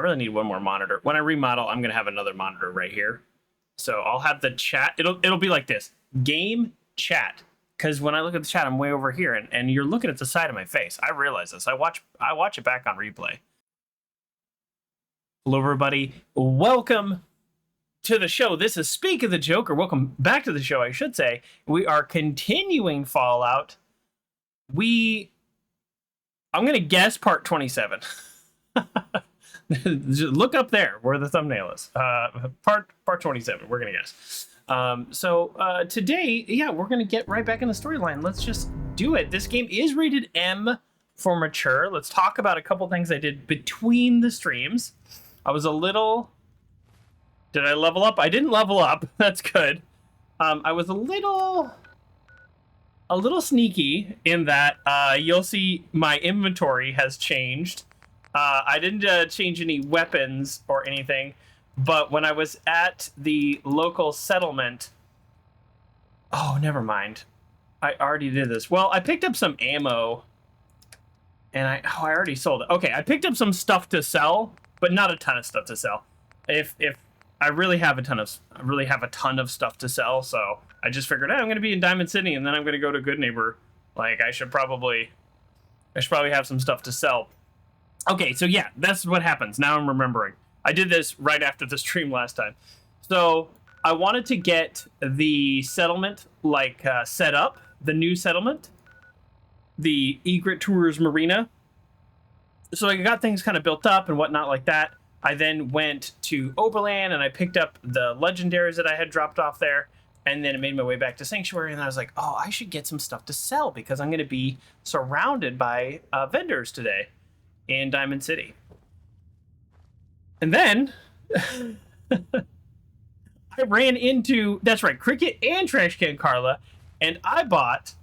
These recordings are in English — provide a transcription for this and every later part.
really need one more monitor. When I remodel, I'm going to have another monitor right here. So I'll have the chat. It'll be like this. Game chat. Because when I look at the chat, I'm way over here, and you're looking at the side of my face. I realize this. I watch it back on replay. Hello, everybody. Welcome to the show. This is Speak of the Joker. Welcome back to the show, I should say. We are continuing Fallout. I'm going to guess part 27. Look up there where the thumbnail is. Part 27. We're going to guess. Today, yeah, we're going to get right back in the storyline. Let's just do it. This game is rated M for mature. Let's talk about a couple things I did between the streams. I was a little... Did I level up? I didn't level up. That's good. I was a little sneaky in that you'll see my inventory has changed. I didn't change any weapons or anything, but when I was at the local settlement... Oh, never mind. I already did this. Well, I picked up some ammo, and I already sold it. Okay, I picked up some stuff to sell, but not a ton of stuff to sell. If I really have a ton of stuff to sell, so I just figured, I'm going to be in Diamond City, and then I'm going to go to Goodneighbor. Like, I should probably have some stuff to sell. Okay, so yeah, that's what happens. Now I'm remembering. I did this right after the stream last time. So I wanted to get the settlement, set up, the new settlement, the Egret Tours Marina. So I got things kind of built up and whatnot like that. I then went to Oberland and I picked up the legendaries that I had dropped off there. And then I made my way back to Sanctuary, and I was like, oh, I should get some stuff to sell because I'm going to be surrounded by vendors today in Diamond City. And then I ran into, that's right, Cricket and Trash Can Carla, and I bought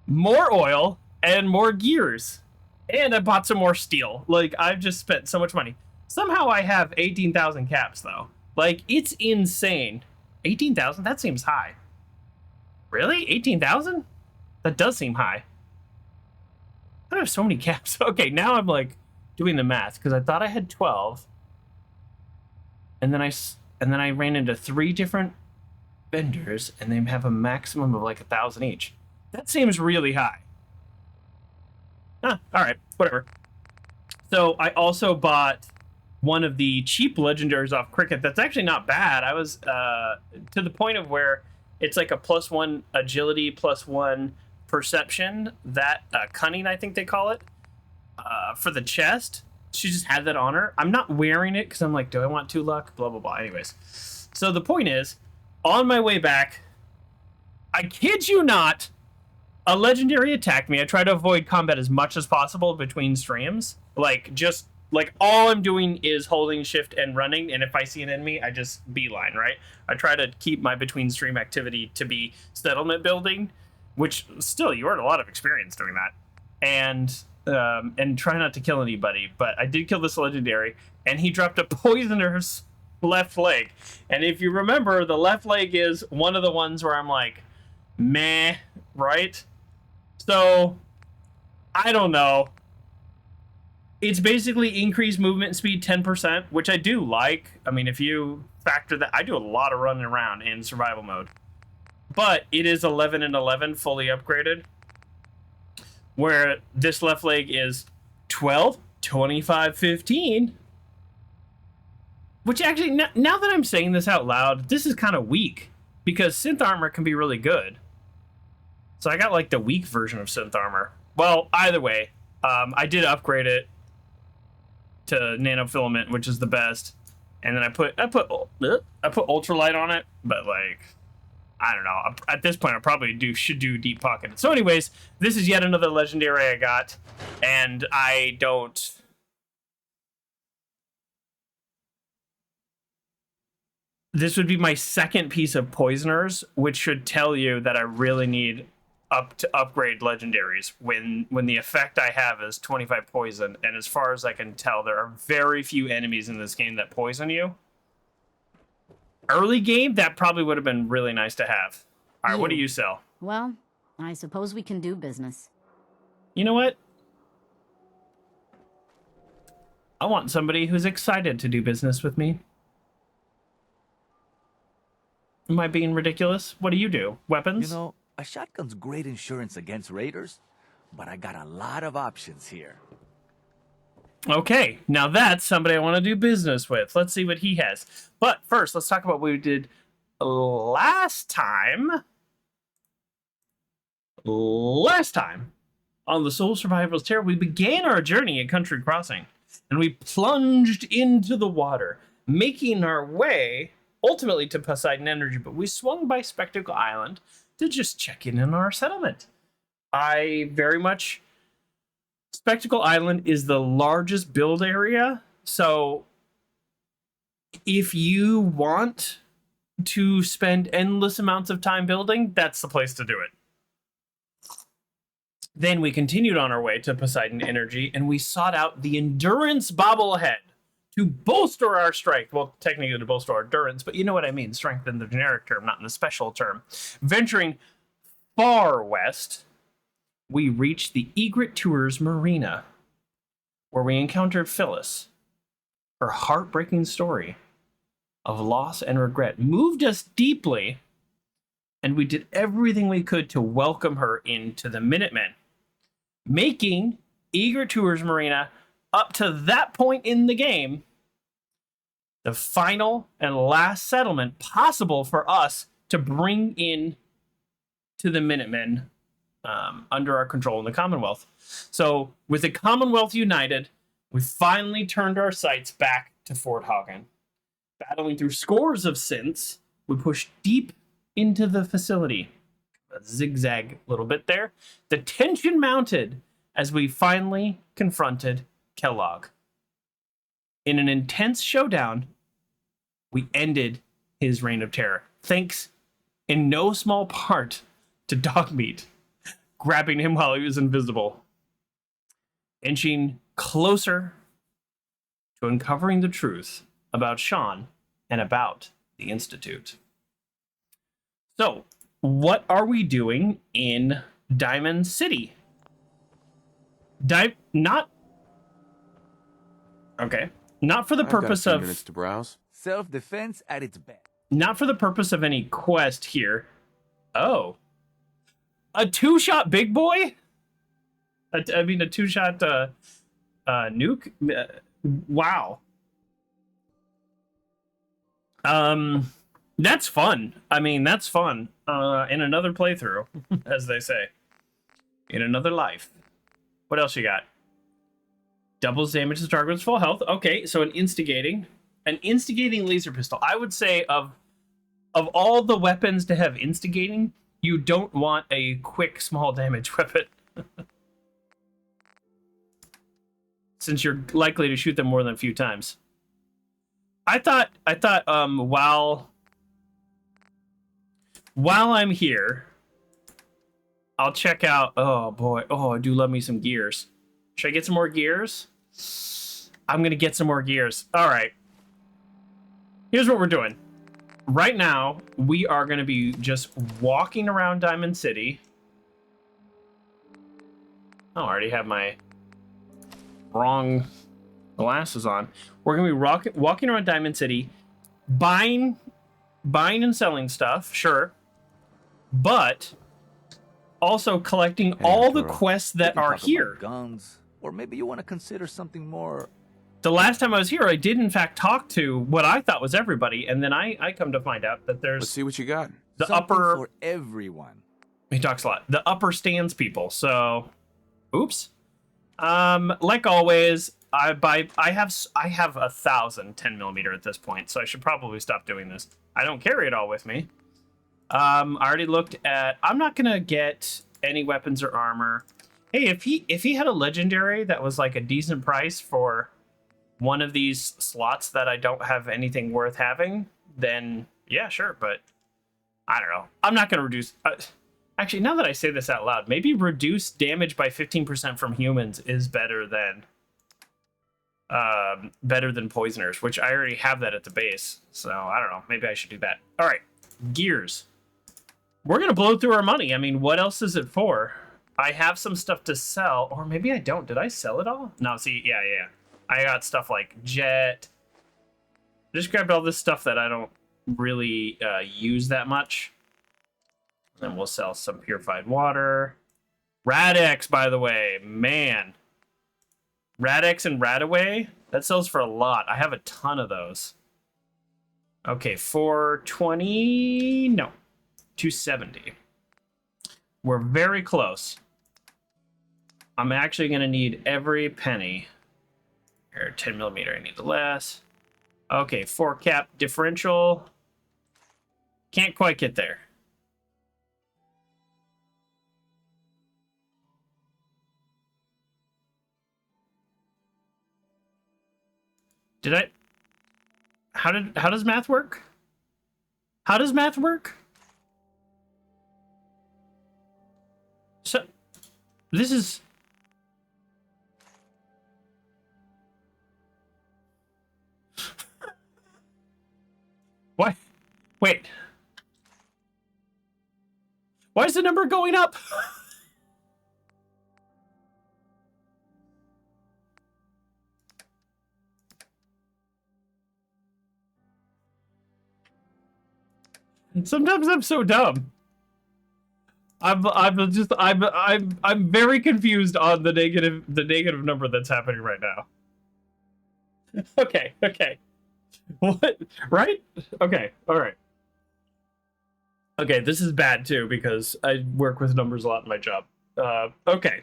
more oil and more gears. And I bought some more steel. Like, I've just spent so much money. Somehow I have 18,000 caps, though. Like, it's insane. 18,000? That seems high. Really? 18,000? That does seem high. I have so many caps. Okay, now I'm, like, doing the math, because I thought I had 12. And then I ran into 3 different vendors, and they have a maximum of, like, 1,000 each. That seems really high. All right, whatever. So I also bought one of the cheap legendaries off Cricket. That's actually not bad. I was to the point of where it's like a +1 agility, +1 perception. That cunning, I think they call it, for the chest. She just had that on her. I'm not wearing it because I'm like, do I want 2 luck? Blah, blah, blah. Anyways, so the point is, on my way back, I kid you not, a legendary attacked me. I try to avoid combat as much as possible between streams. Like all I'm doing is holding shift and running, and if I see an enemy, I just beeline, right? I try to keep my between stream activity to be settlement building, which still, you earn a lot of experience doing that. And try not to kill anybody, but I did kill this legendary, and he dropped a poisoner's left leg. And if you remember, the left leg is one of the ones where I'm like, meh, right? So, I don't know. It's basically increased movement speed 10%, which I do like. I mean, if you factor that, I do a lot of running around in survival mode. But it is 11 and 11 fully upgraded, where this left leg is 12, 25, 15. Which actually, now that I'm saying this out loud, this is kind of weak, because synth armor can be really good. So I got like the weak version of synth armor. Well, either way, I did upgrade it to nanofilament, which is the best. And then I put ultralight on it, but like, I don't know. At this point, I probably should do deep pocket. So anyways, this is yet another legendary I got, and I don't... This would be my second piece of poisoners, which should tell you that I really need to upgrade legendaries when the effect I have is 25 poison. And as far as I can tell, there are very few enemies in this game that poison you. Early game, that probably would have been really nice to have. All right, what do you sell? Well, I suppose we can do business. You know what? I want somebody who's excited to do business with me. Am I being ridiculous? What do you do? Weapons? You know, a shotgun's great insurance against raiders, but I got a lot of options here. Okay, now that's somebody I want to do business with. Let's see what he has. But first, let's talk about what we did last time. Last time, on the Soul Survival's Terror, we began our journey at Country Crossing, and we plunged into the water, making our way ultimately to Poseidon Energy, but we swung by Spectacle Island to just check in on our settlement. Spectacle Island is the largest build area, so if you want to spend endless amounts of time building, that's the place to do it. Then we continued on our way to Poseidon Energy, and we sought out the Endurance Bobblehead to bolster our strength. Well, technically to bolster our endurance, but you know what I mean. Strength in the generic term, not in the special term. Venturing far west, we reached the Egret Tours Marina, where we encountered Phyllis. Her heartbreaking story of loss and regret moved us deeply, and we did everything we could to welcome her into the Minutemen, making Egret Tours Marina, up to that point in the game, the final and last settlement possible for us to bring in to the Minutemen under our control in the Commonwealth. So with the Commonwealth united, we finally turned our sights back to Fort Hagen. Battling through scores of synths, we pushed deep into the facility. A zigzag little bit there. The tension mounted as we finally confronted Kellogg. In an intense showdown, we ended his reign of terror, thanks in no small part to Dogmeat grabbing him while he was invisible, inching closer to uncovering the truth about Shaun and about the Institute. So, what are we doing in Diamond City? Not for the purpose of minutes to browse. Self-defense at its best. Not for the purpose of any quest here. Oh, a two-shot big boy? A two-shot nuke? Wow. That's fun. That's fun. In another playthrough, as they say. In another life. What else you got? Doubles damage to target with full health. Okay, so an instigating laser pistol. I would say of all the weapons to have instigating, you don't want a quick small damage weapon. Since you're likely to shoot them more than a few times. I thought while I'm here, I'll check out. Oh boy, I do love me some gears. Should I get some more gears? I'm gonna get some more gears. All right. Here's what we're doing. Right now, we are gonna be just walking around Diamond City. Oh, I already have my wrong glasses on. We're gonna be walking around Diamond City, buying and selling stuff, sure, but also collecting all the quests that are here. Guns, or maybe you want to consider something more. The last time I was here, I did in fact talk to what I thought was everybody, and then I come to find out that there's. Let's see what you got. The something upper. For everyone. He talks a lot. The upper stands people. So, oops. Like always, I have 1,000 10mm at this point, so I should probably stop doing this. I don't carry it all with me. I already looked at. I'm not gonna get any weapons or armor. Hey, if he had a legendary that was like a decent price for one of these slots that I don't have anything worth having, then yeah, sure. But I don't know. I'm not gonna reduce. Actually, now that I say this out loud, maybe reduce damage by 15% from humans is better than poisoners, which I already have that at the base. So I don't know. Maybe I should do that. All right, gears. We're gonna blow through our money. What else is it for? I have some stuff to sell, or maybe I don't. Did I sell it all? No. See, yeah. I got stuff like jet. Just grabbed all this stuff that I don't really use that much. Then we'll sell some purified water. Radex, by the way, man. Radex and Radaway, that sells for a lot. I have a ton of those. Okay, 420, no, 270. We're very close. I'm actually going to need every penny. Here, 10 millimeter, I need the less. Okay, 4 cap differential. Can't quite get there. Did I? How does math work? How does math work? So, this is... Why? Wait. Why is the number going up? Sometimes I'm so dumb. I'm very confused on the negative number that's happening right now. Okay. What? Right? Okay. All right. Okay, this is bad too because I work with numbers a lot in my job. Okay.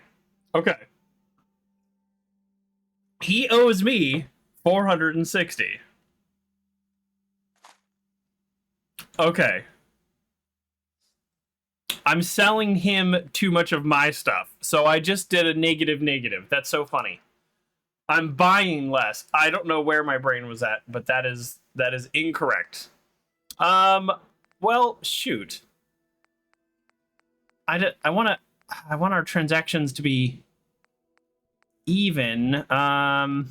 He owes me 460. Okay. I'm selling him too much of my stuff, so I just did a negative. That's so funny. I'm buying less. I don't know where my brain was at, but that is incorrect. Well, shoot. I want our transactions to be even. Oh,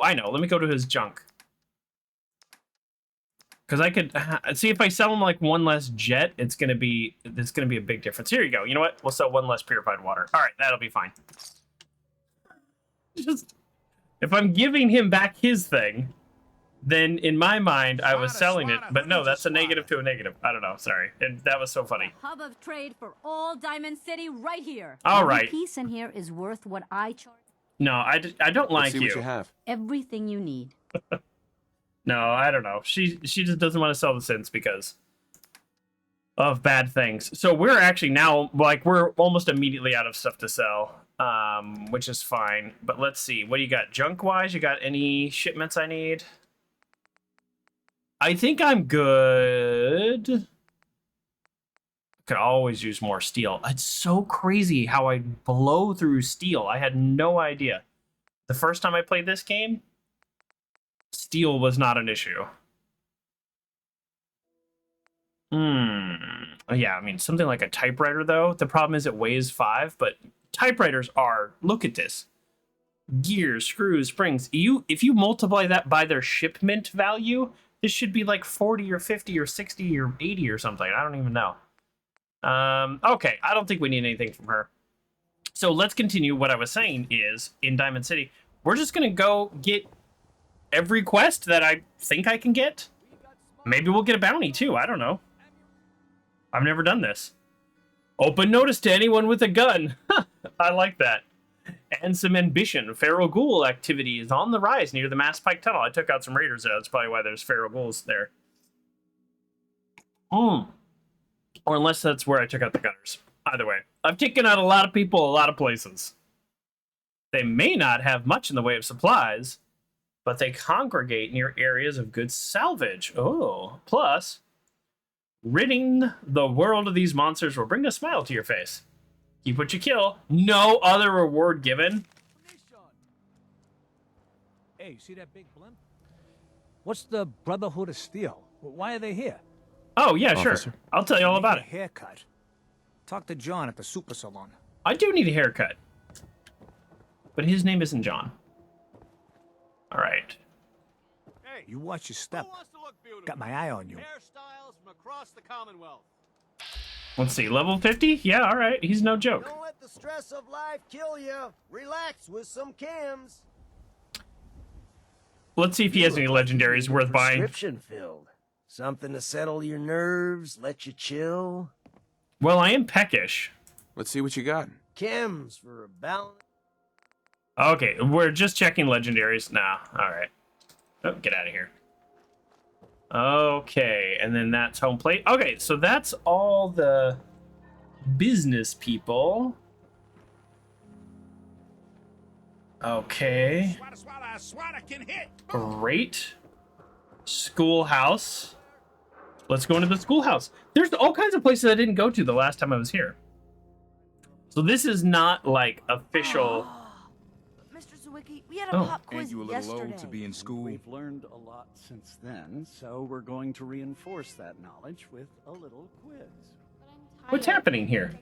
I know. Let me go to his junk. Because I could see if I sell him like one less jet, it's gonna be a big difference. Here you go. You know what? We'll sell one less purified water. All right, that'll be fine. Just if I'm giving him back his thing, then in my mind I was selling it. But no, that's a negative to a negative. I don't know. Sorry, and that was so funny. A hub of trade for all Diamond City right here. All right. Every piece in here is worth what I charge. No, I don't like Let's see what you have. Everything you need. No, I don't know. She just doesn't want to sell the synths because of bad things. So we're actually now, like, we're almost immediately out of stuff to sell, which is fine. But let's see. What do you got? Junk-wise, you got any shipments I need? I think I'm good. Could always use more steel. It's so crazy how I blow through steel. I had no idea. The first time I played this game, steel was not an issue. Yeah, I mean, something like a typewriter, though. The problem is it weighs 5, but typewriters are, look at this. Gears, screws, springs. If you multiply that by their shipment value, this should be like 40 or 50 or 60 or 80 or something. I don't even know. Okay, I don't think we need anything from her. So let's continue. What I was saying is, in Diamond City, we're just going to go get every quest that I think I can get. Maybe we'll get a bounty too. I don't know. I've never done this. Open notice to anyone with a gun. I like that. And some ambition. Feral ghoul activity is on the rise near the Mass Pike Tunnel. I took out some raiders there. That's probably why there's feral ghouls there. Or unless that's where I took out the gunners. Either way. I've taken out a lot of people a lot of places. They may not have much in the way of supplies, but they congregate near areas of good salvage. Oh, plus, ridding the world of these monsters will bring a smile to your face. Keep what you kill. No other reward given. Hey, see that big blimp? What's the Brotherhood of Steel? Why are they here? Oh, yeah, Officer. sure. I'll tell you all about it. Haircut. Talk to John at the super salon. I do need a haircut. But his name isn't John. All right. Hey, you watch your step. Who wants to look beautiful? Got my eye on you. Hairstyles from across the Commonwealth. Let's see, level 50? Yeah, all right. He's no joke. Don't let the stress of life kill you. Relax with some chems. Let's see if he has any legendaries worth buying. Prescription filled. Something to settle your nerves, let you chill. Well, I am peckish. Let's see what you got. Chems for a balance. Okay, we're just checking legendaries. Nah, alright. Oh, get out of here. Okay, and then that's home plate. Okay, so that's all the business people. Okay. Great. Schoolhouse. Let's go into the schoolhouse. There's all kinds of places I didn't go to the last time I was here. So this is not like official. Mr. Zawicki, we had a pop quiz Ain't you a little yesterday. old to be in school? We've learned a lot since then, so we're going to reinforce that knowledge with a little quiz. What's happening here?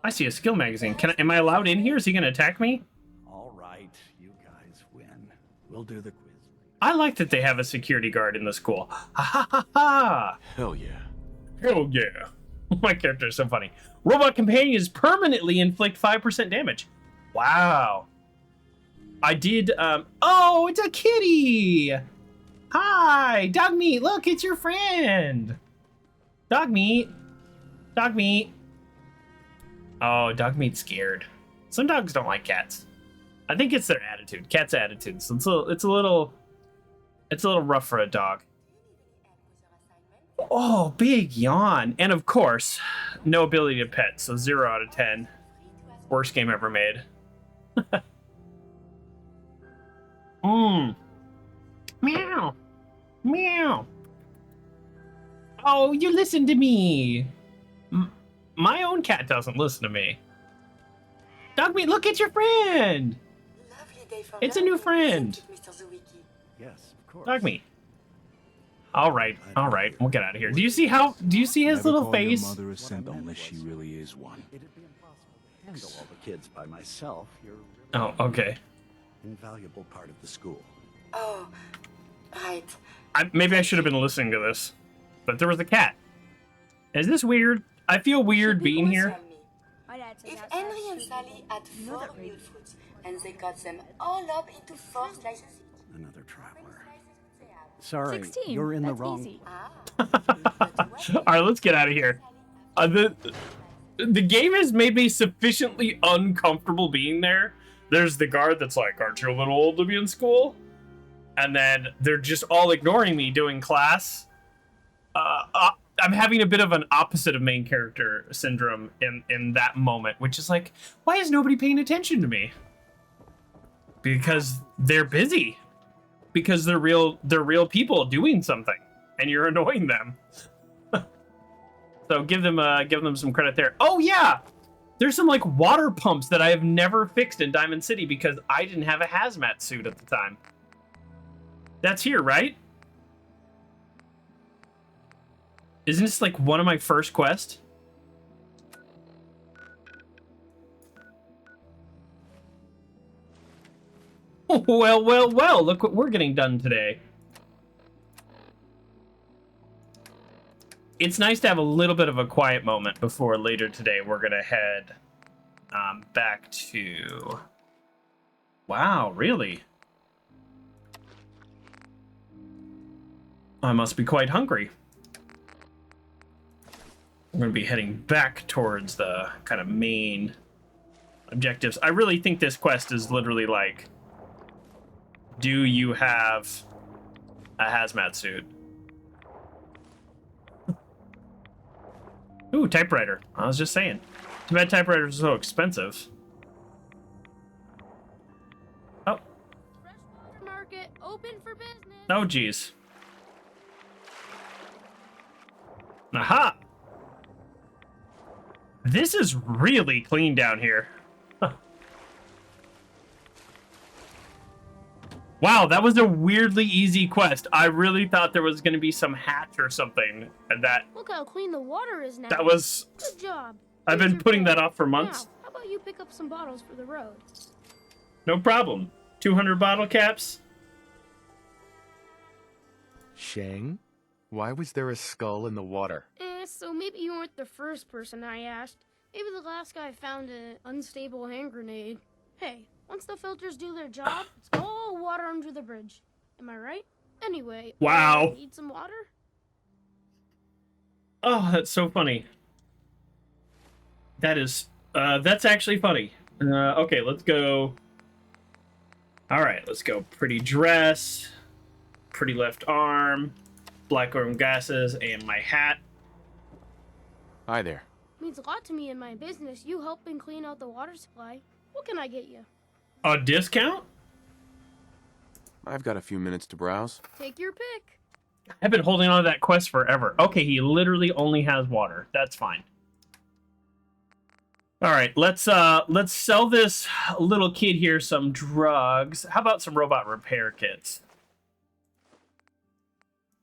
I see a skill magazine. Am I allowed in here? Is he going to attack me? All right, you guys win. We'll do the quiz. I like that they have a security guard in the school. Ha ha ha ha! Hell yeah. Hell yeah. My character is so funny. Robot companions permanently inflict 5% damage. Wow. I did, oh, it's a kitty! Hi, Dogmeat, look, it's your friend! Dogmeat. Dogmeat. Oh, Dogmeat's scared. Some dogs don't like cats. I think it's their attitude. Cats' attitudes. It's a little rough for a dog. Oh, big yawn. And of course, no ability to pet, so 0 out of 10. Worst game ever made. Meow. Meow. Oh, you listen to me. My own cat doesn't listen to me. Dogmeat, look, it's your friend. It's a new friend. Yes, of course. Dogmeat. All right, we'll get out of here. Do you see his little face? Never call your mother a simp unless she really is one. It'd be impossible to handle all the kids by myself. You're Oh, okay. invaluable part of the school. Oh, right. Maybe I should have been listening to this, but there was a cat. Is this weird? I feel weird being here. If Henry and Sally had 4 real fruits, and they got them all up into 4 slices each. Another traveler. Sorry, 16. you're in the That's wrong. easy. All right, let's get out of here. The game has made me sufficiently uncomfortable being there. There's the guard that's like, aren't you a little old to be in school? And then they're just all ignoring me doing class. I'm having a bit of an opposite of main character syndrome in that moment, which is like, why is nobody paying attention to me? Because they're busy. Because they're real people doing something, and you're annoying them. So give them some credit there. Oh yeah, there's some like water pumps that I have never fixed in Diamond City because I didn't have a hazmat suit at the time. That's here, right? Isn't this like one of my first quests? Well, look what we're getting done today. It's nice to have a little bit of a quiet moment before later today we're gonna head back to... Wow, really? I must be quite hungry. We're gonna be heading back towards the kind of main objectives. I really think this quest is literally like, do you have a hazmat suit? Ooh, typewriter. I was just saying. Too bad typewriters are so expensive. Oh. Freshwater market open for business. Oh, geez. Aha! This is really clean down here. Wow, that was a weirdly easy quest. I really thought there was going to be some hatch or something. And Look how clean the water is now. that was... Good job. I've been putting that off for months. Now, how about you pick up some bottles for the road? No problem. 200 bottle caps. Shang? Why was there a skull in the water? So maybe you weren't the first person I asked. Maybe the last guy found an unstable hand grenade. Hey, Once the filters do their job, it's all water under the bridge. Am I right? Anyway, Wow. Need some water? Oh, that's so funny. That is, that's actually funny. Okay, let's go. All right, let's go. Pretty dress, pretty left arm, black arm glasses, and my hat. Hi there. Means a lot to me in my business. You helping clean out the water supply. What can I get you? A discount? I've got a few minutes to browse. Take your pick. I've been holding on to that quest forever. Okay, he literally only has water. That's fine. All right, let's sell this little kid here some drugs. How about some robot repair kits?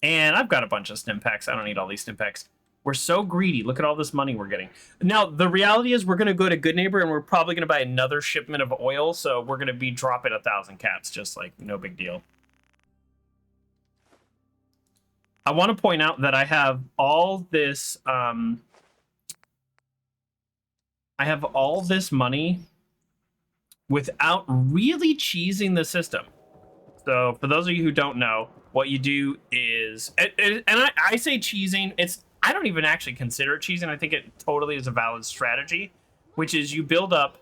And I've got a bunch of stim packs. I don't need all these stim packs. We're so greedy. Look at all this money we're getting. Now, the reality is we're going to go to Goodneighbor and we're probably going to buy another shipment of oil. So we're going to be dropping 1,000 caps. Just like no big deal. I want to point out that I have all this... I have all this money without really cheesing the system. So for those of you who don't know, what you do is... And I say cheesing, I don't even actually consider it cheesing. I think it totally is a valid strategy, which is you build up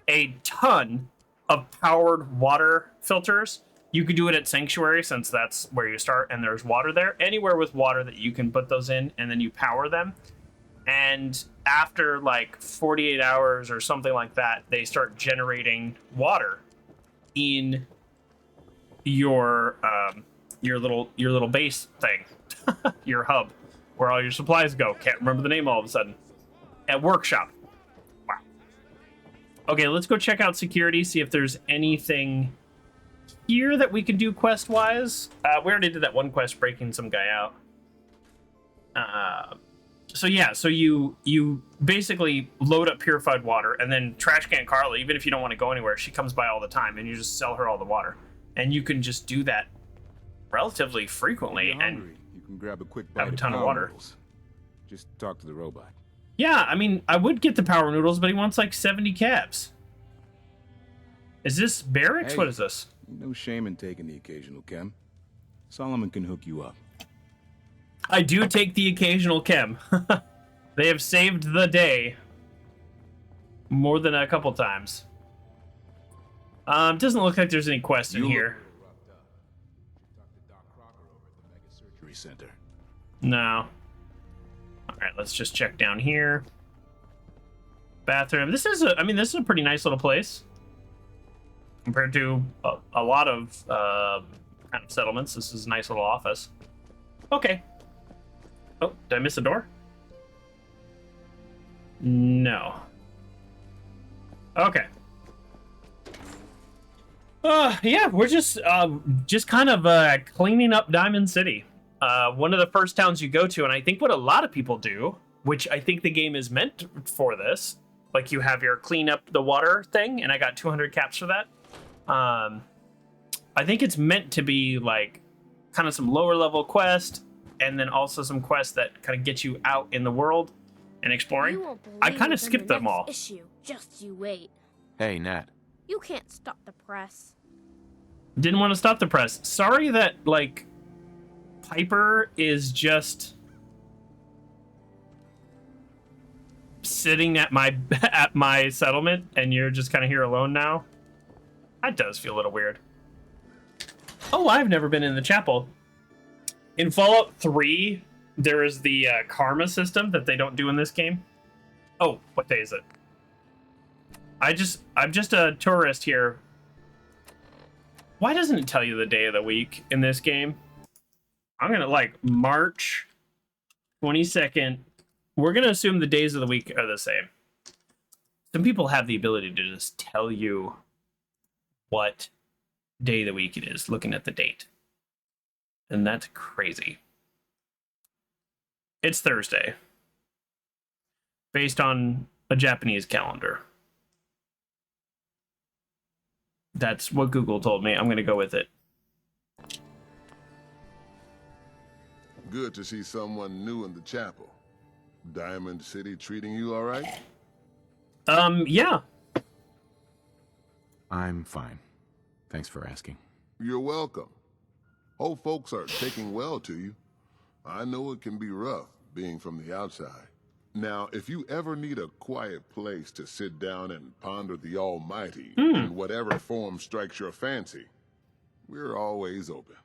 a ton of powered water filters. You could do it at Sanctuary since that's where you start and there's water there. Anywhere with water that you can put those in and then you power them. And after like 48 hours or something like that, they start generating water in your little base thing, your hub, where all your supplies go. Can't remember the name all of a sudden. At Workshop. Wow. Okay, let's go check out security, see if there's anything here that we can do quest-wise. We already did that one quest breaking some guy out. So yeah, so you basically load up purified water, and then Trash Can Carla, even if you don't want to go anywhere, she comes by all the time, and you just sell her all the water. And you can just do that relatively frequently, and you can grab a quick have a ton of water. Noodles. Just talk to the robot. Yeah, I mean, I would get the power noodles, but he wants like 70 cabs. Is this barracks? Hey, what is this? No shame in taking the occasional chem. Solomon can hook you up. I do take the occasional chem. They have saved the day more than a couple times. Doesn't look like there's any quest in here. Surgery center. No. All right, let's just check down here. Bathroom. This is a pretty nice little place compared to a lot of kind of settlements. This is a nice little office. Okay. Oh, did I miss a door? No. Okay. Yeah, we're just kind of cleaning up Diamond City. One of the first towns you go to, and I think what a lot of people do, which I think the game is meant for this, like you have your clean up the water thing, and I got 200 caps for that. I think it's meant to be like kind of some lower level quest, and then also some quests that kind of get you out in the world and exploring. I kind of skipped them all. Issue. Just you wait. Hey, Nat. You can't stop the press. Didn't want to stop the press. Sorry that, like, Piper is just sitting at my settlement, and you're just kind of here alone now. That does feel a little weird. Oh, I've never been in the chapel. In Fallout 3, there is the karma system that they don't do in this game. Oh, what day is it? I'm just a tourist here. Why doesn't it tell you the day of the week in this game? I'm gonna like March 22nd. We're gonna assume the days of the week are the same. Some people have the ability to just tell you what day of the week it is, looking at the date. And that's crazy. It's Thursday. Based on a Japanese calendar. That's what Google told me. I'm going to go with it. Good to see someone new in the chapel. Diamond City treating you all right? Yeah. I'm fine. Thanks for asking. You're welcome. Old folks are taking well to you. I know it can be rough, being from the outside. Now, if you ever need a quiet place to sit down and ponder the Almighty, in whatever form strikes your fancy, we're always open.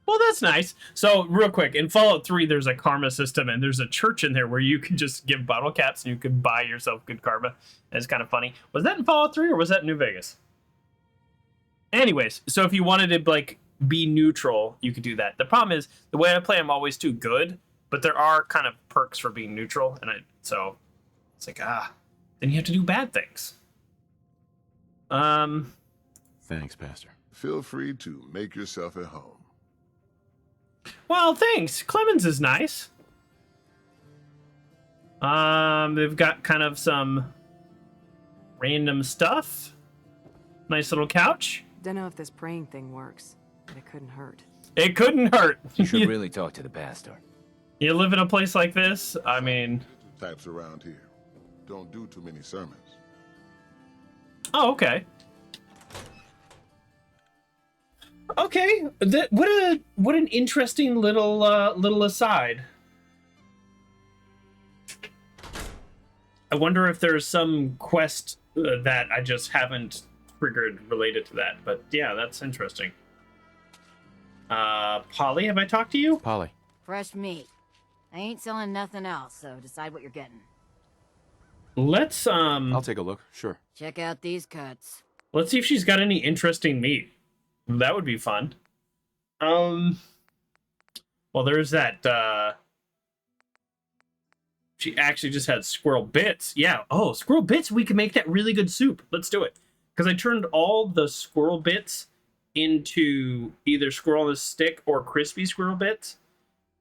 Well, that's nice. So, real quick, in Fallout 3, there's a karma system, and there's a church in there where you can just give bottle caps and you can buy yourself good karma. It's kind of funny. Was that in Fallout 3 or was that in New Vegas? Anyways, so if you wanted to, like, be neutral, you could do that. The problem is, the way I play, I'm always too good, but there are kind of perks for being neutral, and so it's like, then you have to do bad things. Thanks, Pastor. Feel free to make yourself at home. Well, thanks. Clemens is nice. They've got kind of some random stuff. Nice little couch. Don't know if this praying thing works, but it couldn't hurt. It couldn't hurt. You should really talk to the pastor. You live in a place like this, I mean... Types around here. Don't do too many sermons. Oh, okay. Okay, what an interesting little aside. I wonder if there's some quest that I just haven't triggered related to that, but yeah, that's interesting. Polly, have I talked to you? Polly. Fresh meat. I ain't selling nothing else, so decide what you're getting. Let's I'll take a look, sure. Check out these cuts. Let's see if she's got any interesting meat. That would be fun. Well, there's that, she actually just had squirrel bits. Yeah, oh, squirrel bits, we can make that really good soup. Let's do it. Because I turned all the squirrel bits into either squirrel on a stick or crispy squirrel bits.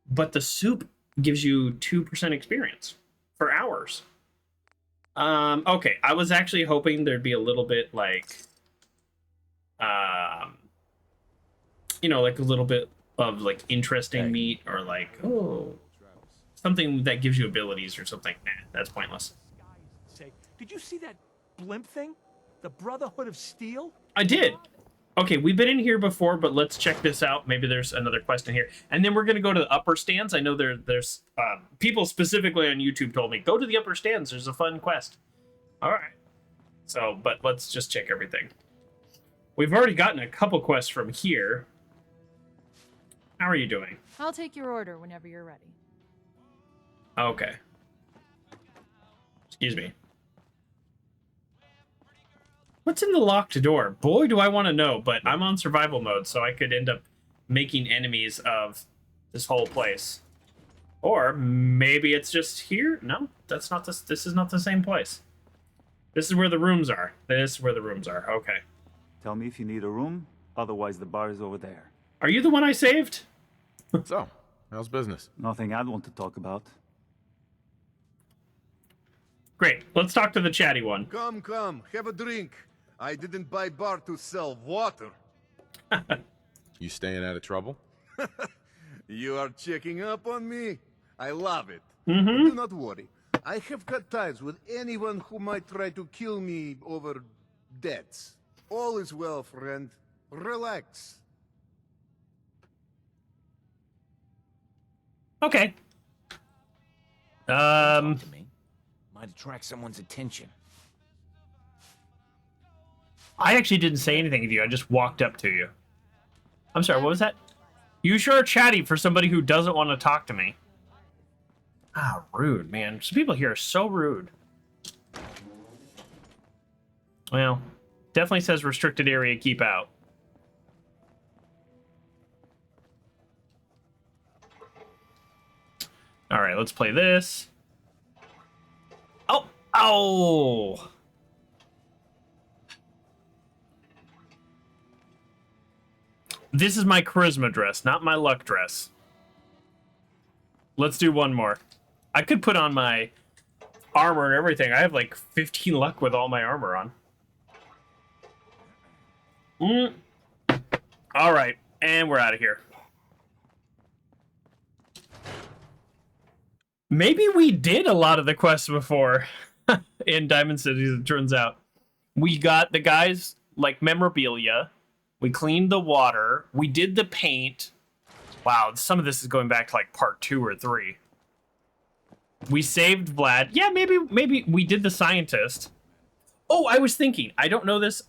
But the soup gives you 2% experience for hours. Okay, I was actually hoping there'd be a little bit like... you know, like a little bit of like interesting meat or like, something that gives you abilities or something. Nah, that's pointless. Did you see that blimp thing? The Brotherhood of Steel? I did. Okay, we've been in here before, but let's check this out. Maybe there's another quest in here. And then we're going to go to the upper stands. I know there's people specifically on YouTube told me, go to the upper stands. There's a fun quest. All right. So, but let's just check everything. We've already gotten a couple quests from here. How are you doing? I'll take your order whenever you're ready. Okay. Excuse me. What's in the locked door? Boy, do I want to know, but I'm on survival mode, so I could end up making enemies of this whole place. Or maybe it's just here? No, that's not this. This is not the same place. This is where the rooms are. This is where the rooms are. Okay. Tell me if you need a room, otherwise the bar is over there. Are you the one I saved? So, how's business? Nothing I'd want to talk about. Great. Let's talk to the chatty one. Come, have a drink. I didn't buy bar to sell water. You staying out of trouble? You are checking up on me? I love it. Mm-hmm. Do not worry. I have cut ties with anyone who might try to kill me over debts. All is well, friend. Relax. To Okay. me. Might attract someone's attention. I actually didn't say anything to you. I just walked up to you. I'm sorry, what was that? You sure are chatty for somebody who doesn't want to talk to me. Ah, rude, man. Some people here are so rude. Well, definitely says restricted area, keep out. All right, let's play this. Oh! This is my charisma dress, not my luck dress. Let's do one more. I could put on my armor and everything. I have like 15 luck with all my armor on. All right, and we're out of here. Maybe we did a lot of the quests before in Diamond City, as it turns out. We got the guys, like, memorabilia. We cleaned the water. We did the paint. Wow, some of this is going back to, like, part 2 or 3. We saved Vlad. Yeah, maybe we did the scientist. Oh, I was thinking. I don't know this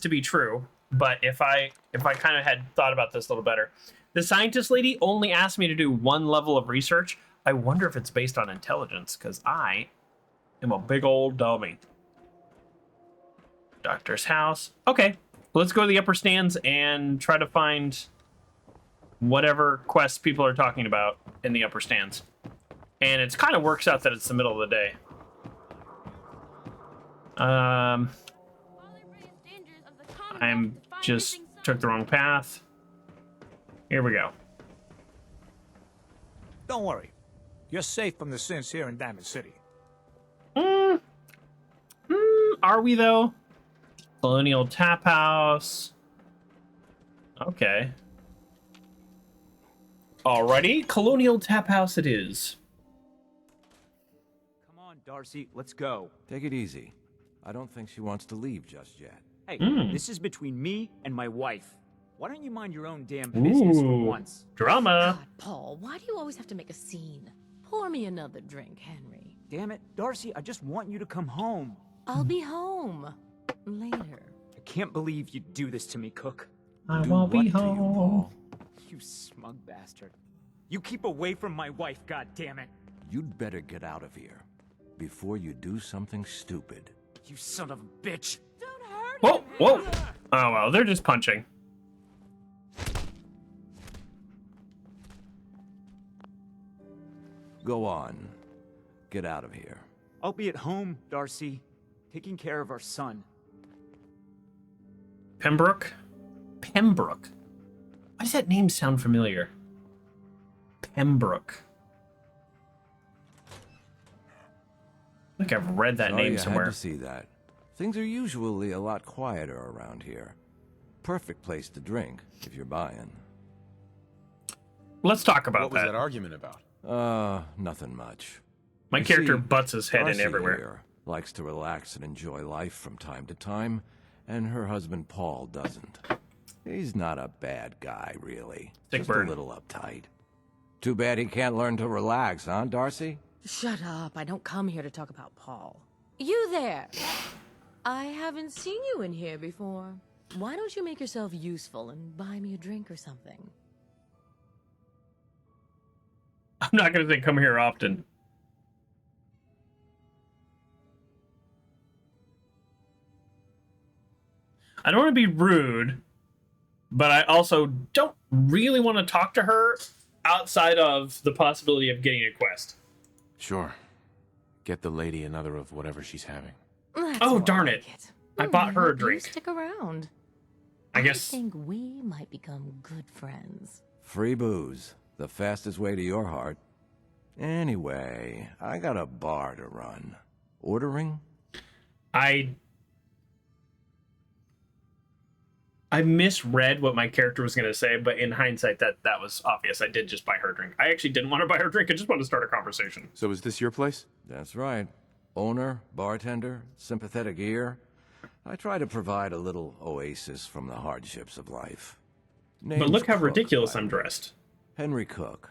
to be true, but if I kind of had thought about this a little better. The scientist lady only asked me to do 1 level of research. I wonder if it's based on intelligence, because I am a big old dummy. Doctor's house. Okay, let's go to the upper stands and try to find whatever quests people are talking about in the upper stands. And it kind of works out that it's the middle of the day. I just took the wrong path. Here we go. Don't worry. You're safe from the sins here in Diamond City. Are we, though? Colonial Tap House. Okay. Alrighty, Colonial Tap House it is. Come on, Darcy, let's go. Take it easy. I don't think she wants to leave just yet. Hey, this is between me and my wife. Why don't you mind your own damn business for once? Drama. God, Paul, why do you always have to make a scene? Pour me another drink, Henry. Damn it, Darcy, I just want you to come home. I'll be home later. I can't believe you'd do this to me, Cook. I won't be home. You smug bastard. You keep away from my wife, goddammit. You'd better get out of here before you do something stupid. You son of a bitch. Whoa, whoa. Oh, well, they're just punching. Go on. Get out of here. I'll be at home, Darcy, taking care of our son. Pembroke? Pembroke. Why does that name sound familiar? Pembroke. I think I've read that name somewhere. Had to see that. Things are usually a lot quieter around here. Perfect place to drink if you're buying. Let's talk about that. What was that argument about? Nothing much. My character butts his head in everywhere. Here likes to relax and enjoy life from time to time, and her husband Paul doesn't. He's not a bad guy, really. Just a little uptight. Too bad he can't learn to relax, huh, Darcy? Shut up. I don't come here to talk about Paul. You there. I haven't seen you in here before. Why don't you make yourself useful and buy me a drink or something? I'm not going to say come here often. I don't want to be rude, but I also don't really want to talk to her outside of the possibility of getting a quest. Sure. Get the lady another of whatever she's having. Oh, darn it. I bought her a drink. Stick around. I guess. I think we might become good friends. Free booze. The fastest way to your heart. Anyway, I got a bar to run. Ordering? I misread what my character was going to say, but in hindsight, that was obvious. I did just buy her a drink. I actually didn't want to buy her a drink. I just wanted to start a conversation. So is this your place? That's right. Owner, bartender, sympathetic ear. I try to provide a little oasis from the hardships of life. But look how ridiculous I'm dressed. Henry Cook.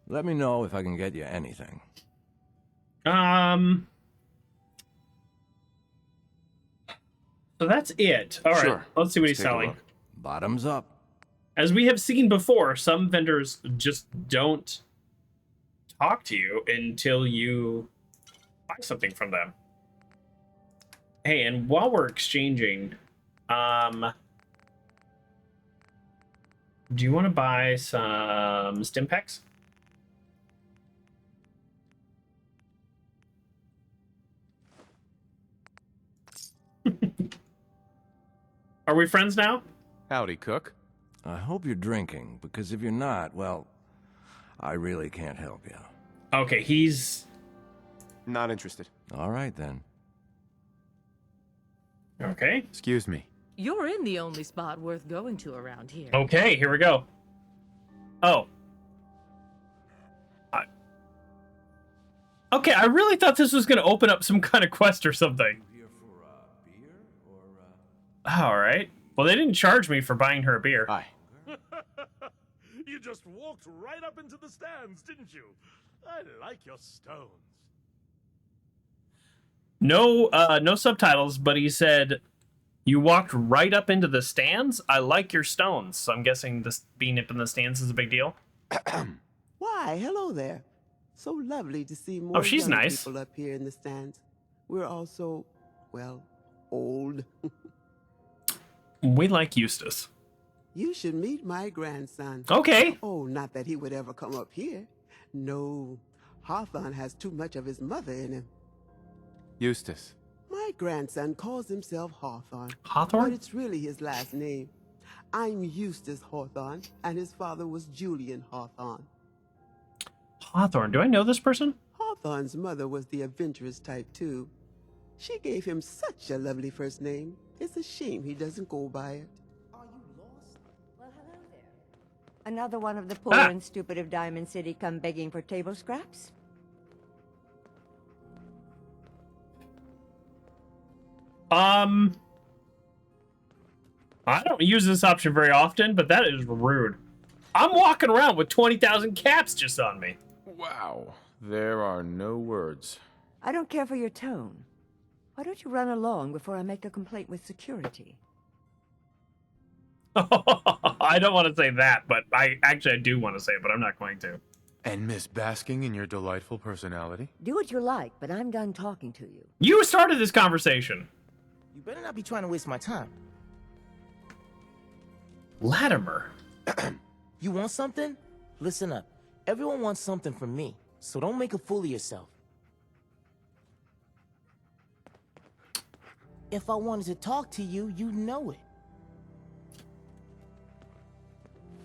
Let me know if I can get you anything. So that's it. All right, sure. Let's see what he's selling. Bottoms up. As we have seen before, some vendors just don't talk to you until you buy something from them. Hey, and while we're exchanging, do you want to buy some stim packs? Are we friends now? Howdy, Cook. I hope you're drinking, because if you're not, well, I really can't help you. Okay, he's... not interested. All right, then. Okay. Excuse me. You're in the only spot worth going to around here. Okay, here we go. Oh. Okay, I really thought this was going to open up some kind of quest or something. Here for a beer All right. Well, they didn't charge me for buying her a beer. Hi. You just walked right up into the stands, didn't you? I like your stones. No, no subtitles, but he said, "You walked right up into the stands. I like your stones." So I'm guessing this being up in the stands is a big deal. Why, hello there. So lovely to see more she's young nice. people up here in the stands. We're all so, well, old. We like Eustace. You should meet my grandson. Okay. Oh, not that he would ever come up here. No, Hawthorne has too much of his mother in him. Eustace. My grandson calls himself Hawthorne. Hawthorne? But it's really his last name. I'm Eustace Hawthorne, and his father was Julian Hawthorne. Hawthorne. Do I know this person? Hawthorne's mother was the adventurous type, too. She gave him such a lovely first name. It's a shame he doesn't go by it. Are you lost? Well, hello there. Another one of the poor and stupid of Diamond City come begging for table scraps? I don't use this option very often, but that is rude. I'm walking around with 20,000 caps just on me. Wow, there are no words. I don't care for your tone. Why don't you run along before I make a complaint with security? I don't want to say that, but I do want to say it, but I'm not going to. And Miss basking in your delightful personality? Do what you like, but I'm done talking to you. You started this conversation. You better not be trying to waste my time. Latimer. You want something? Listen up. Everyone wants something from me, so don't make a fool of yourself. If I wanted to talk to you, you know it.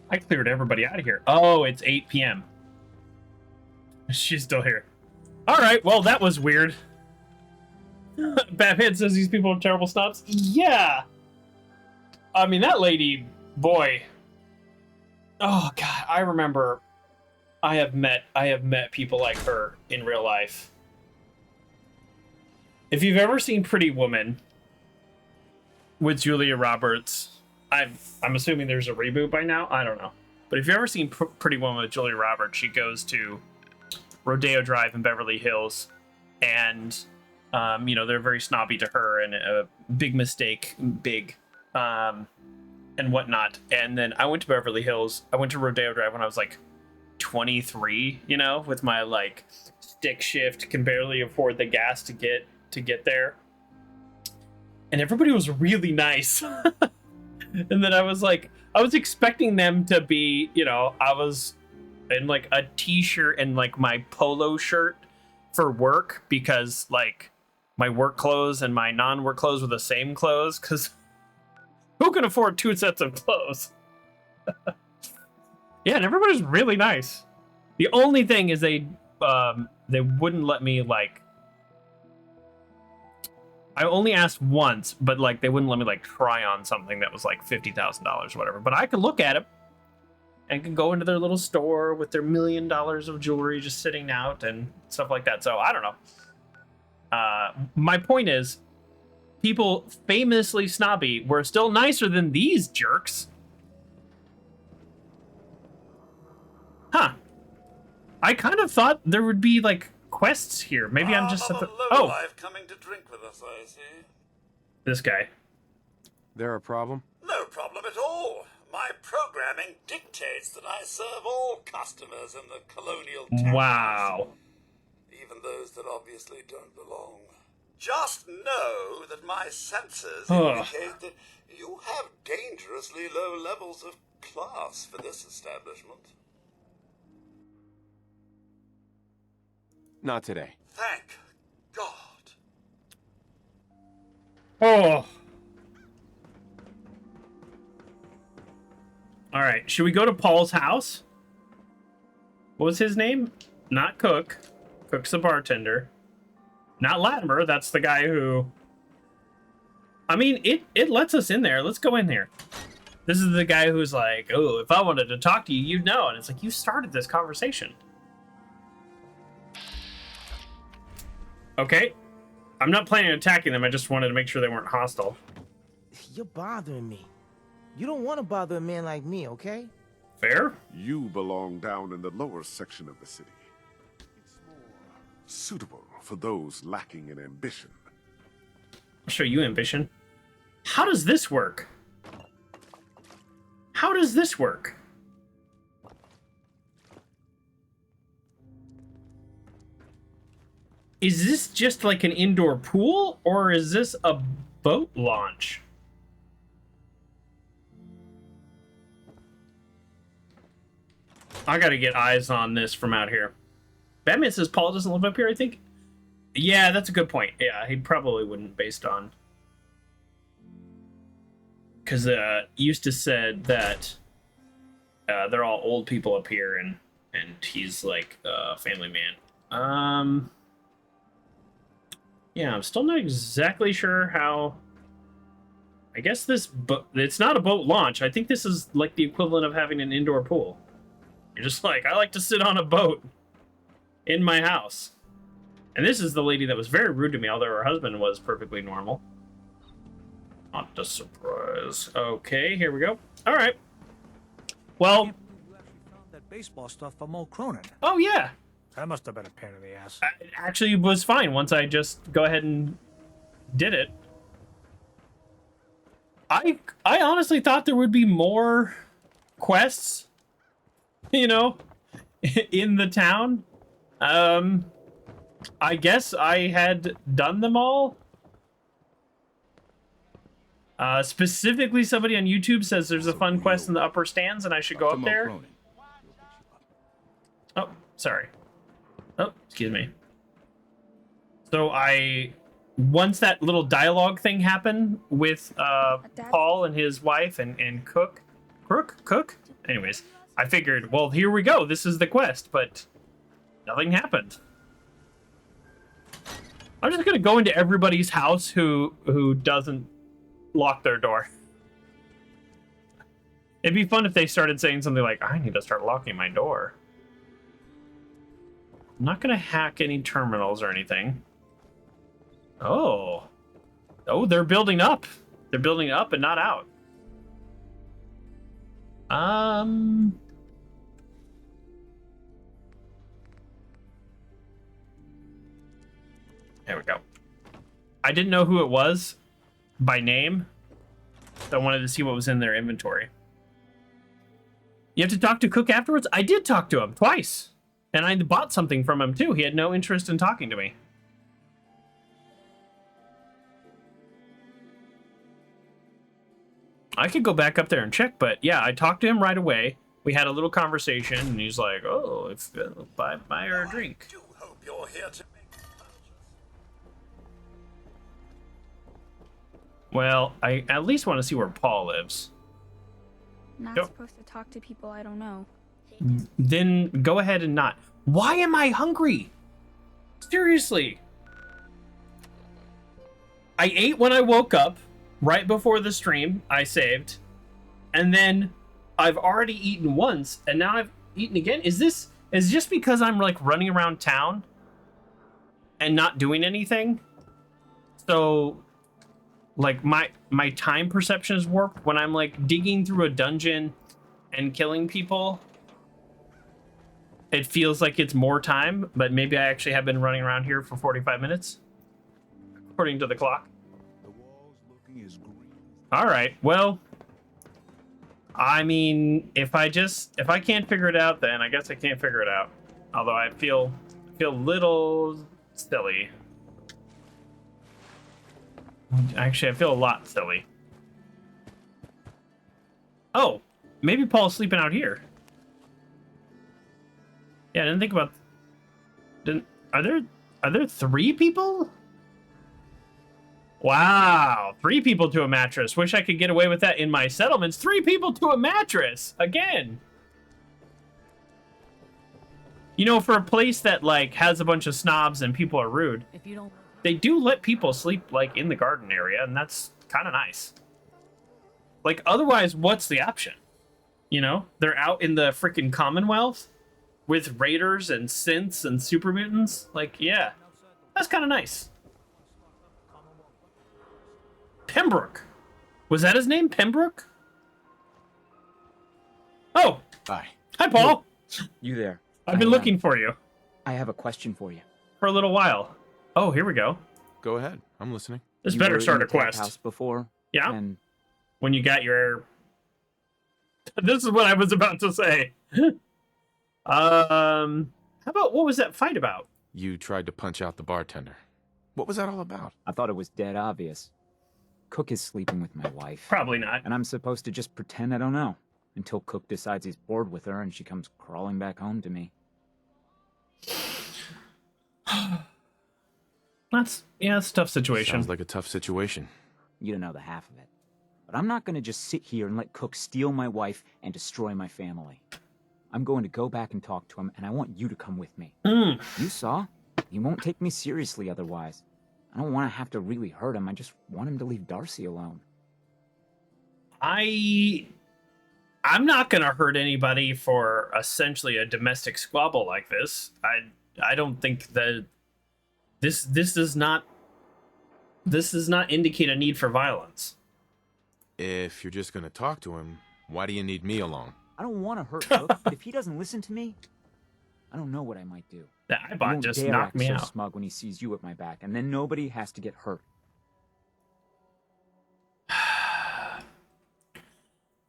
I cleared everybody out of here. Oh, it's 8 p.m. She's still here. All right, well, that was weird. Batman says these people are terrible snobs. Yeah. I mean, that lady, boy. Oh, God, I remember I have met people like her in real life. If you've ever seen Pretty Woman with Julia Roberts, I'm assuming there's a reboot by now. I don't know. But if you've ever seen Pretty Woman with Julia Roberts, she goes to Rodeo Drive in Beverly Hills, and you know, they're very snobby to her, and a big mistake, and whatnot. And then I went to Beverly Hills. I went to Rodeo Drive when I was like 23, you know, with my like stick shift, can barely afford the gas to get there. And everybody was really nice. And then I was expecting them to be, you know, I was in like a t-shirt and like my polo shirt for work, because like my work clothes and my non-work clothes were the same clothes, because who can afford 2 sets of clothes? Yeah, and everybody's really nice. The only thing is they wouldn't let me, like, I only asked once, but like they wouldn't let me like try on something that was like $50,000 or whatever. But I could look at it and could go into their little store with their $1 million of jewelry just sitting out and stuff like that. So I don't know. My point is, people famously snobby were still nicer than these jerks. Huh. I kind of thought there would be like quests here. Maybe I'm just at the... Oh, coming to drink with us, I see. This guy. There a problem? No problem at all. My programming dictates that I serve all customers in the colonial town. Wow. Even those that obviously don't belong. Just know that my sensors Ugh. indicate that you have dangerously low levels of class for this establishment. Not today. Thank God. Oh. All right. Should we go to Paul's house? What was his name? Not Cook. Cook's the bartender. Not Latimer. That's the guy who... I mean, it lets us in there. Let's go in there. This is the guy who's like, oh, if I wanted to talk to you, you'd know. And it's like, you started this conversation. Okay. I'm not planning on attacking them. I just wanted to make sure they weren't hostile. you're bothering me. You don't want to bother a man like me, okay? Fair. You belong down in the lower section of the city. It's more suitable for those lacking in ambition. I'll show you ambition. How does this work? How does this work? Is this just like an indoor pool, or is this a boat launch? I gotta get eyes on this from out here. Batman says Paul doesn't live up here, I think. Yeah, that's a good point. Yeah, he probably wouldn't, based on... Because Eustace said that they're all old people up here, and he's like a family man. Yeah, I'm still not exactly sure how... I guess this... It's not a boat launch. I think this is like the equivalent of having an indoor pool. You're just like, I like to sit on a boat in my house. And this is the lady that was very rude to me, although her husband was perfectly normal. Not a surprise. Okay, here we go. All right. Well... You actually found that baseball stuff from old Cronin. Oh, yeah. That must have been a pain in the ass. It actually was fine once I just go ahead and did it. I honestly thought there would be more quests, you know, in the town. I guess I had done them all. Specifically, somebody on YouTube says there's a fun quest in the upper stands and I should go up there. Oh, sorry. Oh, excuse me. So once that little dialogue thing happened with Paul and his wife and Cook. Anyways, I figured, well, here we go. This is the quest, but nothing happened. I'm just gonna go into everybody's house who doesn't lock their door. It'd be fun if they started saying something like, I need to start locking my door. I'm not gonna hack any terminals or anything. Oh, they're building up. They're building up and not out. There we go. I didn't know who it was by name, so I wanted to see what was in their inventory. You have to talk to Cook afterwards? I did talk to him twice, and I bought something from him too. He had no interest in talking to me. I could go back up there and check, but yeah, I talked to him right away. We had a little conversation, and he's like, "Oh, if buy her a drink." I do hope you're here to make Well, I at least want to see where Paul lives. Not supposed to talk to people I don't know. Then go ahead and not. Why am I hungry? Seriously. I ate when I woke up, right before the stream, I saved. And then I've already eaten once, and now I've eaten again. Is just because I'm like running around town and not doing anything? So like my time perception is warped when I'm like digging through a dungeon and killing people. It feels like it's more time, but maybe I actually have been running around here for 45 minutes, according to the clock. All right, well, I mean, if I can't figure it out, then I guess I can't figure it out. Although I feel a little silly. Actually, I feel a lot silly. Oh, maybe Paul's sleeping out here. Yeah, I didn't think about... Are there 3 people? Wow, 3 people to a mattress. Wish I could get away with that in my settlements. 3 people to a mattress! Again! You know, for a place that, like, has a bunch of snobs and people are rude, they do let people sleep, like, in the garden area, and that's kind of nice. Like, otherwise, what's the option? You know? They're out in the freaking Commonwealth with raiders and synths and super mutants. Like, yeah, that's kind of nice. Pembroke. Was that his name? Pembroke? Oh. Hi. Hi, Paul. You there? I've been looking for you. I have a question for you. For a little while. Oh, here we go. Go ahead. I'm listening. This You better were start in a the tap quest. house before. Yeah. And When you got your... This is what I was about to say. How about, what was that fight about? You tried to punch out the bartender. What was that all about? I thought it was dead obvious. Cook is sleeping with my wife. Probably not. And I'm supposed to just pretend I don't know. Until Cook decides he's bored with her and she comes crawling back home to me. That's a tough situation. Sounds like a tough situation. You don't know the half of it. But I'm not gonna just sit here and let Cook steal my wife and destroy my family. I'm going to go back and talk to him, and I want you to come with me. You saw? He won't take me seriously otherwise. I don't want to have to really hurt him. I just want him to leave Darcy alone. I'm not gonna hurt anybody for essentially a domestic squabble like this. I don't think that this does not indicate a need for violence. If you're just gonna talk to him, why do you need me along? I don't want to hurt Cook, but if he doesn't listen to me, I don't know what I might do. That He Ibot won't just dare knocked act me so out. smug when he sees you at my back, and then nobody has to get hurt.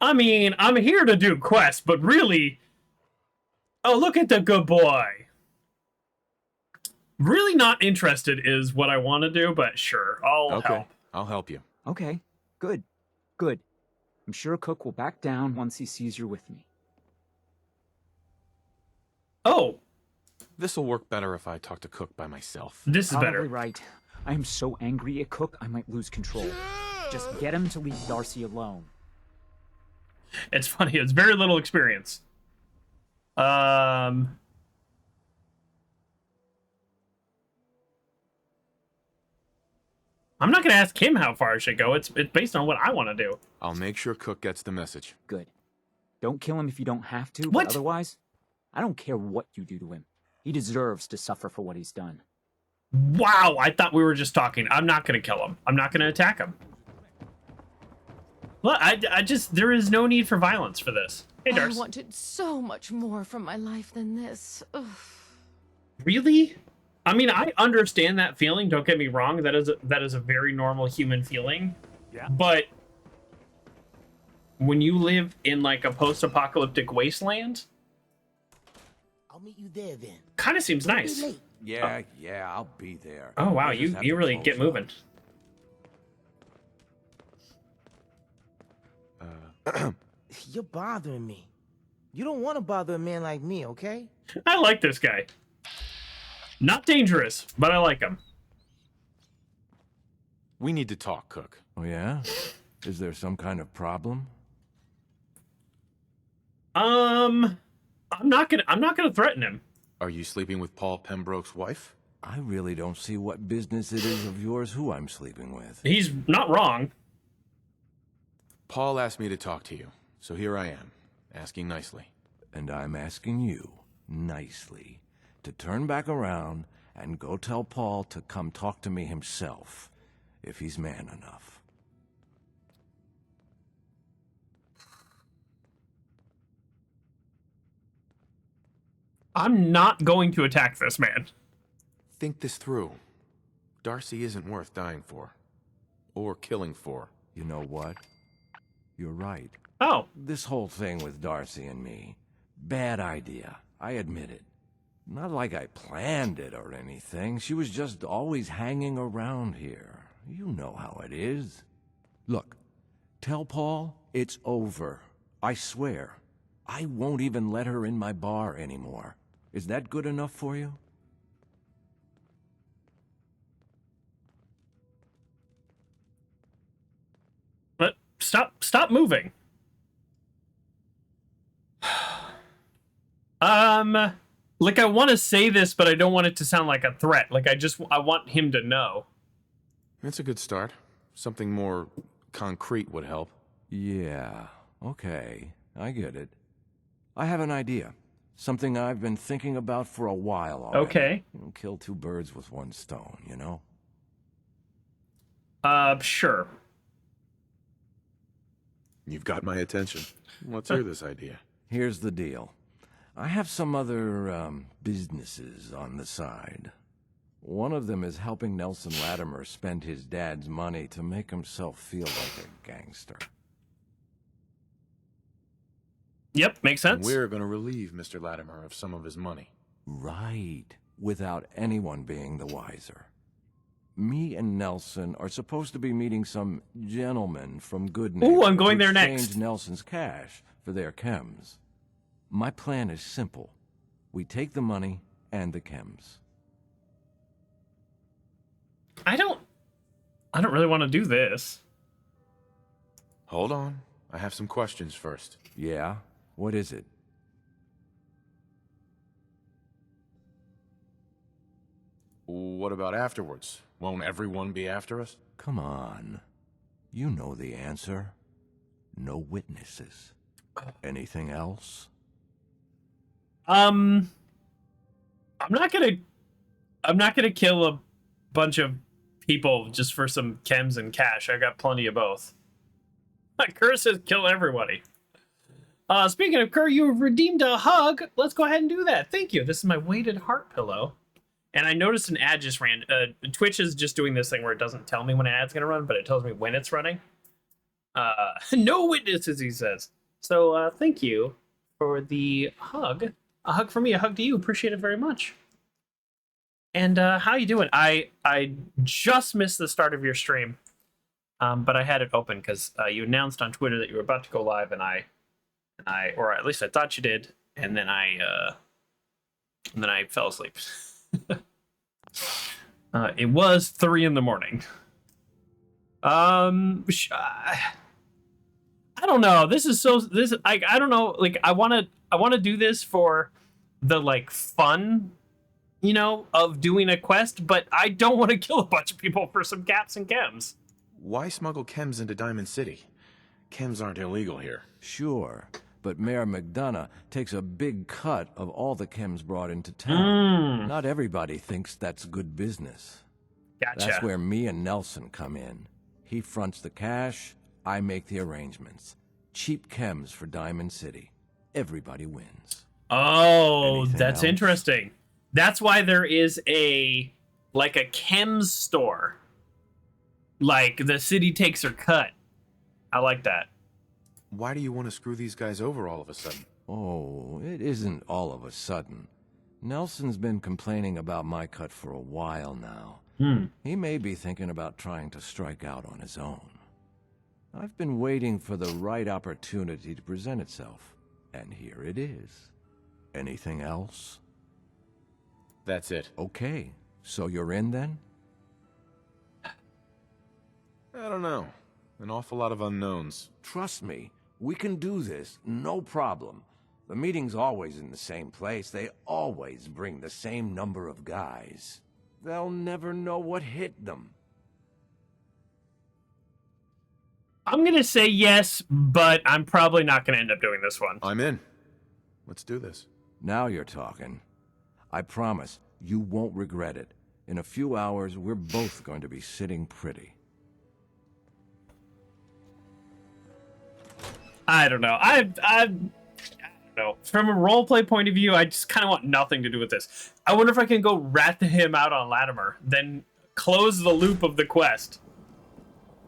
I mean, I'm here to do quests, but really... Oh, look at the good boy. Really not interested is what I want to do, but sure, I'll help. I'll help you. Okay, good, good. I'm sure Cook will back down once he sees you're with me. Oh. This'll work better if I talk to Cook by myself. This is Probably better. right. I am so angry at Cook, I might lose control. Just get him to leave Darcy alone. It's funny, it's very little experience. I'm not going to ask him how far I should go. It's based on what I want to do. I'll make sure Cook gets the message. Good. Don't kill him if you don't have to, What? but otherwise, I don't care what you do to him. He deserves to suffer for what he's done. Wow, I thought we were just talking. I'm not going to kill him. I'm not going to attack him. Well, I just, there is no need for violence for this. Hey, I Darce. wanted so much more from my life than this. Ugh. Really? I mean, I understand that feeling. Don't get me wrong. That is a very normal human feeling. Yeah. But when you live in like a post-apocalyptic wasteland, I'll meet you there then. kind of seems nice. Yeah, I'll be there. Oh wow, I just have you to really close get up. moving. You're bothering me. You don't want to bother a man like me, okay? I like this guy. Not dangerous, but I like him. We need to talk, Cook. Oh yeah? Is there some kind of problem? I'm not gonna threaten him. Are you sleeping with Paul Pembroke's wife? I really don't see what business it is of yours who I'm sleeping with. He's not wrong. Paul asked me to talk to you, so here I am, asking nicely. And I'm asking you, nicely, to turn back around and go tell Paul to come talk to me himself, if he's man enough. I'm not going to attack this man. Think this through. Darcy isn't worth dying for. Or killing for. You know what? You're right. Oh. This whole thing with Darcy and me, bad idea. I admit it. Not like I planned it or anything. She was just always hanging around here. You know how it is. Look, tell Paul it's over. I swear. I won't even let her in my bar anymore. Is that good enough for you? But stop moving. Like I want to say this, but I don't want it to sound like a threat. Like I want him to know. That's a good start. Something more concrete would help. Yeah, okay. I get it. I have an idea. Something I've been thinking about for a while already. Okay. Kill two birds with one stone, you know? Sure. You've got my attention. Let's hear this idea. Here's the deal. I have some other, businesses on the side. One of them is helping Nelson Latimer spend his dad's money to make himself feel like a gangster. Yep, makes sense. And we're going to relieve Mr. Latimer of some of his money. Right. Without anyone being the wiser. Me and Nelson are supposed to be meeting some gentlemen from Goodneighbor. Ooh, I'm going there exchange next. Nelson's cash for their chems. My plan is simple. We take the money and the chems. I don't really want to do this. Hold on. I have some questions first. Yeah? What is it? What about afterwards? Won't everyone be after us? Come on. You know the answer. No witnesses. Anything else? I'm not gonna kill a bunch of people just for some chems and cash. I got plenty of both. My curse says kill everybody. Speaking of Kerr, you have redeemed a hug. Let's go ahead and do that. Thank you. This is my weighted heart pillow. And I noticed an ad just ran. Twitch is just doing this thing where it doesn't tell me when an ad's going to run, but it tells me when it's running. No witnesses, he says. So thank you for the hug. A hug for me, a hug to you. Appreciate it very much. And how you doing? I just missed the start of your stream, but I had it open because you announced on Twitter that you were about to go live, and I, or at least I thought you did, and then I fell asleep. It was 3 in the morning. I don't know. I don't know. Like, I want to do this for the like fun, you know, of doing a quest, but I don't want to kill a bunch of people for some caps and chems. Why smuggle chems into Diamond City? Chems aren't illegal here. Sure, but Mayor McDonough takes a big cut of all the chems brought into town. Not everybody thinks that's good business. Gotcha. That's where me and Nelson come in. He fronts the cash, I make the arrangements. Cheap chems for Diamond City. Everybody wins. Oh, Anything that's else? interesting. That's why there is a chems store. Like, the city takes her cut. I like that. Why do you want to screw these guys over all of a sudden? Oh, it isn't all of a sudden. Nelson's been complaining about my cut for a while now. He may be thinking about trying to strike out on his own. I've been waiting for the right opportunity to present itself, and here it is. Anything else? That's it. Okay, so you're in then? I don't know. An awful lot of unknowns. Trust me, we can do this, no problem. The meeting's always in the same place. They always bring the same number of guys. They'll never know what hit them. I'm going to say yes, but I'm probably not going to end up doing this one. I'm in. Let's do this. Now you're talking. I promise, you won't regret it. In a few hours, we're both going to be sitting pretty. I don't know. I don't know. From a roleplay point of view, I just kind of want nothing to do with this. I wonder if I can go rat him out on Latimer, then close the loop of the quest.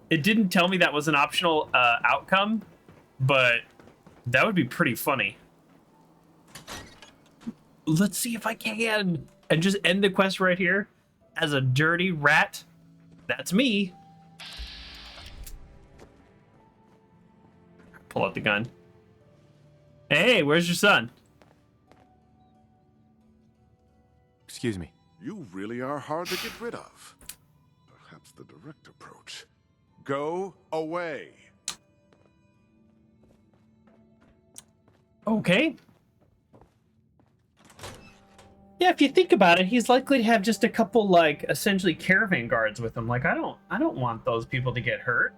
It didn't tell me that was an optional outcome, but that would be pretty funny. Let's see if I can. And just end the quest right here as a dirty rat. That's me. Pull out the gun. Hey, where's your son? Excuse me. You really are hard to get rid of. Perhaps the direct approach. Go away. Okay. Yeah, if you think about it, he's likely to have just a couple, like, essentially caravan guards with him. Like, I don't want those people to get hurt.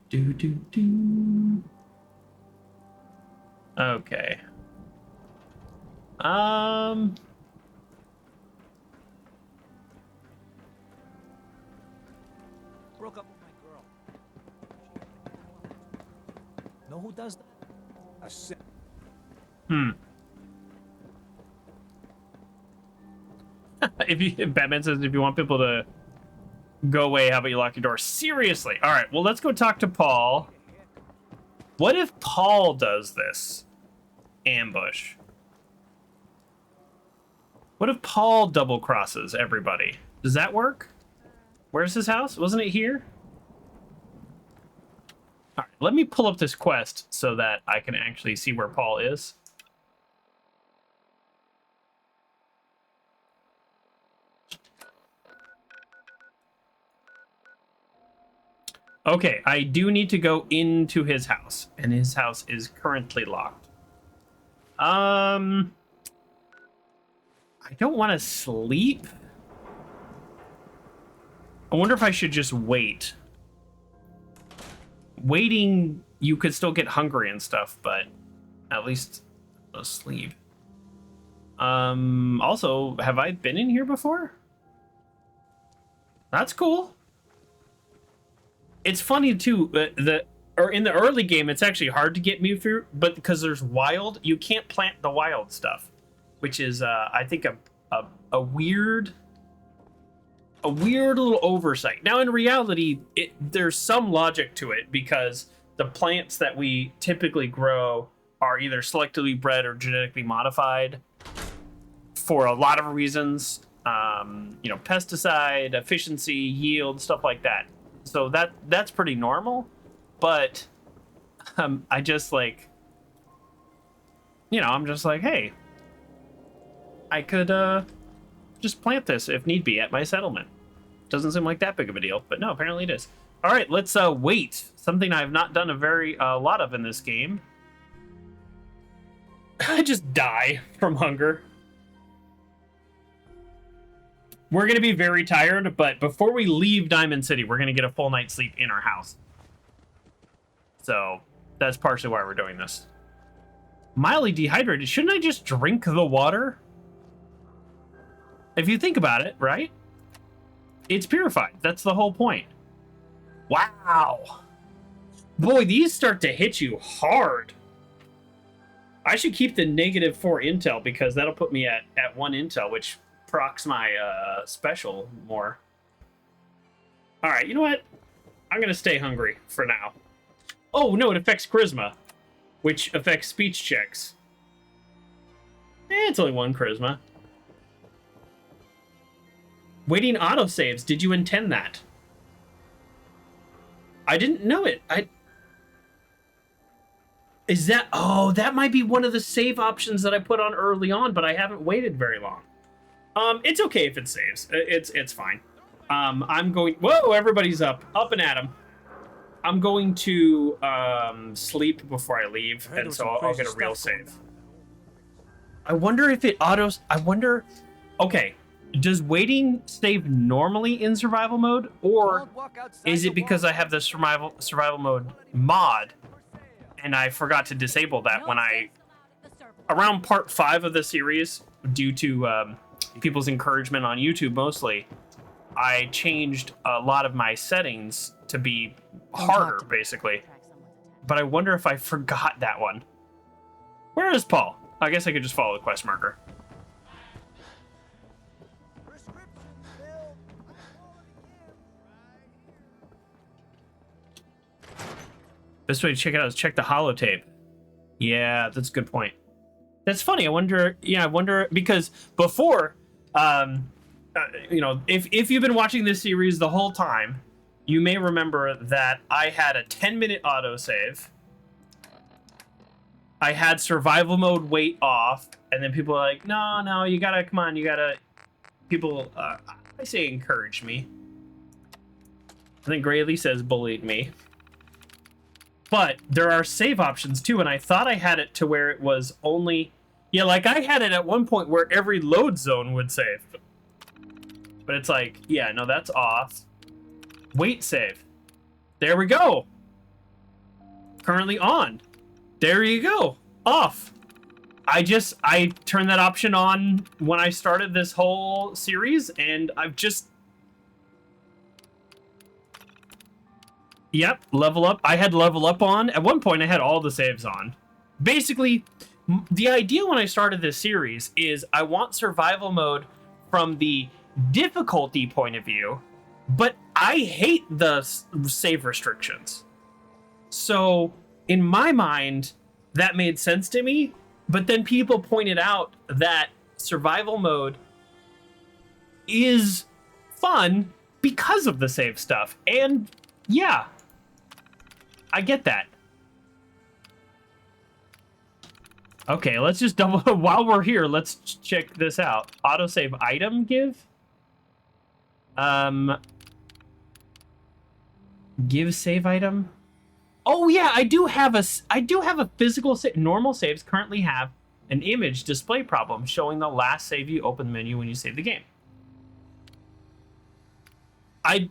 Do. Okay. broke up with my girl. Know who does that? A sim. If Batman says if you want people to go away, how about you lock your door? Seriously. All right, well, let's go talk to Paul. What if Paul does this ambush? What if Paul double crosses everybody? Does that work? Where's his house? Wasn't it here? All right, let me pull up this quest so that I can actually see where Paul is. Okay, I do need to go into his house, and his house is currently locked. I don't want to sleep. I wonder if I should just wait. Waiting, you could still get hungry and stuff, but at least sleep. Also, have I been in here before? That's cool. It's funny too, or in the early game, it's actually hard to get mute fruit, but because there's wild, you can't plant the wild stuff, which is, I think, a weird little oversight. Now, in reality, there's some logic to it because the plants that we typically grow are either selectively bred or genetically modified for a lot of reasons. You know, pesticide, efficiency, yield, stuff like that. So that's pretty normal, but I just like, you know, I'm just like, hey, I could just plant this if need be at my settlement. Doesn't seem like that big of a deal, but no, apparently it is. All right, let's wait. Something I've not done a lot of in this game. I just die from hunger. We're going to be very tired, but before we leave Diamond City, we're going to get a full night's sleep in our house. So that's partially why we're doing this. Mildly dehydrated. Shouldn't I just drink the water? If you think about it, right? It's purified. That's the whole point. Wow. Boy, these start to hit you hard. I should keep the -4 intel because that'll put me at 1 intel, which procs my special more. All right, you know what? I'm gonna stay hungry for now. Oh no, it affects charisma, which affects speech checks. It's only 1 charisma. Waiting autosaves. Did you intend that? I didn't know it. Is that... Oh, that might be one of the save options that I put on early on, but I haven't waited very long. It's okay if it saves. It's fine. I'm going... Whoa, everybody's up and at 'em. I'm going to sleep before I leave, and so I'll get a real save. I wonder if it autos... I wonder... Okay, does waiting save normally in survival mode, or is it because I have the survival mode mod, and I forgot to disable that when I... Around part 5 of the series, due to people's encouragement on YouTube mostly, I changed a lot of my settings to be harder, basically. But I wonder if I forgot that one. Where is Paul? I guess I could just follow the quest marker. Best way to check it out is check the holotape. Yeah, that's a good point. That's funny. I wonder, yeah, I wonder, because before, you know, if you've been watching this series the whole time, you may remember that I had a 10-minute autosave. I had survival mode wait off, and then people are like, no, you gotta, come on, you gotta, people, I say encourage me. I think Grayley says bullied me. But there are save options too, and I thought I had it to where it was only... Yeah, like I had it at one point where every load zone would save. But it's like, yeah, no, that's off. Wait save. There we go. Currently on. There you go. Off. I turned that option on when I started this whole series, and I've just... Yep, level up. I had level up on. At one point, I had all the saves on. Basically, the idea when I started this series is I want survival mode from the difficulty point of view, but I hate the save restrictions. So, in my mind, that made sense to me, but then people pointed out that survival mode is fun because of the save stuff. And yeah, I get that. Okay, let's just double, while we're here, let's check this out. Autosave item give? Give save item? Oh yeah, I do have a physical save. Normal saves currently have an image display problem showing the last save you open the menu when you save the game. I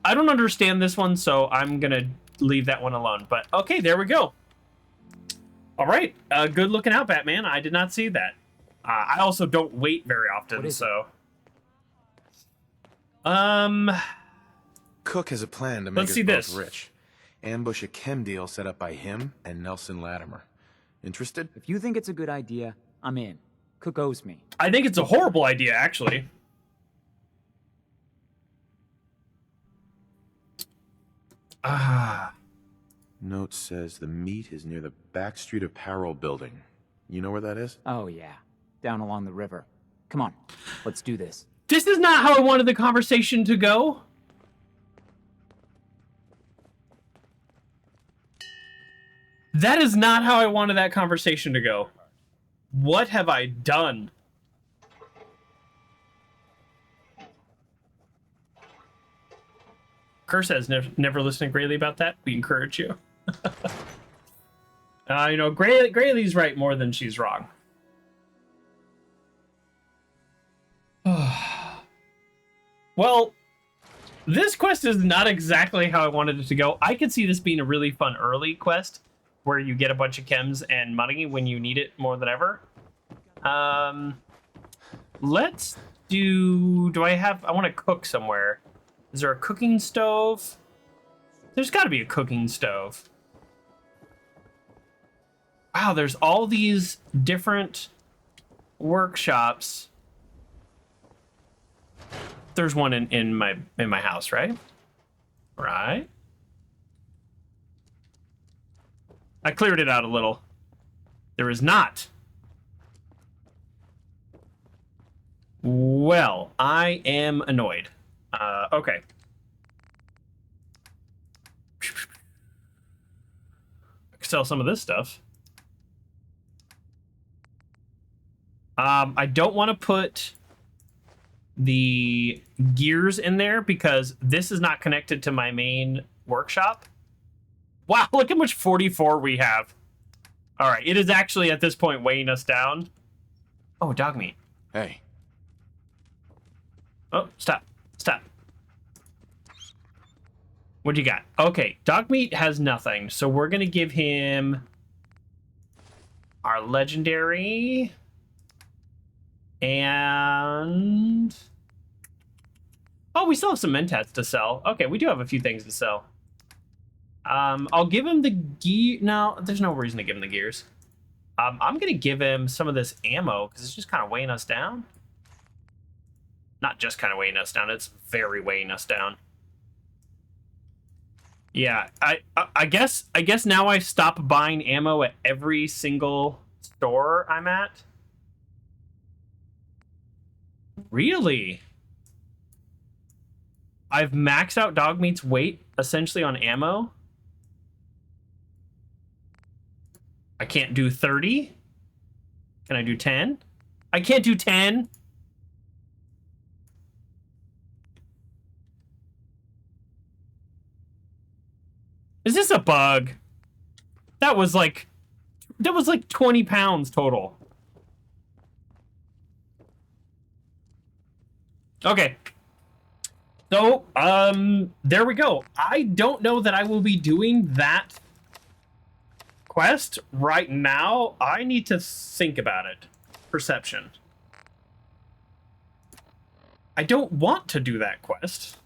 don't understand this one, so I'm gonna leave that one alone. But okay, there we go. All right, good looking out, Batman. I did not see that. I also don't wait very often, so. Cook has a plan to make Let's us see both this. rich. Ambush a chem deal set up by him and Nelson Latimer. Interested? If you think it's a good idea, I'm in. Cook owes me. I think it's a horrible idea, actually. Note says the meet is near the back street apparel building. You know where that is? Oh, yeah. Down along the river. Come on, let's do this. This is not how I wanted the conversation to go. That is not how I wanted that conversation to go. What have I done? Kerr says, never listen to Grayley about that. We encourage you. You know, Grayley's right more than she's wrong. Well, this quest is not exactly how I wanted it to go. I could see this being a really fun early quest where you get a bunch of chems and money when you need it more than ever. Let's do I want to cook somewhere. Is there a cooking stove? There's got to be a cooking stove. Wow, there's all these different workshops. There's one in my house, right? Right. I cleared it out a little. There is not. Well, I am annoyed. Okay. Sell some of this stuff. I don't want to put the gears in there because this is not connected to my main workshop. Wow, look how much 44 we have. All right, it is actually at this point weighing us down. Oh, Dogmeat. Hey. Oh, stop. Stop. What do you got? Okay, Dogmeat has nothing, so we're going to give him our legendary and... Oh, we still have some mentats to sell. Okay, we do have a few things to sell. I'll give him the gear. No, there's no reason to give him the gears. I'm going to give him some of this ammo because it's just kind of weighing us down. Not just kind of weighing us down, it's very weighing us down. Yeah, I guess now I stop buying ammo at every single store I'm at. Really? I've maxed out Dogmeat's weight essentially on ammo. I can't do 30. Can I do 10? I can't do 10. Is this a bug? That was like 20 pounds total. Okay. So, there we go. I don't know that I will be doing that quest right now. I need to think about it. Perception. I don't want to do that quest.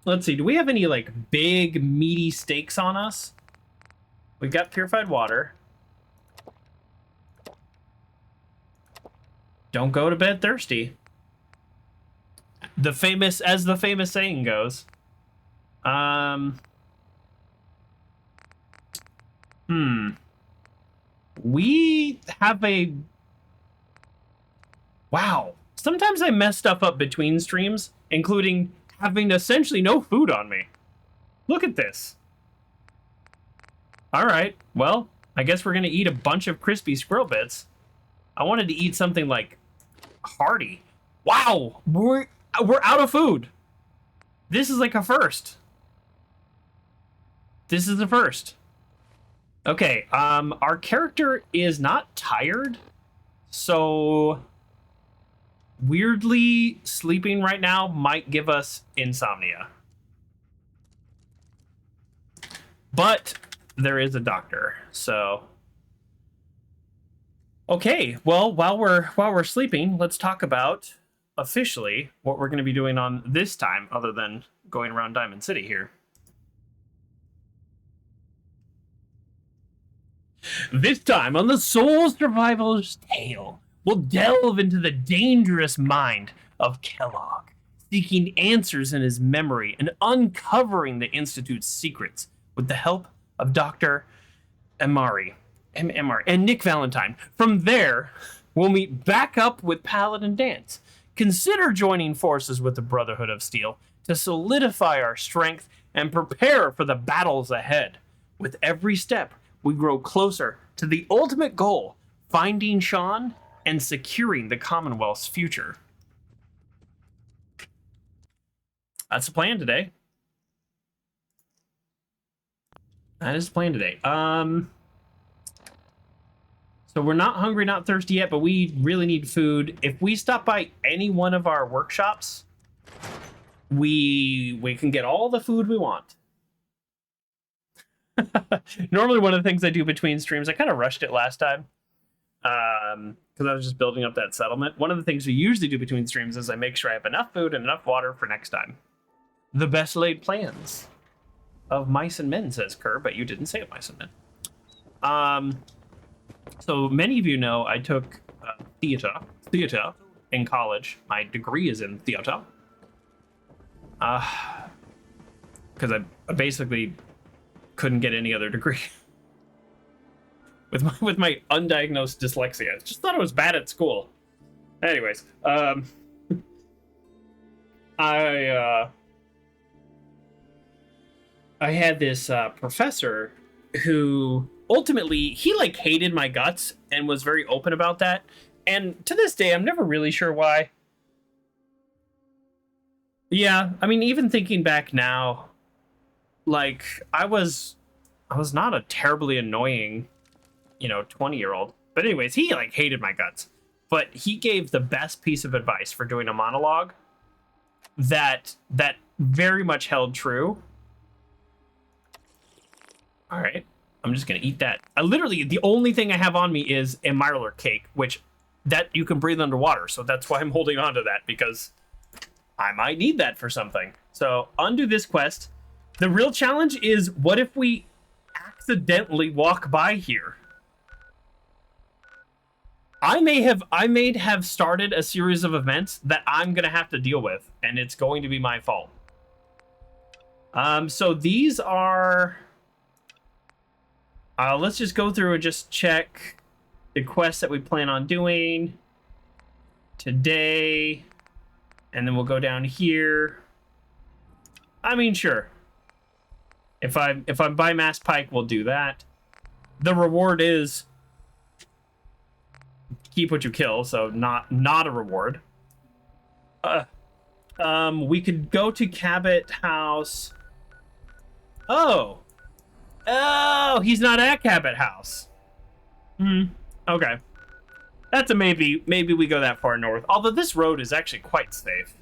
Let's see. Do we have any, like, big, meaty steaks on us? We've got purified water. Don't go to bed thirsty. As the famous saying goes. We have a... Wow. Sometimes I mess stuff up between streams, including having essentially no food on me. Look at this. Alright, well, I guess we're gonna eat a bunch of crispy squirrel bits. I wanted to eat something, like, hearty. Wow! We're out of food! This is like a first. This is the first. Okay, our character is not tired, so weirdly sleeping right now might give us insomnia. But there is a doctor, so okay, well, while we're sleeping, let's talk about officially what we're going to be doing on this time other than going around Diamond City here. This time on the Soul Survival's Tale, we'll delve into the dangerous mind of Kellogg, seeking answers in his memory and uncovering the Institute's secrets with the help of Dr. Amari and Nick Valentine. From there, we'll meet back up with Paladin Danse. Consider joining forces with the Brotherhood of Steel to solidify our strength and prepare for the battles ahead. With every step, we grow closer to the ultimate goal, finding Shaun and securing the Commonwealth's future. That's the plan today. That is the plan today. So we're not hungry, not thirsty yet, but we really need food. If we stop by any one of our workshops, we can get all the food we want. Normally one of the things I do between streams, I kind of rushed it last time because I was just building up that settlement. One of the things we usually do between streams is I make sure I have enough food and enough water for next time. The best laid plans of mice and men, says Kerr, but you didn't say it, mice and men. So many of you know I took theater in college. My degree is in theater. Because I basically couldn't get any other degree with my undiagnosed dyslexia. I just thought it was bad at school. Anyways, I had this professor who ultimately he like hated my guts and was very open about that. And to this day, I'm never really sure why. Yeah, I mean, even thinking back now, like I was not a terribly annoying, 20-year-old. But anyways, he like hated my guts. But he gave the best piece of advice for doing a monologue that very much held true. All right, I'm just gonna eat that. Literally, the only thing I have on me is a Mirelurk cake, which that you can breathe underwater. So that's why I'm holding on to that, because I might need that for something. So undo this quest. The real challenge is, what if we accidentally walk by here? I may have started a series of events that I'm gonna have to deal with, and it's going to be my fault. So these are. Let's just go through and just check the quests that we plan on doing today, and then we'll go down here. I mean, sure. If I'm by Mass Pike, we'll do that. The reward is keep what you kill, so not a reward. We could go to Cabot House. Oh, he's not at Cabot House. Okay. That's a maybe. Maybe we go that far north. Although this road is actually quite safe.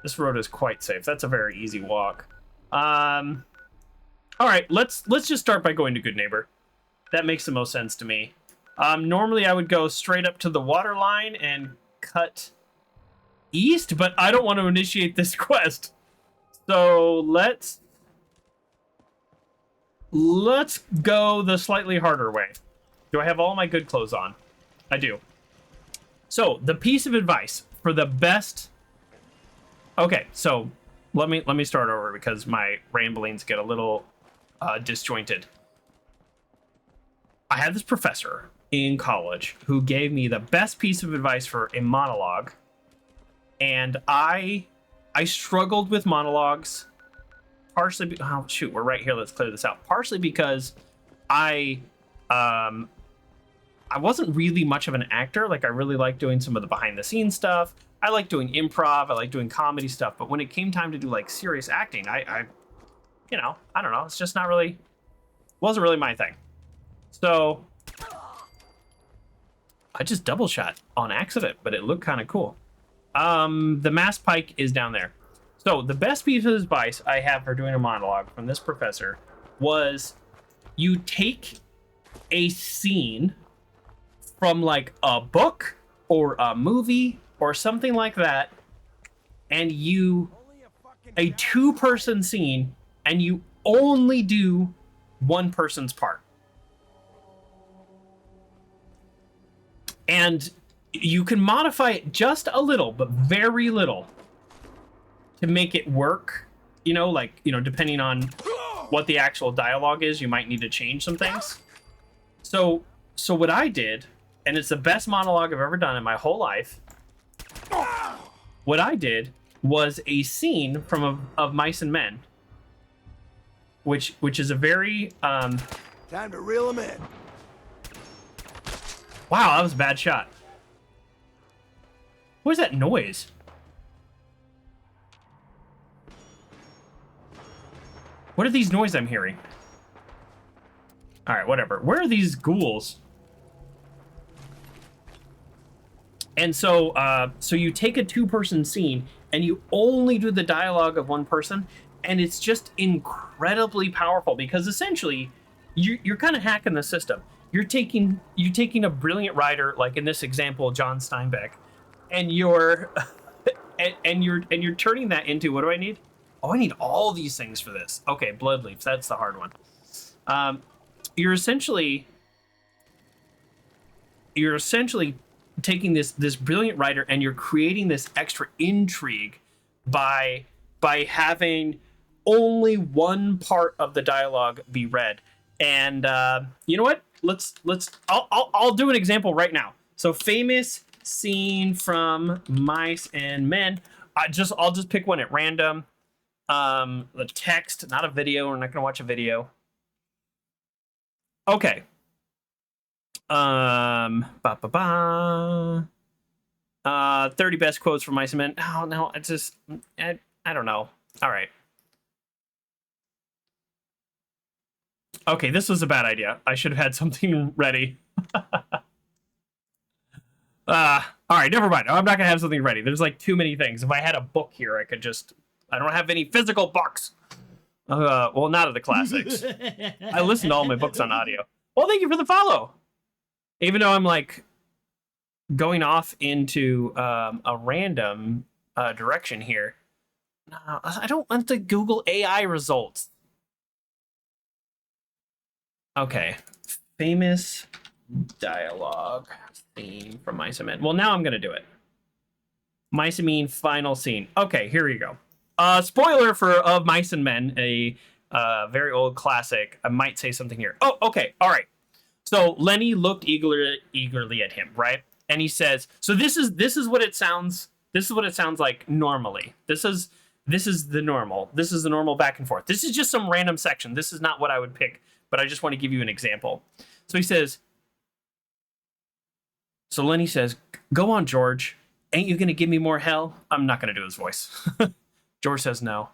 This road is quite safe. That's a very easy walk. All right, let's just start by going to Goodneighbor. That makes the most sense to me. Normally I would go straight up to the water line and cut east, but I don't want to initiate this quest. So let's go the slightly harder way. Do I have all my good clothes on? I do. So the piece of advice for the best. Okay, so let me start over because my ramblings get a little disjointed. I had this professor in college who gave me the best piece of advice for a monologue, and I struggled with monologues, partially. Oh shoot, we're right here. Let's clear this out. Partially because I wasn't really much of an actor. Like I really like doing some of the behind the scenes stuff. I like doing improv. I like doing comedy stuff. But when it came time to do like serious acting, I don't know. It's just wasn't really my thing. So I just double shot on accident, but it looked kind of cool. The mass pike is down there. So the best piece of advice I have for doing a monologue from this professor was you take a scene from like a book or a movie or something like that, and a two-person scene, and you only do one person's part. And you can modify it just a little, but very little, to make it work. Depending on what the actual dialogue is, you might need to change some things. So what I did, and it's the best monologue I've ever done in my whole life, what I did was a scene of Mice and Men, which is a very Time to reel him in. Wow, that was a bad shot. What is that noise? What are these noises I'm hearing? All right, whatever. Where are these ghouls? And so you take a two-person scene and you only do the dialogue of one person, and it's just incredibly powerful because essentially you're kind of hacking the system. You're taking a brilliant writer, like in this example, John Steinbeck, and you're turning that into, what do I need? Oh, I need all these things for this. Okay, blood leaves. That's the hard one. You're essentially taking this brilliant writer and you're creating this extra intrigue by having only one part of the dialogue be read. And you know what? I'll do an example right now. So famous scene from Mice and Men. I'll just pick one at random. The text, not a video. We're not gonna watch a video. Okay. 30 best quotes from Mice and Men. Oh no, it's just I don't know. All right. Okay, this was a bad idea. I should have had something ready. All right, never mind. I'm not gonna have something ready. There's like too many things. If I had a book here, I don't have any physical books. Well, not of the classics. I listen to all my books on audio. Well, thank you for the follow. Even though I'm like going off into a random direction here. No, I don't want to Google AI results. Okay, famous dialogue scene from Mice and Men. Well, now I'm gonna do it. Mice and Men final scene. Okay, here you go. Spoiler of Mice and Men, a very old classic. I might say something here. Oh, okay, all right. So Lenny looked eagerly at him, right? And he says, "So this is what it sounds. This is what it sounds like normally. This is the normal. This is the normal back and forth. This is just some random section. This is not what I would pick, but I just want to give you an example." So he says. So Lenny says, "Go on, George. Ain't you gonna give me more hell?" I'm not gonna do his voice. George says no.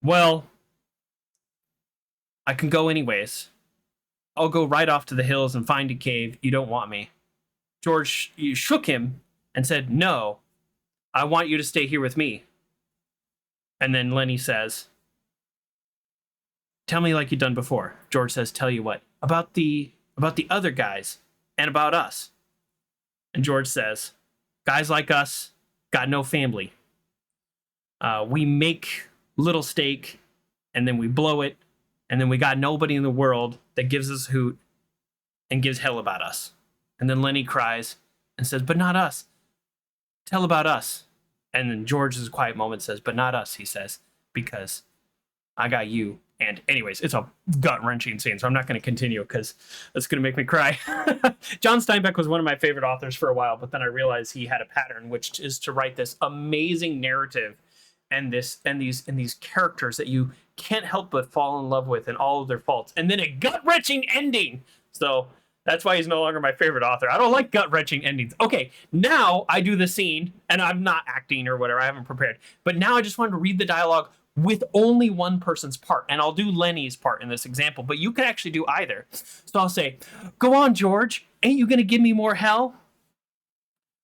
"Well, I can go anyways. I'll go right off to the hills and find a cave. You don't want me." George shook him and said, "No, I want you to stay here with me." And then Lenny says, "Tell me like you've done before." George says, "Tell you what? About the other guys and about us." And George says, "Guys like us got no family. We make little stake, and then we blow it, and then we got nobody in the world that gives us a hoot and gives hell about us. And then Lenny cries and says, but not us. Tell about us. And then George's quiet moment says, but not us, he says, because I got you. And anyways, it's a gut-wrenching scene, so I'm not going to continue because that's going to make me cry. John Steinbeck was one of my favorite authors for a while, but then I realized he had a pattern, which is to write this amazing narrative and these characters that you can't help but fall in love with and all of their faults, and then a gut-wrenching ending. So that's why he's no longer my favorite author. I don't like gut-wrenching endings. Okay, now I do the scene, and I'm not acting or whatever. I haven't prepared. But now I just wanted to read the dialogue with only one person's part. And I'll do Lenny's part in this example, but you can actually do either. So I'll say, go on, George. Ain't you going to give me more hell?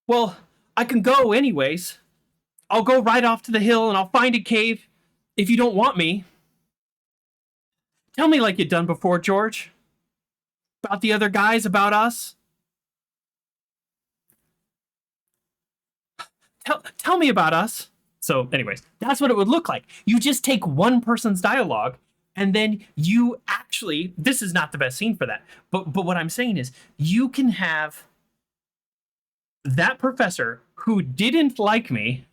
Well, I can go anyways. I'll go right off to the hill and I'll find a cave if you don't want me. Tell me like you've done before, George. About the other guys, about us. Tell me about us. So anyways, that's what it would look like. You just take one person's dialogue and then you actually, this is not the best scene for that, but what I'm saying is you can have that professor who didn't like me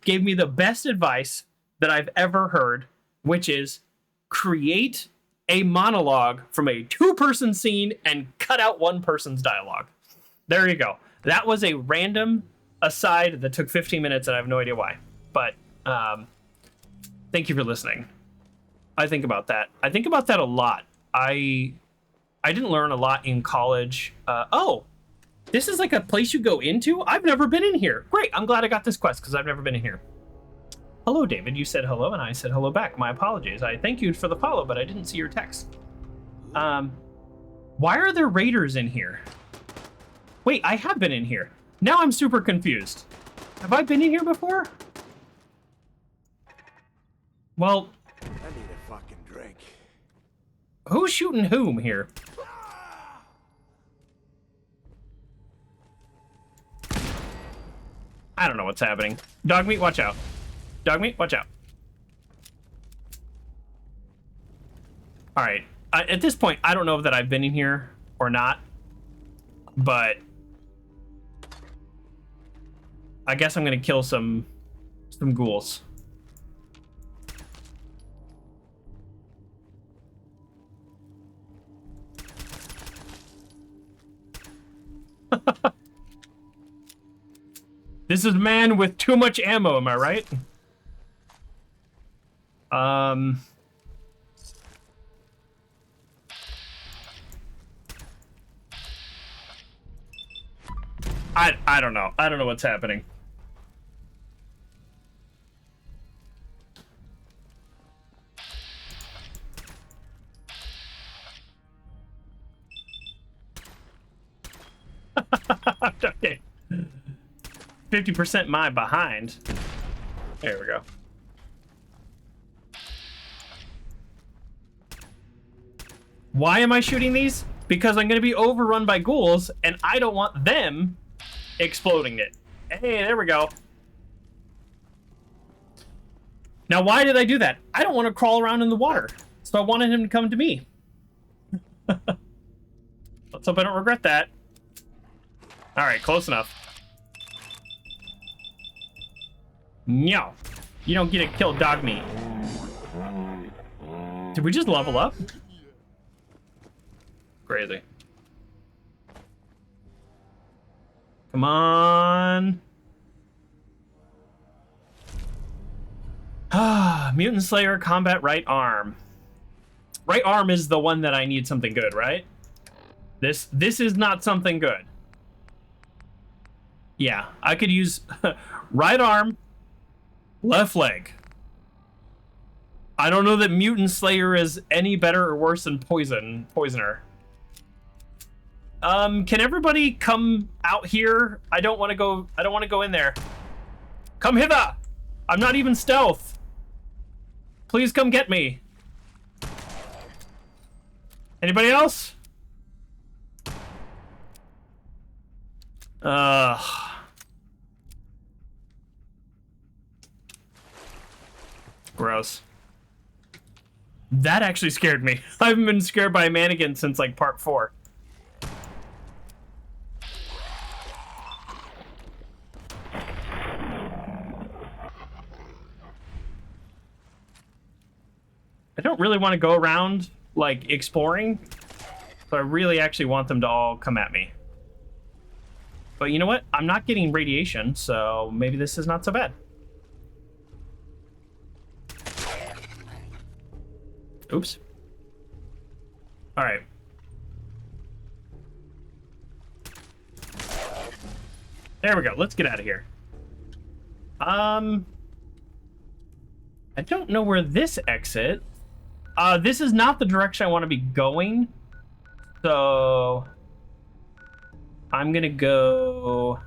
gave me the best advice that I've ever heard, which is create a monologue from a two-person scene and cut out one person's dialogue. There you go. That was a random aside that took 15 minutes and I have no idea why. But thank you for listening. I think about that. I think about that a lot. I didn't learn a lot in college. Oh, this is like a place you go into? I've never been in here. Great. I'm glad I got this quest because I've never been in here. Hello, David. You said hello and I said hello back. My apologies. I thank you for the follow, but I didn't see your text. Why are there raiders in here? Wait, I have been in here. Now I'm super confused. Have I been in here before? Well, I need a fucking drink. Who's shooting whom here? I don't know what's happening. Dogmeat, watch out. Dogmeat, watch out. All right. At this point, I don't know that I've been in here or not, but I guess I'm gonna kill some ghouls. This is a man with too much ammo, am I right? I don't know. I don't know what's happening. Okay. 50% my behind. There we go. Why am I shooting these? Because I'm going to be overrun by ghouls, and I don't want them exploding it. Hey, there we go. Now, why did I do that? I don't want to crawl around in the water, so I wanted him to come to me. Let's hope I don't regret that. All right, close enough. No, you don't get to kill Dogmeat. Did we just level up? Crazy. Come on. Ah, Mutant Slayer combat right arm. Right arm is the one that I need something good, right? This is not something good. Yeah, I could use right arm, left leg. I don't know that Mutant Slayer is any better or worse than Poisoner. Can everybody come out here? I don't want to go in there. Come hither. I'm not even stealth. Please come get me. Anybody else? Gross. That actually scared me. I haven't been scared by a mannequin since like part 4. I don't really want to go around like exploring, but I really actually want them to all come at me. But you know what? I'm not getting radiation, so maybe this is not so bad. Oops. All right. There we go. Let's get out of here. I don't know where this exit. This is not the direction I want to be going. So I'm gonna go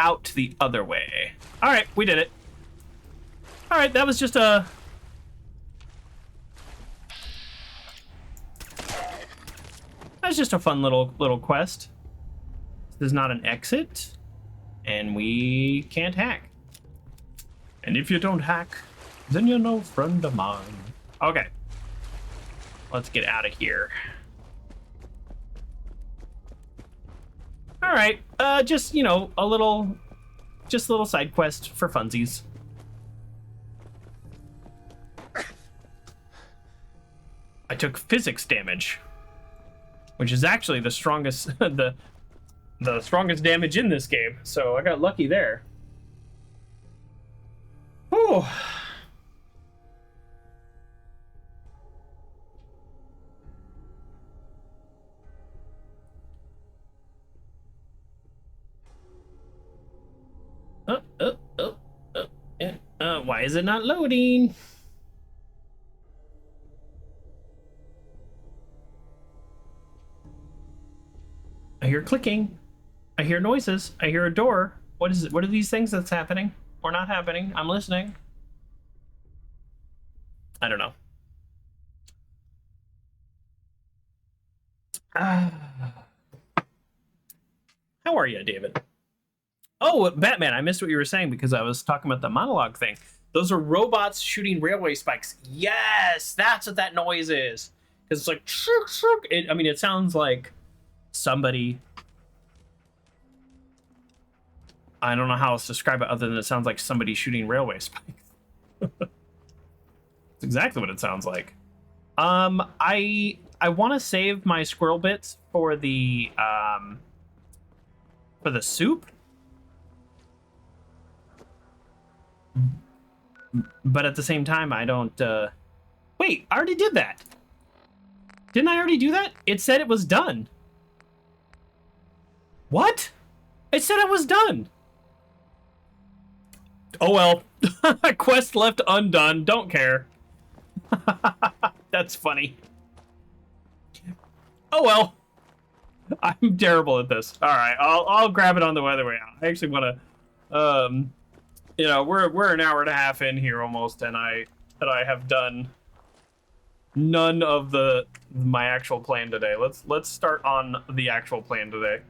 out to the other way. All right, we did it. All right, that was just a fun little quest. This is not an exit, and we can't hack. And if you don't hack, then you're no friend of mine. Okay, let's get out of here. All right, just, you know, a little side quest for funsies. I took physics damage, which is actually the strongest, the strongest damage in this game. So I got lucky there. Whew. Why is it not loading? I hear clicking. I hear noises. I hear a door. What is it? What are these things that's happening or not happening? I'm listening. I don't know. How are you, David? Oh, Batman, I missed what you were saying because I was talking about the monologue thing. Those are robots shooting railway spikes. Yes, that's what that noise is. Because it's like, shuk, shuk. I mean, it sounds like somebody... I don't know how else to describe it other than it sounds like somebody shooting railway spikes. That's exactly what it sounds like. I want to save my squirrel bits for the soup. But at the same time, I don't... Wait, I already did that. Didn't I already do that? It said it was done. What? It said it was done. Oh well. Quest left undone. Don't care. That's funny. Oh well. I'm terrible at this. All right, I'll grab it on the other way out. I actually want to... you know, we're an hour and a half in here almost, and I have done none of my actual plan today. Let's start on the actual plan today.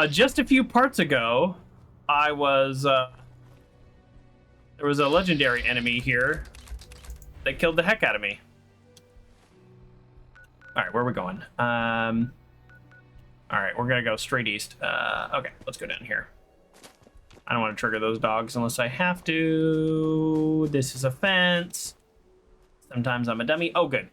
Just a few parts ago, I was there was a legendary enemy here that killed the heck out of me. All right, where are we going? All right, we're gonna go straight east. Okay, let's go down here. I don't want to trigger those dogs unless I have to. This is a fence. Sometimes I'm a dummy. Oh, good.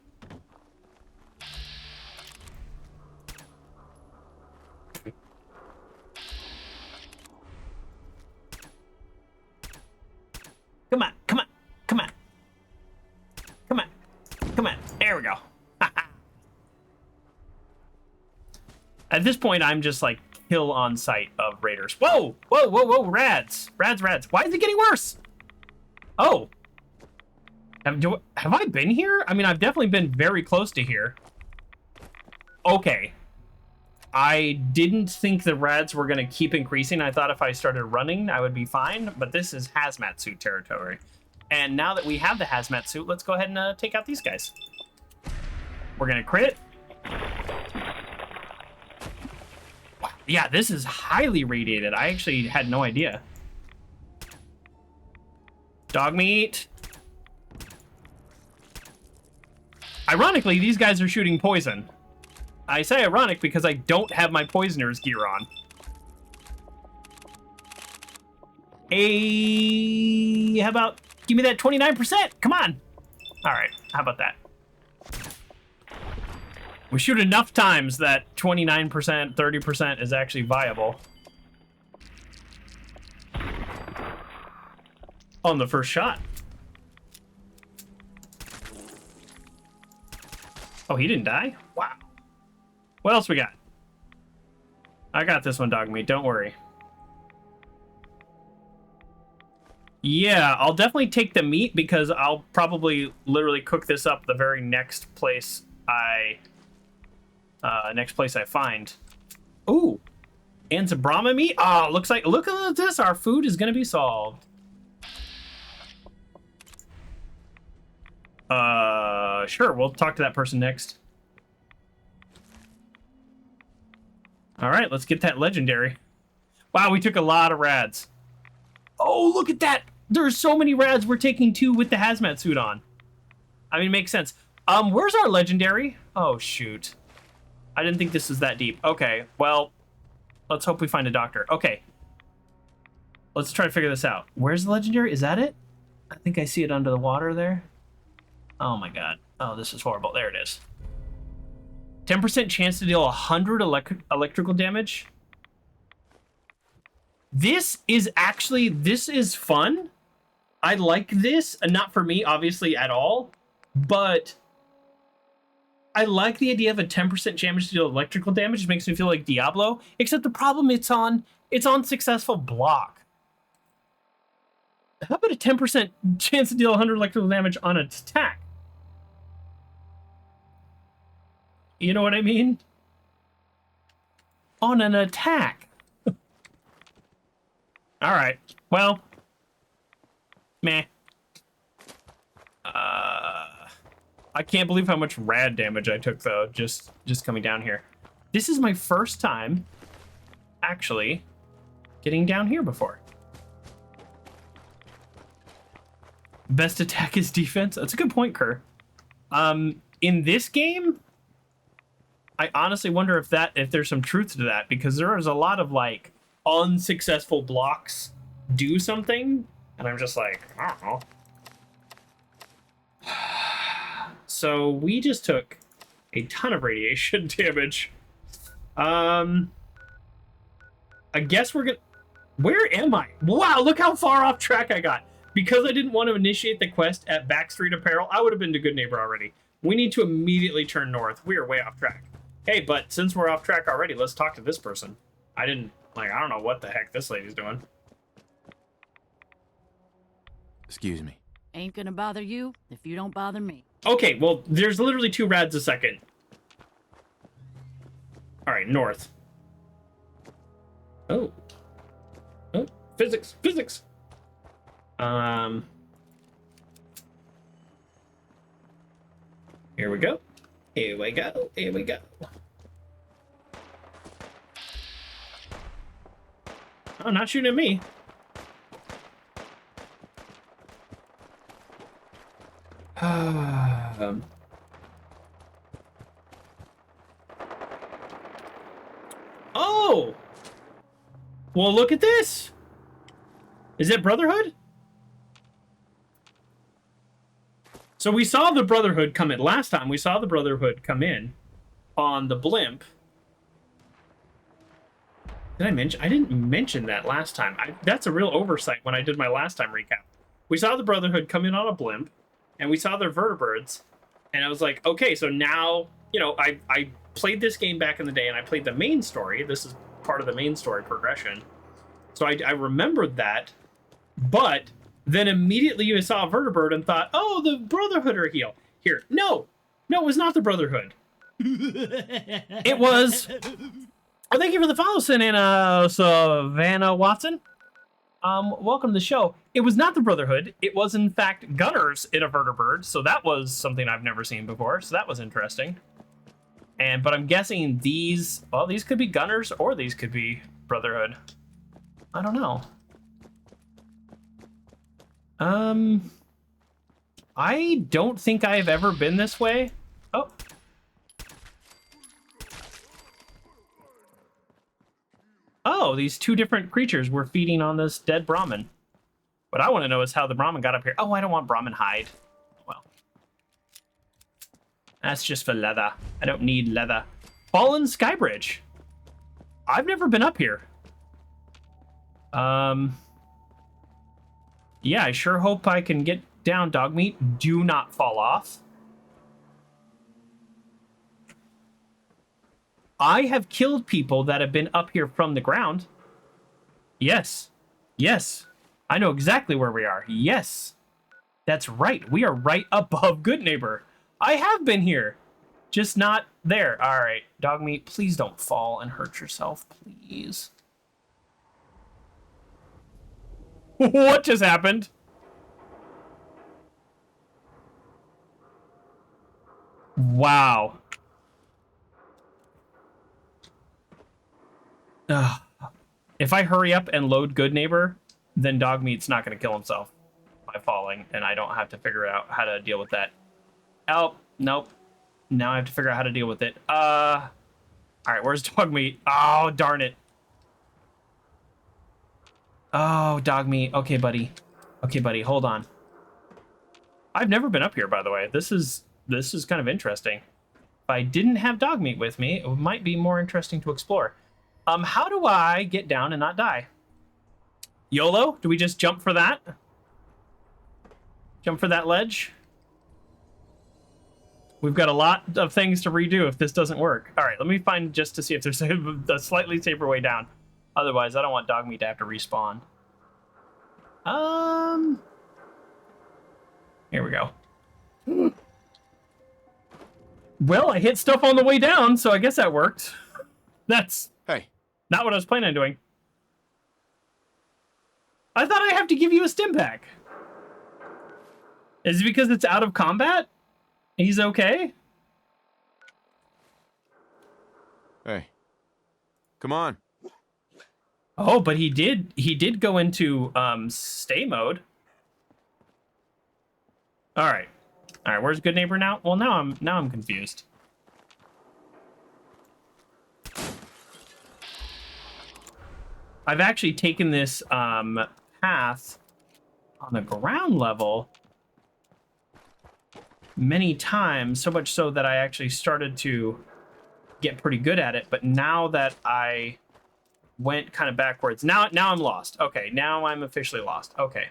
Come on, come on, come on. Come on, come on. There we go. At this point, I'm just like kill on sight of raiders. Whoa, whoa, whoa, whoa, rads. Rads. Why is it getting worse? Oh. Have I been here? I mean, I've definitely been very close to here. Okay. I didn't think the rads were going to keep increasing. I thought if I started running, I would be fine. But this is hazmat suit territory. And now that we have the hazmat suit, let's go ahead and take out these guys. We're going to crit. Wow. Yeah, this is highly radiated. I actually had no idea. Dogmeat. Ironically, these guys are shooting poison. I say ironic because I don't have my poisoner's gear on. Hey, how about give me that 29%? Come on. All right, how about that? We shoot enough times that 29%, 30% is actually viable. On the first shot. Oh, he didn't die? Wow. What else we got? I got this one, Dogmeat. Don't worry. Yeah, I'll definitely take the meat because I'll probably literally cook this up the very next place I find. Ooh, and some Brahma meat. Oh, look at this. Our food is gonna be solved. Sure, we'll talk to that person next. All right, let's get that legendary. Wow, we took a lot of rads. Oh, look at that. There's so many rads. We're taking 2 with the hazmat suit on. I mean, it makes sense. Where's our legendary? Oh, shoot. I didn't think this was that deep. Okay, well, let's hope we find a doctor. Okay. Let's try to figure this out. Where's the legendary? Is that it? I think I see it under the water there. Oh my god. Oh, this is horrible. There it is. 10% chance to deal 100 electrical damage. This is fun. I like this, and not for me, obviously, at all. But I like the idea of a 10% damage to deal electrical damage. It makes me feel like Diablo. Except the problem, it's on successful block. How about a 10% chance to deal 100 electrical damage on an attack? You know what I mean? On an attack. All right. Well, meh. I can't believe how much rad damage I took though, just coming down here. This is my first time actually getting down here before. Best attack is defense. That's a good point, Kerr. In this game, I honestly wonder if there's some truth to that, because there is a lot of like unsuccessful blocks do something, and I'm just like, I don't know. So we just took a ton of radiation damage. I guess we're gonna... Where am I? Wow, look how far off track I got. Because I didn't want to initiate the quest at Backstreet Apparel, I would have been to Goodneighbor already. We need to immediately turn north. We are way off track. Hey, but since we're off track already, let's talk to this person. I don't know what the heck this lady's doing. Excuse me. Ain't gonna bother you if you don't bother me. Okay, well, there's literally 2 rads a second. All right, north. Oh, physics. Here we go. Here we go. Oh, not shooting at me. Oh! Well, look at this! Is it Brotherhood? So we saw the Brotherhood come in. Last time we saw the Brotherhood come in on the blimp. Did I mention? I didn't mention that last time. That's a real oversight when I did my last time recap. We saw the Brotherhood come in on a blimp, and we saw their vertibirds, and I was like, okay, so now, you know, I played this game back in the day, and I played the main story. This is part of the main story progression. So I remembered that, but then immediately I saw a vertibird and thought, oh, the Brotherhood are here. No, it was not the Brotherhood. It was... Oh, thank you for the follow, Savannah Watson. Welcome to the show. It was not the Brotherhood. It was, in fact, gunners in a vertibird, so that was something I've never seen before, so that was interesting. But I'm guessing these could be gunners, or these could be Brotherhood. I don't know. I don't think I've ever been this way. Oh. Oh, these two different creatures were feeding on this dead Brahmin. What I want to know is how the Brahmin got up here. Oh, I don't want Brahmin hide. Well. That's just for leather. I don't need leather. Fallen Skybridge. I've never been up here. Yeah, I sure hope I can get down, Dogmeat. Do not fall off. I have killed people that have been up here from the ground. Yes. Yes. I know exactly where we are. Yes. That's right. We are right above Goodneighbor. I have been here. Just not there. All right. Dogmeat, please don't fall and hurt yourself, please. What just happened? Wow. If I hurry up and load Goodneighbor, then Dogmeat's not going to kill himself by falling, and I don't have to figure out how to deal with that. Oh, nope. Now I have to figure out how to deal with it. All right, where's Dogmeat? Oh, darn it. Oh, Dogmeat. Okay, buddy. Okay, buddy, hold on. I've never been up here, by the way. This is kind of interesting. If I didn't have Dogmeat with me, it might be more interesting to explore. How do I get down and not die? YOLO? Do we just jump for that? Jump for that ledge? We've got a lot of things to redo if this doesn't work. All right, let me find just to see if there's a slightly safer way down. Otherwise, I don't want Dogmeat to have to respawn. Here we go. Well, I hit stuff on the way down, so I guess that worked. That's not what I was planning on doing. I thought I have to give you a stim pack. Is it because it's out of combat? He's okay? Hey. Come on. Oh, but he did go into stay mode. All right. All right, where's Goodneighbor now? Well, now I'm confused. I've actually taken this path on the ground level many times, so much so that I actually started to get pretty good at it, but now that I went kind of backwards, now I'm lost. Okay, now I'm officially lost. Okay.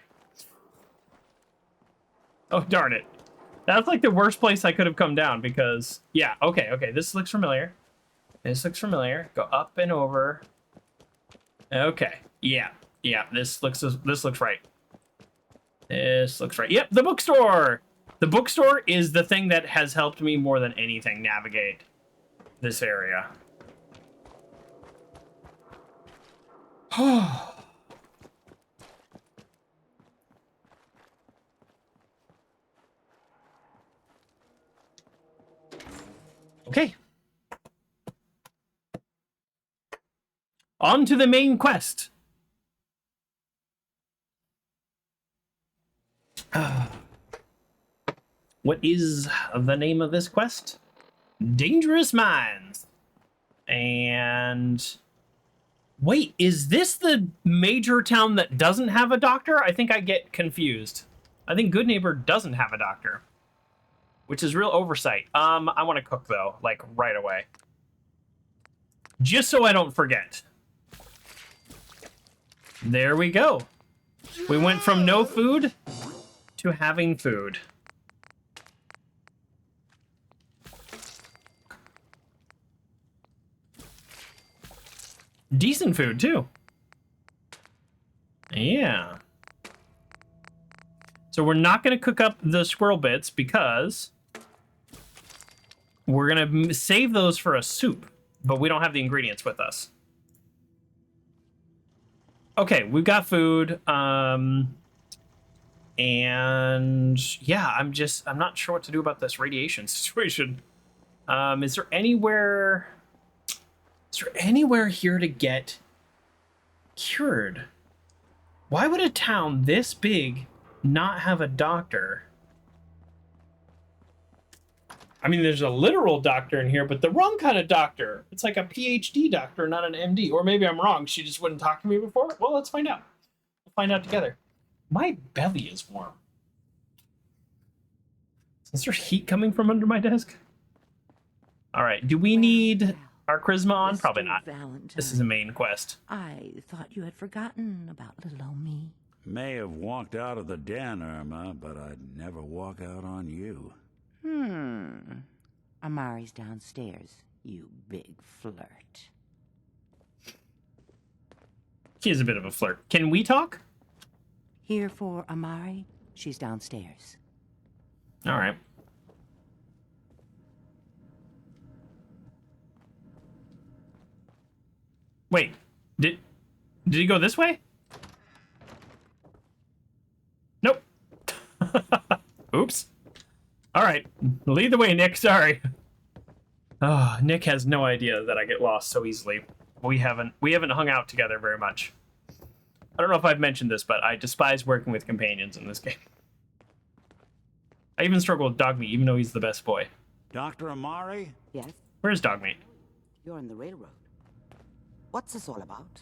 Oh, darn it. That's like the worst place I could have come down because, yeah, okay, this looks familiar. This looks familiar. Go up and over. Okay, yeah, this looks right. This looks right. Yep, the bookstore! The bookstore is the thing that has helped me more than anything navigate this area. Okay. On to the main quest. What is the name of this quest? Dangerous Minds. And wait, is this the major town that doesn't have a doctor? I think I get confused. I think Goodneighbor doesn't have a doctor, which is real oversight. I want to cook though, like right away, just so I don't forget. There we go. We went from no food to having food. Decent food, too. Yeah. So we're not going to cook up the squirrel bits because we're going to save those for a soup, but we don't have the ingredients with us. Okay, we've got food. And yeah, I'm not sure what to do about this radiation situation. Is there anywhere here to get cured? Why would a town this big not have a doctor? I mean, there's a literal doctor in here, but the wrong kind of doctor. It's like a PhD doctor, not an MD. Or maybe I'm wrong. She just wouldn't talk to me before. Well, let's find out. We'll find out together. My belly is warm. Is there heat coming from under my desk? All right. Do we need our charisma on? Probably not. This is a main quest. I thought you had forgotten about little old me. May have walked out of the den, Irma, but I'd never walk out on you. Amari's downstairs, you big flirt. She is a bit of a flirt. Can we talk? Here for Amari, she's downstairs. All right. Wait, did he go this way? Nope. Oops. All right, lead the way, Nick. Sorry. Oh, Nick has no idea that I get lost so easily. We haven't hung out together very much. I don't know if I've mentioned this, but I despise working with companions in this game. I even struggle with Dogmeat, even though he's the best boy. Dr. Amari? Yes? Where's Dogmeat? You're on the railroad. What's this all about?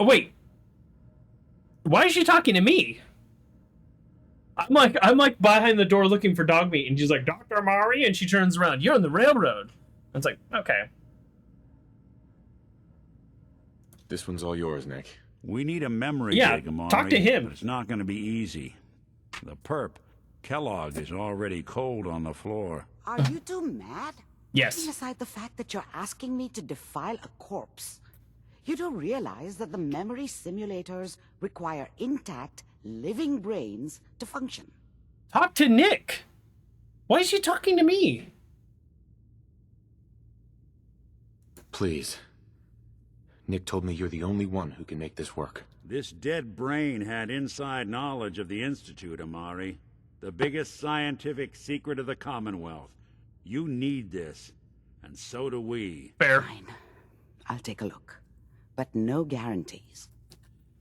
Oh, wait. Why is she talking to me? I'm like behind the door looking for Dogmeat, and she's like, Dr. Amari, and she turns around. You're on the railroad. And it's like, okay. This one's all yours, Nick. We need a memory dig, Amari. Talk to him. But it's not going to be easy. The perp, Kellogg, is already cold on the floor. Are you two mad? Yes. Putting aside the fact that you're asking me to defile a corpse, you do realize that the memory simulators require intact, living brains to function. Talk to Nick. Why is she talking to me? Please. Nick told me you're the only one who can make this work. This dead brain had inside knowledge of the Institute, Amari. The biggest scientific secret of the Commonwealth. You need this, and so do we. Fair. Fine. I'll take a look. But no guarantees.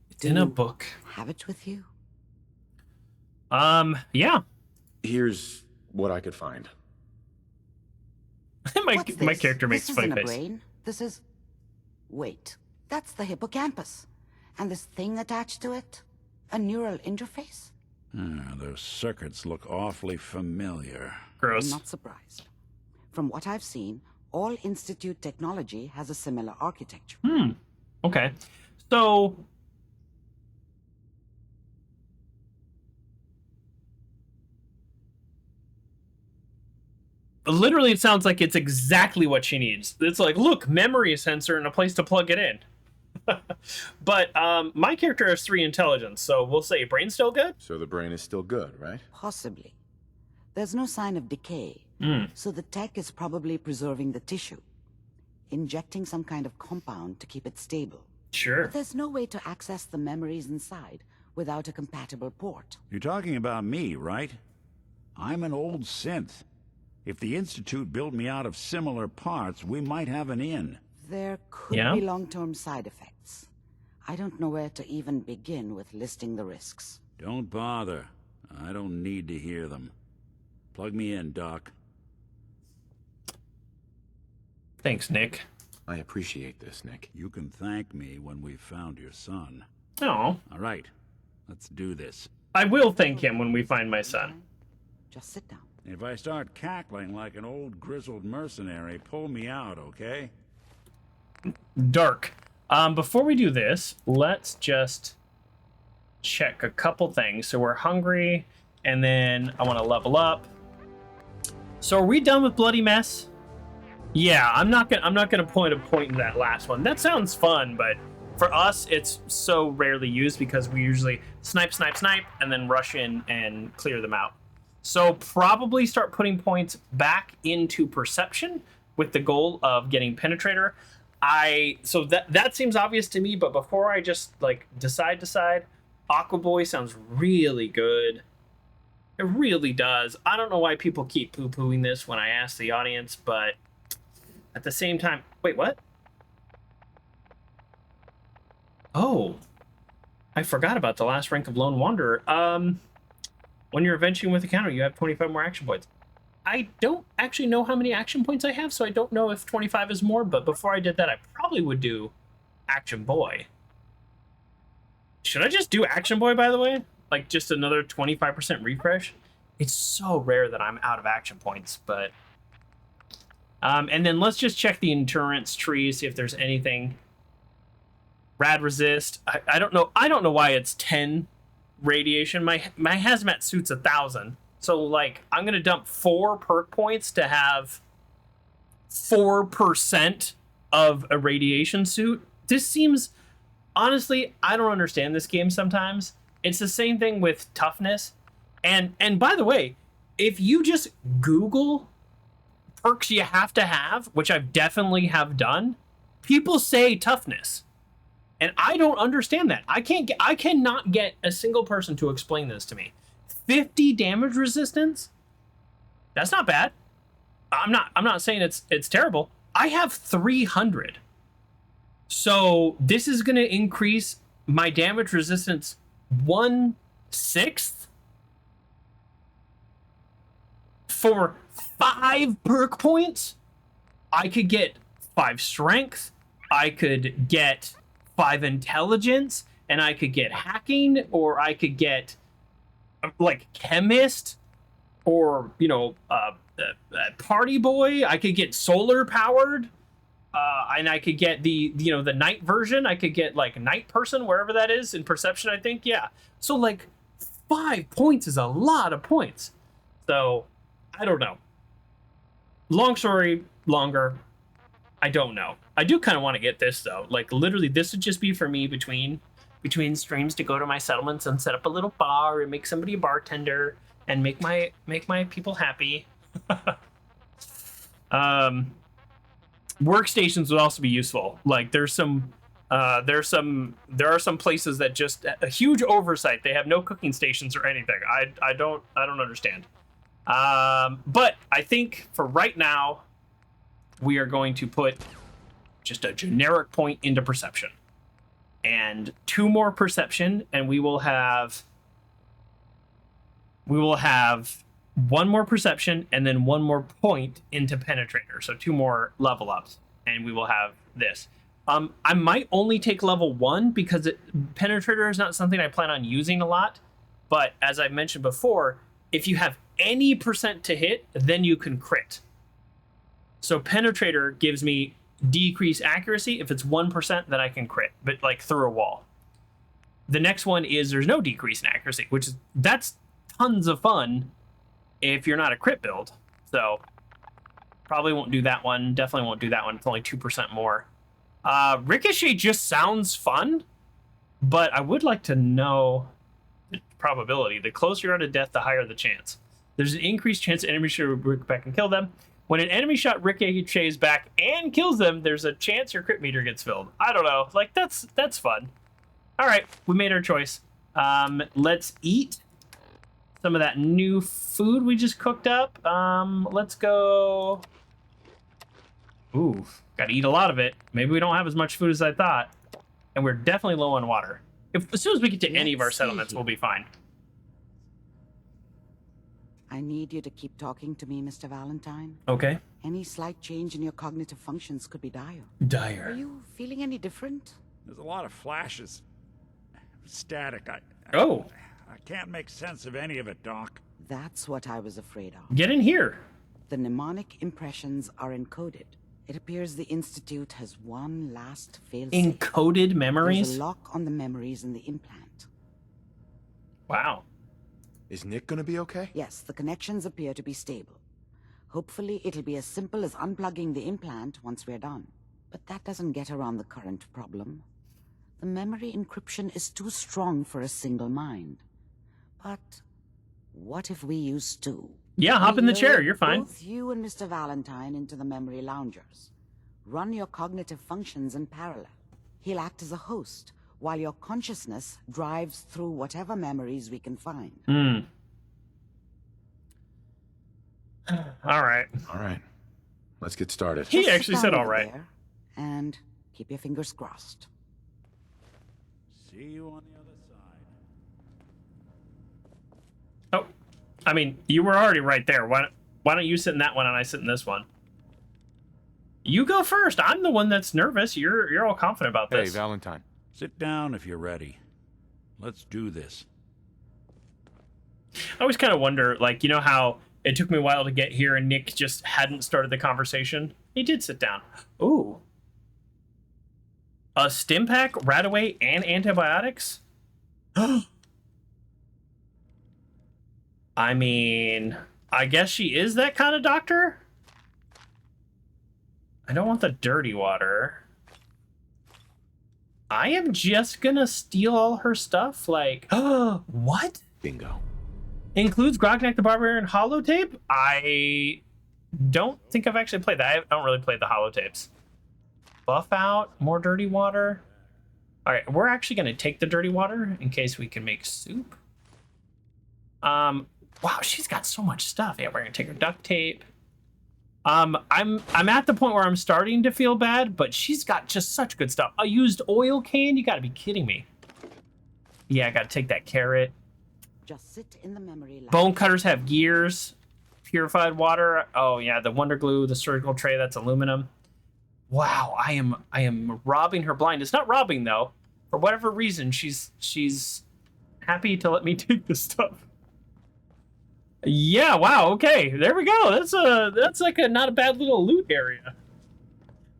It's in a book. Have it with you? Yeah. Here's what I could find. my character makes this funny isn't a face. brain. This is... Wait. That's the hippocampus. And this thing attached to it? A neural interface? Those circuits look awfully familiar. Gross. I'm not surprised. From what I've seen, all Institute technology has a similar architecture. Okay. So... literally, it sounds like it's exactly what she needs. It's like, look, memory sensor and a place to plug it in. But my character has 3 intelligence, so we'll say brain's still good? So the brain is still good, right? Possibly. There's no sign of decay, so the tech is probably preserving the tissue, injecting some kind of compound to keep it stable. Sure. But there's no way to access the memories inside without a compatible port. You're talking about me, right? I'm an old synth. If the Institute built me out of similar parts, we might have an in. There could be long-term side effects. I don't know where to even begin with listing the risks. Don't bother. I don't need to hear them. Plug me in, Doc. Thanks, Nick. I appreciate this, Nick. You can thank me when we've found your son. Oh. All right. Let's do this. I will thank him when we find my son. Just sit down. If I start cackling like an old grizzled mercenary, pull me out, okay? Dark. Before we do this, let's just check a couple things. So we're hungry, and then I want to level up. So are we done with Bloody Mess? Yeah, I'm not gonna point in that last one. That sounds fun, but for us, it's so rarely used because we usually snipe, and then rush in and clear them out. So probably start putting points back into perception with the goal of getting penetrator. So that seems obvious to me, but before I just like decide, Aqua Boy sounds really good. It really does. I don't know why people keep poo-pooing this when I ask the audience, but at the same time, wait, what? Oh. I forgot about the last rank of Lone Wanderer. When you're adventuring with a counter, you have 25 more action points. I don't actually know how many action points I have, so I don't know if 25 is more, but before I did that, I probably would do Action Boy. Should I just do Action Boy, by the way? Like, just another 25% refresh? It's so rare that I'm out of action points, but... and then let's just check the endurance tree, see if there's anything. Rad resist. I don't know. I don't know why it's 10 radiation. My hazmat suit's 1,000. So, like, I'm gonna dump 4 perk points to have 4% of a radiation suit. This seems... Honestly, I don't understand this game sometimes. It's the same thing with toughness. And by the way, if you just Google perks you have to have, which I've definitely have done, people say toughness. And I don't understand that. I cannot get a single person to explain this to me. 50 damage resistance? That's not bad. I'm not saying it's terrible. I have 300. So this is going to increase my damage resistance 1/6 for 5 perk points. I could get 5 strength, I could get 5 intelligence, and I could get hacking, or I could get like chemist, or party boy. I could get solar powered. And I could get the night version. I could get like night person, wherever that is in perception, I think. Yeah. So like 5 points is a lot of points. So I don't know. Long story longer. I don't know. I do kind of want to get this though. Like literally this would just be for me between streams to go to my settlements and set up a little bar and make somebody a bartender and make my people happy. Workstations would also be useful. Like there are some places that just a huge oversight. They have no cooking stations or anything. I don't understand. But I think for right now, we are going to put just a generic point into perception, and 2 more perception, and we will have 1 more perception and then 1 more point into penetrator. So 2 more level ups, and we will have this. I might only take level 1 because penetrator is not something I plan on using a lot. But as I mentioned before, if you have any percent to hit, then you can crit. So penetrator gives me decreased accuracy. If it's 1%, then I can crit, but like through a wall. The next one is there's no decrease in accuracy, that's tons of fun if you're not a crit build. So probably won't do that one. Definitely won't do that one. It's only 2% more. Ricochet just sounds fun, but I would like to know the probability. The closer you are to death, the higher the chance. There's an increased chance enemies should rick back and kill them. When an enemy shot ricochets back and kills them, there's a chance your crit meter gets filled. I don't know. Like, that's fun. All right, we made our choice. Let's eat some of that new food we just cooked up. Let's go. Ooh, gotta eat a lot of it. Maybe we don't have as much food as I thought. And we're definitely low on water. As soon as we get to any of our settlements, we'll be fine. I need you to keep talking to me, Mr. Valentine. Okay. Any slight change in your cognitive functions could be dire. Dire. Are you feeling any different? There's a lot of flashes. Static. I can't make sense of any of it, Doc. That's what I was afraid of. Get in here. The mnemonic impressions are encoded. It appears the Institute has one last fail-safe. Encoded memories? There's a lock on the memories in the implant. Wow. Is Nick gonna be okay? Yes, the connections appear to be stable. Hopefully it'll be as simple as unplugging the implant once we're done. But that doesn't get around the current problem. The memory encryption is too strong for a single mind. But what if we use 2? Yeah, hop in the chair. You're fine. Both you and Mr. Valentine into the memory loungers. Run your cognitive functions in parallel. He'll act as a host, while your consciousness drives through whatever memories we can find. All right. All right. Let's get started. He actually said all right. And keep your fingers crossed. See you on the other side. I mean, you were already right there. Why don't you sit in that one and I sit in this one? You go first. I'm the one that's nervous. You're all confident about this. Hey, Valentine. Sit down if you're ready. Let's do this. I always kind of wonder, like, you know how it took me a while to get here and Nick just hadn't started the conversation? He did sit down. Ooh. A stim pack, Radaway, and antibiotics? I mean, I guess she is that kind of doctor? I don't want the dirty water. I am just gonna steal all her stuff? Like, what? Bingo. Includes Grognak the Barbarian holotape? I don't think I've actually played that. I don't really play the holotapes. Buff out, more dirty water. All right, we're actually gonna take the dirty water in case we can make soup. Wow, she's got so much stuff. Yeah, we're gonna take her duct tape. I'm at the point where I'm starting to feel bad, but she's got just such good stuff. A used oil can? You gotta be kidding me. Yeah, I gotta take that carrot. Just sit in the memory lab. Bone cutters have gears. Purified water. Oh yeah, the wonder glue, the surgical tray, that's aluminum. Wow, I am robbing her blind. It's not robbing though. For whatever reason, she's happy to let me take this stuff. Yeah, wow, okay. There we go. That's like a not a bad little loot area.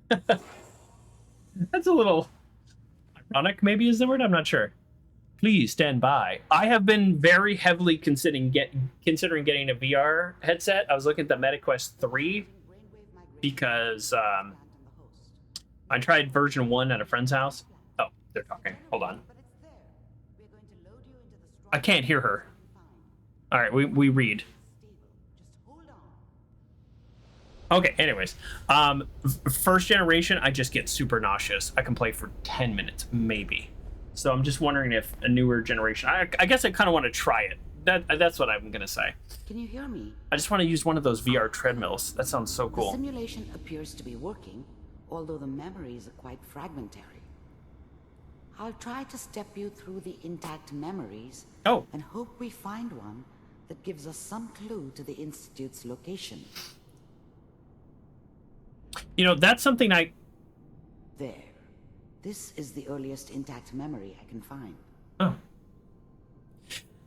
That's a little ironic, maybe is the word, I'm not sure. Please stand by. I have been very heavily considering getting a VR headset. I was looking at the MetaQuest 3 because I tried version 1 at a friend's house. Oh, they're talking. Hold on. I can't hear her. All right, we read. Okay, anyways. First generation, I just get super nauseous. I can play for 10 minutes, maybe. So I'm just wondering if a newer generation... I guess I kind of want to try it. That's what I'm going to say. Can you hear me? I just want to use one of those VR treadmills. That sounds so cool. The simulation appears to be working, although the memories are quite fragmentary. I'll try to step you through the intact memories and hope we find one that gives us some clue to the Institute's location. You know, that's something I... There. This is the earliest intact memory I can find. Oh.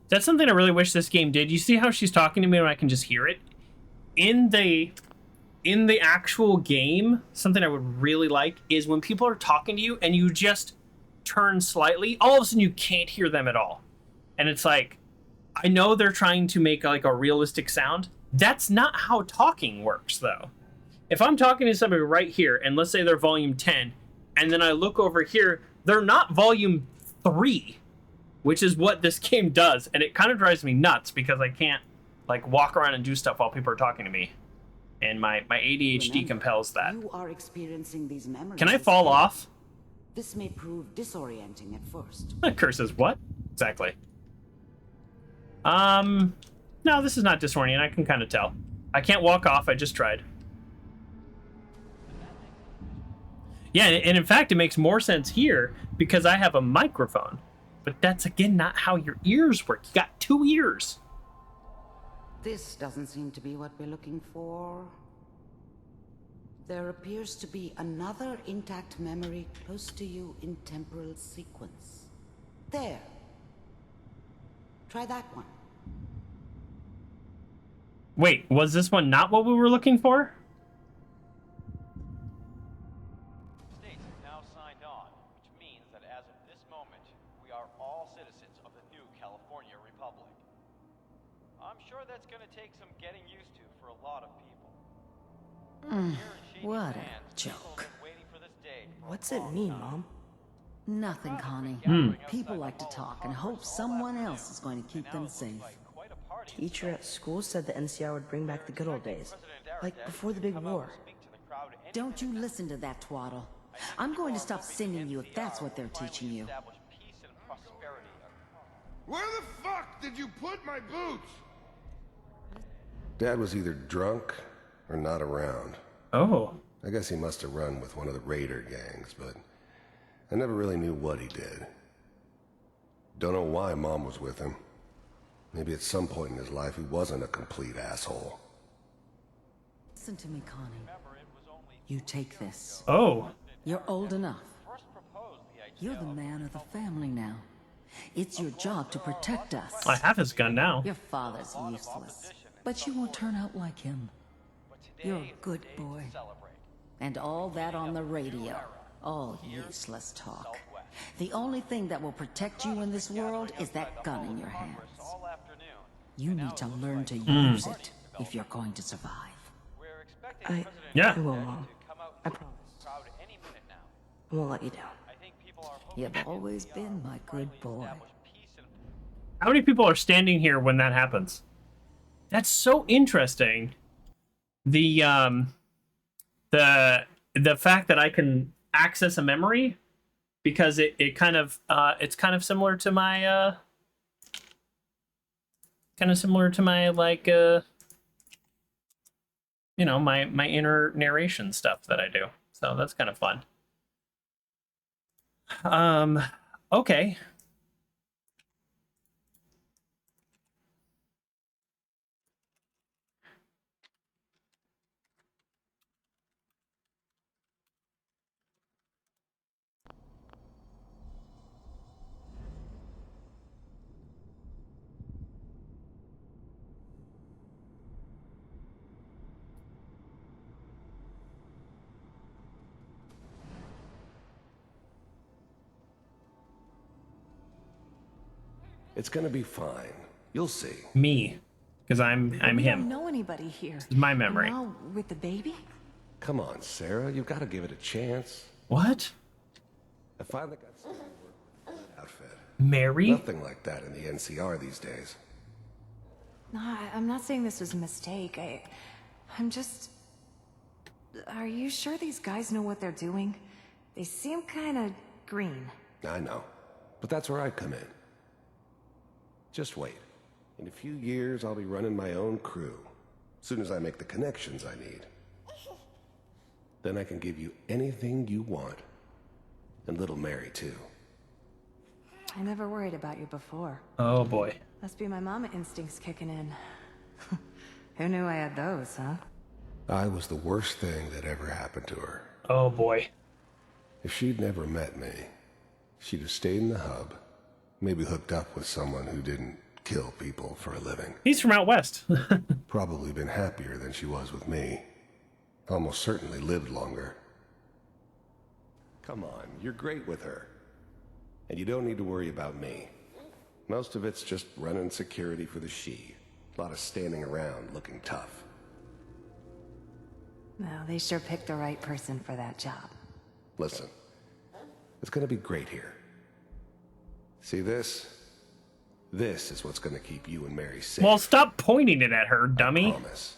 That's something I really wish this game did. You see how she's talking to me when I can just hear it? In the actual game, something I would really like is when people are talking to you and you just turn slightly, all of a sudden you can't hear them at all. And it's like, I know they're trying to make like a realistic sound. That's not how talking works though. If I'm talking to somebody right here and let's say they're volume 10 and then I look over here, they're not volume 3, which is what this game does. And it kind of drives me nuts because I can't like walk around and do stuff while people are talking to me. And my ADHD compels that. You are experiencing these memories. Can I fall off? This may prove disorienting at first. Curses, what? Exactly. No, this is not disorienting. I can kind of tell. I can't walk off. I just tried. Yeah, and in fact, it makes more sense here because I have a microphone. But that's, again, not how your ears work. You got 2 ears. This doesn't seem to be what we're looking for. There appears to be another intact memory close to you in temporal sequence. There. Try that one. Wait, was this one not what we were looking for? States have now signed on, which means that as of this moment, we are all citizens of the new California Republic. I'm sure that's going to take some getting used to for a lot of people. What a joke. What's it mean, Mom? Nothing, Connie. People like to talk and hope someone else is going to keep them safe. Teacher at school said the NCR would bring back the good old days, like before the big war. Don't you listen to that twaddle. I'm going to stop singing you if that's what they're teaching you. Where the fuck did you put my boots? Dad was either drunk or not around. Oh. I guess he must have run with one of the raider gangs, but I never really knew what he did. Don't know why Mom was with him. Maybe at some point in his life he wasn't a complete asshole. Listen to me, Connie. You take this. Oh. You're old enough. You're the man of the family now. It's your job to protect us. I have his gun now. Your father's useless, but you won't turn out like him. You're a good boy. And all that on the radio. All useless talk. The only thing that will protect you in this world is that gun in your hands. You need to learn to use it if you're going to survive. I will, Mom. I promise. I won't let you down. You've always been my good boy. How many people are standing here when that happens? That's so interesting. The fact that I can access a memory, because it kind of it's kind of similar to my like you know, my inner narration stuff that I do. So that's kind of fun. Okay. It's gonna be fine. You'll see. Me, because I'm We him. don't know anybody here. It's my memory. Now, with the baby? Come on, Sarah. You've got to give it a chance. What? I finally got some work with that outfit. Mary? Nothing like that in the NCR these days. No, I'm not saying this was a mistake. I'm just... Are you sure these guys know what they're doing? They seem kind of green. I know. But that's where I come in. Just wait. In a few years, I'll be running my own crew. As soon as I make the connections I need. Then I can give you anything you want. And little Mary, too. I never worried about you before. Oh, boy. Must be my mama instincts kicking in. Who knew I had those, huh? I was the worst thing that ever happened to her. Oh, boy. If she'd never met me, she'd have stayed in the hub. Maybe hooked up with someone who didn't kill people for a living. He's from out west. Probably been happier than she was with me. Almost certainly lived longer. Come on, you're great with her. And you don't need to worry about me. Most of it's just running security for the she. A lot of standing around looking tough. No, they sure picked the right person for that job. Listen, it's gonna be great here. See this? This is what's gonna keep you and Mary safe. Well, stop pointing it at her, dummy. I promise.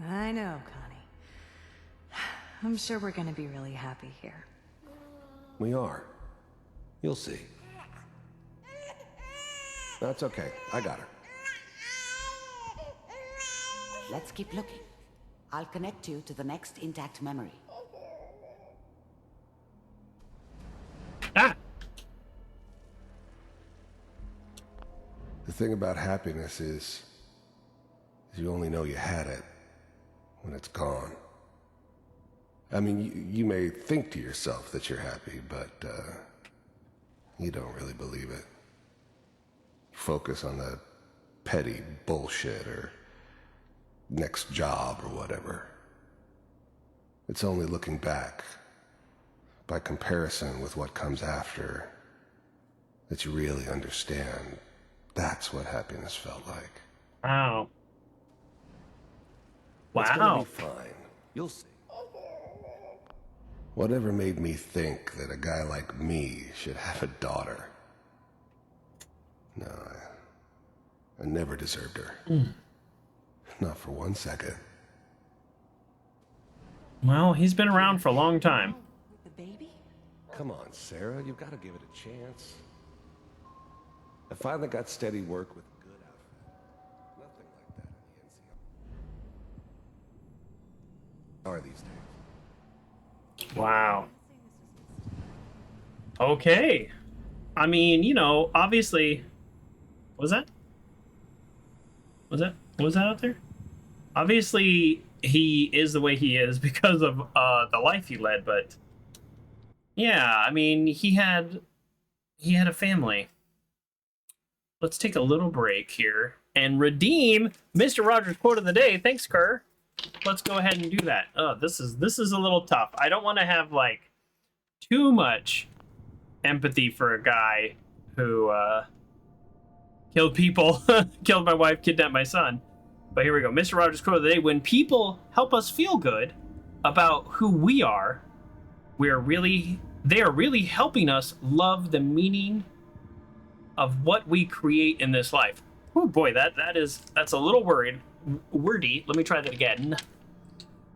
I know, Connie. I'm sure we're gonna be really happy here. We are. You'll see. That's okay. I got her. Let's keep looking. I'll connect you to the next intact memory. Ah! The thing about happiness is you only know you had it when it's gone. I mean, you may think to yourself that you're happy, but you don't really believe it. Focus on the petty bullshit or next job or whatever. It's only looking back, by comparison with what comes after, that you really understand that's what happiness felt like. Wow. It's gonna Wow. be fine. You'll see. Whatever made me think that a guy like me should have a daughter? No, I never deserved her. Not for 1 second. Well, he's been around for a long time. The baby? Come on, Sarah, you've got to give it a chance. I finally got steady work with a good outfit. Nothing like that in the NCR. Are these days? Wow. Okay. I mean, you know, obviously, Was that? Was that out there? Obviously, he is the way he is because of the life he led, but yeah, I mean, he had a family. Let's take a little break here and redeem Mr. Rogers' quote of the day. Thanks, Kerr. Let's go ahead and do that. Oh, this is a little tough. I don't want to have like too much empathy for a guy who killed people, killed my wife, kidnapped my son. But here we go. Mr. Rogers' quote of the day: when people help us feel good about who we are, they are really helping us love the meaning of what we create in this life. Oh boy, that's a little wordy. Let me try that again.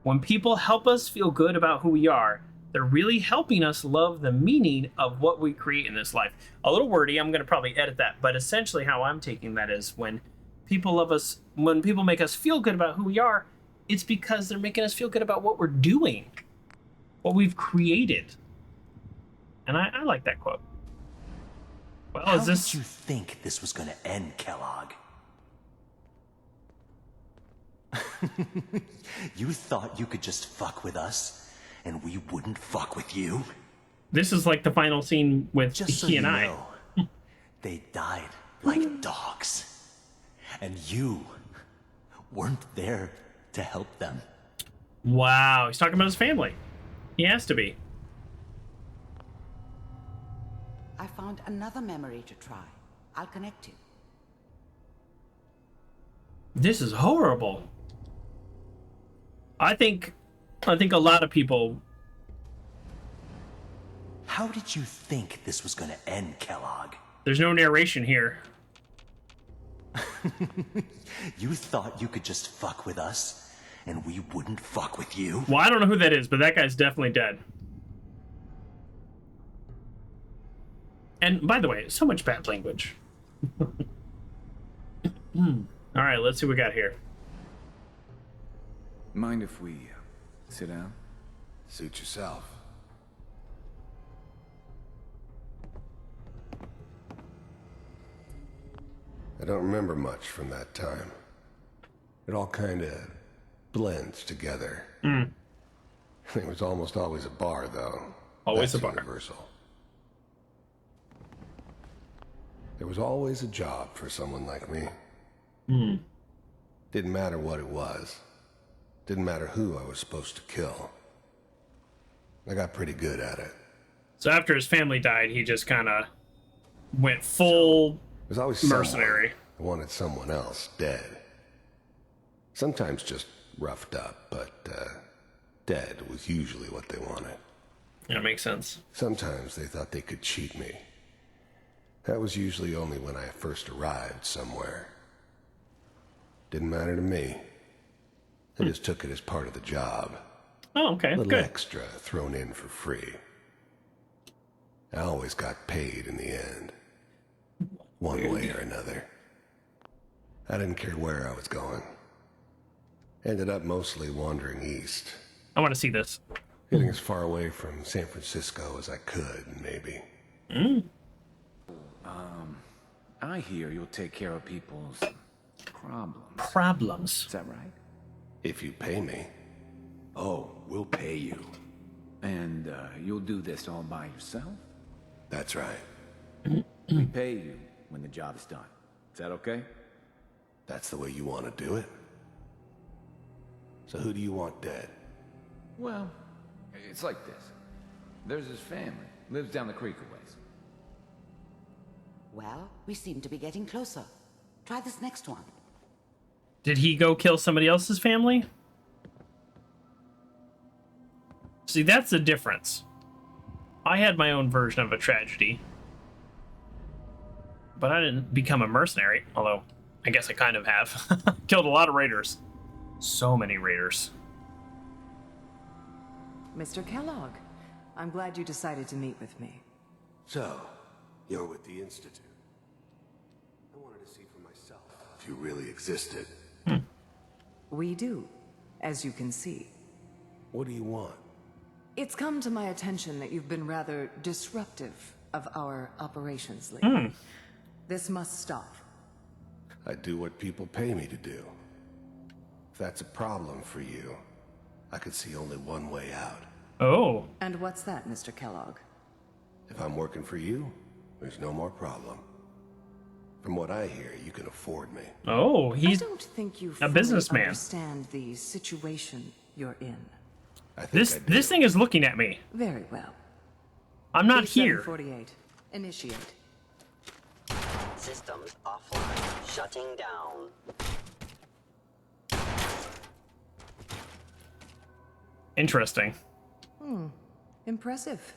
When people help us feel good about who we are, they're really helping us love the meaning of what we create in this life. A little wordy, I'm going to probably edit that, but essentially how I'm taking that is when people make us feel good about who we are, it's because they're making us feel good about what we're doing, what we've created. And I like that quote. Well, How did you think this was going to end, Kellogg? You thought you could just fuck with us, and we wouldn't fuck with you? This is like the final scene with Just so he and you I. know, they died like dogs. And you weren't there to help them. Wow, he's talking about his family. He has to be. I found another memory to try. I'll connect you. This is horrible. I think a lot of people. How did you think this was going to end, Kellogg? There's no narration here. You thought you could just fuck with us, and we wouldn't fuck with you? Well, I don't know who that is, but that guy's definitely dead. And by the way, so much bad language. All right, let's see what we got here. Mind if we sit down? Suit yourself. I don't remember much from that time. It all kind of blends together. It was almost always a bar, though. Always That's a bar. Universal. There was always a job for someone like me. Didn't matter what it was. Didn't matter who I was supposed to kill. I got pretty good at it. So after his family died, he just kind of went full There's always mercenary. I wanted someone else dead. Sometimes just roughed up, but dead was usually what they wanted. That makes sense. Sometimes they thought they could cheat me. That was usually only when I first arrived somewhere. Didn't matter to me. I just took it as part of the job. Oh, okay, A little good. extra thrown in for free. I always got paid in the end. One way or another. I didn't care where I was going. Ended up mostly wandering east. I want to see this. Getting as far away from San Francisco as I could, maybe. I hear you'll take care of people's problems. Problems. Is that right? If you pay me. Oh, we'll pay you. And you'll do this all by yourself? That's right. We pay you when the job is done. Is that okay? That's the way you want to do it? So who do you want dead? Well, it's like this. There's his family. Lives down the creek a ways. Well, we seem to be getting closer. Try this next one. Did he go kill somebody else's family? See, that's the difference. I had my own version of a tragedy. But I didn't become a mercenary, although I guess I kind of have. Killed a lot of raiders. So many raiders. Mr. Kellogg, I'm glad you decided to meet with me. So, you're with the Institute. I wanted to see for myself if you really existed. We do, as you can see. What do you want? It's come to my attention that you've been rather disruptive of our operations lately. This must stop. I do what people pay me to do. If that's a problem for you, I could see only one way out. Oh. And what's that, Mr. Kellogg? If I'm working for you, there's no more problem. From what I hear, you can afford me. Oh, he's I don't think you a businessman. Understand the situation you're in. This thing is looking at me. Very well. I'm not here. 48. Initiate. Systems offline. Shutting down. Interesting. Impressive.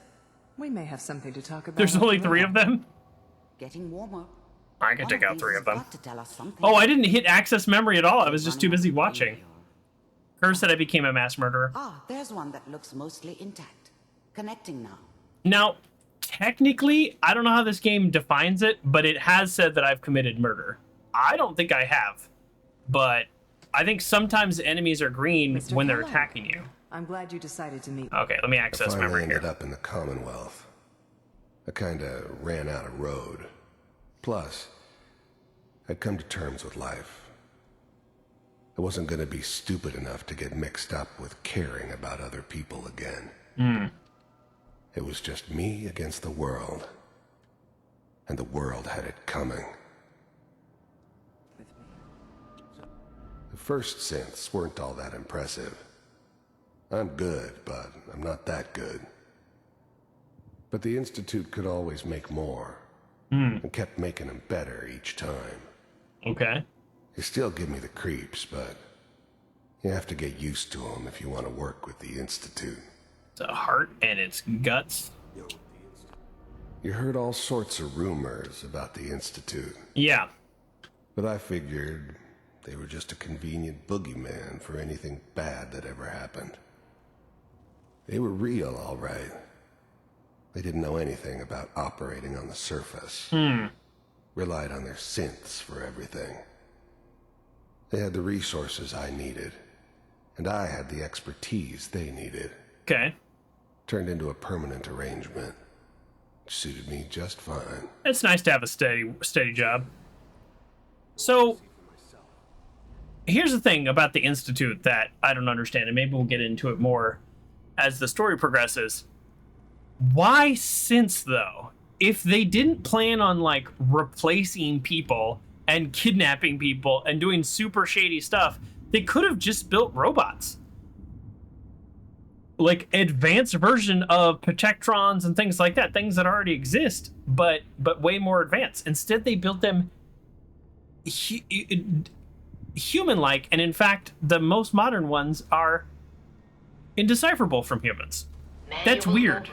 We may have something to talk about. There's only 3 of them? Getting warmer. I can take out 3 of them. Got to tell us something. Oh, I didn't hit access memory at all. I was just too busy watching. Curse said I became a mass murderer. Ah, there's one that looks mostly intact. Connecting now. Now, technically, I don't know how this game defines it, but it has said that I've committed murder. I don't think I have, but I think sometimes enemies are green when they're attacking you. I'm glad you decided to meet. Okay, let me access I memory finally here. ended up in the Commonwealth. I kinda ran out of road. Plus, I'd come to terms with life. I wasn't gonna be stupid enough to get mixed up with caring about other people again. It was just me against the world. And the world had it coming. The first synths weren't all that impressive. I'm good, but I'm not that good. But the Institute could always make more. And kept making them better each time. Okay. They still give me the creeps, but you have to get used to them if you want to work with the Institute. It's a heart and its guts. You heard all sorts of rumors about the Institute. Yeah. But I figured they were just a convenient boogeyman for anything bad that ever happened. They were real, all right. They didn't know anything about operating on the surface. Relied on their synths for everything. They had the resources I needed, and I had the expertise they needed. Okay. Turned into a permanent arrangement. Which suited me just fine. It's nice to have a steady job. So, here's the thing about the Institute that I don't understand, and maybe we'll get into it more as the story progresses. Why synths, though? If they didn't plan on, like, replacing people and kidnapping people and doing super shady stuff, they could have just built robots. Like, advanced version of protectrons and things like that. Things that already exist, but way more advanced. Instead, they built them human-like, and in fact, the most modern ones are indecipherable from humans. That's weird.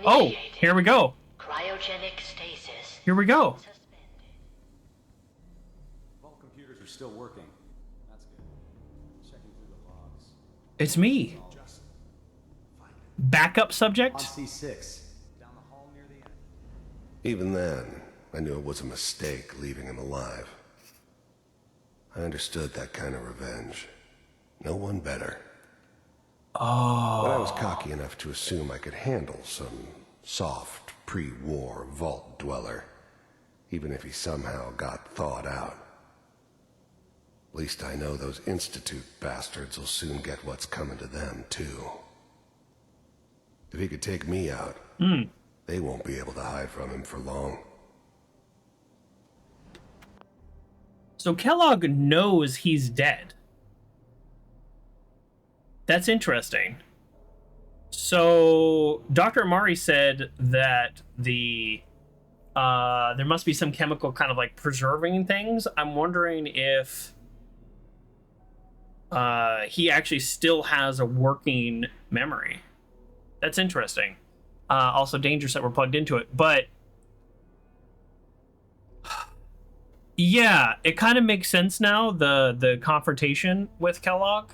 Oh, here we go. Cryogenic stasis. Here we go. All computers are still working. That's good. Checking through the logs. It's me. Backup subject? On C6. Down the hall near the end. Even then, I knew it was a mistake leaving him alive. I understood that kind of revenge. No one better. Oh. But I was cocky enough to assume I could handle some soft, pre-war vault dweller, even if he somehow got thawed out. At least I know those Institute bastards will soon get what's coming to them, too. If he could take me out, they won't be able to hide from him for long. So Kellogg knows he's dead. That's interesting. So Dr. Amari said that there must be some chemical kind of like preserving things. I'm wondering if he actually still has a working memory. That's interesting. Also dangerous that we're plugged into it, but yeah, it kind of makes sense now, the confrontation with Kellogg.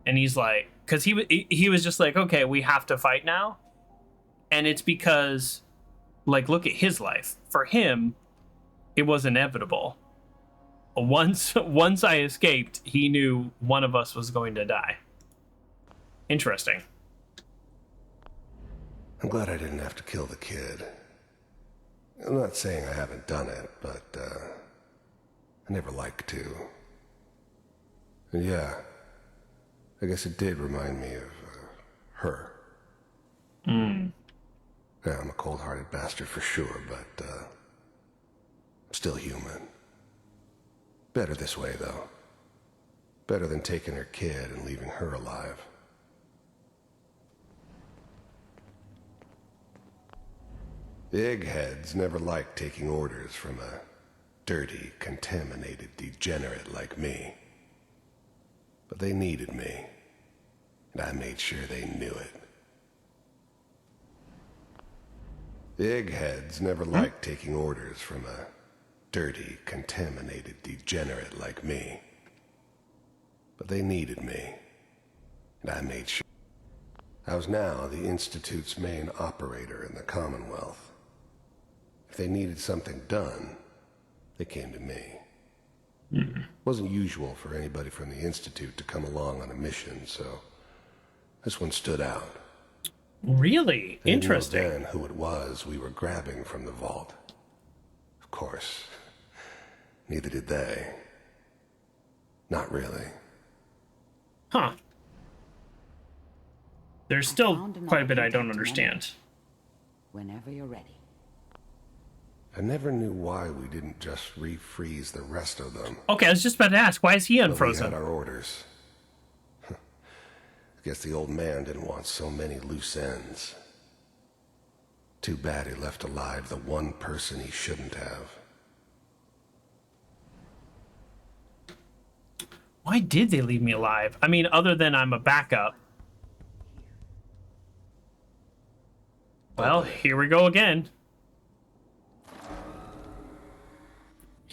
And he's like, because he was just like, okay, we have to fight now. And it's because, like, look at his life. For him, it was inevitable. Once I escaped, he knew one of us was going to die. Interesting. I'm glad I didn't have to kill the kid. I'm not saying I haven't done it, but I never liked to. And yeah, I guess it did remind me of her. Mm. Yeah, I'm a cold-hearted bastard for sure, but I'm still human. Better this way, though. Better than taking her kid and leaving her alive. The eggheads never liked taking orders from a dirty, contaminated degenerate like me. But they needed me, and I made sure they knew it. The eggheads never liked taking orders from a dirty, contaminated degenerate like me. But they needed me, and I made sure. I was now the Institute's main operator in the Commonwealth. If they needed something done, they came to me. It wasn't usual for anybody from the Institute to come along on a mission, so this one stood out. Really? They Interesting. didn't know then who it was we were grabbing from the vault. Of course, neither did they. Not really. Huh. There's still quite a bit I don't understand. Whenever you're ready. I never knew why we didn't just refreeze the rest of them. Okay, I was just about to ask, why is he unfrozen? We had our orders. I guess the old man didn't want so many loose ends. Too bad he left alive the one person he shouldn't have. Why did they leave me alive? I mean, other than I'm a backup. Well, here we go again.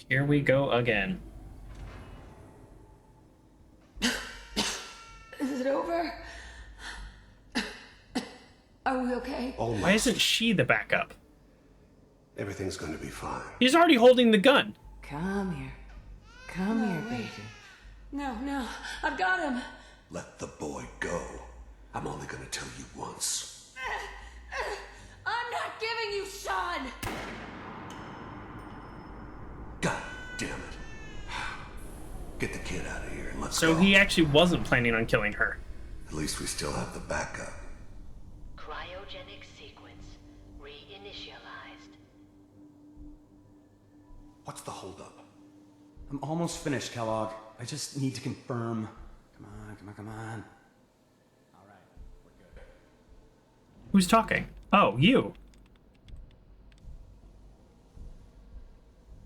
Here we go again. Is it over? Are we okay? Why isn't she the backup? Everything's going to be fine. He's already holding the gun. Come here. Come here, baby. No, I've got him. Let the boy go. I'm only going to tell you once. I'm not giving you Shaun. God damn it. Get the kid out of here and let's So go. he actually wasn't planning on killing her. At least we still have the backup. Cryogenic sequence reinitialized. What's the holdup? I'm almost finished, Kellogg. I just need to confirm. Come on. All right, we're good. Who's talking? Oh, you.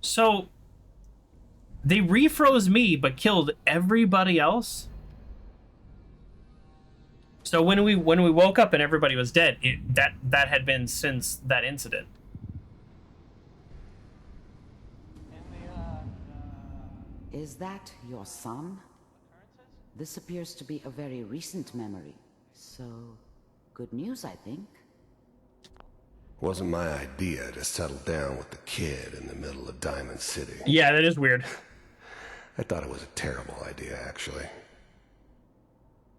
So, they refroze me but killed everybody else? So when we woke up and everybody was dead, that had been since that incident. Is that your son? This appears to be a very recent memory. So, good news, I think. Wasn't my idea to settle down with the kid in the middle of Diamond City. Yeah, that is weird. I thought it was a terrible idea, actually.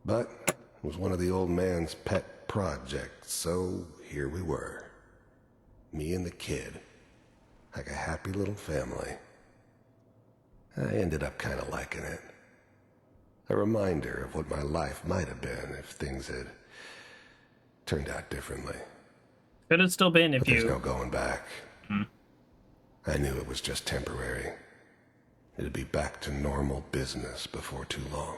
But it was one of the old man's pet projects, so here we were. Me and the kid. Like a happy little family. I ended up kind of liking it. A reminder of what my life might have been if things had turned out differently. Could have still been if But there's you... no going back. I knew it was just temporary. It'd be back to normal business before too long.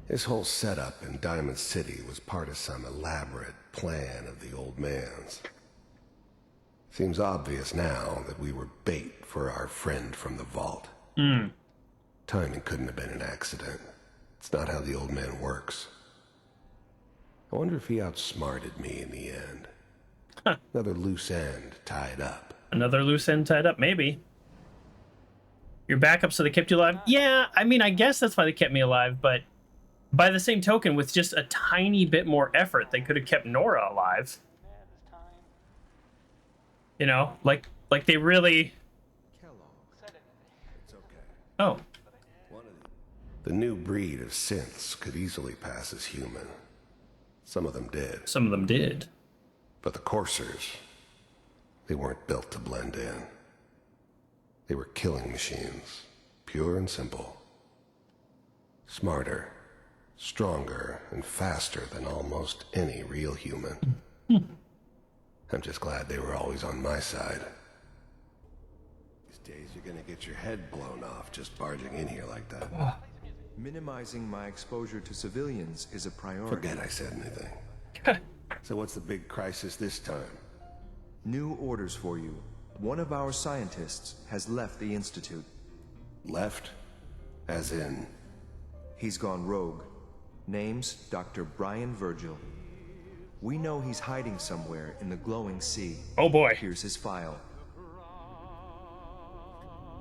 This whole setup in Diamond City was part of some elaborate plan of the old man's. Seems obvious now that we were bait for our friend from the vault. Timing couldn't have been an accident. It's not how the old man works. I wonder if he outsmarted me in the end. Another loose end tied up. Another loose end tied up, maybe. Your backup so they kept you alive? Yeah, I mean, I guess that's why they kept me alive, but by the same token, with just a tiny bit more effort, they could have kept Nora alive. You know, like they really... It's okay. Oh. The new breed of synths could easily pass as human. Some of them did. Some of them did. But the coursers, They weren't built to blend in. They were killing machines, pure and simple. Smarter, stronger, and faster than almost any real human. I'm just glad they were always on my side. These days you're gonna get your head blown off just barging in here like that. Minimizing my exposure to civilians is a priority. Forget I said anything. So what's the big crisis this time? New orders for you. One of our scientists has left the Institute. Left? As in? He's gone rogue. Name's Dr. Brian Virgil. We know he's hiding somewhere in the glowing sea. Oh boy. Here's his file.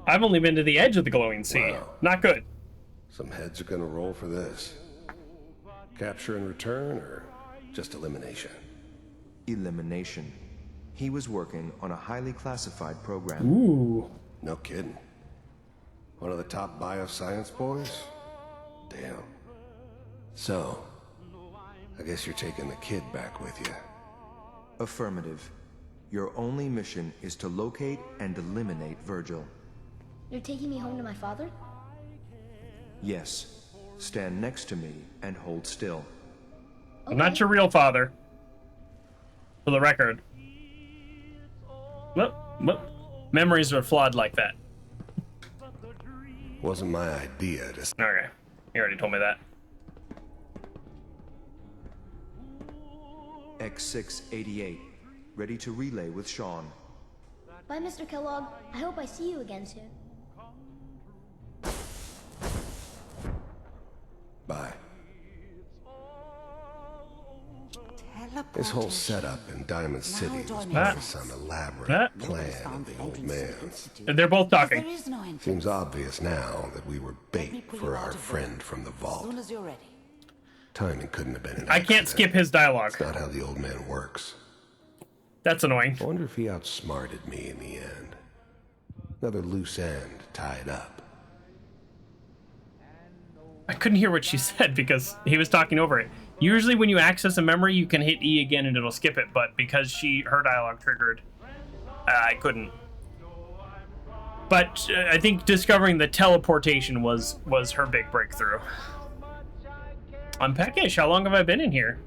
I've only been to the edge of the glowing sea. Wow. Not good. Some heads are gonna roll for this. Capture and return, or just elimination? Elimination. He was working on a highly classified program. Ooh. No kidding. One of the top bioscience boys? Damn. So, I guess you're taking the kid back with you. Affirmative. Your only mission is to locate and eliminate Virgil. You're taking me home to my father? Yes. Stand next to me and hold still. I'm not your real father. For the record. Memories are flawed like that. Wasn't my idea to... Okay. You already told me that. X688. Ready to relay with Shaun. Bye, Mr. Kellogg. I hope I see you again soon. Bye. This whole setup in Diamond City was part of some elaborate plan of the old man's. They're both talking. Seems obvious now that we were bait for our friend from the vault. As soon as you're ready. Timing couldn't have been an I can't skip his dialogue. That's not how the old man works. That's annoying. I wonder if he outsmarted me in the end. Another loose end tied up. I couldn't hear what she said because he was talking over it. Usually when you access a memory, you can hit E again and it'll skip it, but because her dialogue triggered, I couldn't. But I think discovering the teleportation was her big breakthrough. I'm peckish. How long have I been in here?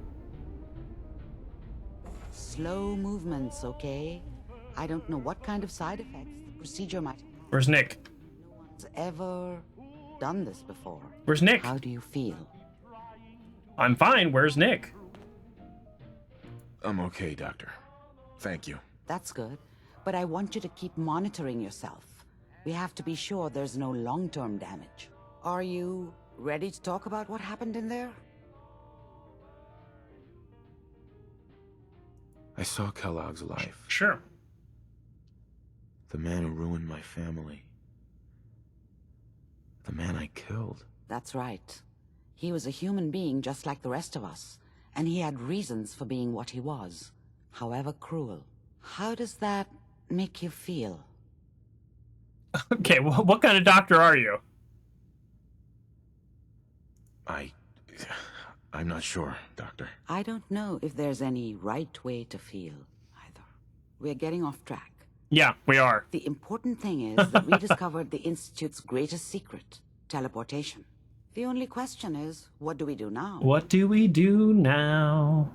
Slow movements, okay? I don't know what kind of side effects the procedure might have. Where's Nick? No one's ever done this before. Where's Nick? How do you feel? I'm fine. Where's Nick? I'm okay, Doctor. Thank you. That's good. But I want you to keep monitoring yourself. We have to be sure there's no long-term damage. Are you ready to talk about what happened in there? I saw Kellogg's life. Sure. The man who ruined my family. The man I killed. That's right. He was a human being just like the rest of us, and he had reasons for being what he was, however cruel. How does that make you feel? Okay, well, what kind of doctor are you? I'm not sure, Doctor. I don't know if there's any right way to feel, either. We're getting off track. Yeah, we are. The important thing is that we discovered the Institute's greatest secret, teleportation. The only question is, what do we do now? What do we do now?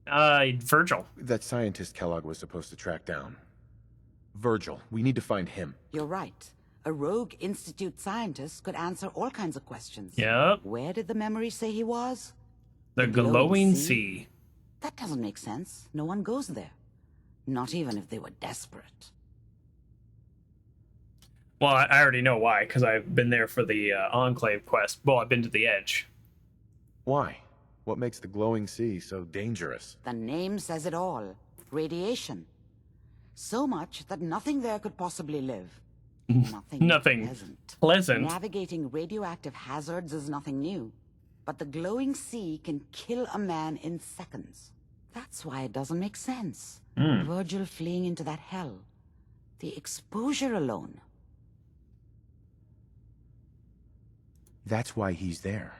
Virgil. That scientist Kellogg was supposed to track down. Virgil. We need to find him. You're right. A rogue Institute scientist could answer all kinds of questions. Yep. Where did the memory say he was? The glowing sea. That doesn't make sense. No one goes there. Not even if they were desperate. Well, I already know why, because I've been there for the Enclave quest. Well, I've been to the edge. Why? What makes the glowing sea so dangerous? The name says it all. Radiation. So much that nothing there could possibly live. Nothing pleasant. Navigating radioactive hazards is nothing new. But the glowing sea can kill a man in seconds. That's why it doesn't make sense. Virgil fleeing into that hell. The exposure alone. That's why he's there.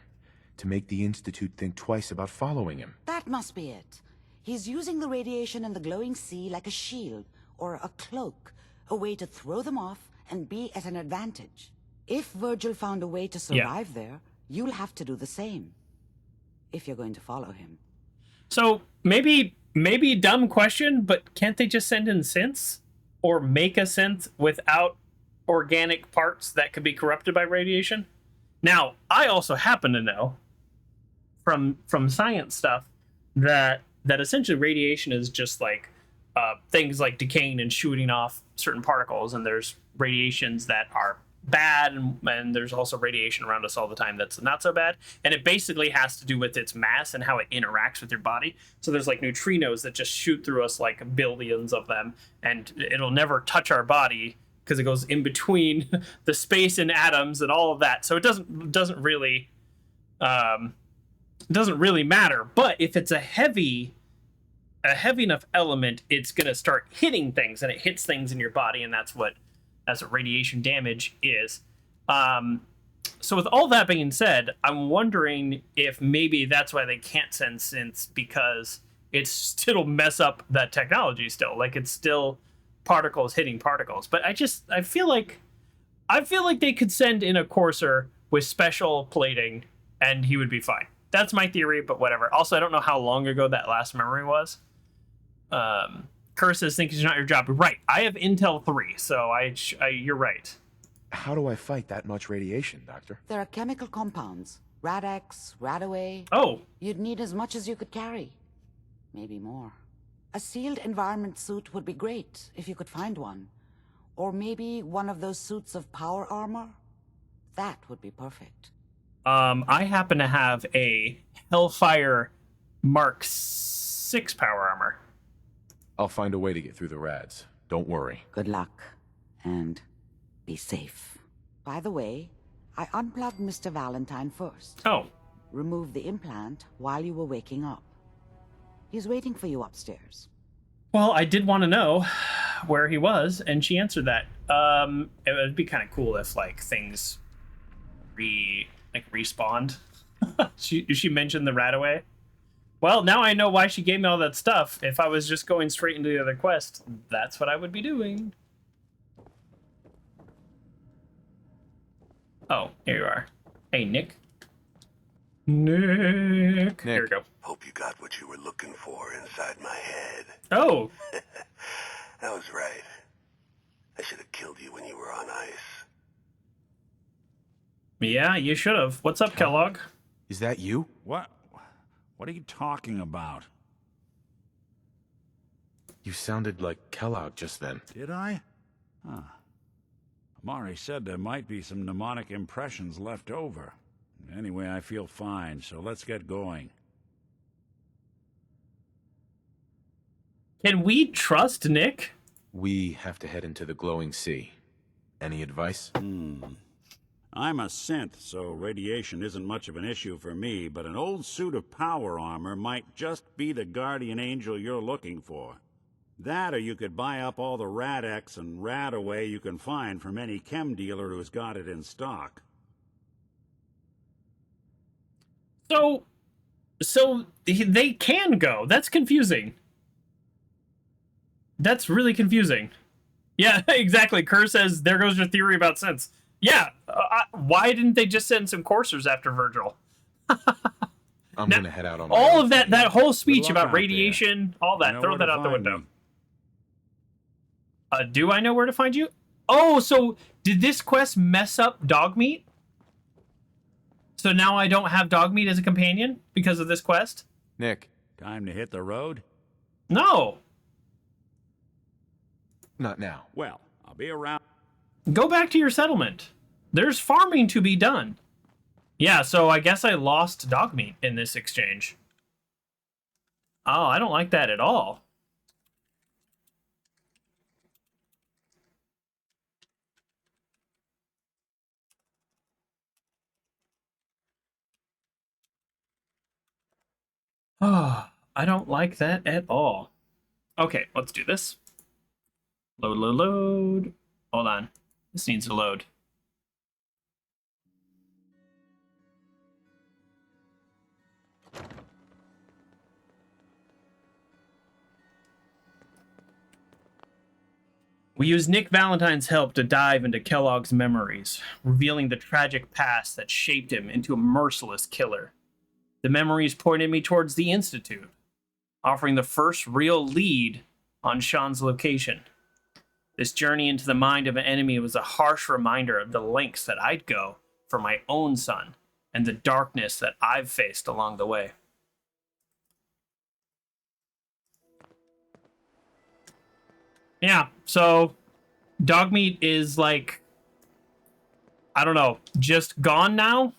To make the Institute think twice about following him. That must be it. He's using the radiation in the glowing sea like a shield or a cloak, a way to throw them off and be at an advantage. If Virgil found a way to survive there, you'll have to do the same. If you're going to follow him. So maybe dumb question, but can't they just send in synths? Or make a synth without organic parts that could be corrupted by radiation? Now, I also happen to know from science stuff that essentially radiation is just like things like decaying and shooting off certain particles, and there's radiations that are bad, and there's also radiation around us all the time that's not so bad, and it basically has to do with its mass and how it interacts with your body. So there's like neutrinos that just shoot through us, like billions of them, and it'll never touch our body because it goes in between the space and atoms and all of that. So it doesn't really matter. But if it's a heavy enough element, it's gonna start hitting things, and it hits things in your body, and that's what radiation damage is. So with all that being said, I'm wondering if maybe that's why they can't send synths, because it'll mess up that technology still. Like, it's still particles hitting particles. But I feel like they could send in a courser with special plating and he would be fine. That's my theory, but whatever. Also, I don't know how long ago that last memory was. Curse says, think it's not your job. Right. I have Intel 3, so you're right. How do I fight that much radiation, Doctor? There are chemical compounds. Rad-X, Radaway. Oh. You'd need as much as you could carry. Maybe more. A sealed environment suit would be great, if you could find one. Or maybe one of those suits of power armor. That would be perfect. I happen to have a Hellfire Mark 6 power armor. I'll find a way to get through the rads. Don't worry. Good luck. And be safe. By the way, I unplugged Mr. Valentine first. Oh. Removed the implant while you were waking up. He's waiting for you upstairs. Well, I did want to know where he was, and she answered that. It would be kind of cool if, like, things respawned. She mentioned the Radaway. Well, now I know why she gave me all that stuff. If I was just going straight into the other quest, that's what I would be doing. Oh, here you are. Hey, Nick. Nick. Here we go. Hope you got what you were looking for inside my head. Oh. That was right. I should have killed you when you were on ice. Yeah, you should have. What's up, Kellogg? Is that you? What? What are you talking about? You sounded like Kellogg just then. Did I? Huh. Amari said there might be some mnemonic impressions left over. Anyway, I feel fine, so let's get going. Can we trust Nick? We have to head into the glowing sea. Any advice? I'm a synth, so radiation isn't much of an issue for me, but an old suit of power armor might just be the guardian angel you're looking for. That, or you could buy up all the Rad-X and Radaway you can find from any chem dealer who's got it in stock. So they can go. That's confusing. That's really confusing. Yeah, exactly. Kerr says, there goes your theory about synths. Yeah, why didn't they just send some coursers after Virgil? I'm gonna head out on my all own. of that whole speech about radiation, all that, throw that out the window. Do I know where to find you? Oh, so did this quest mess up Dogmeat? So now I don't have Dogmeat as a companion because of this quest? Nick. Time to hit the road? No. Not now. Well, I'll be around. Go back to your settlement. There's farming to be done. Yeah, so I guess I lost Dogmeat in this exchange. Oh, I don't like that at all. Oh, I don't like that at all. Okay, let's do this. Load, load, load. Hold on. This needs to load. We use Nick Valentine's help to dive into Kellogg's memories, revealing the tragic past that shaped him into a merciless killer. The memories pointed me towards the Institute, offering the first real lead on Shaun's location. This journey into the mind of an enemy was a harsh reminder of the lengths that I'd go for my own son and the darkness that I've faced along the way. Yeah, so Dogmeat is like, I don't know, just gone now?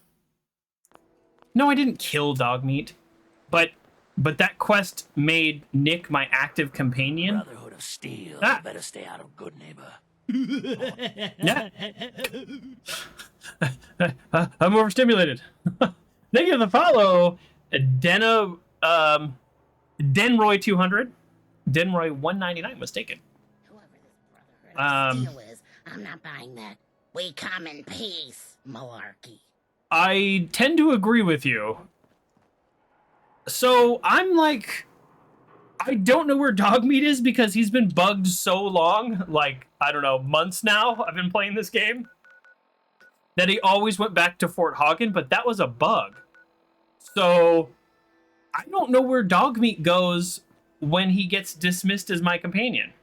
No, I didn't kill Dogmeat, but that quest made Nick my active companion. Brotherhood of Steel. You better stay out of Goodneighbor. Yeah. I'm overstimulated. Thank you for the follow, Denroy 200. Denroy 199 was taken. Steel is. I'm not buying that. We come in peace, malarkey. I tend to agree with you. So I'm like, I don't know where Dogmeat is because he's been bugged so long, like, I don't know, months now I've been playing this game, that he always went back to Fort Hagen, but that was a bug. So I don't know where Dogmeat goes when he gets dismissed as my companion.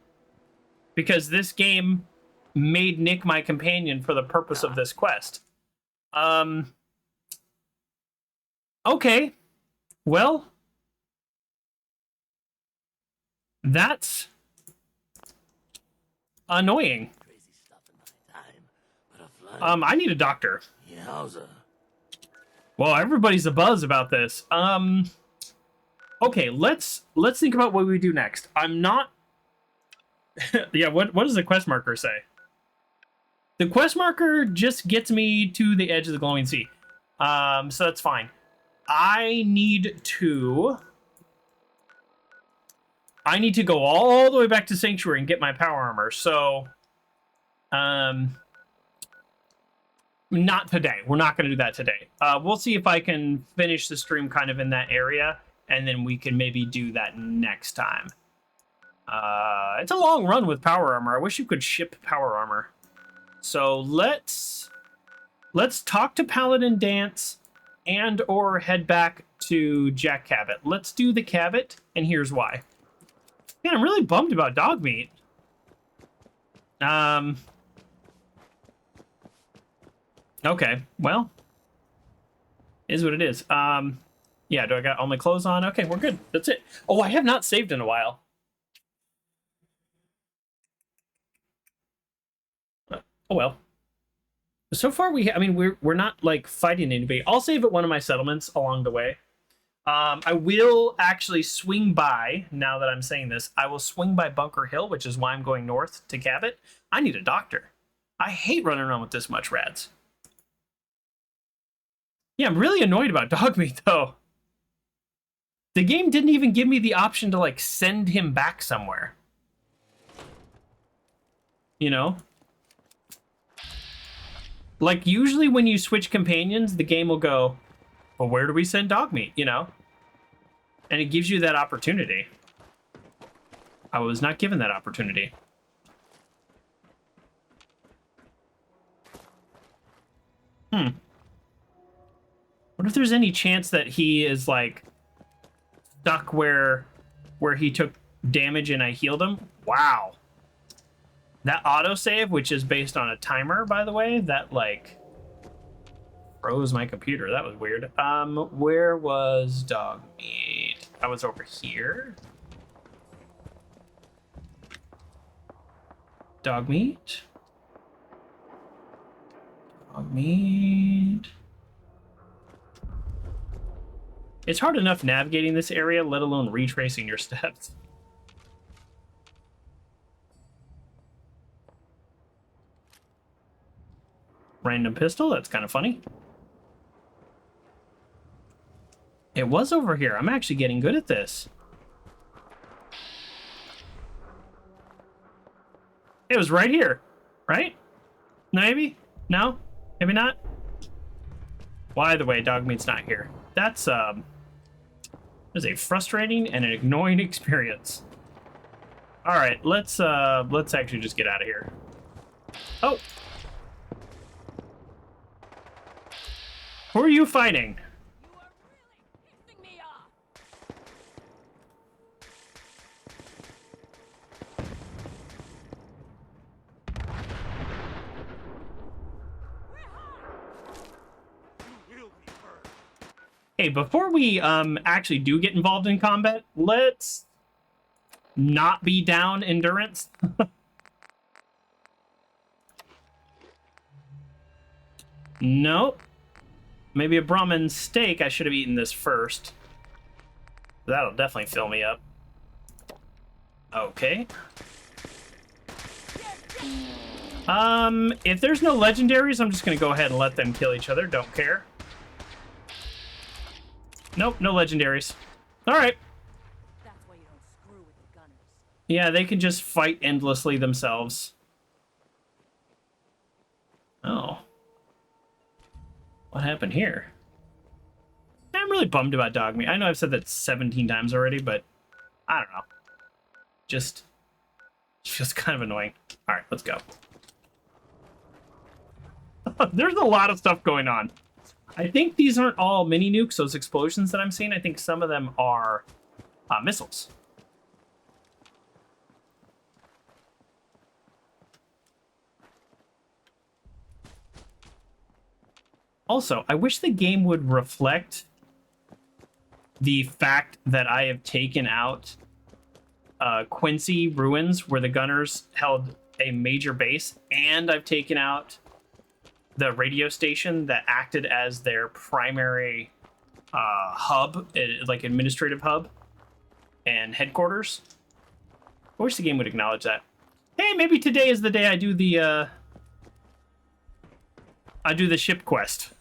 Because this game made Nick my companion for the purpose of this quest. Okay. Well, that's annoying. I need a doctor. Yowza. Well, everybody's a buzz about this. Okay, let's think about what we do next. I'm not. Yeah, what does the quest marker say? The quest marker just gets me to the edge of the glowing sea. So that's fine. I need to go all the way back to Sanctuary and get my power armor. So, not today. We're not going to do that today. We'll see if I can finish the stream kind of in that area, and then we can maybe do that next time. It's a long run with power armor. I wish you could ship power armor. So let's talk to Paladin Danse and or head back to Jack Cabot. Let's do the Cabot, and here's why. Man, I'm really bummed about Dogmeat. Okay, well, is what it is. Yeah, do I got all my clothes on? Okay, we're good. That's it. Oh, I have not saved in a while. Oh well. So far we're not like fighting anybody. I'll save at one of my settlements along the way. I will actually swing by, now that I'm saying this, I will swing by Bunker Hill, which is why I'm going north to Cabot. I need a doctor. I hate running around with this much rads. Yeah, I'm really annoyed about Dogmeat though. The game didn't even give me the option to like send him back somewhere. You know? Like, usually when you switch companions, the game will go, well, where do we send Dogmeat, you know? And it gives you that opportunity. I was not given that opportunity. What if there's any chance that he is, like, stuck where he took damage and I healed him? Wow. That autosave, which is based on a timer, by the way, that, like, froze my computer. That was weird. Where was Dogmeat? I was over here. Dogmeat. Dogmeat. It's hard enough navigating this area, let alone retracing your steps. Random pistol, that's kind of funny. It was over here. I'm actually getting good at this. It was right here, right? Maybe? No? Maybe not? Well, either way, Dogmeat's not here. That's a frustrating and an annoying experience. All right, let's actually just get out of here. Oh. Who are you fighting? Hey, before we actually do get involved in combat, let's not be down endurance. Nope. Maybe a Brahmin steak. I should have eaten this first. That'll definitely fill me up. Okay. If there's no legendaries, I'm just gonna go ahead and let them kill each other. Don't care. Nope, no legendaries. All right. That's why you don't screw with the gunners. Yeah, they can just fight endlessly themselves. Oh. What happened here? I'm really bummed about Dogmeat. I know I've said that 17 times already, but I don't know. Just kind of annoying. All right, let's go. There's a lot of stuff going on. I think these aren't all mini nukes, those explosions that I'm seeing. I think some of them are missiles. Also, I wish the game would reflect the fact that I have taken out Quincy Ruins, where the gunners held a major base, and I've taken out the radio station that acted as their primary hub, like administrative hub and headquarters. I wish the game would acknowledge that. Hey, maybe today is the day I do the ship quest.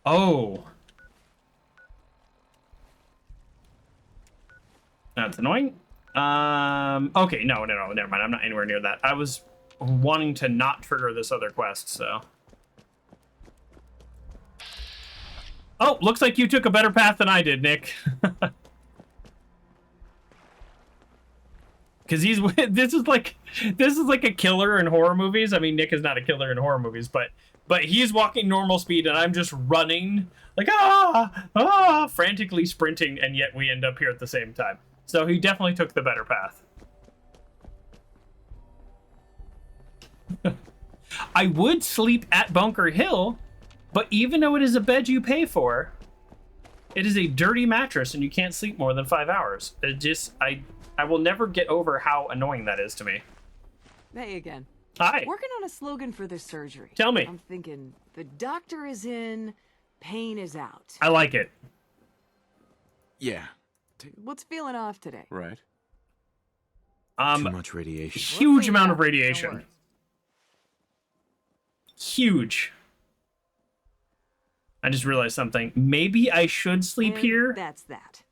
Oh. That's annoying. Okay, no, never mind. I'm not anywhere near that. I was wanting to not trigger this other quest, so. Oh, looks like you took a better path than I did, Nick. Because this is like a killer in horror movies. I mean, Nick is not a killer in horror movies, but he's walking normal speed and I'm just running like frantically sprinting, and yet we end up here at the same time. So he definitely took the better path. I would sleep at Bunker Hill, but even though it is a bed you pay for, it is a dirty mattress and you can't sleep more than 5 hours. I will never get over how annoying that is to me. Hey again. Hi. Working on a slogan for this surgery. Tell me. I'm thinking the doctor is in, pain is out. I like it. Yeah. What's feeling off today? Right. Too much radiation. Huge amount of radiation. Huge. I just realized something. Maybe I should sleep And here. That's that.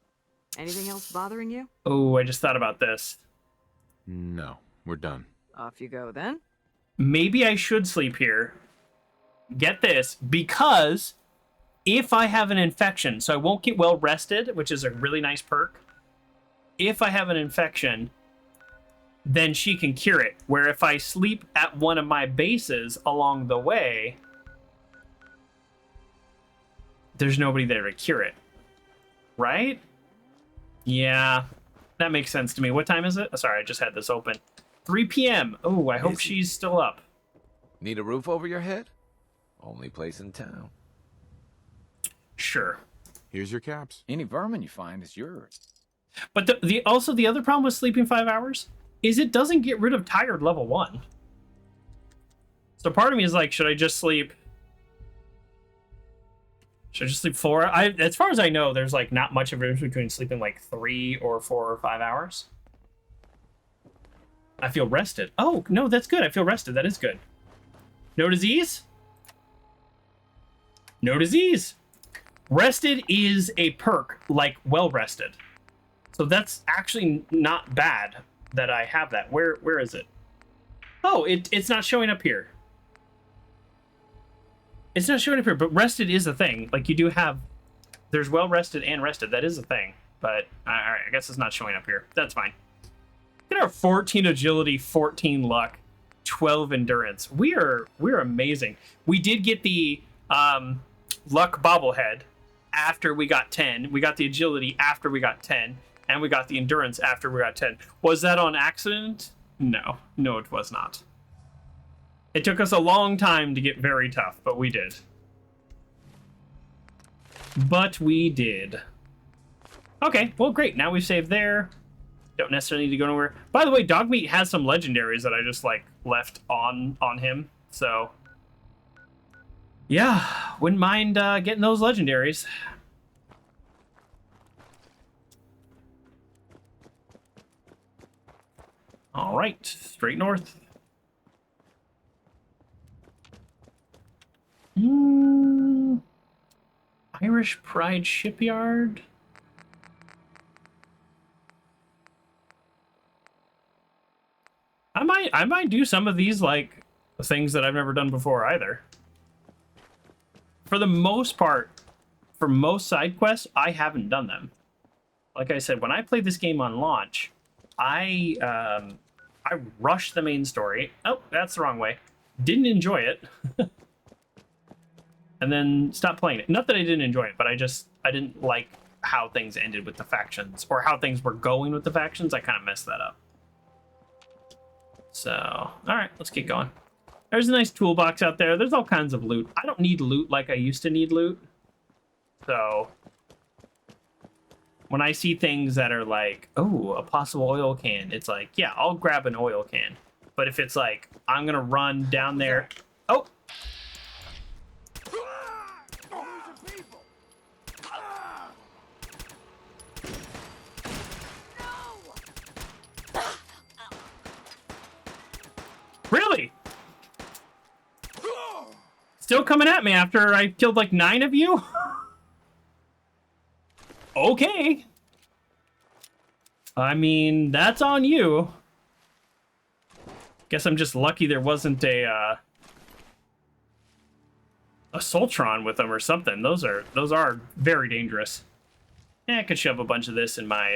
Anything else bothering you? Oh, I just thought about this. No, we're done. Off you go then. Maybe I should sleep here. Get this, because if I have an infection, so I won't get well rested, which is a really nice perk. If I have an infection, then she can cure it. Where if I sleep at one of my bases along the way, there's nobody there to cure it. Right? Yeah, that makes sense to me. What time is it? Oh, sorry, I just had this open. 3 p.m. Oh, I hope she's still up. Need a roof over your head? Only place in town. Sure. Here's your caps. Any vermin you find is yours. But the other problem with sleeping 5 hours is it doesn't get rid of tired level 1. So part of me is like, should I just sleep 4? As far as I know, there's like not much of a difference between sleeping like 3 or 4 or 5 hours. I feel rested. Oh, no, that's good. I feel rested. That is good. No disease? No disease. Rested is a perk, like well rested. So that's actually not bad that I have that. Where is it? Oh, it's not showing up here. It's not showing up here, but rested is a thing. Like, you do have... There's well rested and rested. That is a thing. But, alright, I guess it's not showing up here. That's fine. Look at our 14 agility, 14 luck, 12 endurance. We're amazing. We did get the luck bobblehead after we got 10. We got the agility after we got 10. And we got the endurance after we got 10. Was that on accident? No. No, it was not. It took us a long time to get very tough, but we did. But we did. Okay, well, great. Now we've saved there. Don't necessarily need to go nowhere. By the way, Dogmeat has some legendaries that I just, like, left on him. So, yeah, wouldn't mind getting those legendaries. All right, straight north. Irish Pride Shipyard. I might do some of these, like, things that I've never done before either. For the most part, for most side quests, I haven't done them. Like I said, when I played this game on launch, I rushed the main story. Oh, that's the wrong way. Didn't enjoy it. And then stopped playing it. Not that I didn't enjoy it, but I didn't like how things ended with the factions, or how things were going with the factions. I kind of messed that up. So, all right, let's get going. There's a nice toolbox out there. There's all kinds of loot. I don't need loot like I used to need loot. So, when I see things that are like, oh, a possible oil can, it's like, yeah, I'll grab an oil can. But if it's like, I'm going to run down there. Oh! Really? Still coming at me after I killed like 9 of you? Okay. I mean, that's on you. Guess I'm just lucky there wasn't a Soltron with them or something. Those are very dangerous. Yeah, I could shove a bunch of this in my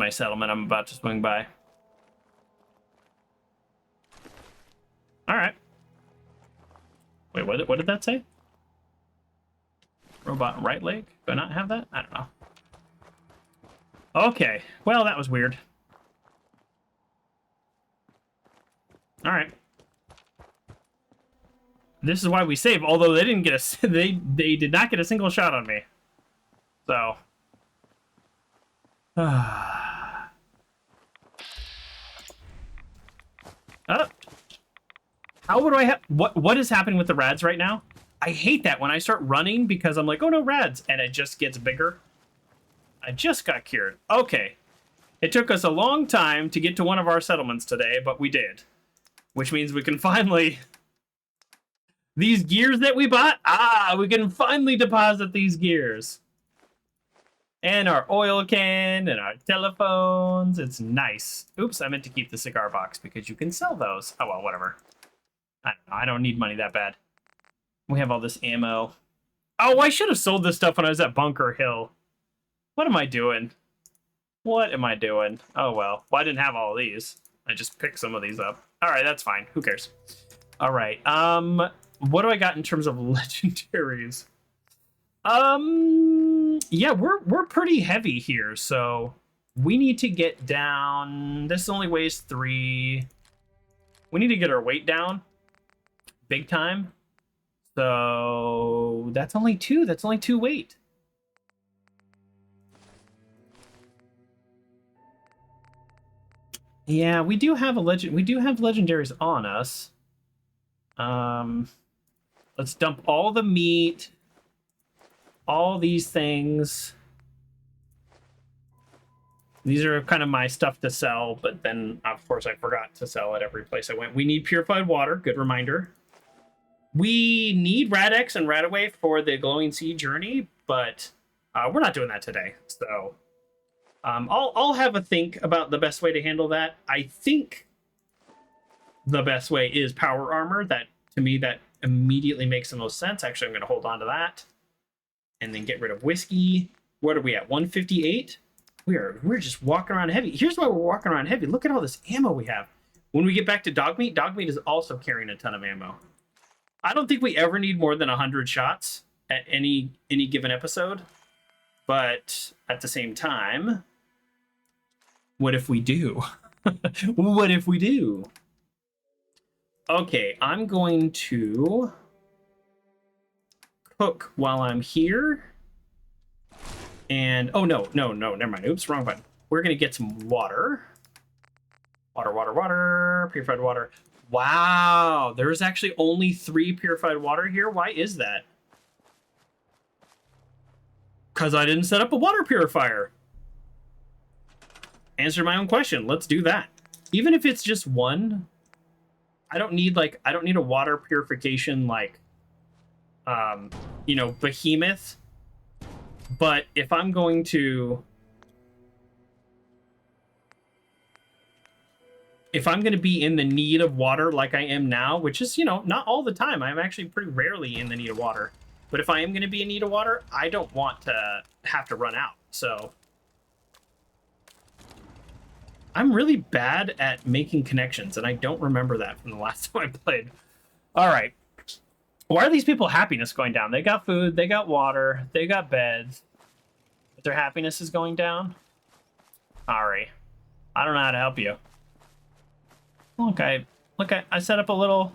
settlement I'm about to swing by. All right. Wait, what did that say? Robot right leg? Do I not have that? I don't know. Okay. Well, that was weird. All right. This is why we save. Although they didn't get a they did not get a single shot on me. So. How would I have... What is happening with the rads right now? I hate that when I start running because I'm like, oh no, rads, and it just gets bigger. I just got cured. Okay. It took us a long time to get to one of our settlements today, but we did. Which means we can finally... These gears that we bought? We can finally deposit these gears. And our oil can, and our telephones. It's nice. Oops, I meant to keep the cigar box because you can sell those. Oh, well, whatever. I don't need money that bad. We have all this ammo. Oh, I should have sold this stuff when I was at Bunker Hill. What am I doing? What am I doing? Oh, well. Well, I didn't have all of these. I just picked some of these up. All right, that's fine. Who cares? All right. What do I got in terms of legendaries? Yeah, we're pretty heavy here, so we need to get down. This only weighs 3. We need to get our weight down big time. So that's only 2. That's only 2 weight. Yeah, we do have legendaries on us. Let's dump all the meat. All these things. These are kind of my stuff to sell, but then, of course, I forgot to sell at every place I went. We need purified water. Good reminder. We need Rad-X and Radaway for the Glowing Sea journey, but we're not doing that today. So I'll have a think about the best way to handle that. I think the best way is power armor. That, to me, that immediately makes the most sense. Actually, I'm going to hold on to that. And then get rid of whiskey. What are we at? 158? We're just walking around heavy. Here's why we're walking around heavy. Look at all this ammo we have. When we get back to Dogmeat, Dogmeat is also carrying a ton of ammo. I don't think we ever need more than 100 shots at any given episode. But at the same time, what if we do? What if we do? Okay, I'm going to cook while I'm here. And, oh, no, never mind. Oops, wrong button. We're going to get some water. Water. Purified water. Wow, there's actually only 3 purified water here. Why is that? Because I didn't set up a water purifier. Answer my own question. Let's do that. Even if it's just one, I don't need a water purification like, behemoth. But if I'm going to be in the need of water like I am now, which is, not all the time. I'm actually pretty rarely in the need of water. But if I am going to be in need of water, I don't want to have to run out. So I'm really bad at making connections, and I don't remember that from the last time I played. All right. Why are these people happiness going down? They got food, they got water, they got beds. But their happiness is going down? Ari, I don't know how to help you. Look, I set up a little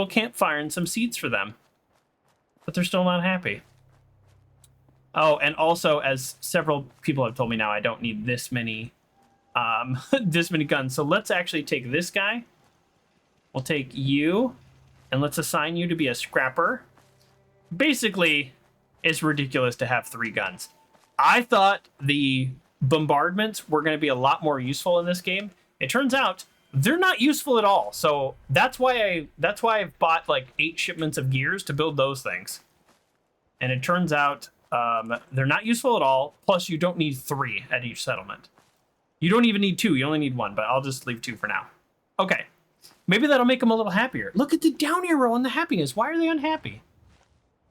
campfire and some seeds for them. But they're still not happy. Oh, and also, as several people have told me now, I don't need this many this many guns. So let's actually take this guy. We'll take you, and let's assign you to be a scrapper. Basically, it's ridiculous to have 3 guns. I thought the bombardments were going to be a lot more useful in this game. It turns out they're not useful at all. So that's why I've bought like 8 shipments of gears to build those things. And it turns out they're not useful at all. Plus, you don't need 3 at each settlement. You don't even need 2. You only need 1, but I'll just leave 2 for now. Okay. Maybe that'll make them a little happier. Look at the down arrow on the happiness. Why are they unhappy?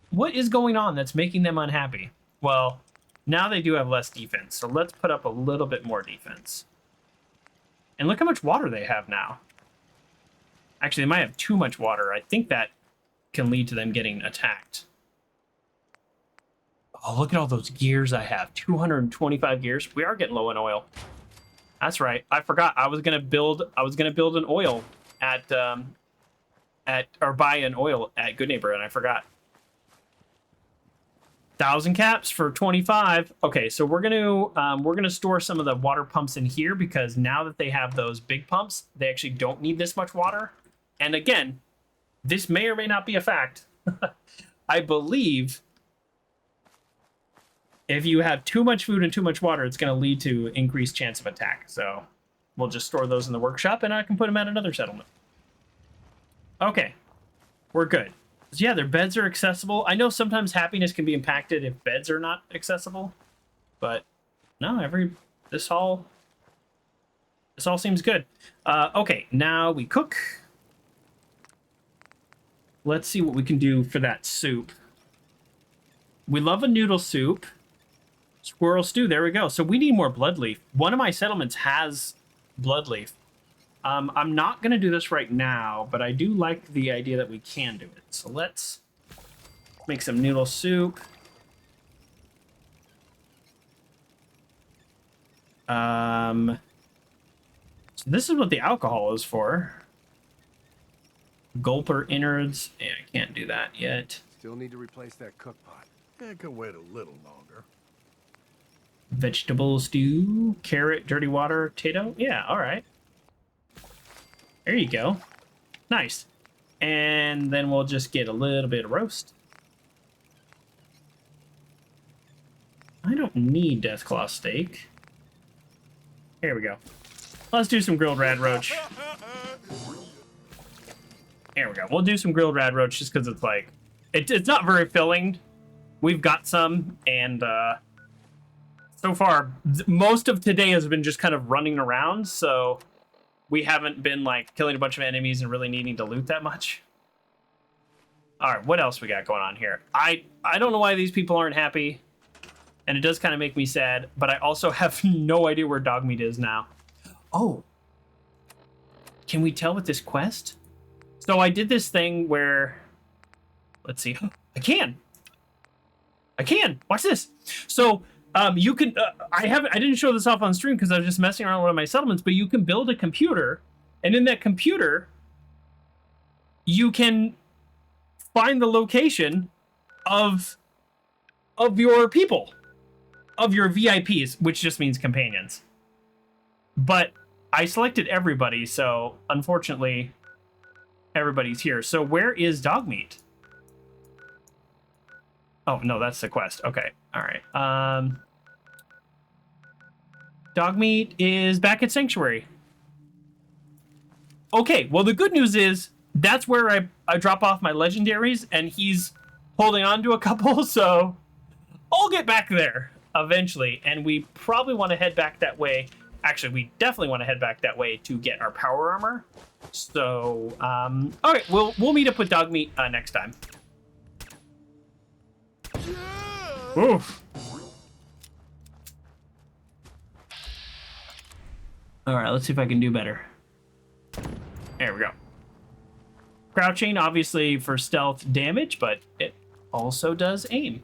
What is going on that's making them unhappy? Well, now they do have less defense. So let's put up a little bit more defense. And look how much water they have now. Actually, they might have too much water. I think that can lead to them getting attacked. Oh, look at all those gears I have. 225 gears. We are getting low on oil. That's right. I forgot. I was gonna build an oil buy an oil at Goodneighbor, and I forgot. 1,000 caps for 25. Okay, so we're gonna store some of the water pumps in here because now that they have those big pumps, they actually don't need this much water. And again, this may or may not be a fact. I believe if you have too much food and too much water, it's going to lead to increased chance of attack. So we'll just store those in the workshop, and I can put them at another settlement. Okay, we're good. So yeah, their beds are accessible. I know sometimes happiness can be impacted if beds are not accessible, but no, this all seems good. Okay, now we cook. Let's see what we can do for that soup. We love a noodle soup. Squirrel stew, there we go. So we need more bloodleaf. One of my settlements has bloodleaf. I'm not going to do this right now, but I do like the idea that we can do it. So let's make some noodle soup. So this is what the alcohol is for. Gulper innards. Yeah, I can't do that yet. Still need to replace that cook pot. Yeah, it can wait a little longer. Vegetable stew, carrot, dirty water, potato. Yeah, all right. There you go. Nice. And then we'll just get a little bit of roast. I don't need Deathclaw steak. Here we go. Let's do some grilled rad roach. There we go. We'll do some grilled rad roach just because it's like, it's not very filling. We've got some, and so far, most of today has been just kind of running around, so we haven't been like killing a bunch of enemies and really needing to loot that much. All right, what else we got going on here? I don't know why these people aren't happy, and it does kind of make me sad, but I also have no idea where Dogmeat is now. Oh, can we tell with this quest? So I did this thing where, let's see, I can watch this. So you can I didn't show this off on stream because I was just messing around with one of my settlements, but you can build a computer, and in that computer you can find the location of your people, of your VIPs, which just means companions. But I selected everybody, so unfortunately everybody's here. So where is Dogmeat? Oh, no, that's the quest. Okay. All right. Dogmeat is back at Sanctuary. Okay, well, the good news is that's where I drop off my legendaries, and he's holding on to a couple, so I'll get back there eventually, and we probably want to head back that way. Actually, we definitely want to head back that way to get our power armor. So, all right, we'll meet up with Dogmeat next time. Oof. All right, let's see if I can do better. There we go. Crouching, obviously for stealth damage, but it also does aim.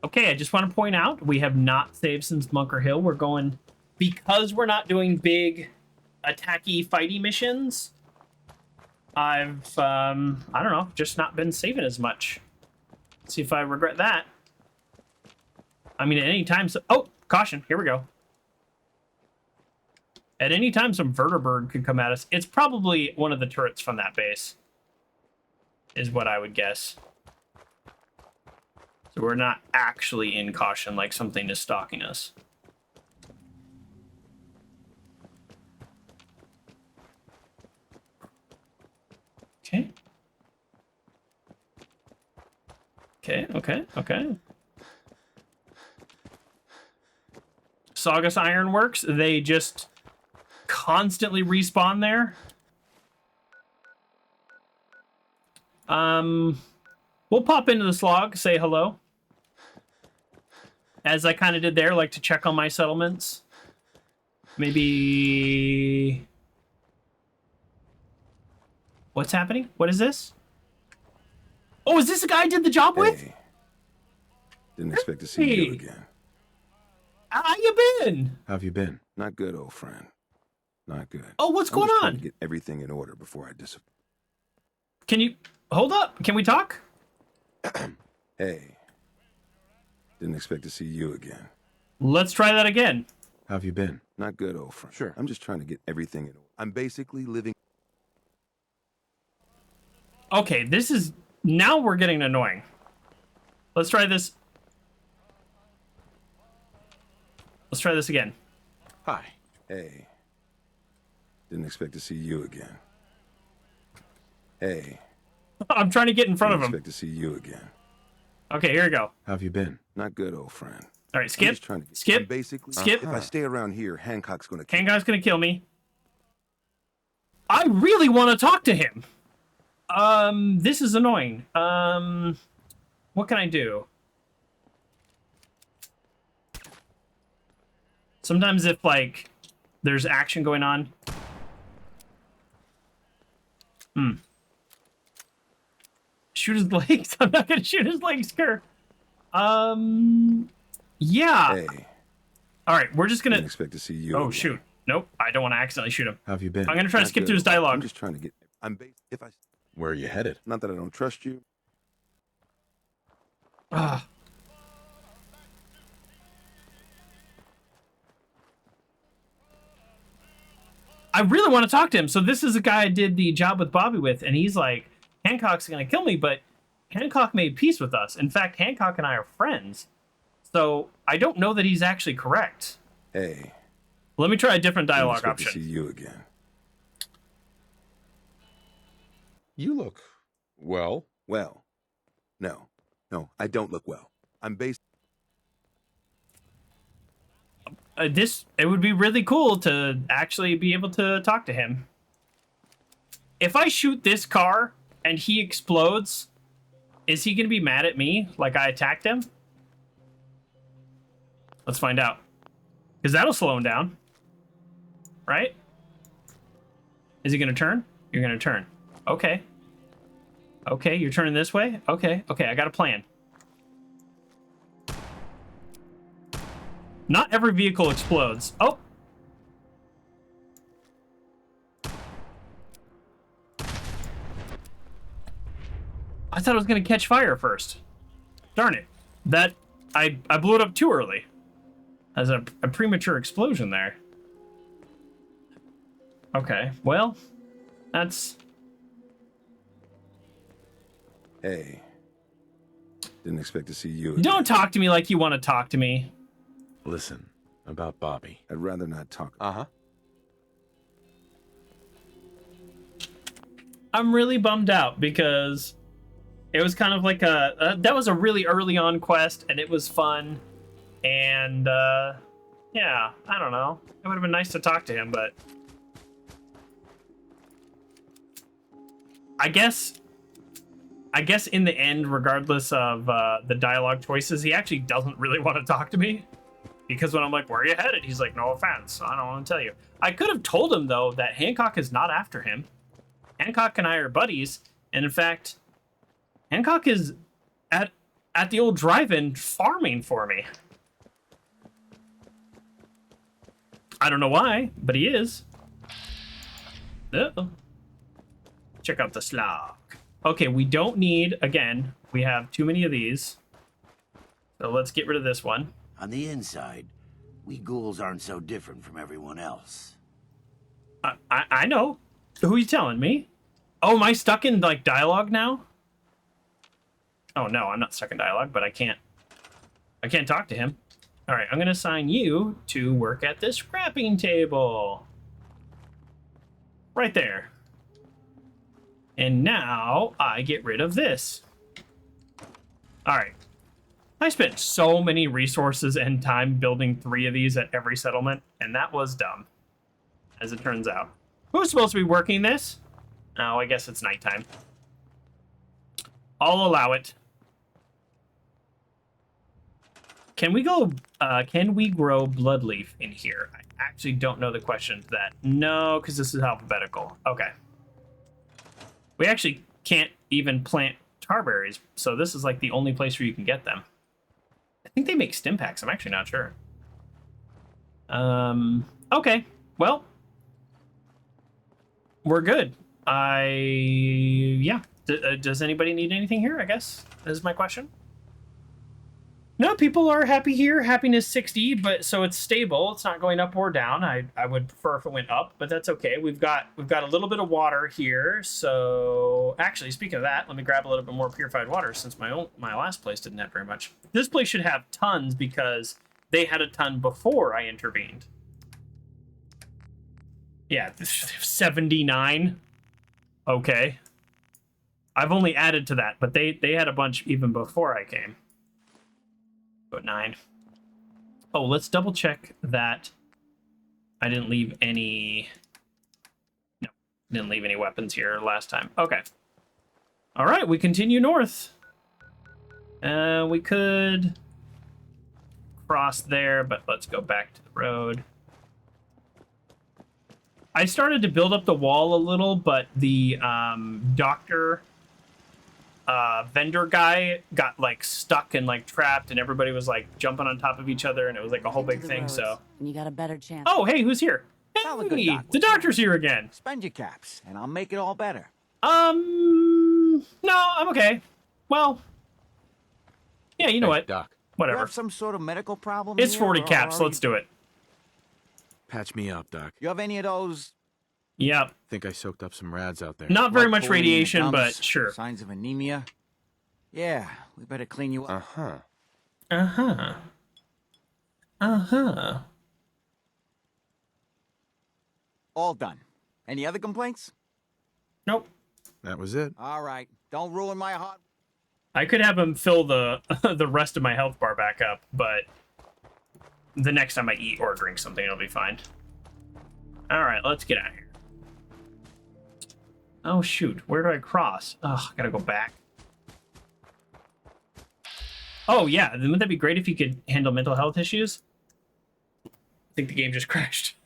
Okay, I just want to point out, we have not saved since Bunker Hill. We're going, because we're not doing big attacky fighty missions, I've, I don't know, just not been saving as much. Let's see if I regret that. I mean, at any time, oh, caution, here we go. At any time, some vertibird could come at us. It's probably one of the turrets from that base, is what I would guess. So we're not actually in caution, like something is stalking us. Okay. Okay. Saugus Ironworks, they just constantly respawn there. We'll pop into the slog, say hello. As I kind of did there, like to check on my settlements. Maybe... What's happening? What is this? Oh, is this the guy I did the job with? Didn't expect to see you again. How you been? How have you been? Not good, old friend. Not good. Oh, what's going on? To get everything in order before I disappear. Can you hold up? Can we talk? Hey. Didn't expect to see you again. Let's try that again. How have you been? Not good, old friend. Sure. I'm just trying to get everything in order. I'm basically living. Okay, this is... Now we're getting annoying. Let's try this. Let's try this again. Hi. Hey. Didn't expect to see you again. Hey. I'm trying to get in front of him. Didn't expect to see you again. Okay, here we go. How have you been? Not good, old friend. All right, skip. Skip. Basically, skip. If I stay around here, Hancock's gonna kill Hancock's gonna kill me. I really want to talk to him. This is annoying. What can I do? Sometimes if, like, there's action going on. Shoot his legs? I'm not gonna shoot his legs, Kerr. Yeah. Hey. Alright, we're just gonna... Didn't expect to see you Oh, again. shoot. Nope, I don't want to accidentally shoot him. How have you been? I'm gonna try to Not skip good, through his old friend. dialogue. I'm just trying to get... If I... Where are you headed? Not that I don't trust you. I really want to talk to him. So this is a guy I did the job with Bobby with, and he's like, Hancock's gonna kill me, but Hancock made peace with us. In fact, Hancock and I are friends. So I don't know that he's actually correct. Hey. Let me try a different dialogue Didn't expect option. to see you again. You look well. Well. No, I don't look well. I'm based... it would be really cool to actually be able to talk to him. If I shoot this car and he explodes, is he gonna be mad at me like I attacked him? Let's find out. Because that'll slow him down. Right? Is he gonna turn? You're gonna turn. Okay. Okay, you're turning this way? Okay, okay, I got a plan. Not every vehicle explodes. Oh! I thought it was gonna catch fire first. Darn it. That, I blew it up too early. As a premature explosion there. Okay, well, that's... Hey. Didn't expect to see you. Don't talk to me like you want to talk to me. Listen, about Bobby. I'd rather not talk. I'm really bummed out because it was kind of like that was a really early on quest and it was fun. And, yeah, I don't know. It would have been nice to talk to him, but... I guess in the end, regardless of the dialogue choices, he actually doesn't really want to talk to me. Because when I'm like, where are you headed? He's like, no offense, I don't want to tell you. I could have told him, though, that Hancock is not after him. Hancock and I are buddies, and in fact, Hancock is at the old drive-in farming for me. I don't know why, but he is. Uh-oh. Check out the slog. Okay, we don't need, again, we have too many of these. So let's get rid of this one. On the inside, we ghouls aren't so different from everyone else. I know. Who are you telling me? Oh, am I stuck in, like, dialogue now? Oh, no, I'm not stuck in dialogue, but I can't talk to him. All right, I'm going to assign you to work at this scrapping table. Right there. And now I get rid of this. All right. I spent so many resources and time building 3 of these at every settlement, and that was dumb, as it turns out. Who's supposed to be working this? Oh, I guess it's nighttime. I'll allow it. Can we grow bloodleaf in here? I actually don't know the question to that. No, because this is alphabetical. Okay. We actually can't even plant tarberries, so this is like the only place where you can get them. I think they make stim packs. I'm actually not sure. Okay. Well, we're good. Yeah. Does anybody need anything here, I guess? Is my question. No, people are happy here. Happiness 60, but so it's stable. It's not going up or down. I would prefer if it went up, but that's okay. We've got a little bit of water here. So actually, speaking of that, let me grab a little bit more purified water since my last place didn't have very much. This place should have tons because they had a ton before I intervened. Yeah, 79. Okay. I've only added to that, but they had a bunch even before I came. Go 9. Oh, let's double check that I didn't leave any... No, didn't leave any weapons here last time. Okay. All right, we continue north. We could cross there, but let's go back to the road. I started to build up the wall a little, but the doctor... vendor guy got like stuck and like trapped, and everybody was like jumping on top of each other, and it was like a whole big thing. So you got a better chance. Oh, hey, who's here? Hey, the doctor's here again. Spend your caps, and I'll make it all better. No, I'm okay. Well, yeah, you know what? Doc. Whatever. You have some sort of medical problem? It's here, 40 or caps. Let's do it. Patch me up, Doc. You have any of those? Yep. Think I soaked up some rads out there. Not very much Blood pooling in radiation, the but gums, sure. Signs of anemia? Yeah, we better clean you up. Uh-huh. Uh-huh. Uh-huh. All done. Any other complaints? Nope. That was it. All right. Don't ruin my heart. I could have him fill the the rest of my health bar back up, but the next time I eat or drink something, it'll be fine. All right, let's get out of here. Oh, shoot. Where do I cross? Oh, I gotta go back. Oh, yeah. Then wouldn't that be great if you could handle mental health issues? I think the game just crashed.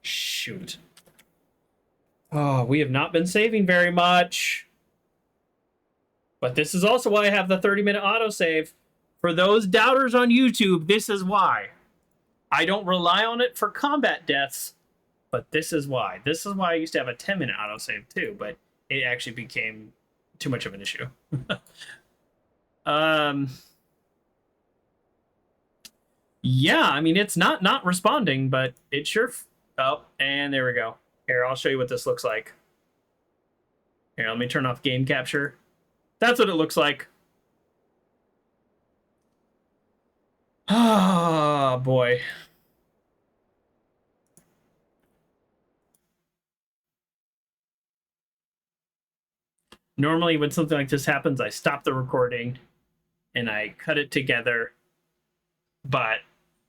Shoot. Oh, we have not been saving very much. But this is also why I have the 30-minute autosave. For those doubters on YouTube, this is why. I don't rely on it for combat deaths, but this is why. This is why I used to have a 10-minute autosave too, but it actually became too much of an issue. Yeah, I mean, it's not responding, but it sure... Oh, and there we go. Here, I'll show you what this looks like. Here, let me turn off game capture. That's what it looks like. Ah, boy. Normally, when something like this happens, I stop the recording and I cut it together. But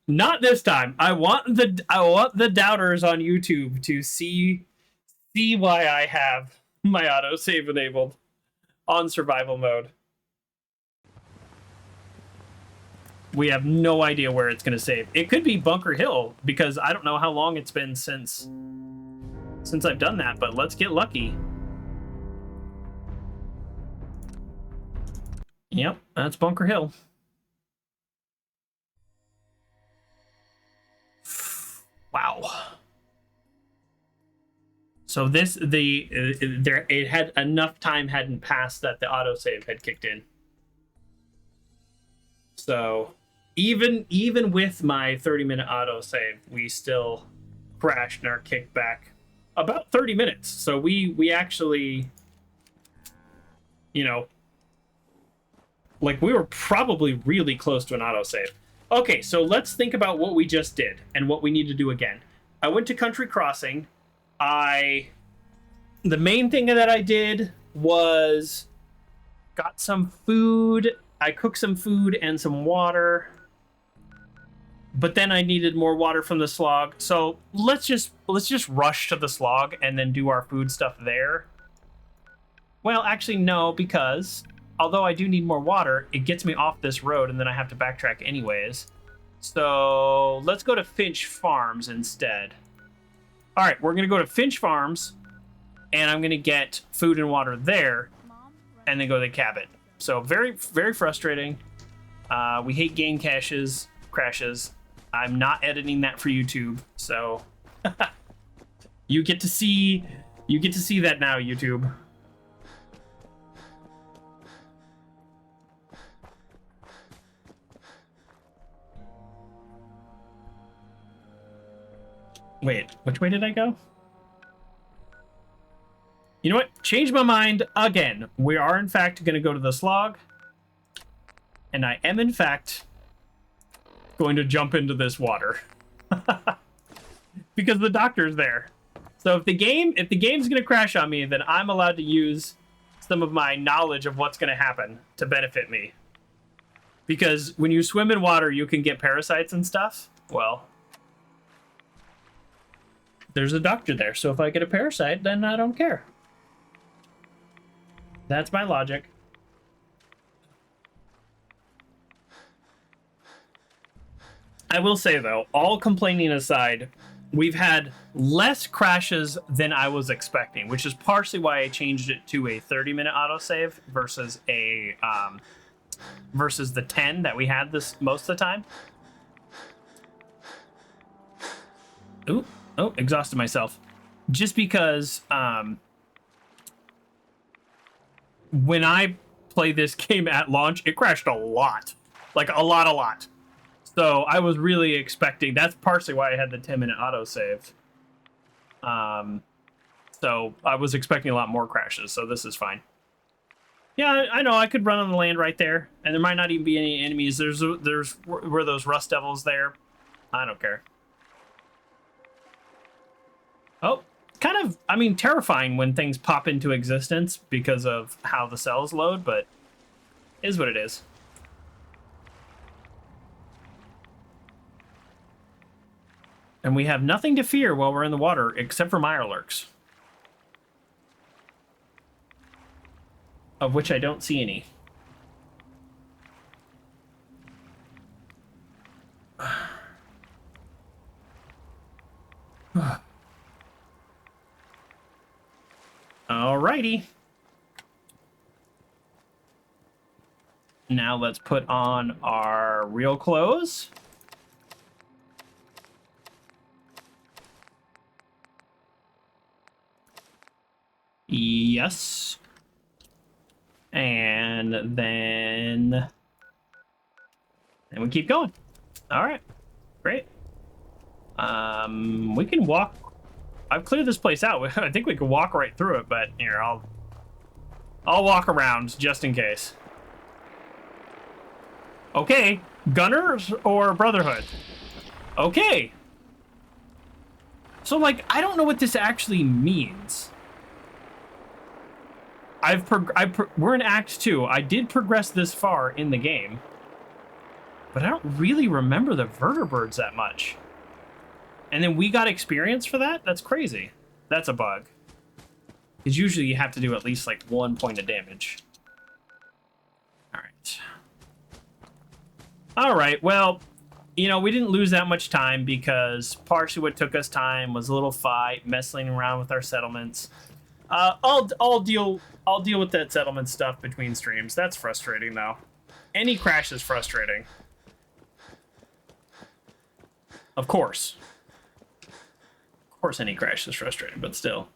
not this time. I want the doubters on YouTube to see why I have my autosave enabled on survival mode. We have no idea where it's going to save. It could be Bunker Hill, because I don't know how long it's been since I've done that, but let's get lucky. Yep, that's Bunker Hill. Wow. So it had enough time hadn't passed that the autosave had kicked in. So even with my 30-minute autosave, we still crashed and are kicked back about 30 minutes. So we actually, you know, like we were probably really close to an autosave. Okay, so let's think about what we just did and what we need to do again. I went to Country Crossing. The main thing that I did was got some food. I cooked some food and some water. But then I needed more water from the slog. So let's just rush to the slog and then do our food stuff there. Well, actually no, because although I do need more water, it gets me off this road and then I have to backtrack anyways. So let's go to Finch Farms instead. All right, we're gonna go to Finch Farms and I'm gonna get food and water there and then go to Cabot. So very, very frustrating. We hate game crashes. I'm not editing that for YouTube, so you get to see that now, YouTube. Wait, which way did I go? You know what? Change my mind again. We are, in fact, going to go to the slog. And I am, in fact, going to jump into this water. Because the doctor's there. So if the game's going to crash on me, then I'm allowed to use some of my knowledge of what's going to happen to benefit me. Because when you swim in water, you can get parasites and stuff. Well, there's a doctor there, so if I get a parasite, then I don't care. That's my logic. I will say, though, all complaining aside, we've had less crashes than I was expecting, which is partially why I changed it to a 30-minute autosave versus a versus the 10 that we had this most of the time. Ooh. Oh, exhausted myself. Just because when I play this game at launch, it crashed a lot. Like, a lot. So I was really expecting... That's partially why I had the 10-minute autosave. So I was expecting a lot more crashes, so this is fine. Yeah, I know, I could run on the land right there. And there might not even be any enemies. Were those rust devils there? I don't care. Oh, kind of, I mean, terrifying when things pop into existence because of how the cells load, but it is what it is. And we have nothing to fear while we're in the water except for mirelurks. Of which I don't see any. Alrighty. Now let's put on our real clothes. Yes. And then we keep going. All right. Great. We can walk. I've cleared this place out. I think we can walk right through it, but here, I'll walk around just in case. Okay, Gunners or Brotherhood? Okay. So, like, I don't know what this actually means. We're in Act 2. I did progress this far in the game. But I don't really remember the vertibirds that much. And then we got experience for that? That's crazy. That's a bug. Because usually you have to do at least, like, 1 point of damage. Alright. Alright, well, you know, we didn't lose that much time because partially what took us time was a little fight, messing around with our settlements. I'll deal with that settlement stuff between streams. That's frustrating, though. Any crash is frustrating. Of course. Of course any crash is frustrating, but still.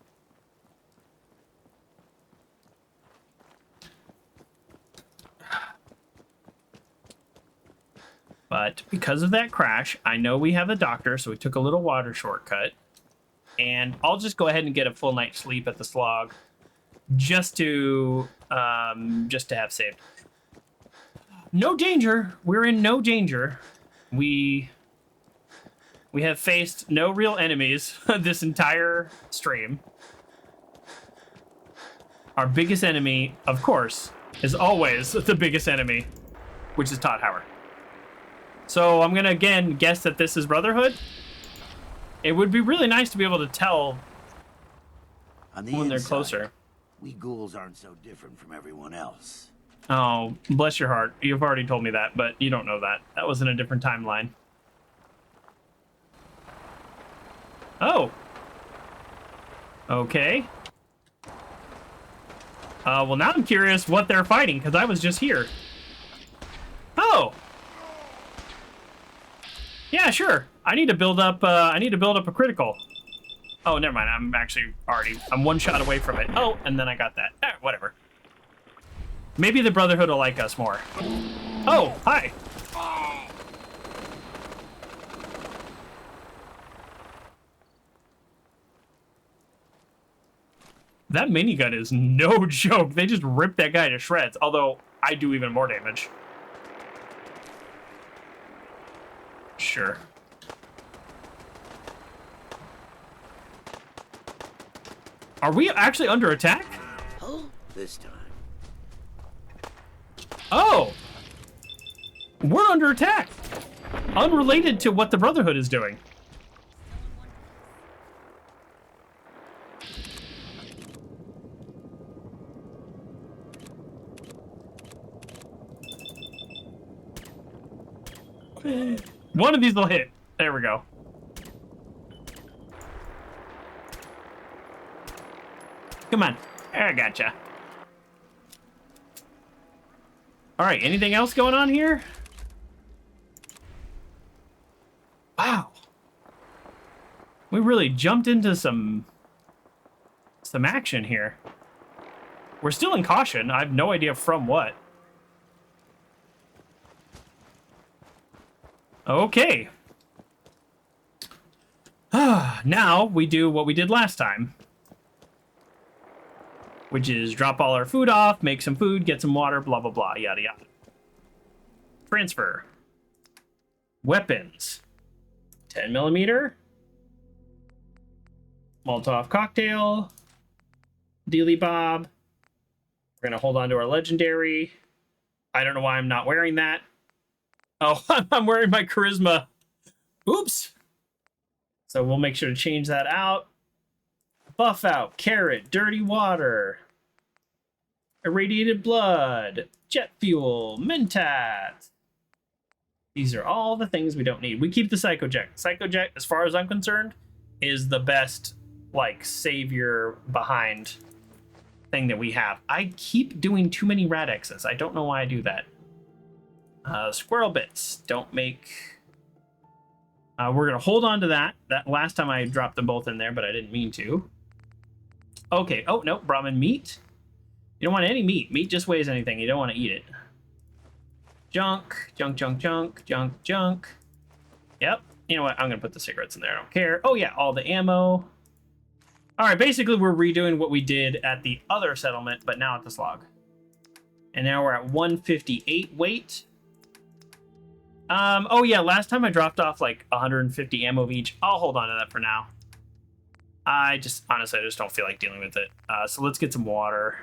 But because of that crash, I know we have a doctor, so we took a little water shortcut. And I'll just go ahead and get a full night's sleep at the slog, just to have saved. No danger. We're in no danger. We have faced no real enemies this entire stream. Our biggest enemy, of course, is always the biggest enemy, which is Todd Howard. So I'm gonna again guess that this is Brotherhood. It would be really nice to be able to tell when they're closer. We ghouls aren't so different from everyone else. Oh, bless your heart. You've already told me that, but you don't know that. That was in a different timeline. Oh. Okay. Well, now I'm curious what they're fighting, because I was just here. Oh. Yeah, sure. I need to build up a critical. Oh, never mind. I'm actually I'm one shot away from it. Oh, and then I got that. Whatever. Maybe the Brotherhood will like us more. Oh, hi. That minigun is no joke. They just ripped that guy to shreds, although I do even more damage. Sure. Are we actually under attack? Oh, this time. Oh! We're under attack! Unrelated to what the Brotherhood is doing. One of these will hit. There we go. Come on. I gotcha. Alright, anything else going on here? Wow. We really jumped into some action here. We're still in caution. I have no idea from what. Okay. Now we do what we did last time. Which is drop all our food off, make some food, get some water, blah, blah, blah, yada, yada. Transfer. Weapons. 10mm. Molotov cocktail. Dealy Bob. We're going to hold on to our legendary. I don't know why I'm not wearing that. Oh, I'm wearing my charisma. Oops. So we'll make sure to change that out. Buff out, carrot, dirty water, irradiated blood, jet fuel, mentat. These are all the things we don't need. We keep the psychojet. Psychojet, as far as I'm concerned, is the best, like, savior behind thing that we have. I keep doing too many radexes. I don't know why I do that. Squirrel bits don't make... we're going to hold on to that. That last time I dropped them both in there, but I didn't mean to. Okay. Oh, no. Brahmin meat. You don't want any meat. Meat just weighs anything. You don't want to eat it. Junk. Junk, junk, junk. Junk, junk. Yep. You know what? I'm going to put the cigarettes in there. I don't care. Oh, yeah. All the ammo. All right. Basically, we're redoing what we did at the other settlement, but now at the slog. And now we're at 158 weight. Oh, yeah. Last time I dropped off like 150 ammo of each. I'll hold on to that for now. Honestly, I just don't feel like dealing with it. So let's get some water.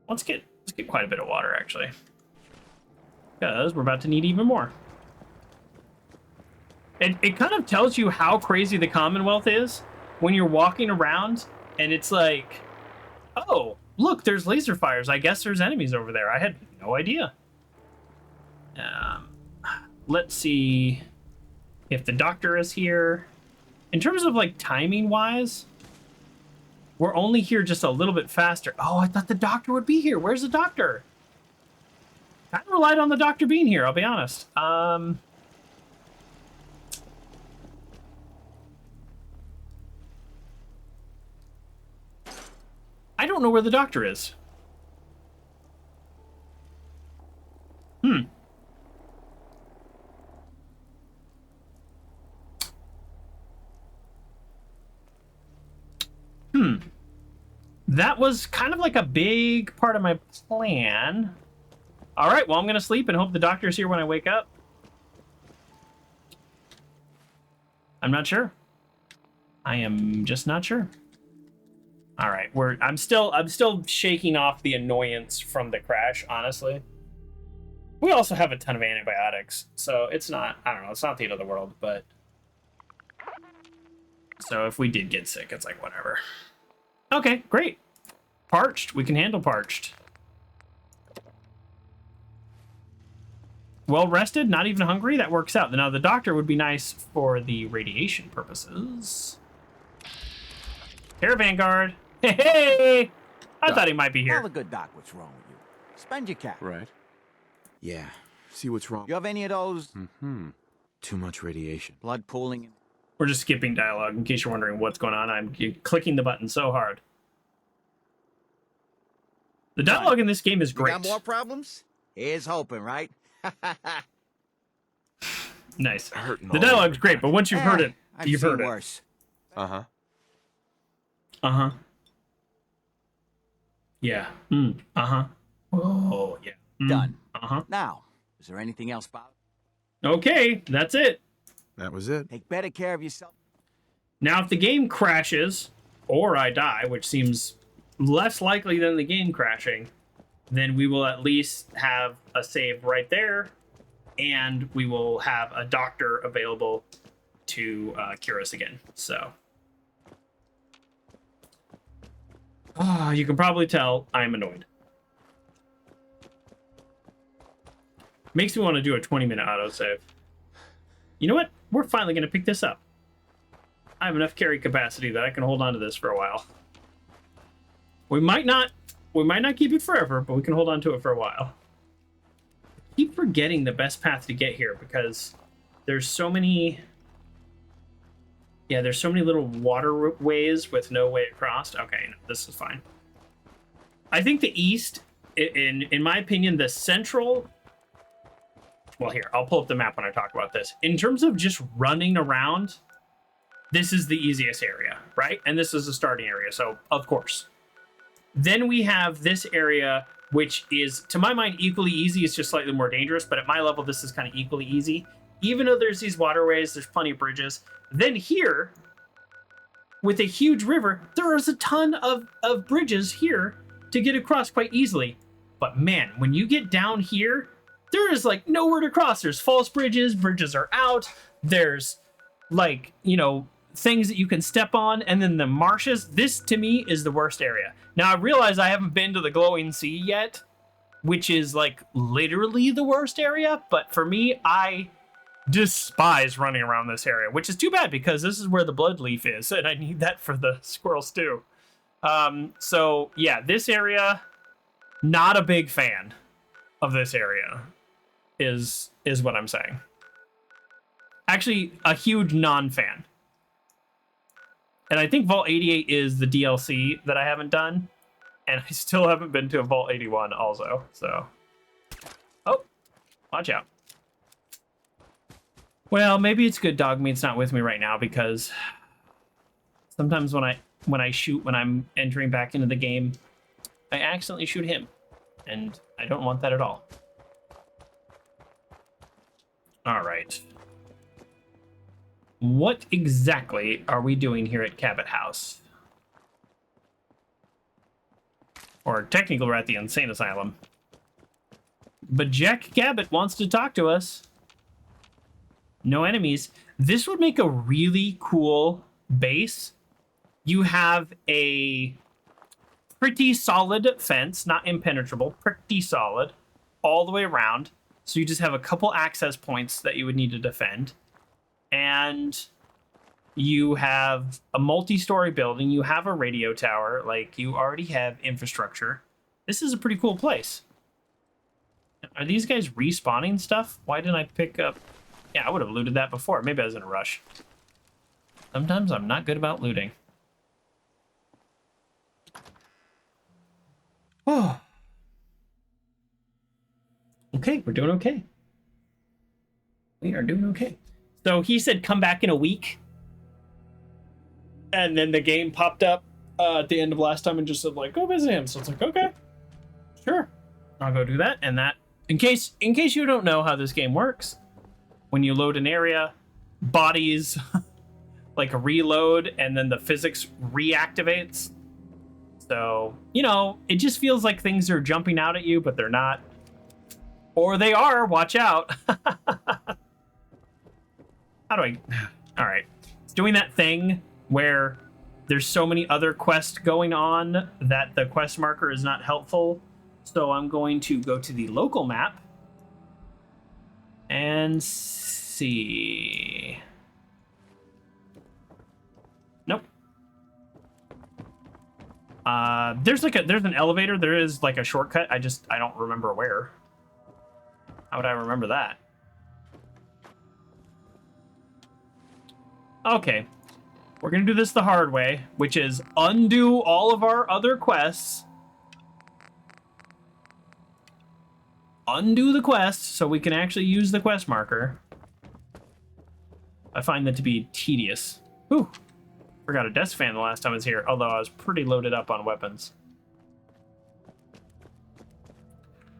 Let's get quite a bit of water, actually. Because we're about to need even more. It kind of tells you how crazy the Commonwealth is when you're walking around and it's like, oh, look, there's laser fires. I guess there's enemies over there. I had no idea. Let's see if the doctor is here. In terms of, like, timing-wise, we're only here just a little bit faster. Oh, I thought the doctor would be here. Where's the doctor? I relied on the doctor being here, I'll be honest. I don't know where the doctor is. That was kind of like a big part of my plan. All right, well, I'm going to sleep and hope the doctor's here when I wake up. I'm not sure. I am just not sure. All right, I'm still shaking off the annoyance from the crash, honestly. We also have a ton of antibiotics, so it's not, I don't know, it's not the end of the world, but... So if we did get sick, it's like, whatever. Okay, great. Parched. We can handle parched. Well rested, not even hungry. That works out. Now, the doctor would be nice for the radiation purposes. Caravan guard. Hey, hey! I thought he might be here. Tell the good doc what's wrong with you. Spend your cap. Right. Yeah. See what's wrong. You have any of those? Too much radiation. Blood pooling. We're just skipping dialogue in case you're wondering what's going on. I'm clicking the button so hard. The dialogue in this game is great. You got more problems? Here's hoping, right? Nice. The dialogue's great, but once you've heard it, you've heard it. Worse. Uh-huh. Uh-huh. Yeah. Uh-huh. Oh, yeah. Done. Uh-huh. Now, is there anything else about it? Okay, that's it. That was it. Take better care of yourself. Now, if the game crashes, or I die, which seems less likely than the game crashing, then we will at least have a save right there, and we will have a doctor available to cure us again. So, you can probably tell I'm annoyed. Makes me want to do a 20-minute autosave. You know what? We're finally going to pick this up. I have enough carry capacity that I can hold on to this for a while. We might not keep it forever, but we can hold on to it for a while. I keep forgetting the best path to get here because there's so many... Yeah, there's so many little waterways with no way across. Okay, no, this is fine. I think the east, in my opinion, the central... Well, here, I'll pull up the map when I talk about this. In terms of just running around, this is the easiest area, right? And this is the starting area, so of course. Then we have this area, which is, to my mind, equally easy. It's just slightly more dangerous, but at my level, this is kind of equally easy. Even though there's these waterways, there's plenty of bridges. Then here, with a huge river, there is a ton of bridges here to get across quite easily. But man, when you get down here, there is like nowhere to cross. There's false bridges are out. There's like, you know, things that you can step on, and then the marshes. This to me is the worst area. Now I realize I haven't been to the glowing sea yet, which is like literally the worst area, but for me, I despise running around this area, which is too bad because this is where the blood leaf is, and I need that for the squirrel stew. So yeah, this area, not a big fan of this area, is what I'm saying. Actually, a huge non-fan. And I think Vault 88 is the DLC that I haven't done. And I still haven't been to a Vault 81 also, so. Oh, watch out. Well, maybe it's good Dogmeat's not with me right now, because sometimes when I shoot when I'm entering back into the game, I accidentally shoot him. And I don't want that at all. All right. What exactly are we doing here at Cabot House? Or technically we're at the insane asylum. But Jack Cabot wants to talk to us. No enemies. This would make a really cool base. You have a pretty solid fence, not impenetrable, pretty solid, all the way around. So you just have a couple access points that you would need to defend. And you have a multi-story building. You have a radio tower. Like, you already have infrastructure. This is a pretty cool place. Are these guys respawning stuff? Why didn't I pick up... Yeah, I would have looted that before. Maybe I was in a rush. Sometimes I'm not good about looting. Oh. Okay, we're doing okay. We are doing okay. So he said come back in a week. And then the game popped up at the end of last time and just said, like, go visit him. So it's like, okay, sure. I'll go do that. And that, in case you don't know how this game works, when you load an area, bodies like reload and then the physics reactivates. So, you know, it just feels like things are jumping out at you, but they're not. Or they are, watch out. How do I... All right. It's doing that thing where there's so many other quests going on that the quest marker is not helpful. So I'm going to go to the local map and see. Nope. There's an elevator. There is like a shortcut. I don't remember where. How would I remember that? Okay. We're gonna do this the hard way, which is undo all of our other quests. Undo the quest so we can actually use the quest marker. I find that to be tedious. Ooh. Forgot a desk fan the last time I was here, although I was pretty loaded up on weapons.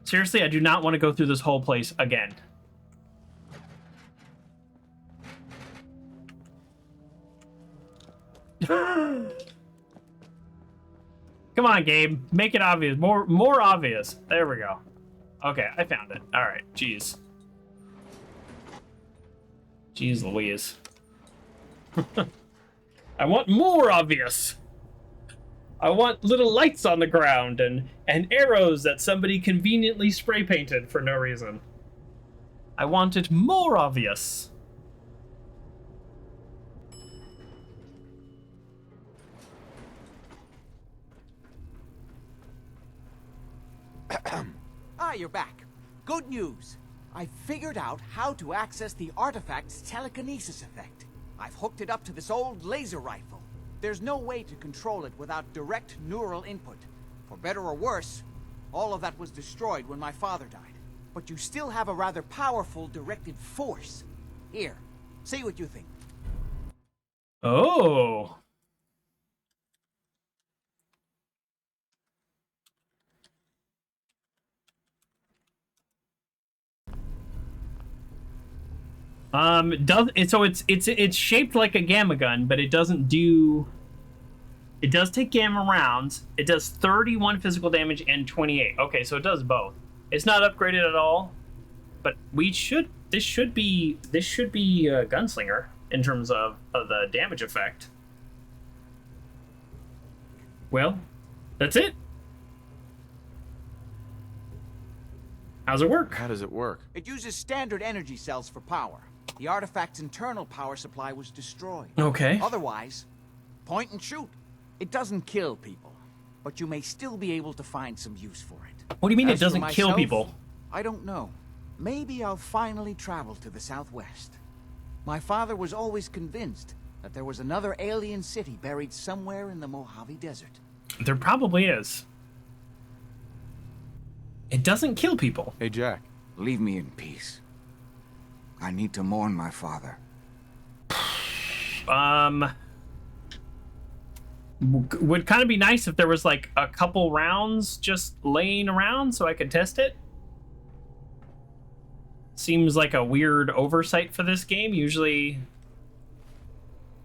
Seriously, I do not want to go through this whole place again. Come on, game. Make it obvious. More obvious. There we go. Okay, I found it. All right. Jeez. Jeez Louise. I want more obvious. I want little lights on the ground and arrows that somebody conveniently spray painted for no reason. I want it more obvious. Ah, you're back. Good news. I figured out how to access the artifact's telekinesis effect. I've hooked it up to this old laser rifle. There's no way to control it without direct neural input. For better or worse, all of that was destroyed when my father died. But you still have a rather powerful directed force. Here, see what you think. Oh. It's shaped like a gamma gun, but it doesn't do. It does take gamma rounds. It does 31 physical damage and 28. Okay, so it does both. It's not upgraded at all. but this should be a gunslinger in terms of the damage effect. Well, that's it. How's it work? How does it work? It uses standard energy cells for power. The artifact's internal power supply was destroyed. Okay. Otherwise, point and shoot. It doesn't kill people, but you may still be able to find some use for it. What do you mean As it doesn't for kill myself, people? I don't know. Maybe I'll finally travel to the southwest. My father was always convinced that there was another alien city buried somewhere in the Mojave Desert. There probably is. It doesn't kill people. Hey, Jack. Leave me in peace. I need to mourn my father. Would kind of be nice if there was like a couple rounds just laying around so I could test it. Seems like a weird oversight for this game. Usually,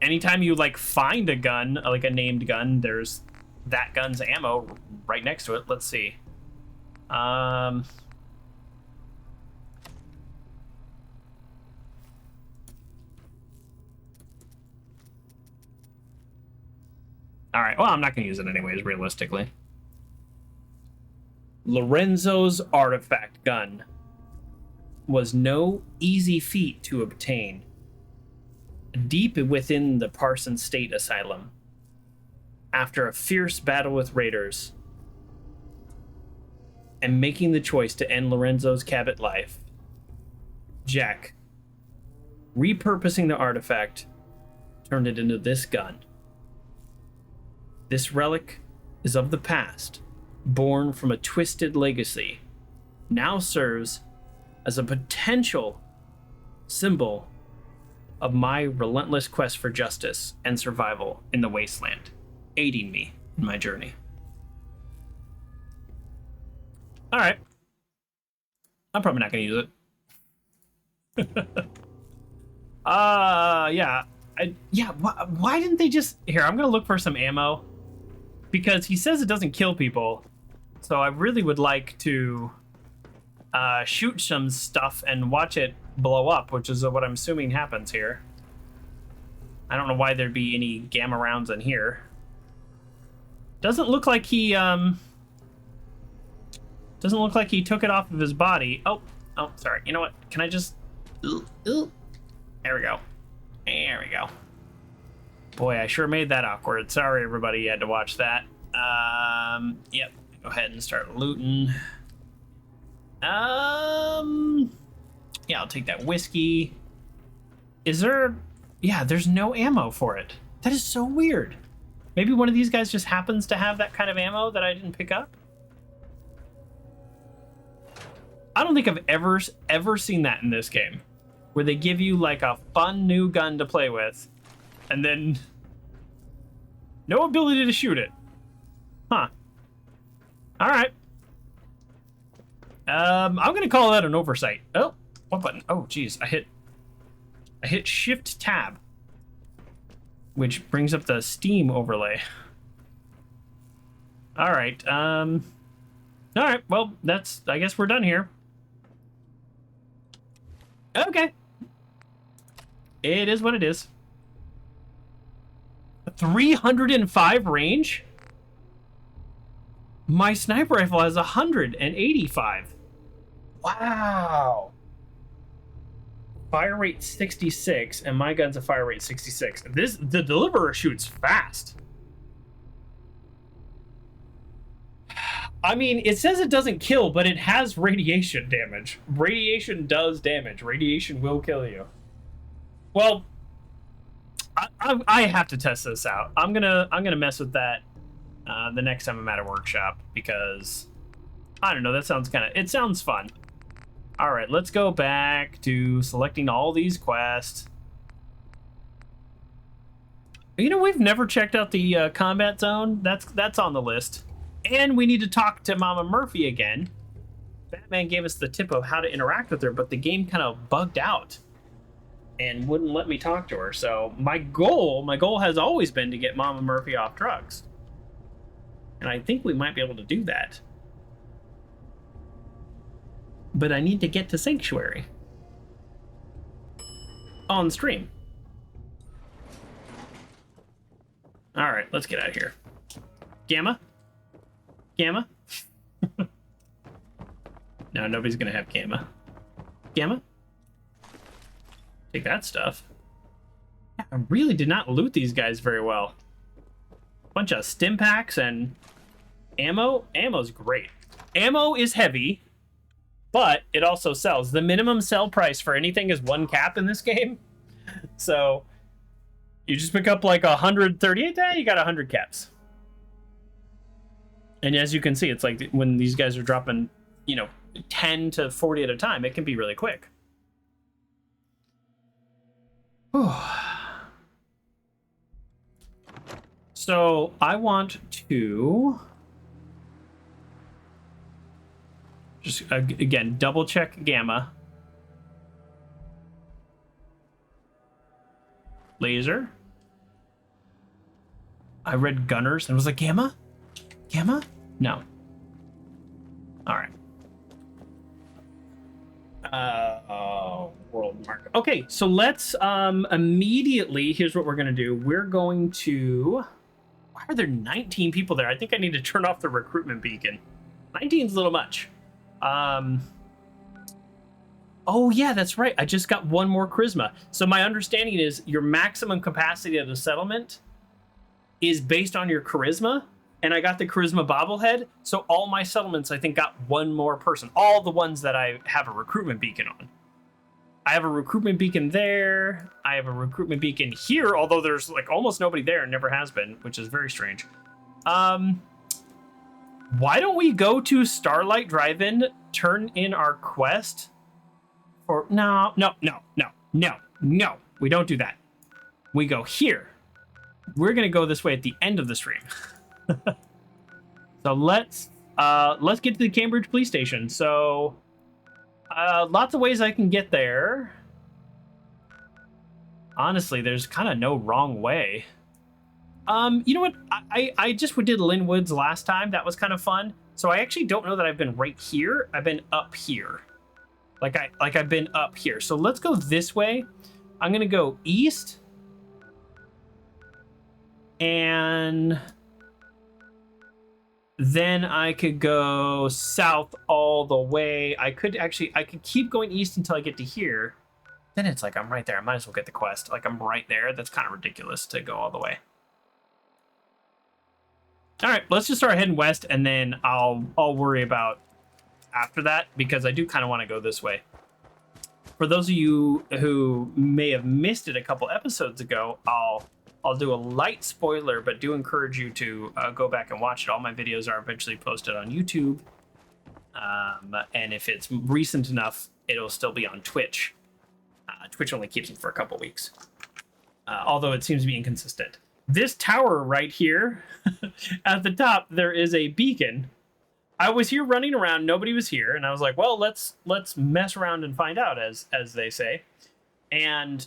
anytime you like find a gun, like a named gun, there's that gun's ammo right next to it. Let's see. All right. Well, I'm not going to use it anyways, realistically. Lorenzo's artifact gun was no easy feat to obtain. Deep within the Parson State Asylum, after a fierce battle with raiders, and making the choice to end Lorenzo's Cabot life, Jack, repurposing the artifact, turned it into this gun. This relic is of the past, born from a twisted legacy, now serves as a potential symbol of my relentless quest for justice and survival in the wasteland, aiding me in my journey. All right. I'm probably not going to use it. Yeah. Why didn't they just... Here, I'm going to look for some ammo. Because he says it doesn't kill people. So I really would like to shoot some stuff and watch it blow up, which is what I'm assuming happens here. I don't know why there'd be any gamma rounds in here. Doesn't look like he took it off of his body. Oh, sorry. You know what? Can I just... There we go. There we go. Boy, I sure made that awkward. Sorry, everybody, you had to watch that. Yep. Go ahead and start looting. Yeah, I'll take that whiskey. Is there... Yeah, there's no ammo for it. That is so weird. Maybe one of these guys just happens to have that kind of ammo that I didn't pick up? I don't think I've ever seen that in this game, where they give you like a fun new gun to play with, and then no ability to shoot it. Huh. All right. I'm gonna call that an oversight. Oh, what button? Oh, geez, I hit Shift Tab, which brings up the Steam overlay. All right. All right. Well, I guess we're done here. Okay. It is what it is. 305 range? My sniper rifle has 185. Wow. Fire rate 66, and my gun's a fire rate 66. The Deliverer shoots fast. I mean, it says it doesn't kill, but it has radiation damage. Radiation does damage. Radiation will kill you. Well, I have to test this out. I'm gonna mess with that the next time I'm at a workshop, because I don't know. That sounds it sounds fun. All right, let's go back to selecting all these quests. You know, we've never checked out the combat zone. That's on the list. And we need to talk to Mama Murphy again. Batman gave us the tip of how to interact with her, but the game kind of bugged out and wouldn't let me talk to her. So my goal has always been to get Mama Murphy off drugs. And I think we might be able to do that. but I need to get to Sanctuary on stream. All right, let's get out of here. Gamma? Gamma? No, nobody's gonna have Gamma. Gamma? Take that stuff. I really did not loot these guys very well. Bunch of stim packs and ammo. Ammo's great. Ammo is heavy, but it also sells. The minimum sell price for anything is 1 cap in this game. So you just pick up like 138, you got 100 caps. And as you can see, it's like when these guys are dropping, 10 to 40 at a time, it can be really quick. So I want to just, again, double check Gamma. Laser. I read Gunners and was like, Gamma? Gamma? No. All right. World mark. Okay, so let's immediately, here's what we're gonna do. We're going to, why are there 19 people there? I think I need to turn off the recruitment beacon. 19's a little much. Oh yeah, that's right. I just got 1 more charisma. So my understanding is your maximum capacity of the settlement is based on your charisma. And I got the charisma bobblehead. So all my settlements, I think, got 1 more person. All the ones that I have a recruitment beacon on. I have a recruitment beacon there. I have a recruitment beacon here, although there's like almost nobody there and never has been, which is very strange. Why don't we go to Starlight Drive-In, turn in our quest for, no. We don't do that. We go here. We're going to go this way at the end of the stream. So let's get to the Cambridge police station. So lots of ways I can get there. Honestly, there's kind of no wrong way. You know what? I just did Linwood's last time. That was kind of fun. So I actually don't know that I've been right here. I've been up here. I've been up here. So let's go this way. I'm gonna go east. And then I could go south all the way. I could keep going east until I get to here. Then it's like I'm right there. I might as well get the quest. Like I'm right there. That's kind of ridiculous to go all the way. All right, let's just start heading west, and then I'll worry about after that, because I do kind of want to go this way. For those of you who may have missed it a couple episodes ago, I'll do a light spoiler, but do encourage you to go back and watch it. All my videos are eventually posted on YouTube. And if it's recent enough, it'll still be on Twitch. Twitch only keeps them for a couple weeks. Although it seems to be inconsistent. This tower right here, at the top, there is a beacon. I was here running around, nobody was here, and I was like, well, let's mess around and find out, as they say. And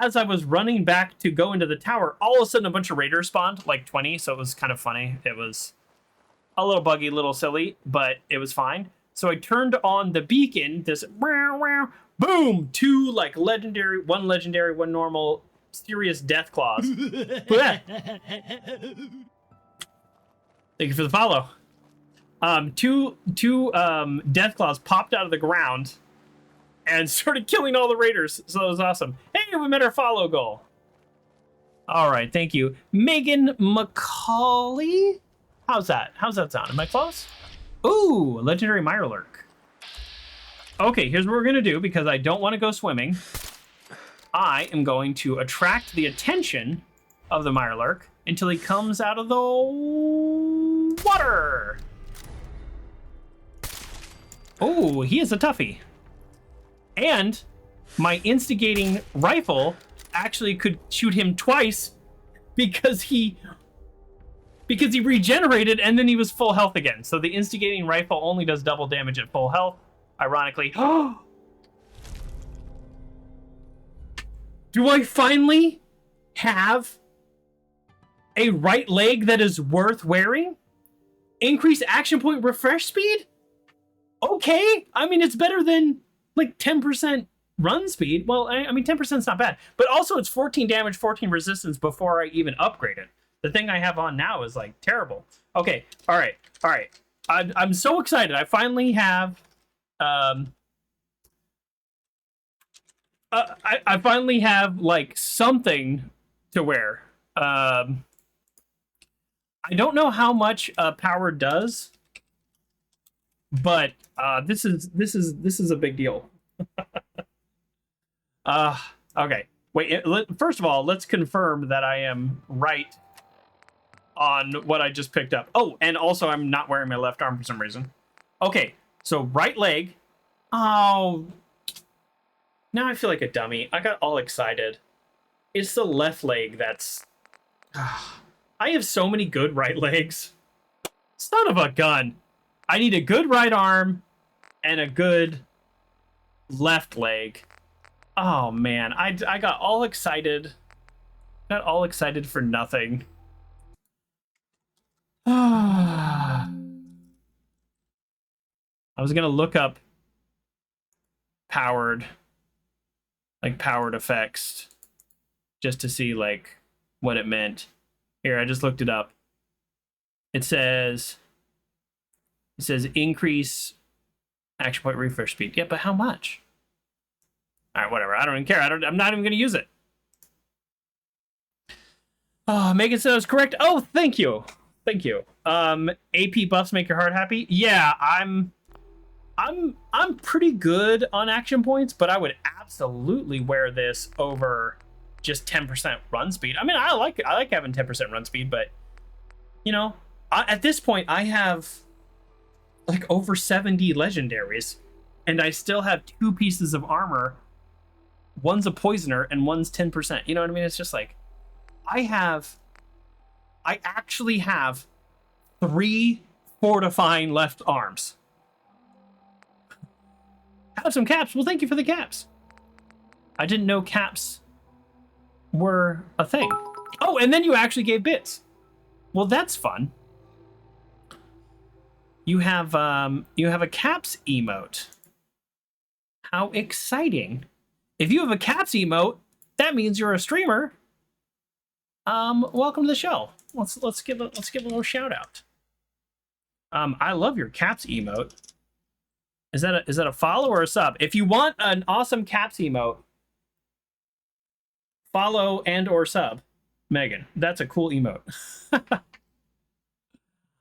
as I was running back to go into the tower, all of a sudden a bunch of raiders spawned, like 20, so it was kind of funny. It was a little buggy, a little silly, but it was fine. So I turned on the beacon, this boom, 2 like legendary, 1 legendary, 1 normal, serious death claws. Thank you for the follow. Two death claws popped out of the ground and started killing all the raiders. So that was awesome. Hey, we met our follow goal. All right, thank you. Megan McCauley? How's that? How's that sound? Am I close? Ooh, legendary Mirelurk. Okay, here's what we're gonna do, because I don't want to go swimming. I am going to attract the attention of the Mirelurk until he comes out of the water. Oh, he is a toughie. And my instigating rifle actually could shoot him twice because he regenerated and then he was full health again. So the instigating rifle only does double damage at full health, ironically. Do I finally have a right leg that is worth wearing? Increase action point refresh speed? okay. I mean, it's better than like 10% run speed. Well, I mean, 10% is not bad, but also it's 14 damage, 14 resistance before I even upgrade it. The thing I have on now is like terrible. Okay, all right. I'm so excited. I finally have, I finally have like something to wear. I don't know how much power does, but this is a big deal. Okay. Wait, first of all, let's confirm that I am right on what I just picked up. Oh, and also I'm not wearing my left arm for some reason. Okay, so right leg. Oh, now I feel like a dummy. I got all excited. It's the left leg that's... I have so many good right legs. Son of a gun. I need a good right arm and a good left leg. Oh, man. I got all excited. Got all excited for nothing. I was going to look up powered effects just to see, like, what it meant. Here, I just looked it up. It says increase action point refresh speed. Yeah, but how much? All right, whatever. I don't even care. I'm not even going to use it. Oh, Megan said I was correct. Oh, thank you. Thank you. AP buffs make your heart happy. Yeah, I'm pretty good on action points, but I would absolutely wear this over just 10% run speed. I mean, I like having 10% run speed, but you know, at this point I have like over 70 legendaries and I still have 2 pieces of armor. One's a poisoner and one's 10%. You know what I mean? It's just like I actually have 3 fortifying left arms. Have some caps. Well, thank you for the caps. I didn't know caps were a thing. Oh, and then you actually gave bits. Well, that's fun. You have a caps emote. How exciting. If you have a caps emote, that means you're a streamer. Welcome to the show. Let's give a little shout out. I love your caps emote. Is that a follow or a sub? If you want an awesome caps emote, follow and or sub Megan. That's a cool emote.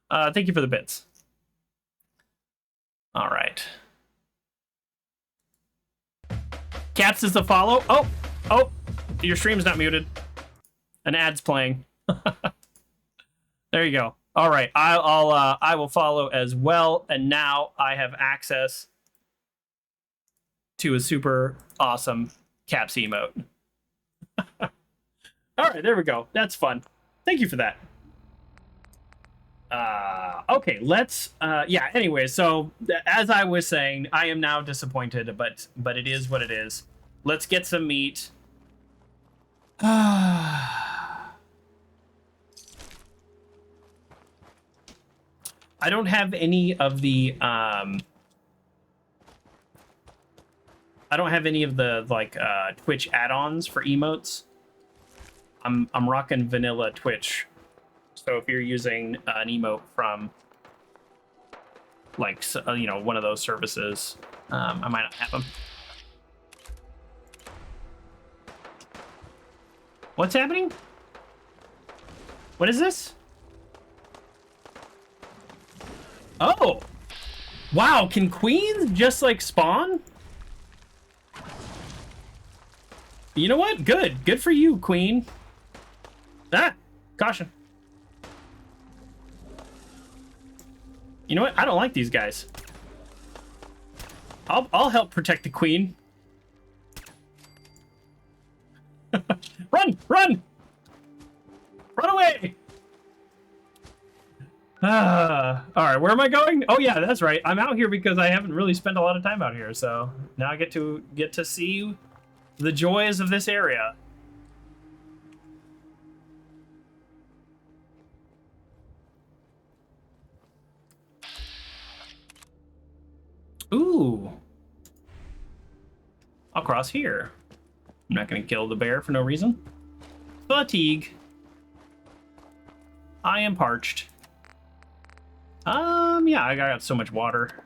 Thank you for the bits. All right. Caps is the follow. Oh, your stream's not muted. An ad's playing. There you go. All right, I will follow as well, and now I have access to a super awesome caps emote. All right, there we go. That's fun. Thank you for that. Okay, let's yeah, anyway, so as I was saying, I am now disappointed, but it is what it is. Let's get some meat. I don't have any of the like Twitch add-ons for emotes. I'm rocking vanilla Twitch. So if you're using an emote from like you know, one of those services, I might not have them. What's happening? What is this? Oh! Wow, can queens just like spawn? You know what? Good. Good for you, queen. Ah! Caution. You know what? I don't like these guys. I'll help protect the queen. Run! Run! Run away! Alright, where am I going? Oh yeah, that's right. I'm out here because I haven't really spent a lot of time out here, so now I get to see the joys of this area. Ooh. I'll cross here. I'm not going to kill the bear for no reason. Fatigue. I am parched. Yeah, I got so much water.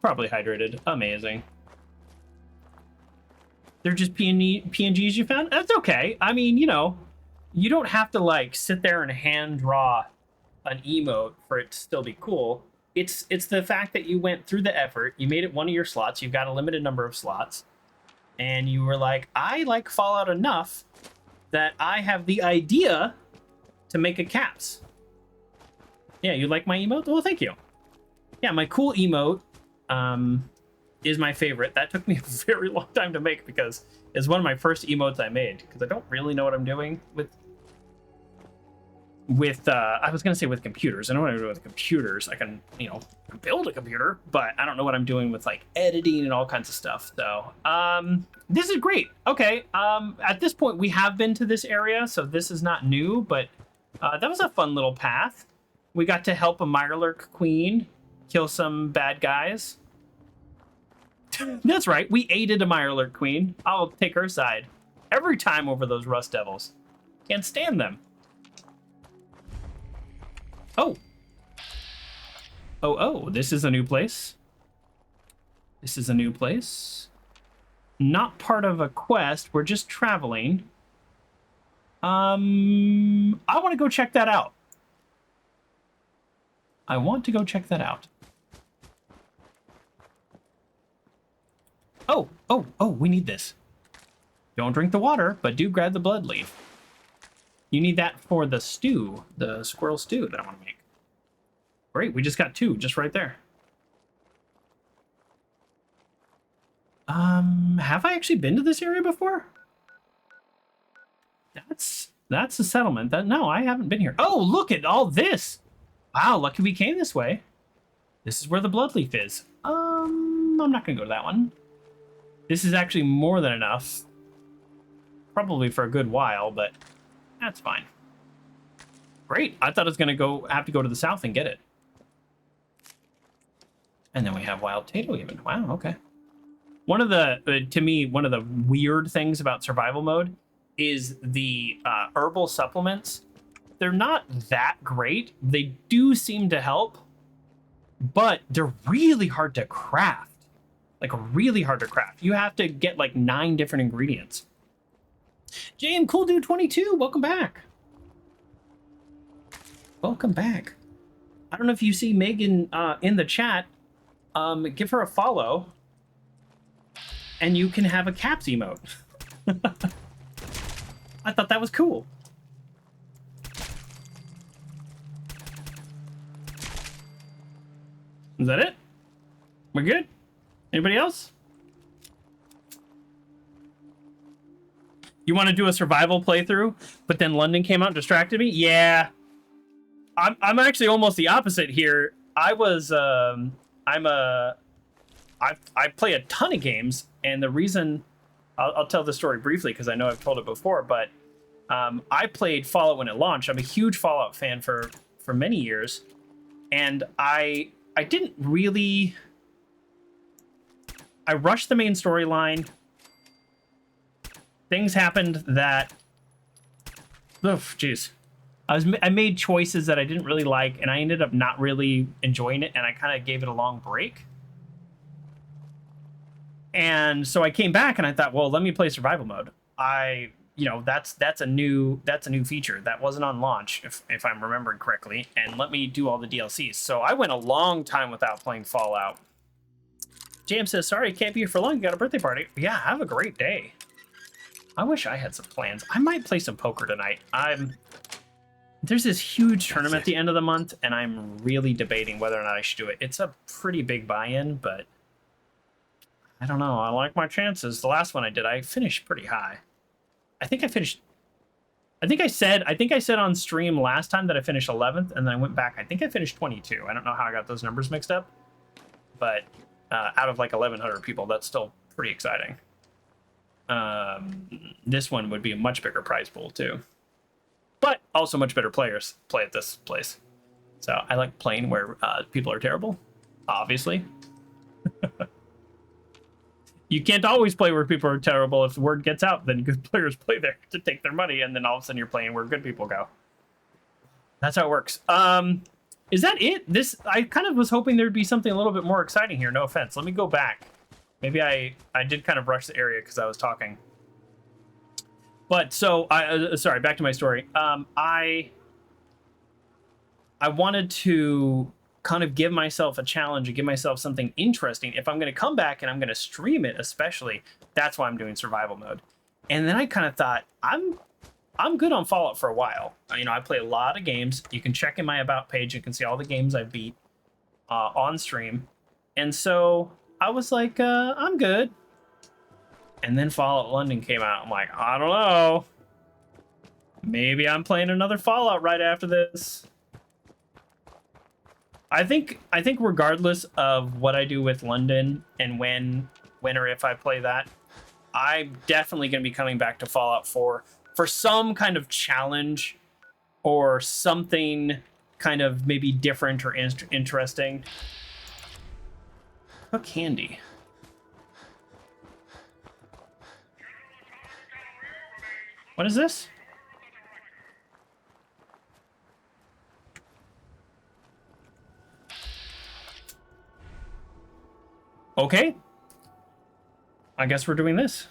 Probably hydrated. Amazing. They're just PNGs you found? That's okay. I mean, you know, you don't have to, like, sit there and hand draw an emote for it to still be cool. It's the fact that you went through the effort, you made it one of your slots, you've got a limited number of slots, and you were like, I like Fallout enough that I have the idea to make a caps. Yeah, you like my emote? Well, thank you. Yeah, my cool emote is my favorite. That took me a very long time to make because it's one of my first emotes I made because I don't really know what I'm doing with I was gonna say with computers. I know what I'm doing with computers. I can, you know, build a computer, but I don't know what I'm doing with like editing and all kinds of stuff. So this is great. Okay, at this point we have been to this area, so this is not new, but that was a fun little path. We got to help a Mirelurk queen kill some bad guys. That's right, we aided a Mirelurk queen. I'll take her side every time over those Rust Devils. Can't stand them. Oh. Oh, this is a new place. This is a new place. Not part of a quest, we're just traveling. I want to go check that out. I want to go check that out. Oh, we need this. Don't drink the water, but do grab the blood leaf. You need that for the stew, the squirrel stew that I want to make. Great, we just got 2 just right there. Have I actually been to this area before? That's the settlement. No, I haven't been here. Oh, look at all this. Wow, lucky we came this way. This is where the blood leaf is. I'm not gonna go to that one. This is actually more than enough. Probably for a good while, but that's fine. Great, I thought I was gonna have to go to the south and get it. And then we have wild potato even. Wow, okay. One of the, to me, one of the weird things about survival mode is the herbal supplements. They're not that great. They do seem to help, but they're really hard to craft. Like, really hard to craft. You have to get, like, 9 different ingredients. JM Cool Dude 22, welcome back. Welcome back. I don't know if you see Megan in the chat. Give her a follow, and you can have a caps emote. I thought that was cool. Is that it? We're good? Anybody else? You want to do a survival playthrough, but then London came out and distracted me? Yeah. I'm actually almost the opposite here. I play a ton of games, and the reason I'll tell the story briefly because I know I've told it before, but I played Fallout when it launched. I'm a huge Fallout fan for many years, and I didn't really. I rushed the main storyline. Things happened that. Oof, jeez. I made choices that I didn't really like, and I ended up not really enjoying it, and I kind of gave it a long break. And so I came back and I thought, well, let me play survival mode. That's a new feature that wasn't on launch, if I'm remembering correctly, and let me do all the DLCs. So I went a long time without playing Fallout. James says, sorry, I can't be here for long. You got a birthday party. Yeah, have a great day. I wish I had some plans. I might play some poker tonight. There's this huge tournament at the end of the month, and I'm really debating whether or not I should do it. It's a pretty big buy-in, but I don't know. I like my chances. The last one I did, I finished pretty high. I think I said on stream last time that I finished 11th, and then I went back. I think I finished 22. I don't know how I got those numbers mixed up, but out of like 1,100 people, that's still pretty exciting. This one would be a much bigger prize pool too, but also much better players play at this place. So I like playing where people are terrible, obviously. You can't always play where people are terrible. If the word gets out, then good players play there to take their money, and then all of a sudden you're playing where good people go. That's how it works. Is that it? I kind of was hoping there'd be something a little bit more exciting here. No offense. Let me go back. Maybe I did kind of rush the area because I was talking. But so sorry, back to my story. I wanted to kind of give myself a challenge and give myself something interesting. If I'm going to come back and I'm going to stream it, especially, that's why I'm doing survival mode. And then I kind of thought, I'm good on Fallout for a while. You know, I play a lot of games. You can check in my About page. You can see all the games I beat on stream. And so I was like, I'm good. And then Fallout London came out. I'm like, I don't know. Maybe I'm playing another Fallout right after this. I think regardless of what I do with London and when or if I play that, I'm definitely going to be coming back to Fallout 4 for some kind of challenge or something kind of maybe different or interesting. Cook candy. What is this? Okay. I guess we're doing this.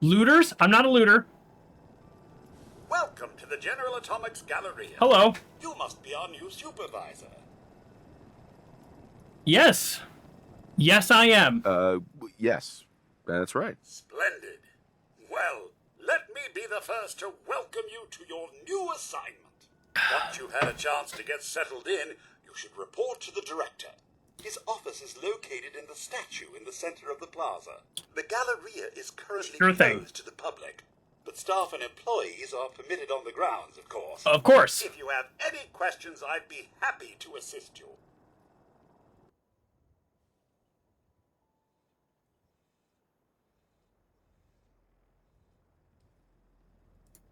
Looters? I'm not a looter. Welcome to the General Atomics Galleria. Hello. You must be our new supervisor. Yes. Yes, I am. Yes. That's right. Splendid. Well, let me be the first to welcome you to your new assignment. Once you've had a chance to get settled in, you should report to the director. His office is located in the statue in the center of the plaza. The Galleria is currently closed to the public, but staff and employees are permitted on the grounds, of course. Of course. If you have any questions, I'd be happy to assist you.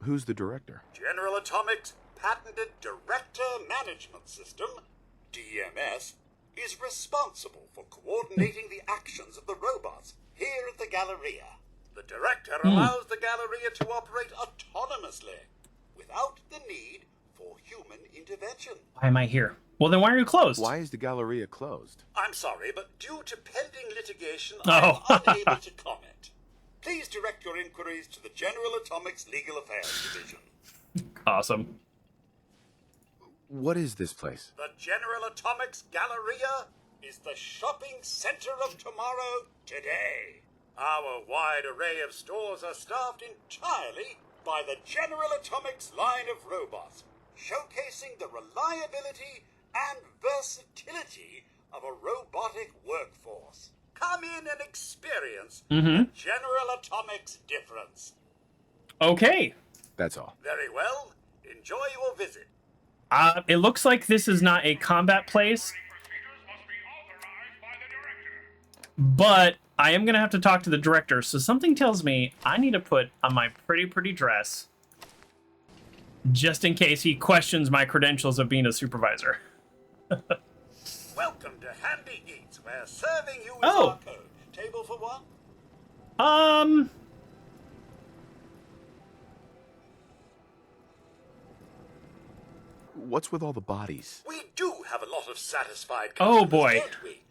Who's the director? General Atomics' patented Director Management System, DMS, is responsible for coordinating the actions of the robots here at the Galleria. The Director allows the Galleria to operate autonomously, without the need for human intervention. Why am I here? Well, then why are you closed? Why is the Galleria closed? I'm sorry, but due to pending litigation, Oh. I'm unable to comment. Please direct your inquiries to the General Atomics Legal Affairs Division. Awesome. What is this place? The General Atomics Galleria is the shopping center of tomorrow today. Our wide array of stores are staffed entirely by the General Atomics line of robots, showcasing the reliability and versatility of a robotic workforce. Come in and experience the General Atomics difference. Okay. That's all. Very well. Enjoy your visit. It looks like this is not a combat place, but I am going to have to talk to the director, so something tells me I need to put on my pretty dress just in case he questions my credentials of being a supervisor. Welcome to Handy Eats, where serving you is our code. Table for one? What's with all the bodies? We do have a lot of satisfied Oh, customers, boy. don't we?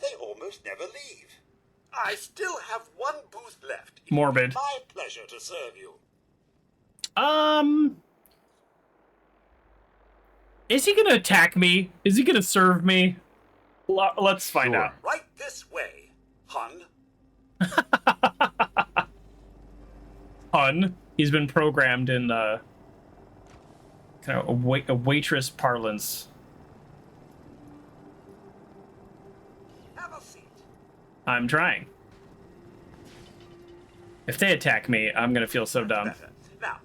They almost never leave. I still have one booth left. It Morbid. would be my pleasure to serve you. Is he gonna attack me? Is he gonna serve me? Let's find out. Right this way, Hun. Hun. He's been programmed in kind of a waitress parlance. Have a seat. I'm trying. If they attack me, I'm gonna feel so dumb. Now,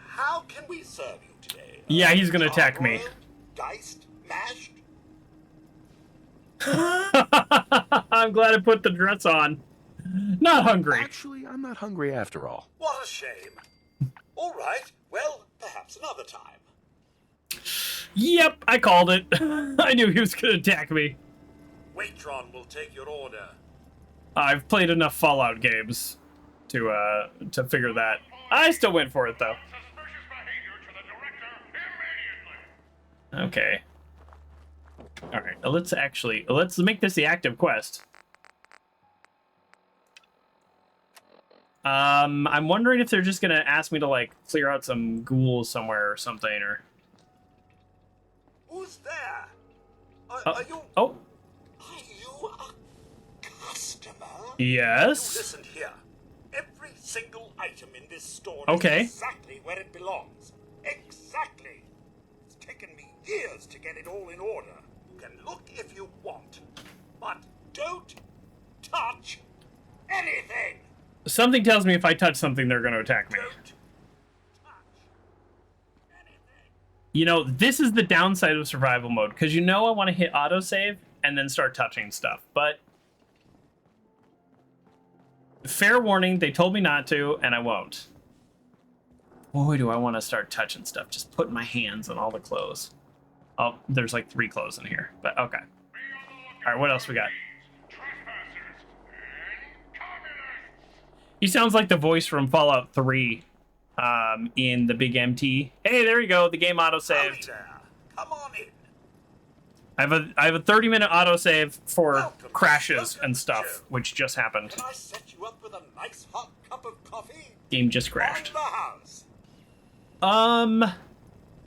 how can we serve you today? Yeah, he's gonna attack me. Diced, mashed? I'm glad I put the dress on. Not hungry. Actually, I'm not hungry after all. What a shame. All right, well, perhaps another time. Yep, I called it. I knew he was gonna attack me. Waitron will take your order. I've played enough Fallout games to figure that. I still went for it though. Okay. All right. Let's make this the active quest. I'm wondering if they're just gonna ask me to like clear out some ghouls somewhere or something, or. Who's there? Are you a customer? Yes. You listen here. Every single item in this store Okay. is exactly where it belongs. Exactly. It's taken me years to get it all in order. You can look if you want, but don't touch anything. Something tells me if I touch something, they're going to attack me. You know, this is the downside of survival mode, because you know I want to hit autosave and then start touching stuff, but fair warning, they told me not to, and I won't. Boy, do I want to start touching stuff. Just putting my hands on all the clothes. Oh, there's like 3 clothes in here, but okay. All right, what else we got? He sounds like the voice from Fallout 3 in the big MT. Hey, there you go. The game autosaved. Come on in. I have a 30-minute autosave for crashes and stuff, which just happened. Can I set you up with a nice hot cup of coffee? Game just crashed. On the house.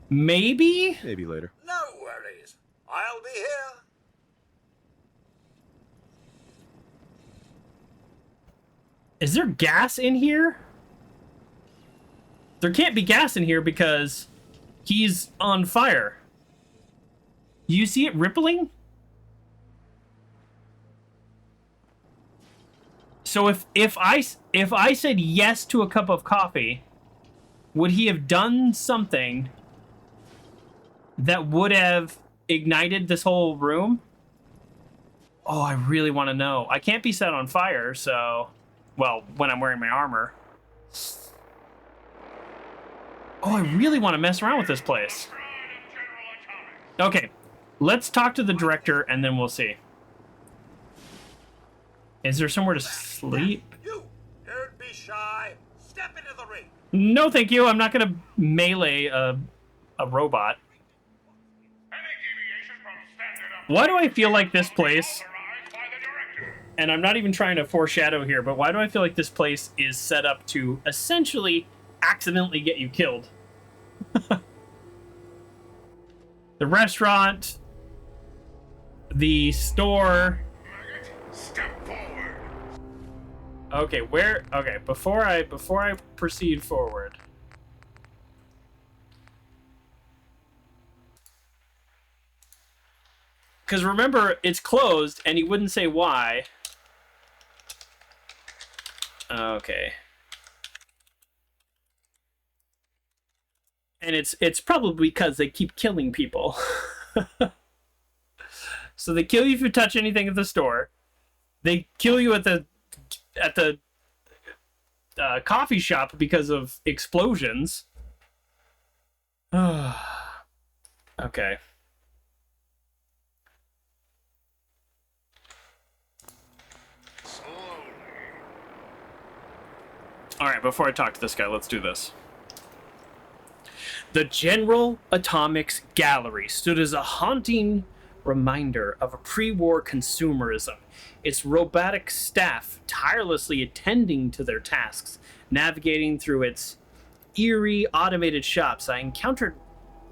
Maybe? Maybe later. No worries. I'll be here. Is there gas in here? There can't be gas in here because he's on fire. You see it rippling? So if I said yes to a cup of coffee, would he have done something that would have ignited this whole room? Oh, I really want to know. I can't be set on fire, so... Well, when I'm wearing my armor. Oh, I really want to mess around with this place. Okay, let's talk to the director and then we'll see. Is there somewhere to sleep? You, don't be shy. Step into the ring. No, thank you. I'm not going to melee a robot. Why do I feel like this place... And I'm not even trying to foreshadow here, but why do I feel like this place is set up to essentially accidentally get you killed? The restaurant, the store. Step forward. Okay, where? Okay, before I proceed forward. Because remember, it's closed, and he wouldn't say why. Okay. And it's probably because they keep killing people. So they kill you if you touch anything at the store. They kill you at the coffee shop because of explosions. Okay. Alright, before I talk to this guy, let's do this. The General Atomics Gallery stood as a haunting reminder of a pre-war consumerism, its robotic staff tirelessly attending to their tasks, navigating through its eerie automated shops. I encountered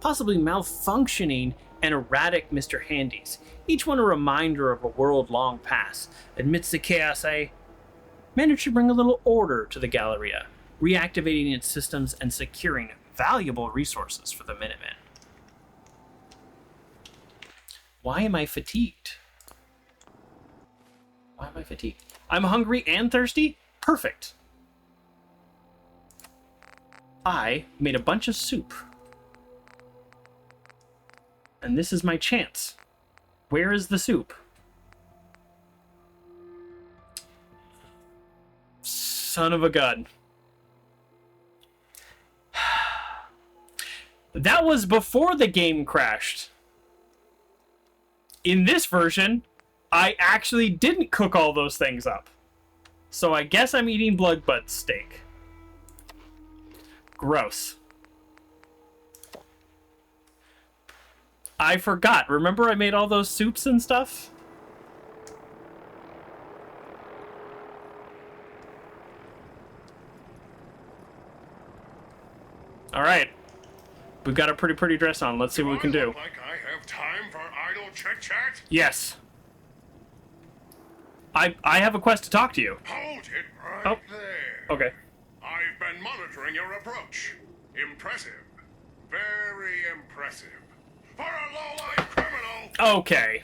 possibly malfunctioning and erratic Mr. Handys, each one a reminder of a world long past. Amidst the chaos, I managed to bring a little order to the Galleria, reactivating its systems and securing valuable resources for the Minutemen. Why am I fatigued? Why am I fatigued? I'm hungry and thirsty? Perfect. I made a bunch of soup. And this is my chance. Where is the soup? Son of a gun. That was before the game crashed. In this version, I actually didn't cook all those things up. So I guess I'm eating blood butt steak. Gross. I forgot. Remember I made all those soups and stuff? Alright. We've got a pretty dress on. Let's see what we can do. Like I have time for idle chit-chat? Yes. I have a quest to talk to you. Hold it right there. Okay. I've been monitoring your approach. Impressive. Very impressive. For a low-life criminal! Okay.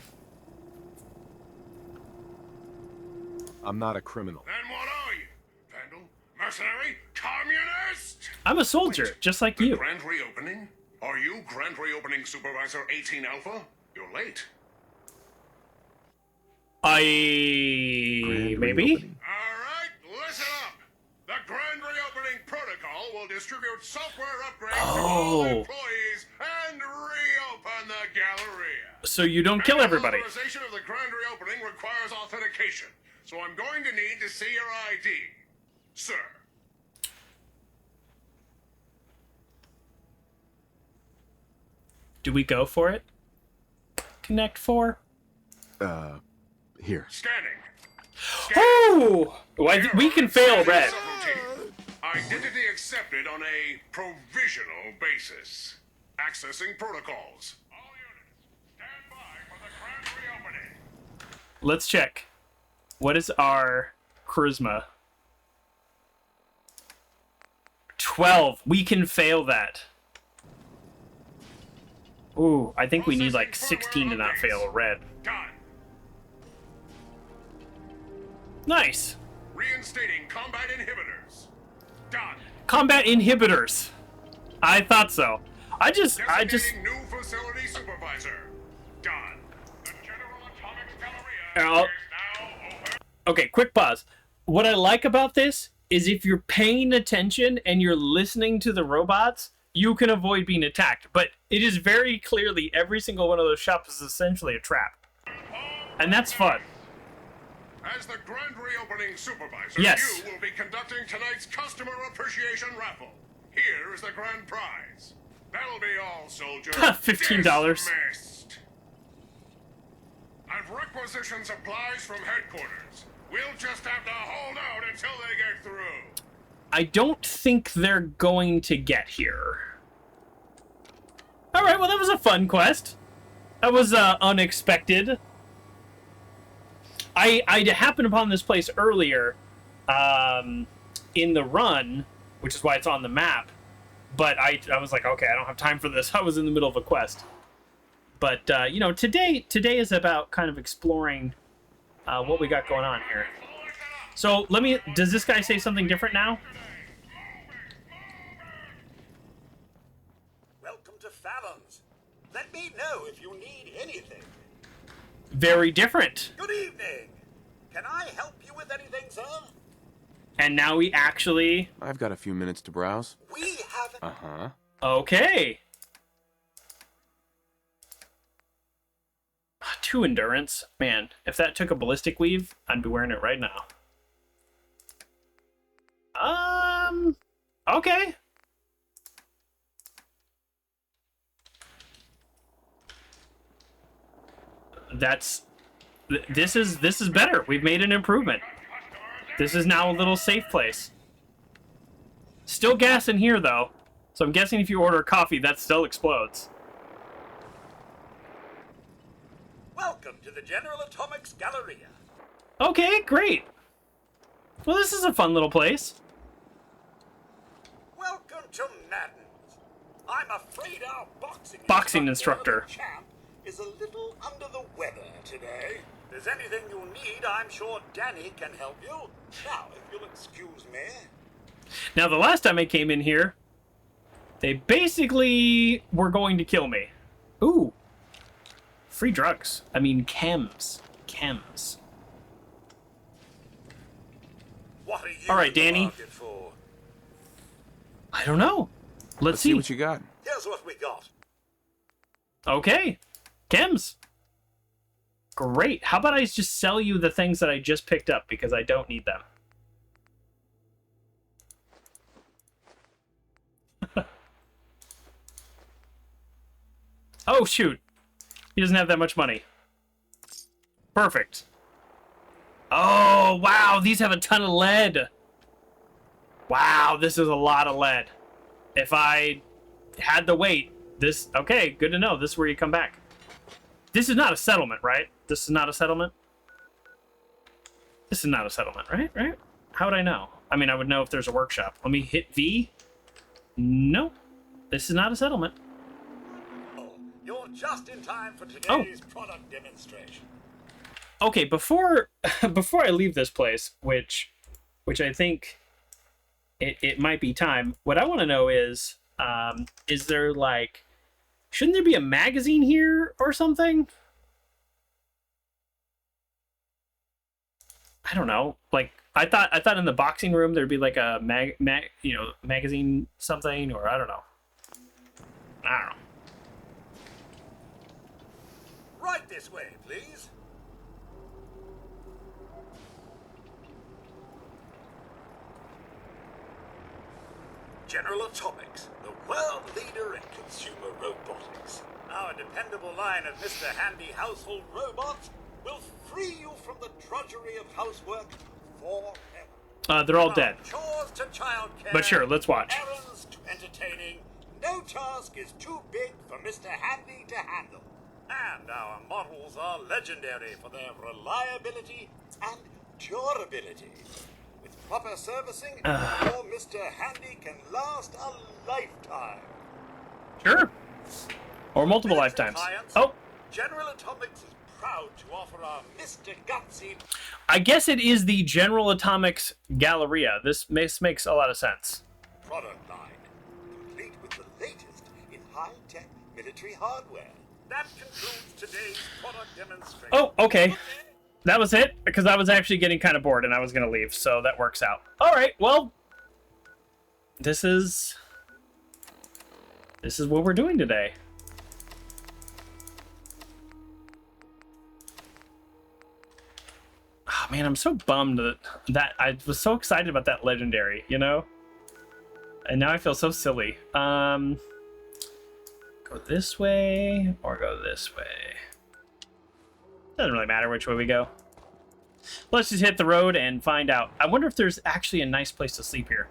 I'm not a criminal. Then what are you? Vandal? Mercenary? Communist? I'm a soldier, just like you. Grand reopening? Are you Grand Reopening Supervisor 18 Alpha? You're late. Maybe? Alright, listen up! The Grand Reopening Protocol will distribute software upgrades to all employees and reopen the Galleria. So you don't kill everybody. Authorization of the Grand Reopening requires authentication, so I'm going to need to see your ID. Sir. Do we go for it? Connect 4? Here. Scanning. Oh! We can fail red. Identity accepted on a provisional basis. Accessing protocols. All units, stand by for the Grand Reopening. Let's check. What is our charisma? 12. We can fail that. Ooh, I think we need like 16 to not fail a red. Done. Nice. Reinstating combat inhibitors. Done. Combat inhibitors. I thought so. I just. New facility supervisor. Done. The General Atomics Galleria is now open. Okay, quick pause. What I like about this is if you're paying attention and you're listening to the robots, you can avoid being attacked. But it is very clearly every single one of those shops is essentially a trap. And that's fun. As the Grand Reopening Supervisor, yes. You will be conducting tonight's Customer Appreciation Raffle. Here is the grand prize. That'll be all, soldier. $15. Dismissed. I've requisitioned supplies from headquarters. We'll just have to hold out until they get through. I don't think they're going to get here. Alright, well that was a fun quest. That was unexpected. I happened upon this place earlier in the run, which is why it's on the map. But I was like, okay, I don't have time for this. I was in the middle of a quest. But, you know, today is about kind of exploring what we got going on here. So, does this guy say something different now? Welcome to Fallon's. Let me know if you need anything. Very different. Good evening. Can I help you with anything, sir? And now we actually... I've got a few minutes to browse. We have... Uh-huh. Okay. 2 endurance. Man, if that took a ballistic weave, I'd be wearing it right now. Okay. This is better. We've made an improvement. This is now a little safe place. Still gas in here though, so I'm guessing if you order coffee, that still explodes. Welcome to the General Atomics Galleria. Okay, great. Well, this is a fun little place. Welcome to Madden's. I'm afraid our boxing instructor. Champ is a little under the weather today. If there's anything you need, I'm sure Danny can help you. Now, if you'll excuse me. Now, the last time I came in here, they basically were going to kill me. Ooh. Free drugs. I mean, chems. Chems. What are you all right, Danny. for? I don't know. Let's see what you got. You're Here's what we got. Okay. Chems. Great. How about I just sell you the things that I just picked up because I don't need them? Oh, shoot. He doesn't have that much money. Perfect. Oh, wow. These have a ton of lead. Wow, this is a lot of lead. If I had the weight, this... Okay, good to know. This is where you come back. This is not a settlement, right? This is not a settlement? This is not a settlement, right? Right? How would I know? I mean, I would know if there's a workshop. Let me hit V. No. This is not a settlement. You're just in time for today's product demonstration. Okay, before I leave this place, which I think it might be time, what I want to know is there, like, shouldn't there be a magazine here or something? I don't know. Like, I thought in the boxing room there'd be like a magazine something, or I don't know. I don't know. Right this way, please. General Atomics, the world leader in consumer robotics. Our dependable line of Mr. Handy household robots will free you from the drudgery of housework forever. They're all dead. Chores to childcare, But sure, let's watch. errands to entertaining. No task is too big for Mr. Handy to handle. And our models are legendary for their reliability and durability. With proper servicing, your Mr. Handy can last a lifetime. Sure. Or multiple lifetimes. Oh. General Atomics is proud to offer our Mr. Gutsy. I guess it is the General Atomics Galleria. This makes a lot of sense. Product line, complete with the latest in high-tech military hardware. That concludes today's product demonstration. Oh, okay. That was it, because I was actually getting kind of bored and I was going to leave, so that works out. All right, well, this is what we're doing today. Oh, man, I'm so bummed that I was so excited about that legendary, you know? And now I feel so silly. Go this way or go this way. Doesn't really matter which way we go. Let's just hit the road and find out. I wonder if there's actually a nice place to sleep here.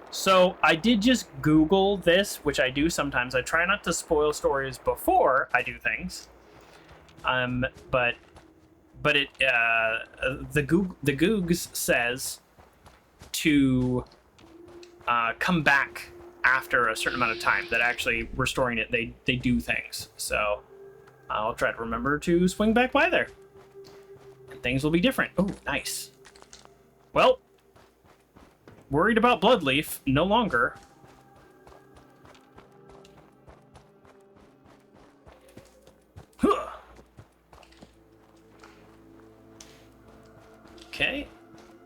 So I did just Google this, which I do sometimes. I try not to spoil stories before I do things. But it the Googs says to come back after a certain amount of time, that actually restoring it, they do things. So I'll try to remember to swing back by there. And things will be different. Oh, nice. Well, worried about Bloodleaf, no longer. Huh. Okay.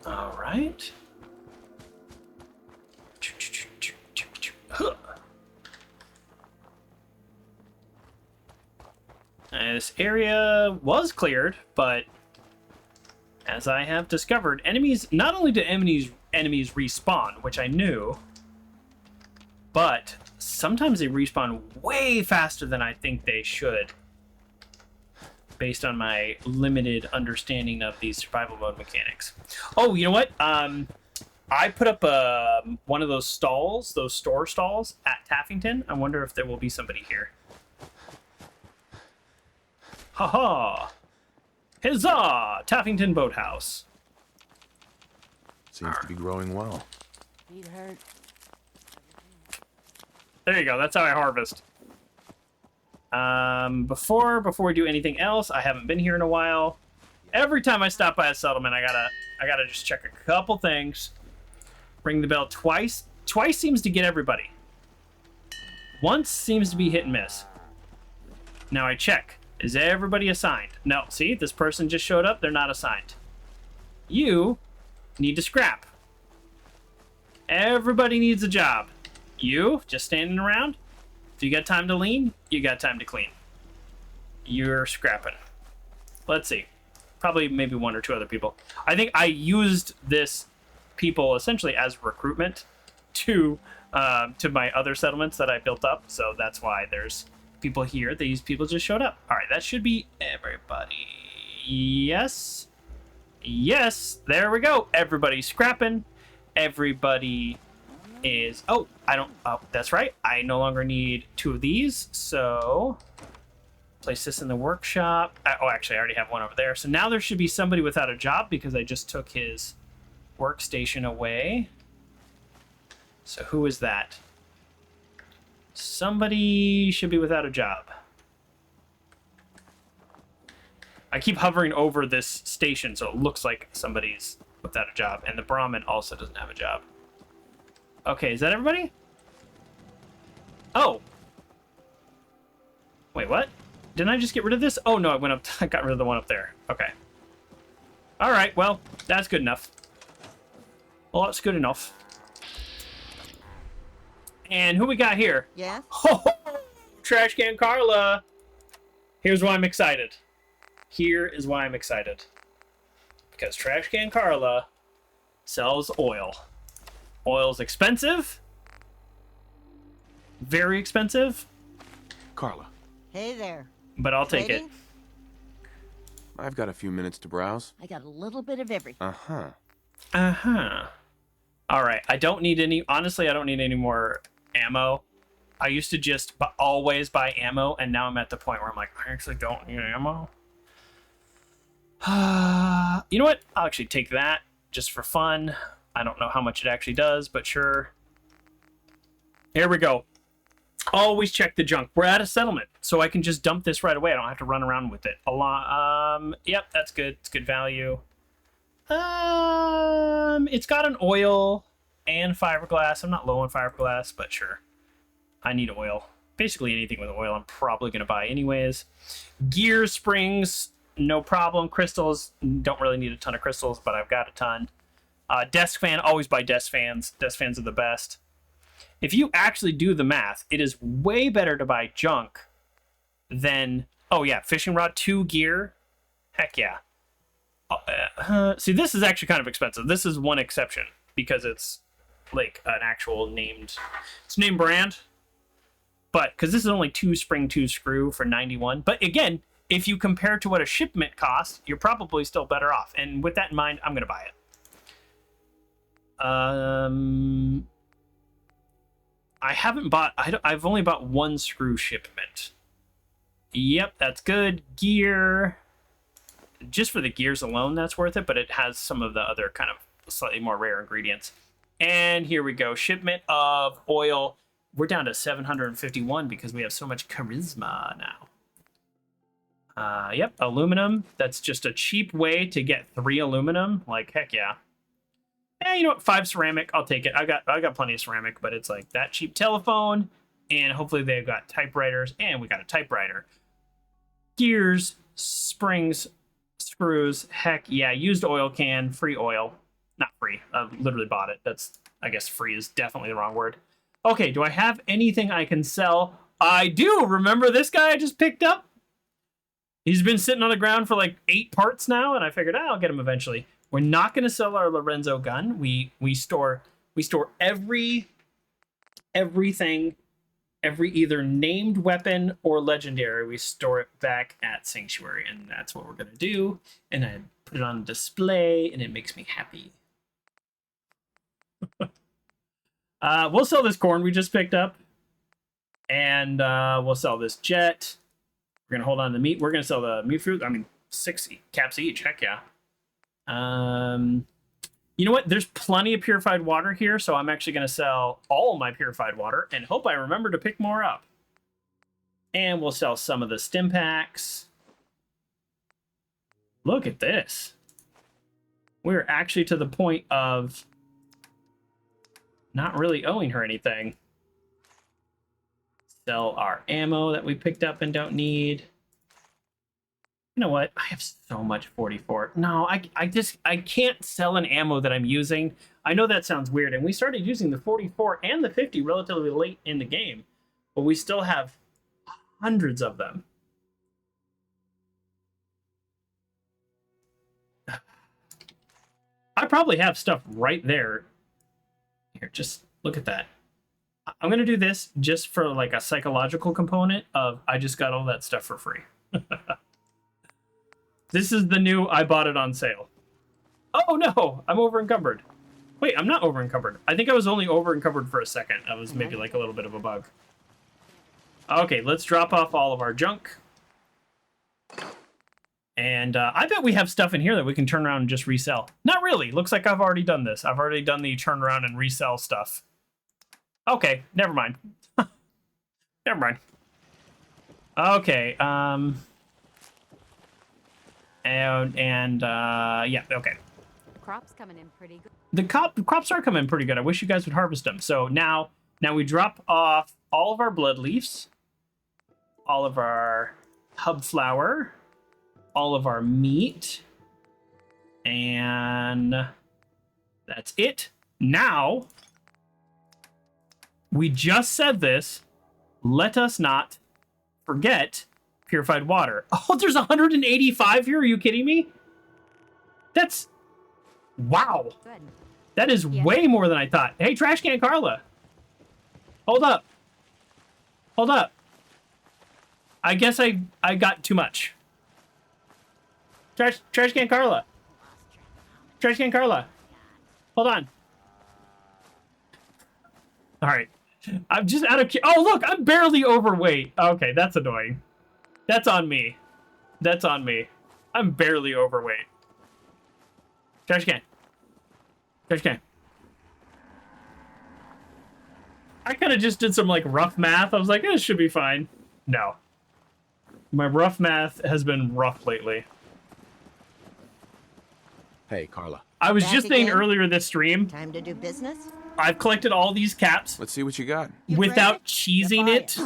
All right. Huh. And this area was cleared, but as I have discovered, enemies, not only do enemies respawn, which I knew, but sometimes they respawn way faster than I think they should, based on my limited understanding of these survival mode mechanics. Oh, you know what? I put up one of those stalls, those store stalls at Taffington. I wonder if there will be somebody here. Haha! Huzzah! Taffington Boathouse. Seems to be growing well. Feet hurt. There you go. That's how I harvest. Before we do anything else, I haven't been here in a while. Every time I stop by a settlement, I gotta just check a couple things. Ring the bell twice. Twice seems to get everybody. Once seems to be hit and miss. Now I check. Is everybody assigned? No. See, this person just showed up. They're not assigned. You need to scrap. Everybody needs a job. You just standing around? Do you got time to lean? You got time to clean. You're scrapping. Let's see. Probably maybe one or two other people. I think I used this people essentially as recruitment to my other settlements that I built up. So that's why there's people here. These people just showed up. All right, that should be everybody. Yes. Yes, there we go. Everybody's scrapping. Everybody is... Oh, that's right. I no longer need 2 of these, so... Place this in the workshop. Oh, actually, I already have one over there. So now there should be somebody without a job because I just took his workstation away. So who is that? Somebody should be without a job. I keep hovering over this station, so it looks like somebody's without a job. And the Brahmin also doesn't have a job. Okay, is that everybody? Oh. Wait, what? Didn't I just get rid of this? Oh, no, I went up. I got rid of the one up there. Okay. All right, well, that's good enough. Well, that's good enough. And who we got here? Yes? Oh, Trash Can Carla. Here's why I'm excited. Here is why I'm excited. Because Trash Can Carla sells oil. Oil's expensive. Very expensive. Carla. Hey there. But I'll take it. I've got a few minutes to browse. I got a little bit of everything. Uh-huh. Uh-huh. All right. I don't need any... Honestly, I don't need any more ammo. I used to just always buy ammo, and now I'm at the point where I'm like, I actually don't need ammo. You know what? I'll actually take that just for fun. I don't know how much it actually does, but sure. Here we go. Always check the junk. We're at a settlement, so I can just dump this right away. I don't have to run around with it. Yep, that's good. It's good value. It's got an oil and fiberglass. I'm not low on fiberglass, but sure. I need oil. Basically anything with oil I'm probably going to buy anyways. Gear springs, no problem. Crystals, don't really need a ton of crystals, but I've got a ton. Desk fan, always buy desk fans. Desk fans are the best. If you actually do the math, it is way better to buy junk than... Oh, yeah, fishing rod, 2 gear. Heck yeah. See, this is actually kind of expensive. This is one exception because it's like an actual named... It's name brand. But, because this is only 2 spring, 2 screw for 91. But again, if you compare to what a shipment costs, you're probably still better off. And with that in mind, I'm going to buy it. I haven't bought... I've only bought 1 screw shipment. Yep, that's good. Gear. Just for the gears alone, that's worth it, but it has some of the other kind of slightly more rare ingredients. And here we go. Shipment of oil. We're down to 751 because we have so much charisma now. Yep, aluminum. That's just a cheap way to get 3 aluminum. Like, heck yeah. You know what? 5 ceramic. I'll take it. I got plenty of ceramic, but it's like that cheap telephone, and hopefully they've got typewriters, and we got a typewriter. Gears, springs, screws. Heck yeah. Used oil can, free oil. Not free. I literally bought it. That's, I guess free is definitely the wrong word. Okay, do I have anything I can sell? I do. Remember this guy I just picked up? He's been sitting on the ground for like 8 parts now, and I figured I'll get him eventually. We're not going to sell our Lorenzo gun. We store everything, every either named weapon or legendary. We store it back at Sanctuary, and that's what we're going to do. And I put it on display, and it makes me happy. We'll sell this corn we just picked up, and we'll sell this jet. We're going to hold on to the meat. We're going to sell the meat fruit. I mean, 6 caps each. Heck yeah. You know what? There's plenty of purified water here, so I'm actually going to sell all my purified water and hope I remember to pick more up. And we'll sell some of the stim packs. Look at this. We're actually to the point of not really owing her anything. Sell our ammo that we picked up and don't need. You know what? I have so much 44. No, I can't sell an ammo that I'm using. I know that sounds weird, and we started using the 44 and the 50 relatively late in the game. But we still have hundreds of them. I probably have stuff right there. Here, just look at that. I'm going to do this just for like a psychological component of I just got all that stuff for free. This is the new I bought it on sale. Oh no, I'm over encumbered. Wait, I'm not over encumbered. I think I was only over encumbered for a second. That was maybe like a little bit of a bug. Okay, let's drop off all of our junk. And I bet we have stuff in here that we can turn around and just resell. Not really. Looks like I've already done this. I've already done the turn around and resell stuff. Okay, never mind. Never mind. Okay, yeah, okay. Crops coming in pretty good. The crops are coming in pretty good. I wish you guys would harvest them. So now we drop off all of our blood leaves, all of our hub flour, all of our meat, and that's it. Now, we just said this. Let us not forget purified water. Oh, there's 185 here. Are you kidding me? That's... Wow. Good. That is way more than I thought. Hey, Trash Can Carla. Hold up. Hold up. I guess I got too much. Trash Can Carla. Trash Can Carla. Hold on. All right. I'm just out of... Oh, look, I'm barely overweight. Okay, that's annoying. That's on me. That's on me. I'm barely overweight. Trash can. Trash can. I kind of just did some, like, rough math. I was like, this should be fine. No. My rough math has been rough lately. Hey, Carla. I was Back just saying again? earlier this stream, Time to do business? I've collected all these caps Let's see what you got. without cheesing it.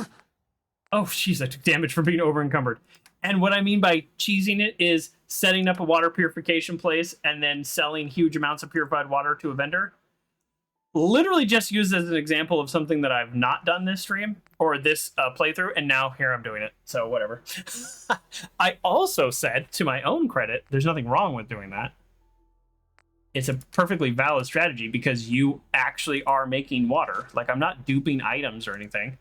Oh, jeez, I took damage from being over encumbered. And what I mean by cheesing it is setting up a water purification place and then selling huge amounts of purified water to a vendor. Literally just used as an example of something that I've not done this stream or this playthrough, and now here I'm doing it. So whatever. I also said, to my own credit, there's nothing wrong with doing that. It's a perfectly valid strategy because you actually are making water. Like, I'm not duping items or anything.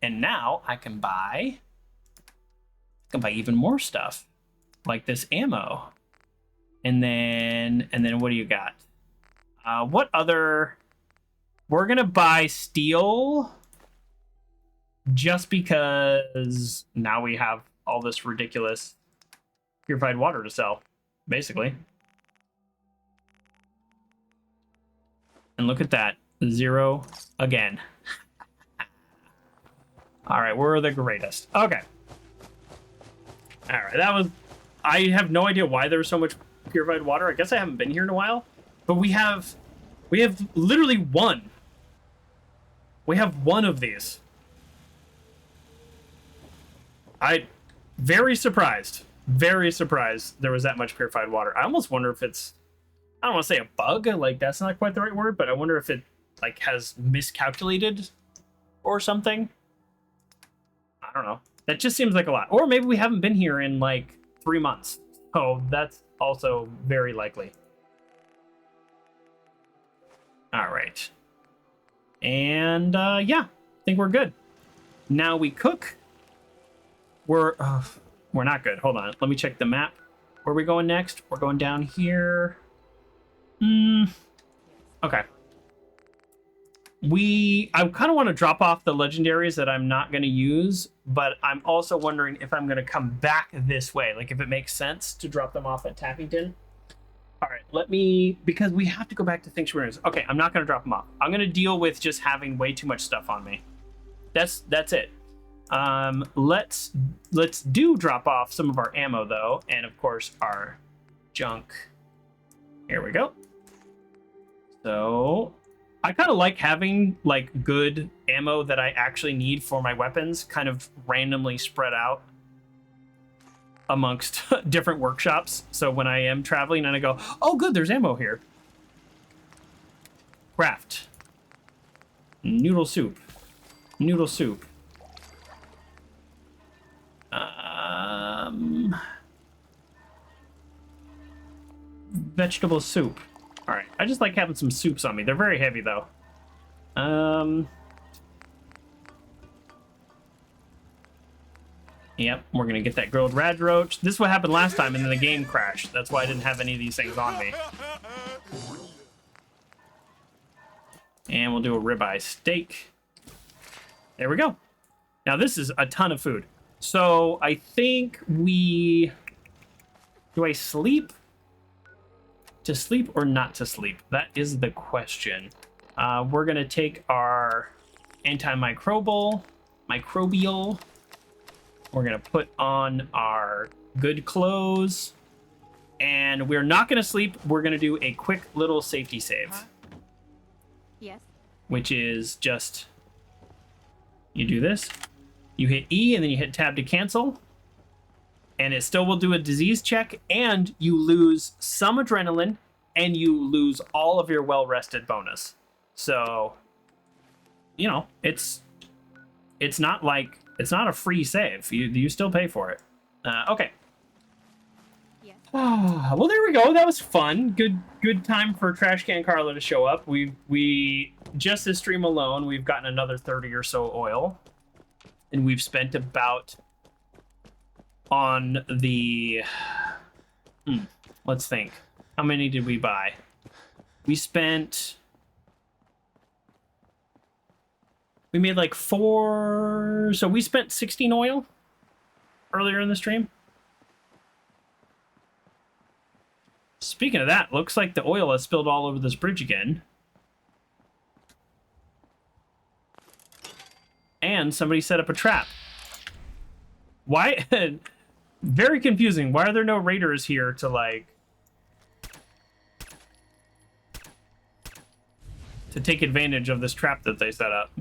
And now I can buy even more stuff, like this ammo. And then what do you got? What other? We're gonna buy steel just because now we have all this ridiculous purified water to sell, basically. And look at that, 0 again. All right, we're the greatest. Okay. All right, that was... I have no idea why there was so much purified water. I guess I haven't been here in a while. But we have literally one. We have one of these. Very surprised there was that much purified water. I almost wonder if it's... I don't want to say a bug. Like, that's not quite the right word. But I wonder if it, like, has miscalculated or something. I don't know. That just seems like a lot. Or maybe we haven't been here in like 3 months. Oh, that's also very likely. All right. And yeah, I think we're good. Now we cook. We're not good. Hold on. Let me check the map. Where are we going next? We're going down here. Okay. I kind of want to drop off the legendaries that I'm not going to use, but I'm also wondering if I'm going to come back this way, like if it makes sense to drop them off at Tappington. All right, because we have to go back to Sanctuaries. Okay, I'm not going to drop them off. I'm going to deal with just having way too much stuff on me. That's it. Let's do drop off some of our ammo though, and of course our junk. Here we go. So I kind of like having like good ammo that I actually need for my weapons kind of randomly spread out amongst different workshops. So when I am traveling and I go, oh good, there's ammo here. Craft. Noodle soup. Noodle soup. Vegetable soup. All right, I just like having some soups on me. They're very heavy though. Yep, we're gonna get that grilled rad roach. This is what happened last time, and then the game crashed. That's why I didn't have any of these things on me. And we'll do a ribeye steak. There we go. Now this is a ton of food. So I think we... Do I sleep? To sleep or not to sleep? That is the question. We're gonna take our microbial. We're gonna put on our good clothes. And we're not gonna sleep. We're gonna do a quick little safety save. Yes. Which is just... You do this. You hit E and then you hit tab to cancel. And it still will do a disease check. And you lose some adrenaline. And you lose all of your well-rested bonus. So, you know, it's not like... It's not a free save. You still pay for it. Okay. Yeah. Well, there we go. That was fun. Good time for Trash Can Carla to show up. We just this stream alone, we've gotten another 30 or so oil, and we've spent about on the. Let's think. How many did we buy? We spent. We made like 4... So we spent 16 oil earlier in the stream. Speaking of that, looks like the oil has spilled all over this bridge again. And somebody set up a trap. Why? Very confusing. Why are there no raiders here to, like... to take advantage of this trap that they set up?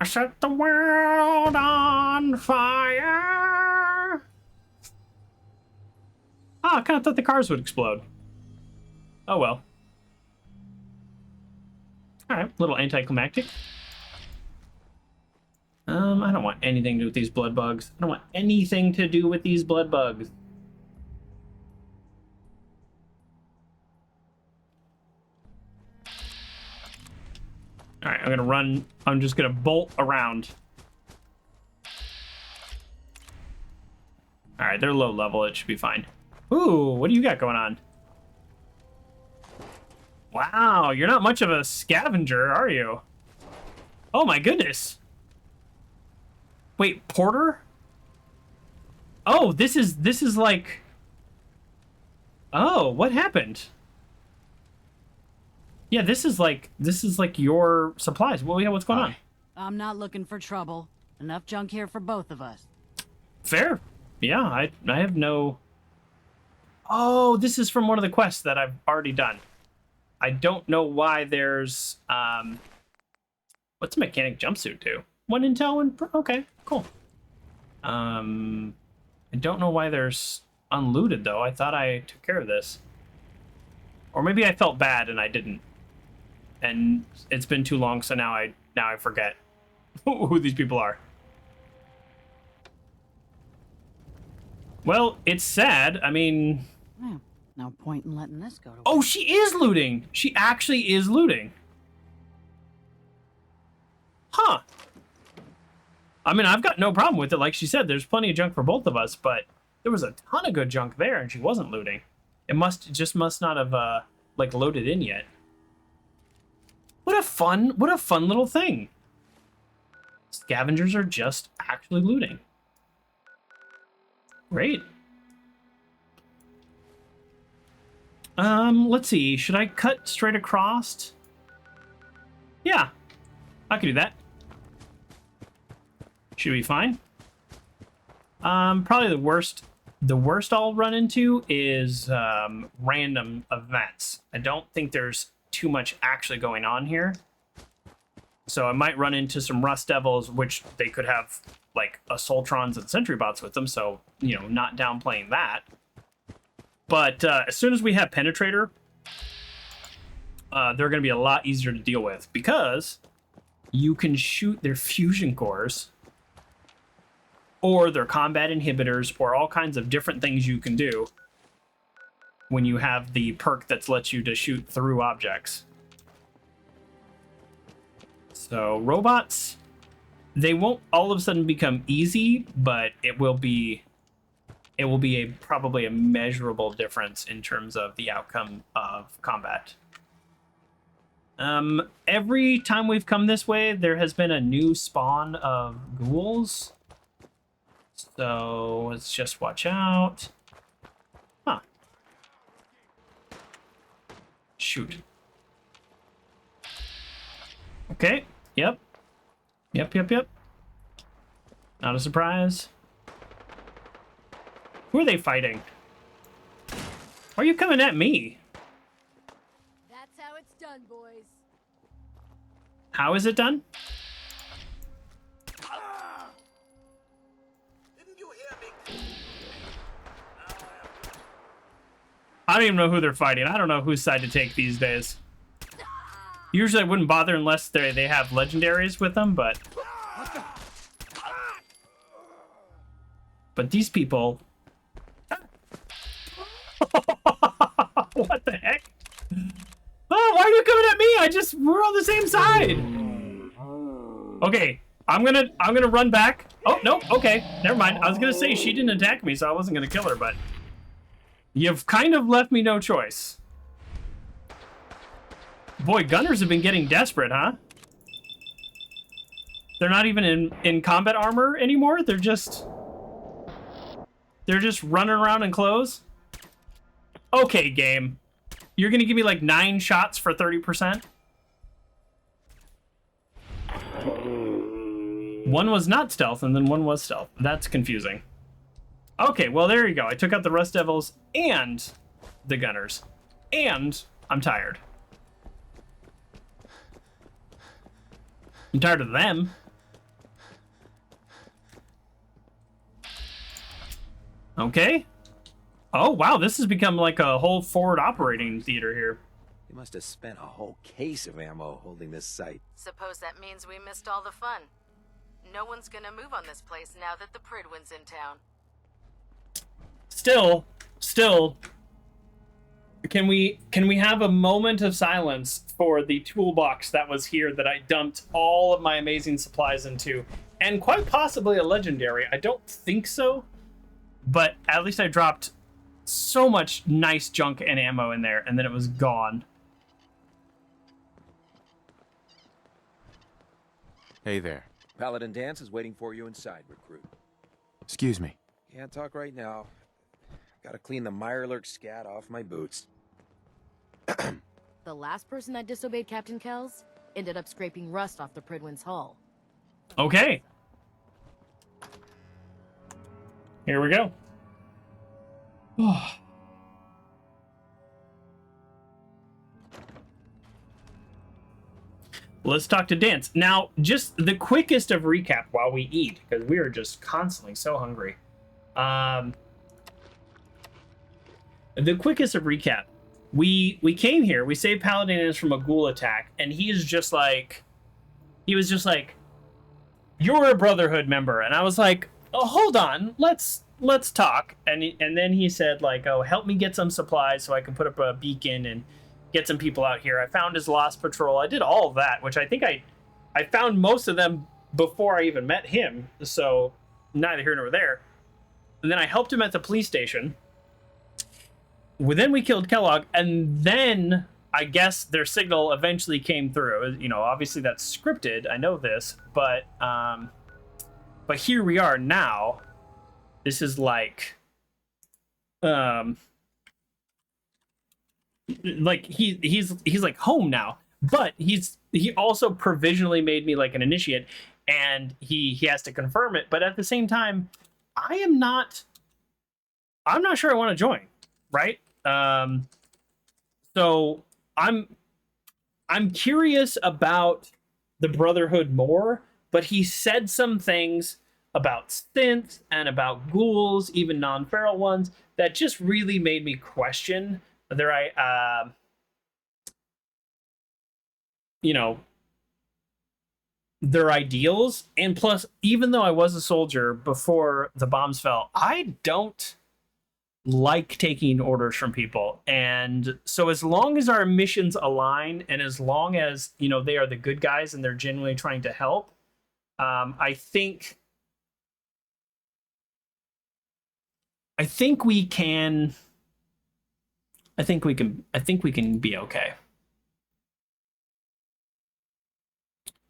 I set the world on fire. Oh, I kind of thought the cars would explode. Oh well. Alright, little anticlimactic. I don't want anything to do with these blood bugs. I don't want anything to do with these blood bugs. Alright, I'm gonna run. I'm just gonna bolt around. Alright, they're low level. It should be fine. Ooh, what do you got going on? Wow, you're not much of a scavenger, are you? Oh my goodness. Wait, Porter? Oh, this is like... Oh, what happened? Yeah, this is like your supplies. Well, yeah, what's going on? I'm not looking for trouble. Enough junk here for both of us. Fair. Yeah, I have no... Oh, this is from one of the quests that I've already done. I don't know why there's... What's a mechanic jumpsuit do? 1 intel, 1... Okay, cool. I don't know why there's unlooted, though. I thought I took care of this. Or maybe I felt bad and I didn't. And it's been too long, so now I forget who these people are. Well, it's sad. I mean... Well, no point in letting this go to waste. Oh, she is looting! She actually is looting. Huh. I mean, I've got no problem with it. Like she said, there's plenty of junk for both of us, but there was a ton of good junk there, and she wasn't looting. It just must not have, like, loaded in yet. What a fun little thing. Scavengers are just actually looting. Great. Let's see. Should I cut straight across? Yeah, I can do that. Should be fine. Probably the worst I'll run into is random events. I don't think there's too much actually going on here. So I might run into some Rust Devils, which they could have like Assaultrons and Sentry Bots with them, so, you know, not downplaying that. But as soon as we have Penetrator, they're going to be a lot easier to deal with, because you can shoot their fusion cores or they're combat inhibitors, or all kinds of different things you can do when you have the perk that lets you to shoot through objects. So robots, they won't all of a sudden become easy, but it will be probably a measurable difference in terms of the outcome of combat. Every time we've come this way, there has been a new spawn of ghouls. So let's just watch out. Huh. Shoot. Okay. Yep. Yep. Not a surprise. Who are they fighting? Why are you coming at me? That's how it's done, boys. How is it done? I don't even know who they're fighting. I don't know whose side to take these days. Usually I wouldn't bother unless they have legendaries with them, but these people. What the heck? Oh, why are you coming at me? We're on the same side. Okay, I'm gonna run back. Oh no, okay, never mind. I was gonna say she didn't attack me, so I wasn't gonna kill her, but you've kind of left me no choice. Boy, gunners have been getting desperate, huh? They're not even in combat armor anymore. They're just running around in clothes. Okay, game. You're gonna give me like 9 shots for 30%? One was not stealth, and then one was stealth. That's confusing. Okay, well, there you go. I took out the Rust Devils and the gunners. And I'm tired. I'm tired of them. Okay. Oh, wow, this has become like a whole forward operating theater here. They must have spent a whole case of ammo holding this site. Suppose that means we missed all the fun. No one's gonna move on this place now that the Prydwen's in town. Still, can we have a moment of silence for the toolbox that was here that I dumped all of my amazing supplies into, and quite possibly a legendary? I don't think so, but at least I dropped so much nice junk and ammo in there, and then it was gone. Hey there. Paladin Danse is waiting for you inside, recruit. Excuse me. Can't talk right now. Gotta clean the Mirelurk scat off my boots. The last person that disobeyed Captain Kells ended up scraping rust off the Prydwen's hull. Okay. Here we go. Let's talk to Danse. Now, just the quickest of recap while we eat, because we are just constantly so hungry. The quickest of recap. We came here, we saved Paladin Danse from a ghoul attack, and he was just like, you're a Brotherhood member. And I was like, oh, hold on, let's talk. And then he said, like, oh, help me get some supplies so I can put up a beacon and get some people out here. I found his lost patrol. I did all of that, which I think I found most of them before I even met him. So neither here nor there. And then I helped him at the police station. Then we killed Kellogg, and then I guess their signal eventually came through. You know, obviously that's scripted. I know this, but here we are now. This is like he's like home now, but he also provisionally made me like an initiate, and he has to confirm it. But at the same time, I'm not sure I want to join, right? So I'm curious about the Brotherhood more, but he said some things about synths and about ghouls, even non-feral ones, that just really made me question whether their ideals. And plus, even though I was a soldier before the bombs fell, I don't like taking orders from people. And so as long as our missions align, and as long as, you know, they are the good guys and they're genuinely trying to help, I think we can be okay.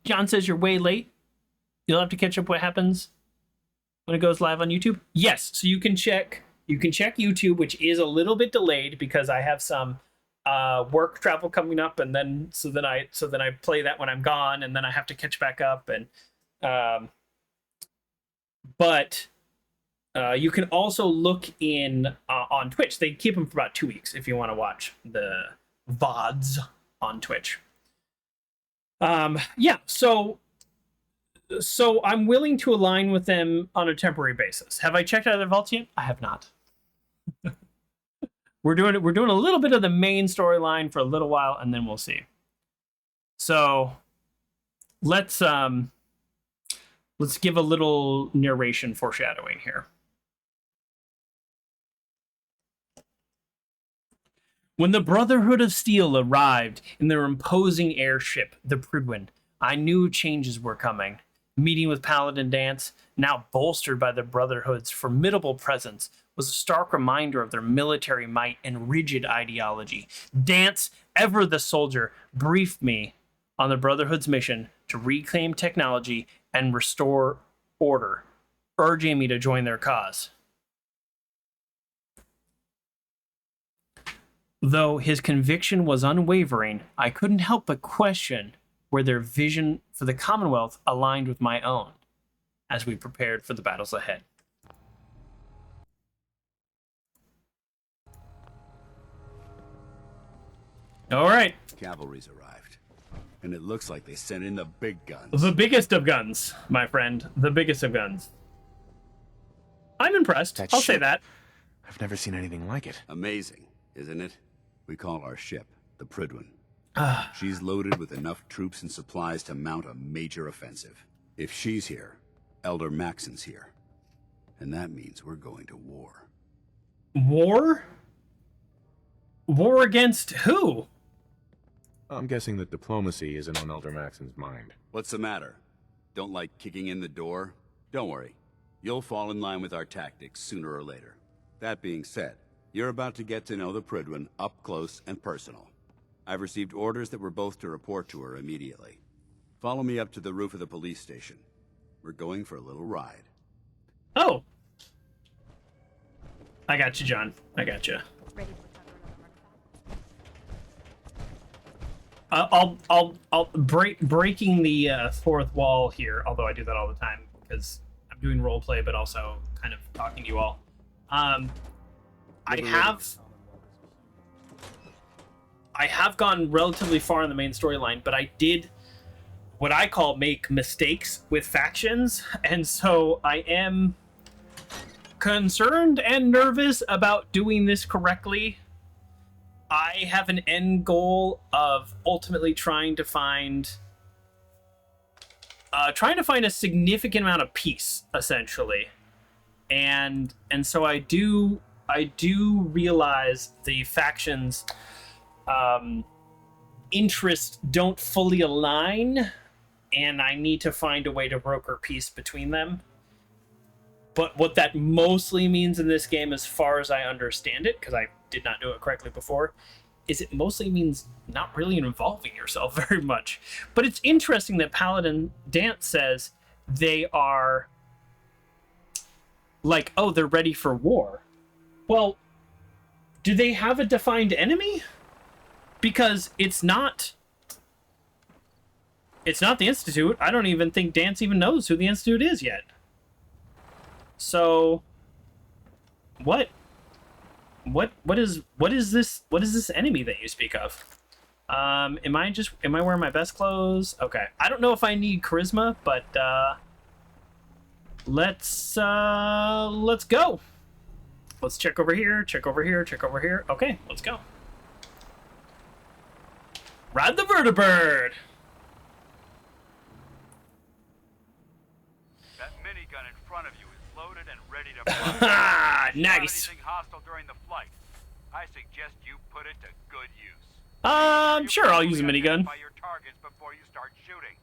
John says you're way late. You'll have to catch up what happens when it goes live on YouTube. Yes, so you can check YouTube, which is a little bit delayed because I have some work travel coming up, and then I play that when I'm gone, and then I have to catch back up. And but you can also look in on Twitch. They keep them for about 2 weeks if you want to watch the VODs on Twitch. Yeah, so I'm willing to align with them on a temporary basis. Have I checked out their vaults yet? I have not. We're doing a little bit of the main storyline for a little while, and then we'll see. So let's give a little narration foreshadowing here. When the Brotherhood of Steel arrived in their imposing airship, the Prydwen, I knew changes were coming. Meeting with Paladin Danse, now bolstered by the Brotherhood's formidable presence, was a stark reminder of their military might and rigid ideology. Danse, ever the soldier, briefed me on the Brotherhood's mission to reclaim technology and restore order, urging me to join their cause. Though his conviction was unwavering, I couldn't help but question where their vision for the Commonwealth aligned with my own as we prepared for the battles ahead. All right. Cavalry's arrived, and it looks like they sent in the big guns. The biggest of guns, my friend. The biggest of guns. I'm impressed. I'll say that. I've never seen anything like it. Amazing, isn't it? We call our ship the Prydwen. She's loaded with enough troops and supplies to mount a major offensive. If she's here, Elder Maxson's here. And that means we're going to war. War? War against who? I'm guessing that diplomacy isn't on Elder Maxson's mind. What's the matter? Don't like kicking in the door? Don't worry. You'll fall in line with our tactics sooner or later. That being said, you're about to get to know the Prydwen up close and personal. I've received orders that we're both to report to her immediately. Follow me up to the roof of the police station. We're going for a little ride. Oh. I got you, John. I got you. I'll breaking the fourth wall here, although I do that all the time because I'm doing role play, but also kind of talking to you all. I have gone relatively far in the main storyline, but I did what I call make mistakes with factions, and so I am concerned and nervous about doing this correctly. I have an end goal of ultimately trying to find a significant amount of peace, essentially, and so I do realize the factions' interests don't fully align, and I need to find a way to broker peace between them. But what that mostly means in this game, as far as I understand it, because I did not do it correctly before, is it mostly means not really involving yourself very much. But it's interesting that Paladin Danse says they are like, oh, they're ready for war. Well, do they have a defined enemy? Because it's not the Institute. I don't even think Danse even knows who the Institute is yet. So what is this enemy that you speak of? Am I wearing my best clothes? Okay. I don't know if I need charisma, but let's go. Let's check over here, check over here, check over here. Okay, let's go. Ride the vertibird. front of you is loaded and ready to fire. Nice. Anything hostile during the flight, I suggest you put it to good use. Sure, I'll use a minigun. By your targets before you start shooting.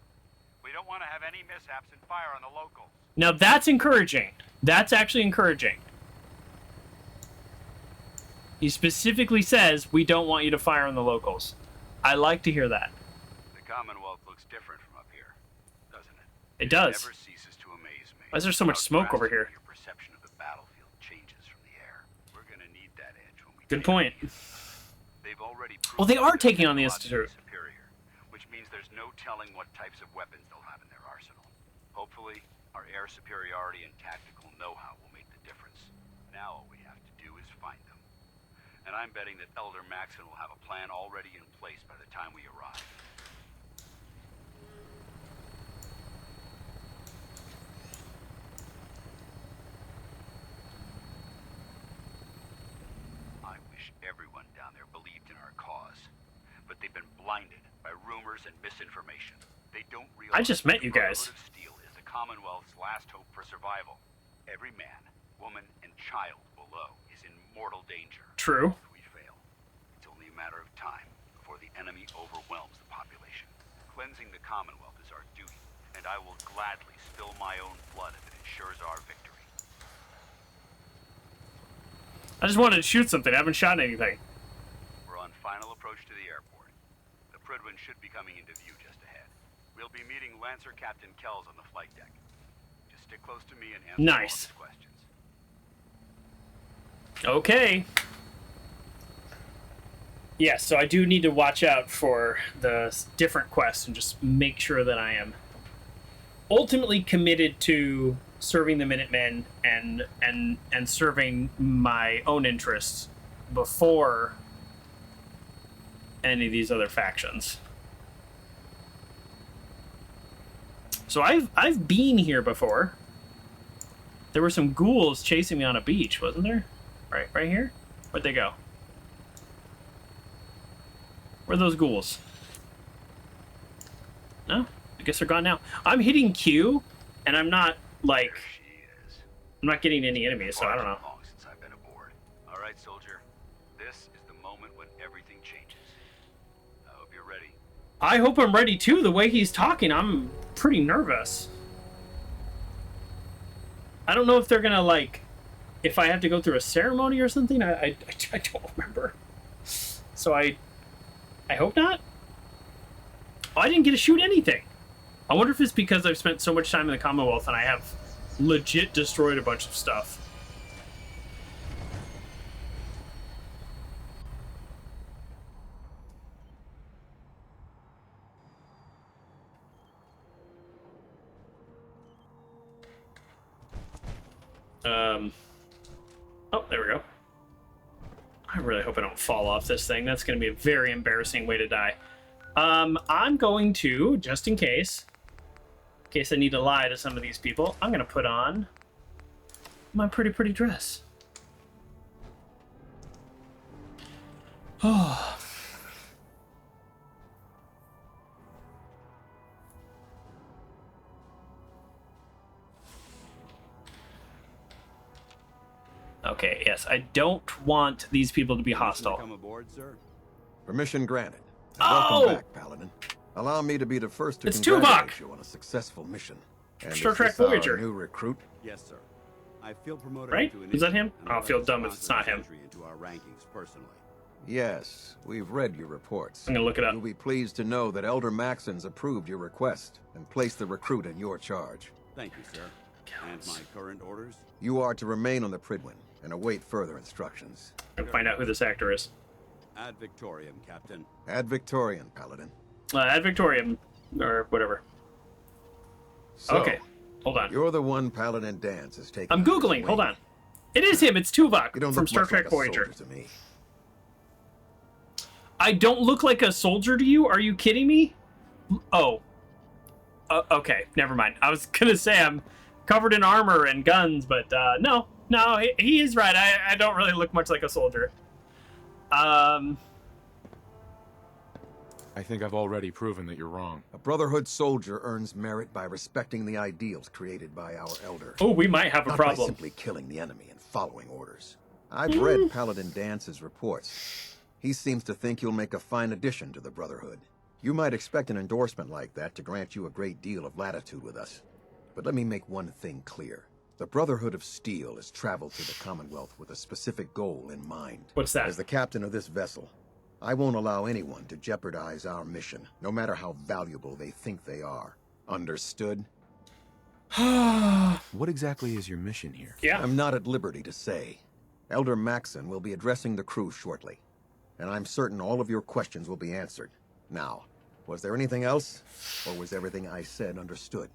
We don't want to have any mishaps and fire on the locals. Now that's encouraging. That's actually encouraging. He specifically says we don't want you to fire on the locals. I like to hear that. The Commonwealth looks different from up here, doesn't it? It does. Never ceases to amaze me. Why is there so much smoke over here? Your perception of the battlefield changes from the air. We're gonna need that edge when we Good point. They've already Well, they are taking on the Institute. superior, which means there's no telling what types of weapons they'll have in their arsenal. Hopefully, our air superiority and tactical know-how will make the difference. Now all we have to do is find them. And I'm betting that Elder Maxson will have a plan already in place by the time we arrive. I wish everyone down there believed in our cause, but they've been blinded by rumors and misinformation. They don't realize I just met you the guys. Brotherhood of Steel is the Commonwealth's last hope for survival. Every man, woman, and child below is in mortal danger. True. If we fail, it's only a matter of time before the enemy overwhelms the population. Cleansing the Commonwealth is our duty, and I will gladly spill my own blood if it ensures our victory. I just wanted to shoot something. I haven't shot anything. We're on final approach to the airport. The Prydwen should be coming into view just ahead. We'll be meeting Lancer Captain Kells on the flight deck. Just stick close to me and answer all of Nice. his questions. Okay. Yeah, so I do need to watch out for the different quests and just make sure that I am ultimately committed to serving the Minutemen and serving my own interests before any of these other factions. So I've been here before. There were some ghouls chasing me on a beach, wasn't there? Right here? Where'd they go? Where are those ghouls? No? I guess they're gone now. I'm hitting Q, and I'm not, like... I'm not getting any enemies, so I don't know. Long since I've been aboard. All right, soldier. This is the moment when everything changes. I hope you're ready. I hope I'm ready, too. The way he's talking, I'm pretty nervous. I don't know if they're gonna, like... If I have to go through a ceremony or something, I don't remember. So I hope not. Oh, I didn't get to shoot anything. I wonder if it's because I've spent so much time in the Commonwealth and I have legit destroyed a bunch of stuff. Oh, there we go. I really hope I don't fall off this thing. That's going to be a very embarrassing way to die. I'm going to, just in case I need to lie to some of these people, I'm going to put on my pretty dress. Oh. Okay, yes, I don't want these people to be hostile. Come aboard, sir. Permission granted. Oh! Welcome back, Paladin. Allow me to be the first to It's congratulate Tuvok! you on a successful mission. And Star is Trek this our Voyager. new recruit? Yes, sir. I feel promoted Right? to Is that him? initiate, and I'll feel let dumb if it's not sponsor him. his entry into our rankings personally. Yes, we've read your reports. I'm gonna look it up. You'll be pleased to know that Elder Maxson's approved your request and placed the recruit in your charge. Thank you, sir. And my current orders? You are to remain on the Prydwen and await further instructions. And find out who this actor is. Ad Victoriam, Captain. Ad Victorian, Paladin. Ad Victoriam, or whatever. So, Okay, hold on. You're the one Paladin Danse is taking. I'm under his Googling, wing. hold on. It is him, it's Tuvok You don't from look Star much Trek like a Voyager. soldier to me. I don't look like a soldier to you? Are you kidding me? Oh. Okay, never mind. I was gonna say I'm covered in armor and guns, but no, he is right. I don't really look much like a soldier. I think I've already proven that you're wrong. A Brotherhood soldier earns merit by respecting the ideals created by our elder. Oh, we might have a not problem. By simply killing the enemy and following orders. I've read Paladin Danse's reports. He seems to think you'll make a fine addition to the Brotherhood. You might expect an endorsement like that to grant you a great deal of latitude with us. But let me make one thing clear. The Brotherhood of Steel has traveled to the Commonwealth with a specific goal in mind. What's that? As the captain of this vessel, I won't allow anyone to jeopardize our mission, no matter how valuable they think they are. Understood? What exactly is your mission here? Yeah. I'm not at liberty to say. Elder Maxson will be addressing the crew shortly, and I'm certain all of your questions will be answered. Now, was there anything else, or was everything I said understood?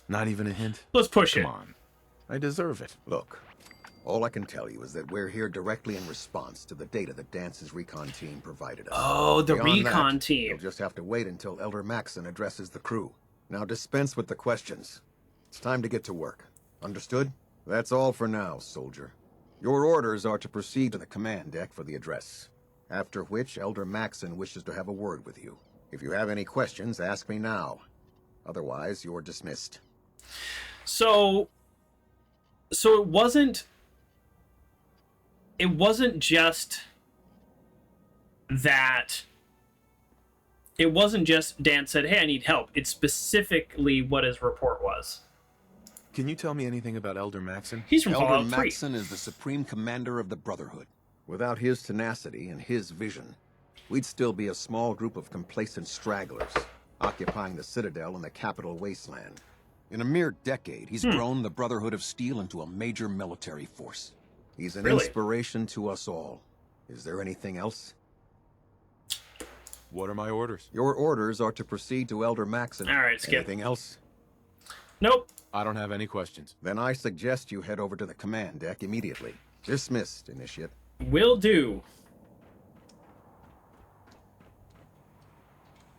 Not even a hint? Let's push it. Come on. I deserve it. Look, all I can tell you is that we're here directly in response to the data that Dance's recon team provided us. Oh, the Beyond recon that, team. You'll just have to wait until Elder Maxson addresses the crew. Now dispense with the questions. It's time to get to work. Understood? That's all for now, soldier. Your orders are to proceed to the command deck for the address. After which, Elder Maxson wishes to have a word with you. If you have any questions, ask me now. Otherwise, you're dismissed. So it wasn't just that. It wasn't just Dan said, "Hey, I need help." It's specifically what his report was. Can you tell me anything about Elder Maxson? He's from Elder Fallout 3. Maxson is the supreme commander of the Brotherhood. Without his tenacity and his vision, we'd still be a small group of complacent stragglers, occupying the Citadel and the capital wasteland. In a mere decade, he's grown the Brotherhood of Steel into a major military force. He's an inspiration to us all. Is there anything else? What are my orders? Your orders are to proceed to Elder Maxson. All right, skip. Anything else? Nope. I don't have any questions. Then I suggest you head over to the command deck immediately. Dismissed, Initiate. Will do.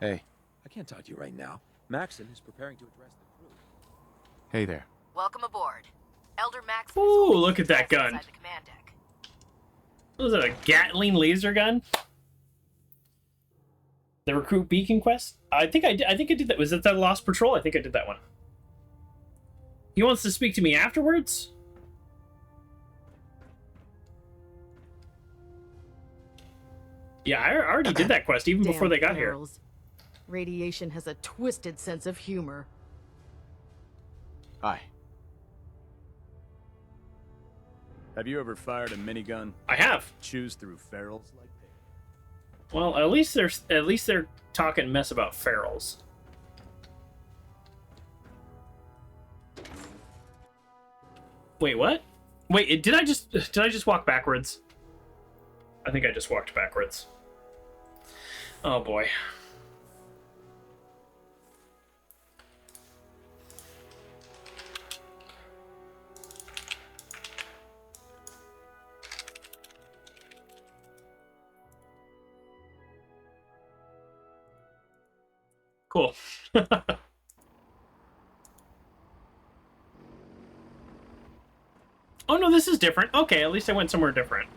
Hey. I can't talk to you right now. Maxson is preparing to address the crew. Hey there. Welcome aboard. Elder Maxson. Ooh, look at that gun. Inside the command deck. Was it a Gatling laser gun? The recruit beacon quest? I think I did that. Was it the Lost Patrol? I think I did that one. He wants to speak to me afterwards? Yeah, I already did that quest even before they got here. Radiation has a twisted sense of humor. Hi. Have you ever fired a minigun? I have. Choose through ferals like that? Well, at least they're talking mess about ferals. Wait, what? Wait, did I just walk backwards? I think I just walked backwards. Oh boy. Cool. Oh no, this is different. Okay, at least I went somewhere different.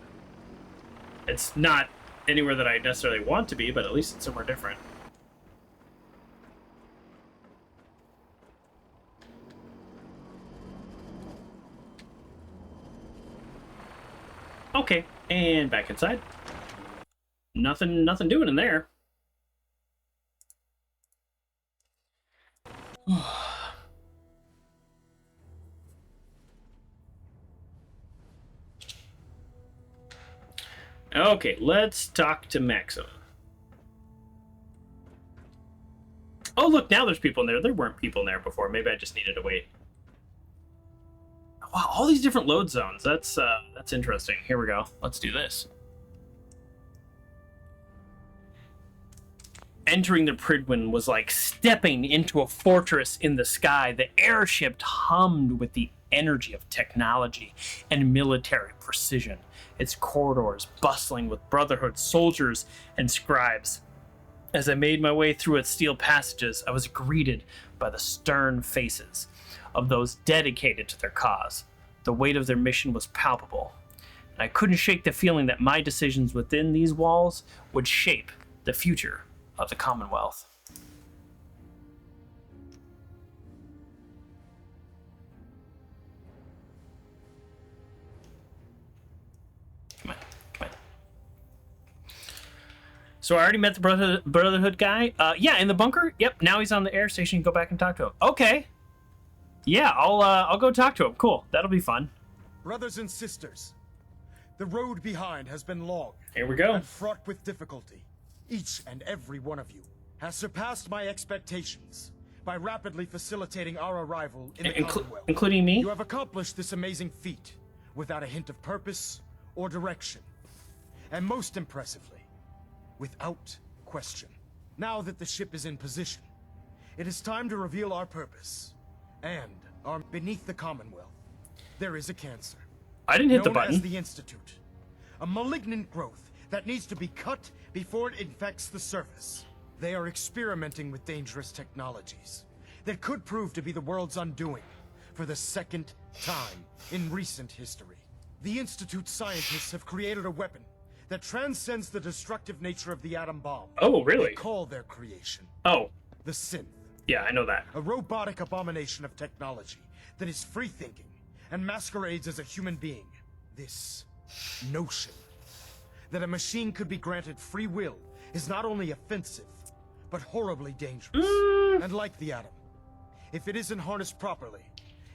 It's not anywhere that I necessarily want to be, but at least it's somewhere different. Okay, and back inside. Nothing doing in there. Okay, let's talk to Maxson. Oh, look, now there's people in there. There weren't people in there before. Maybe I just needed to wait. Wow, all these different load zones. That's interesting. Here we go. Let's do this. Entering the Prydwen was like stepping into a fortress in the sky. The airship hummed with the energy of technology and military precision, its corridors bustling with Brotherhood soldiers and scribes. As I made my way through its steel passages, I was greeted by the stern faces of those dedicated to their cause. The weight of their mission was palpable, and I couldn't shake the feeling that my decisions within these walls would shape the future of the Commonwealth. Come on. So I already met the Brotherhood guy. Yeah, in the bunker. Yep. Now he's on the air station. Go back and talk to him. Okay. Yeah, I'll go talk to him. Cool. That'll be fun. Brothers and sisters, the road behind has been long. Here we go. And fraught with difficulty. Each and every one of you has surpassed my expectations by rapidly facilitating our arrival in the Commonwealth. Including me? You have accomplished this amazing feat without a hint of purpose or direction. And most impressively, without question. Now that the ship is in position, it is time to reveal our purpose. And beneath the Commonwealth, there is a cancer. I didn't hit the known button. As the Institute. A malignant growth that needs to be cut before it infects the surface. They are experimenting with dangerous technologies that could prove to be the world's undoing for the second time in recent history. The Institute scientists have created a weapon that transcends the destructive nature of the atom bomb. Oh, really? They call their creation Oh. the synth. Yeah, I know that. A robotic abomination of technology that is free-thinking and masquerades as a human being. This notion that a machine could be granted free will is not only offensive, but horribly dangerous. And like the atom, if it isn't harnessed properly,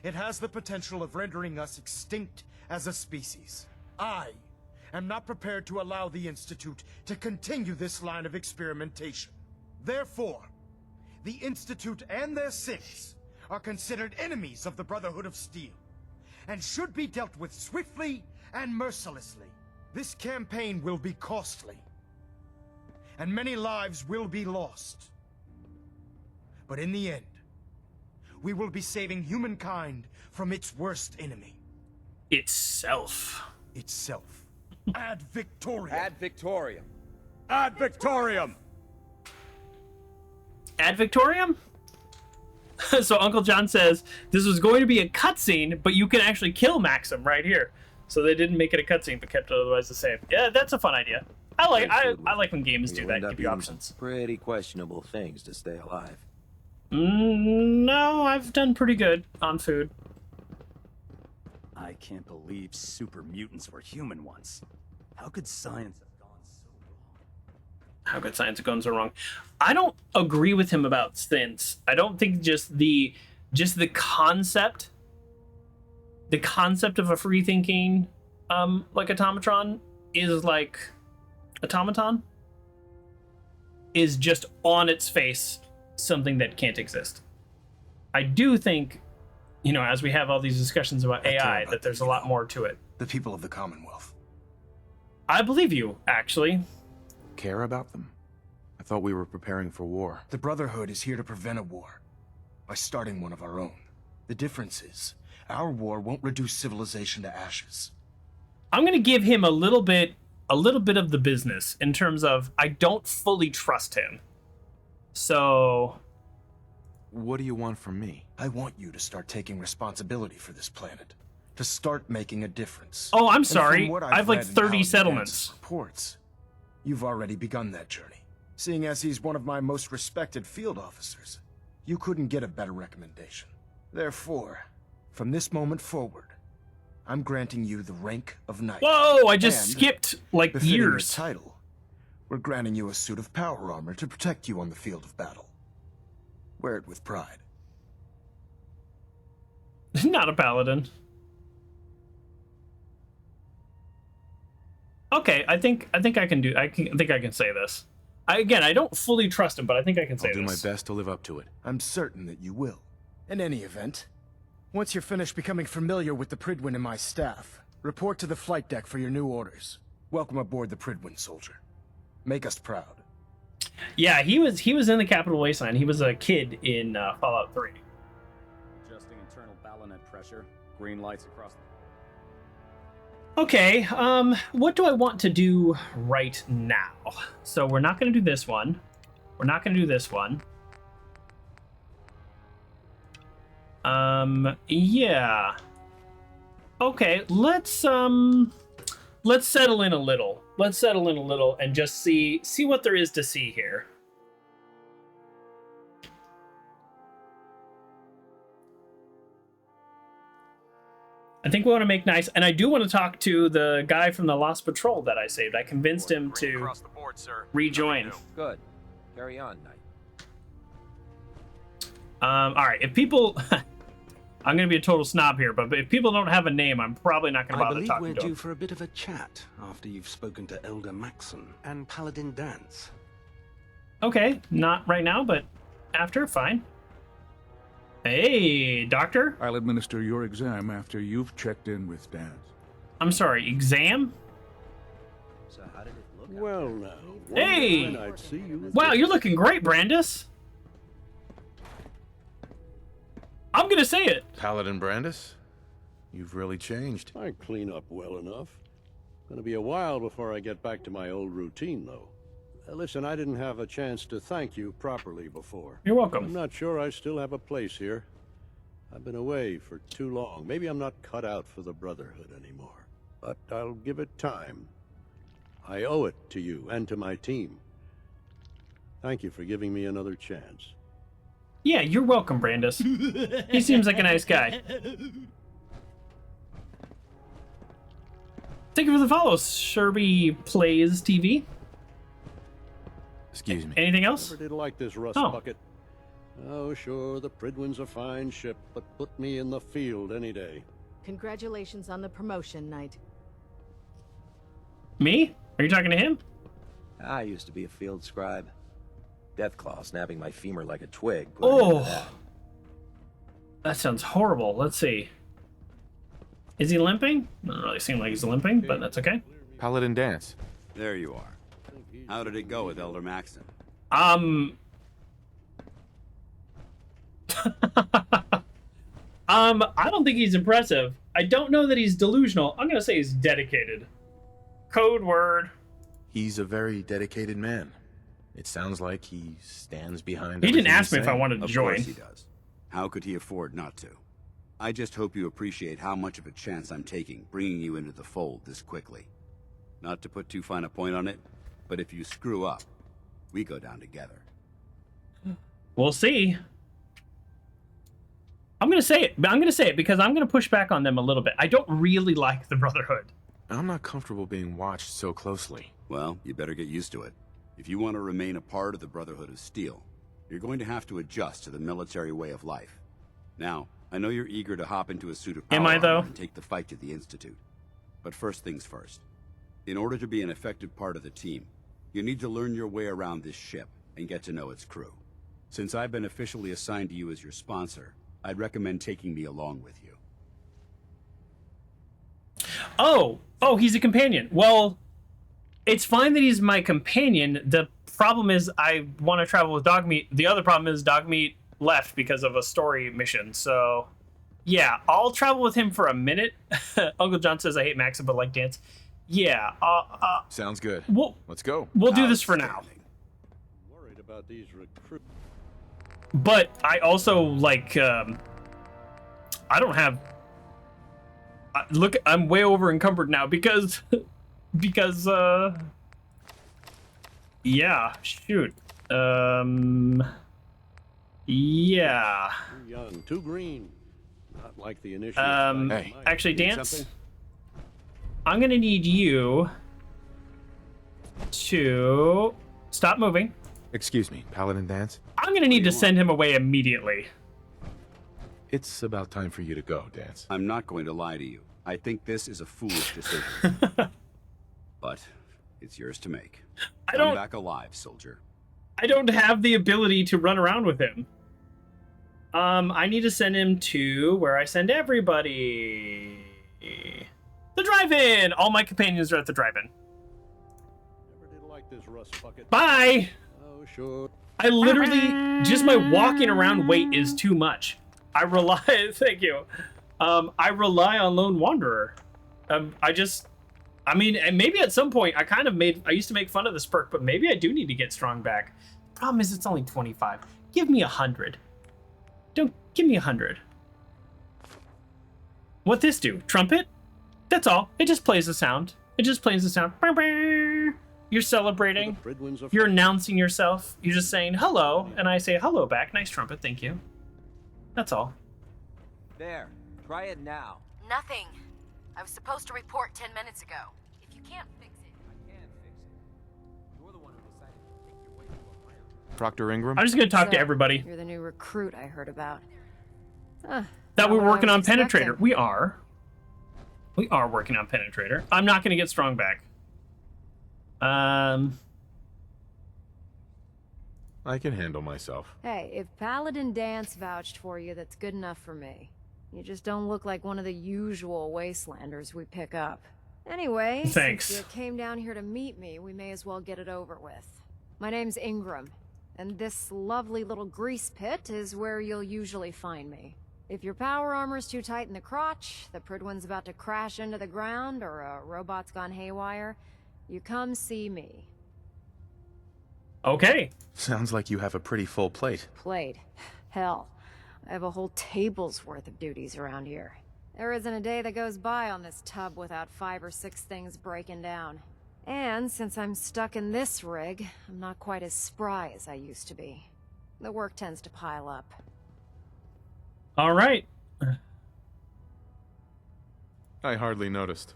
it has the potential of rendering us extinct as a species. I am not prepared to allow the Institute to continue this line of experimentation. Therefore, the Institute and their synths are considered enemies of the Brotherhood of Steel, and should be dealt with swiftly and mercilessly. This campaign will be costly, and many lives will be lost. But in the end, we will be saving humankind from its worst enemy. Itself. Ad Victoriam. Ad Victoriam. Ad Victoriam. Ad Victoriam? So Uncle John says this was going to be a cutscene, but you can actually kill Maxson right here. So they didn't make it a cutscene, but kept it otherwise the same. Yeah, that's a fun idea. I like when games do that, give you options. Pretty questionable things to stay alive. No, I've done pretty good on food. I can't believe super mutants were human ones. How could science have gone so wrong? How could science have gone so wrong? I don't agree with him about synths. I don't think just the concept of a free thinking like automatron is like automaton is just on its face something that can't exist. I do think, as we have all these discussions about AI, that there's a lot more to it. The people of the Commonwealth. I believe you, actually. Care about them? I thought we were preparing for war. The Brotherhood is here to prevent a war by starting one of our own. The difference is, our war won't reduce civilization to ashes. I'm going to give him a little bit of the business in terms of I don't fully trust him. So, what do you want from me? I want you to start taking responsibility for this planet. To start making a difference. Oh, I'm And sorry. from what I've like read in 30 Paladin settlements. Danse's reports, you've already begun that journey. Seeing as he's one of my most respected field officers, you couldn't get a better recommendation. Therefore, from this moment forward, I'm granting you the rank of knight. Whoa, I just And, skipped like befitting your years. title, we're granting you a suit of power armor to protect you on the field of battle. Wear it with pride. Not a paladin. Okay, I think I can do. I think I can say this. I don't fully trust him, but I think I can say I'll do this. my best to live up to it. I'm certain that you will. In any event, once you're finished becoming familiar with the Prydwen and my staff, report to the flight deck for your new orders. Welcome aboard the Prydwen, soldier. Make us proud. Yeah, he was in the Capital Wasteland. He was a kid in Fallout 3. Adjusting internal baronet pressure. Green lights across the... Okay, what do I want to do right now? So we're not going to do this one. we're not going to do this one. Yeah. Okay, let's settle in a little. Let's settle in a little and just see what there is to see here. I think we want to make nice, and I do want to talk to the guy from the Lost Patrol that I saved. I convinced him to rejoin. Good. Carry on, Knight. All right, if people... I'm going to be a total snob here, but if people don't have a name, I'm probably not going to bother talking to them. I believe we're due for a bit of a chat after you've spoken to Elder Maxson and Paladin Danse. Okay, not right now, but after, fine. Hey, Doctor? I'll administer your exam after you've checked in with Danse. I'm sorry, exam? So how did it look? Well, now. Hey! Wow, you're looking great, Brandis. I'm gonna say it. Paladin Brandis, you've really changed. I clean up well enough. Gonna be a while before I get back to my old routine, though. Listen, I didn't have a chance to thank you properly before. You're welcome. I'm not sure I still have a place here. I've been away for too long. Maybe I'm not cut out for the Brotherhood anymore. But I'll give it time. I owe it to you and to my team. Thank you for giving me another chance. Yeah, you're welcome, Brandis. He seems like a nice guy. Thank you for the follow, Sherby Plays TV. Excuse me. Anything else? Never did like this rust bucket. Oh, sure, the Prydwen's a fine ship, but put me in the field any day. Congratulations on the promotion, Knight. Me? Are you talking to him? I used to be a field scribe. Deathclaw snapping my femur like a twig. Oh, that sounds horrible. Let's see. Is he limping? Doesn't really seem like he's limping, but that's okay. Paladin Danse. There you are. How did it go with Elder Maxson? I don't think he's impressive. I don't know that he's delusional. I'm gonna say he's dedicated. Code word. He's a very dedicated man. It sounds like he stands behind. He didn't ask me if I wanted to join. Of course he does. How could he afford not to? I just hope you appreciate how much of a chance I'm taking, bringing you into the fold this quickly. Not to put too fine a point on it, but if you screw up, we go down together. We'll see. I'm gonna say it. I'm gonna say it because I'm gonna push back on them a little bit. I don't really like the Brotherhood. I'm not comfortable being watched so closely. Well, you better get used to it. If you want to remain a part of the Brotherhood of Steel, you're going to have to adjust to the military way of life. Now, I know you're eager to hop into a suit of power Am I, though? and take the fight to the Institute. But first things first. In order to be an effective part of the team, you need to learn your way around this ship and get to know its crew. Since I've been officially assigned to you as your sponsor, I'd recommend taking me along with you. Oh, he's a companion. Well, it's fine that he's my companion. The problem is I want to travel with Dogmeat. The other problem is Dogmeat left because of a story mission. So, yeah, I'll travel with him for a minute. Uncle John says I hate Maxson, but like Danse. Yeah. Sounds good. Let's go. We'll do this for now. Worried about these recruits. But I also like. I don't have. Look, I'm way over encumbered now because. Yeah, shoot. Yeah. Too young, too green. Not like the initial. Hey, actually, Danse, I'm gonna need you to stop moving. Excuse me, Paladin Danse. I'm gonna need to send him away immediately. It's about time for you to go, Danse. I'm not going to lie to you. I think this is a foolish decision. But it's yours to make. Come back alive, soldier. I don't have the ability to run around with him. I need to send him to where I send everybody. The drive-in! All my companions are at the drive-in. Never did like this rust bucket. Bye! Oh, sure. I literally, just my walking around weight is too much. I rely, thank you. I rely on Lone Wanderer. I mean, and maybe at some point I used to make fun of this perk, but maybe I do need to get strong back. Problem is, it's only 25. Give me 100. Don't give me 100. What this do? Trumpet? That's all. It just plays the sound. It just plays the sound. You're celebrating. You're announcing yourself. You're just saying hello, and I say hello back. Nice trumpet, thank you. That's all. There. Try it now. Nothing. I was supposed to report 10 minutes ago. If you can't fix it... I can fix it. You're the one who decided to take your way to a higher... Proctor Ingram? I'm just going to talk to everybody. You're the new recruit I heard about. That we're working on Penetrator. We are. We are working on Penetrator. I'm not going to get strong back. I can handle myself. Hey, if Paladin Danse vouched for you, that's good enough for me. You just don't look like one of the usual wastelanders we pick up. Anyway, thanks. Since you came down here to meet me, we may as well get it over with. My name's Ingram, and this lovely little grease pit is where you'll usually find me. If your power armor's too tight in the crotch, the Prydwen's about to crash into the ground, or a robot's gone haywire, you come see me. Okay. Sounds like you have a pretty full plate. Plate? Hell, I have a whole table's worth of duties around here. There isn't a day that goes by on this tub without 5 or 6 things breaking down. And since I'm stuck in this rig, I'm not quite as spry as I used to be. The work tends to pile up. All right. I hardly noticed.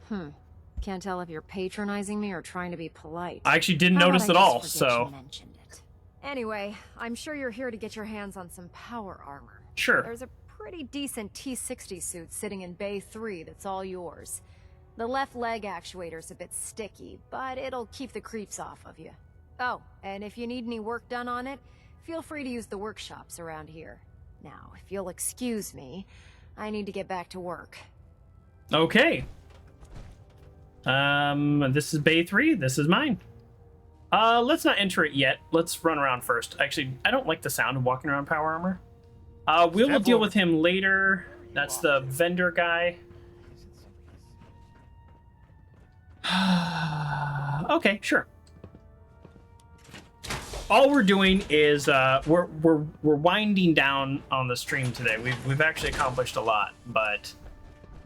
Can't tell if you're patronizing me or trying to be polite. I actually didn't notice at all, so... Anyway, I'm sure you're here to get your hands on some power armor. Sure. There's a pretty decent T-60 suit sitting in Bay 3 that's all yours. The left leg actuator's a bit sticky, but it'll keep the creeps off of you. Oh, and if you need any work done on it, feel free to use the workshops around here. Now, if you'll excuse me, I need to get back to work. Okay. This is Bay 3. This is mine. Let's not enter it yet. Let's run around first. Actually, I don't like the sound of walking around power armor. We will deal with him later. That's the vendor guy. Okay, sure. All we're doing is we're winding down on the stream today. We've actually accomplished a lot, but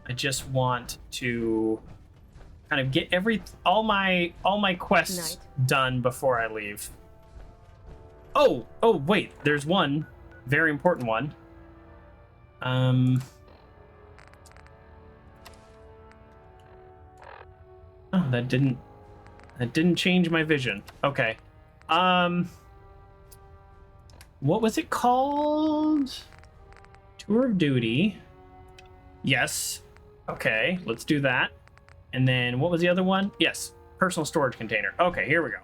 I just want to kind of get all my quests done before I leave. Oh wait, there's one very important one. Oh, that didn't change my vision. Okay. What was it called? Tour of duty. Yes. Okay, let's do that. And then what was the other one? Yes, personal storage container. Okay, here we go.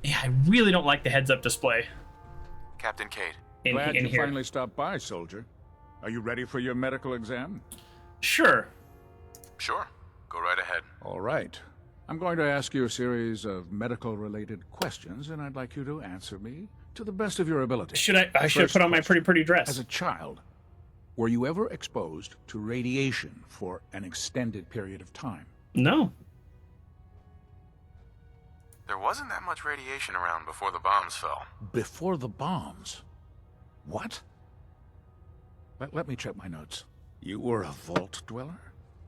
Yeah, I really don't like the heads-up display. Captain Cade. Glad you here. finally stopped by, soldier. Are you ready for your medical exam? Sure. Sure. Go right ahead. All right. I'm going to ask you a series of medical-related questions, and I'd like you to answer me to the best of your ability. I should put on my pretty dress. As a child, were you ever exposed to radiation for an extended period of time? No. There wasn't that much radiation around before the bombs fell. Before the bombs? What? Let me check my notes. You were a vault dweller?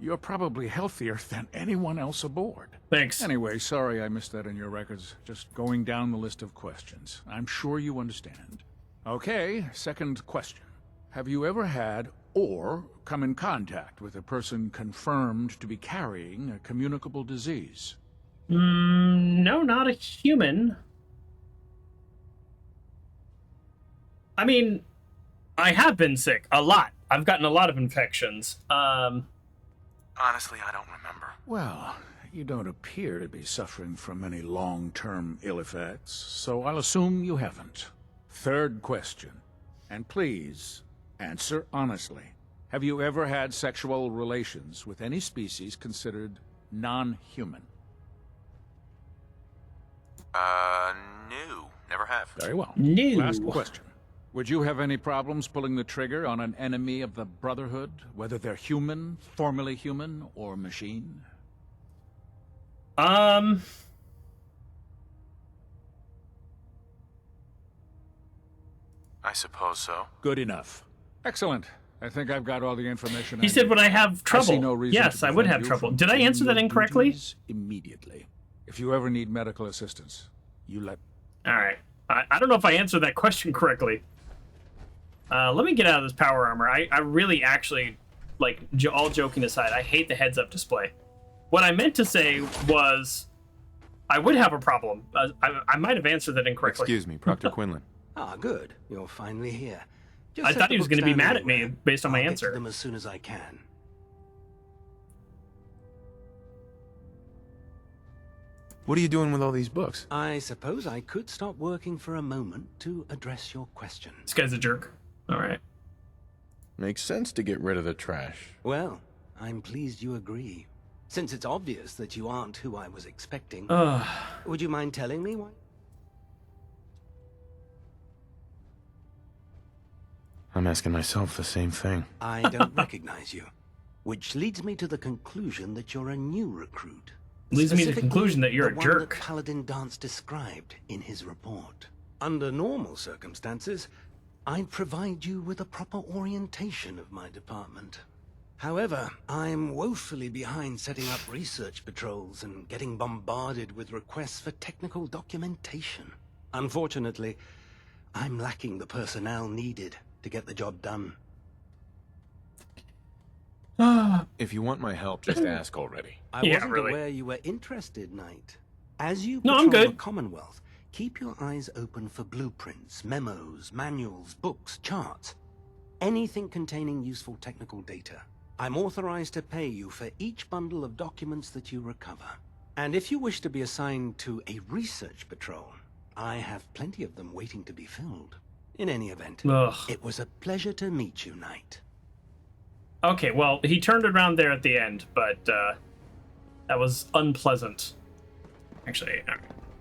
You're probably healthier than anyone else aboard. Thanks. Anyway, sorry I missed that in your records. Just going down the list of questions. I'm sure you understand. Okay, second question. Have you ever had or come in contact with a person confirmed to be carrying a communicable disease? No, not a human. I mean, I have been sick a lot. I've gotten a lot of infections. Honestly, I don't remember. Well, you don't appear to be suffering from any long-term ill effects, so I'll assume you haven't. Third question, and please, answer honestly. Have you ever had sexual relations with any species considered non-human? No. Never have. Very well. No. Last question. Would you have any problems pulling the trigger on an enemy of the Brotherhood, whether they're human, formerly human, or machine? I suppose so. Good enough. Excellent. I think I've got all the information. He said, "Would I have trouble?" I see no reason Yes, to I would prevent have you trouble. from Did I answer that doing your incorrectly? duties immediately. If you ever need medical assistance, you let... All right. I don't know if I answered that question correctly. Let me get out of this power armor. I really actually, like, all joking aside, I hate the heads-up display. What I meant to say was, I would have a problem. I might have answered that incorrectly. Excuse me, Proctor Quinlan. Ah, good. You're finally here. I thought he was going to be mad at me based on my answer. I'll get to them as soon as I can. What are you doing with all these books? I suppose I could stop working for a moment to address your question. This guy's a jerk. All right. Makes sense to get rid of the trash. Well, I'm pleased you agree. Since it's obvious that you aren't who I was expecting, would you mind telling me why? I'm asking myself the same thing. I don't recognize you. Which leads me to the conclusion that you're a new recruit. Leads me to the conclusion that you're a the jerk. one that Paladin Danse described in his report. Under normal circumstances, I'd provide you with a proper orientation of my department. However, I'm woefully behind setting up research patrols and getting bombarded with requests for technical documentation. Unfortunately, I'm lacking the personnel needed to get the job done. If you want my help, just ask already. I wasn't aware you were interested, Knight. As you No, I'm patrol good. the Commonwealth, keep your eyes open for blueprints, memos, manuals, books, charts. Anything containing useful technical data. I'm authorized to pay you for each bundle of documents that you recover. And if you wish to be assigned to a research patrol, I have plenty of them waiting to be filled. In any event, it was a pleasure to meet you, Knight. Okay, well, he turned around there at the end, but that was unpleasant. Actually,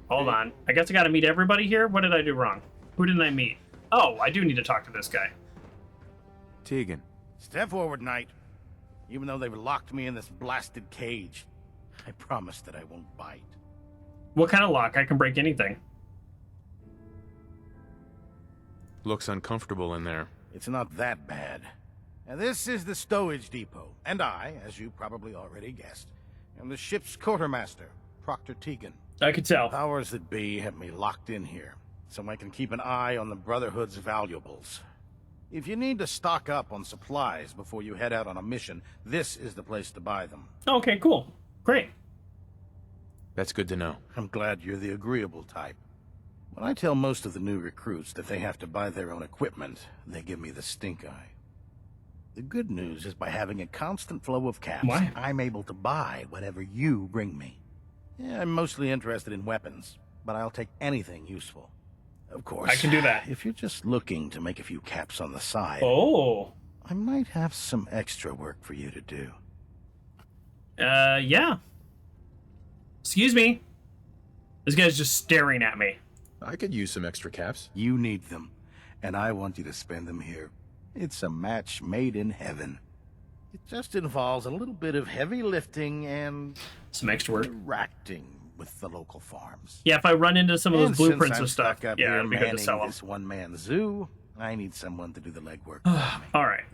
hold on. I guess I gotta meet everybody here? What did I do wrong? Who didn't I meet? Oh, I do need to talk to this guy. Tegan. Step forward, Knight. Even though they've locked me in this blasted cage, I promise that I won't bite. What kind of lock? I can break anything. Looks uncomfortable in there. It's not that bad. Now, this is the stowage depot, and I, as you probably already guessed, am the ship's quartermaster, Proctor Tegan. I could tell. Powers that be have me locked in here, so I can keep an eye on the Brotherhood's valuables. If you need to stock up on supplies before you head out on a mission, this is the place to buy them. Okay, cool. Great. That's good to know. I'm glad you're the agreeable type. When I tell most of the new recruits that they have to buy their own equipment, they give me the stink eye. The good news is by having a constant flow of caps, I'm able to buy whatever you bring me. Yeah, I'm mostly interested in weapons, but I'll take anything useful. Of course, I can do that. If you're just looking to make a few caps on the side, I might have some extra work for you to do. Yeah. Excuse me. This guy's just staring at me. I could use some extra caps. You need them, and I want you to spend them here. It's a match made in heaven. It just involves a little bit of heavy lifting and some extra work interacting with the local farms. Yeah, if I run into some of those blueprints and stuff, stuck up yeah, here it'll be good to sell them. this one-man zoo, I need someone to do the legwork. All right.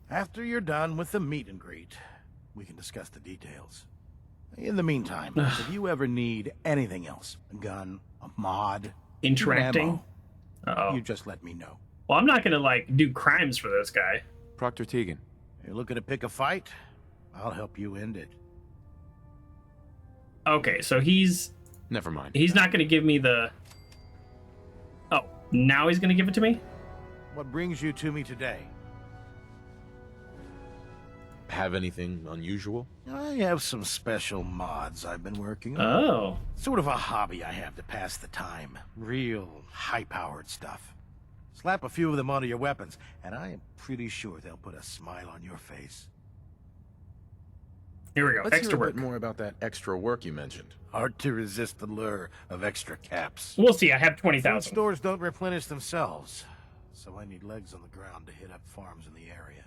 After you're done with the meet and greet, we can discuss the details. In the meantime, if you ever need anything else, a gun, a mod, interacting, you just let me know. Well, I'm not gonna like do crimes for this guy. Proctor Tegan. You're looking to pick a fight? I'll help you end it. Okay, so he's... Never mind. He's not gonna give me the... Oh, now he's gonna give it to me? What brings you to me today? Have anything unusual? I have some special mods I've been working on. Oh. Sort of a hobby I have to pass the time. Real high-powered stuff. Slap a few of them onto your weapons, and I am pretty sure they'll put a smile on your face. Here we go. Let's extra hear a work. bit more about that extra work you mentioned. Hard to resist the lure of extra caps. We'll see. I have Food 20,000. stores don't replenish themselves, so I need legs on the ground to hit up farms in the area.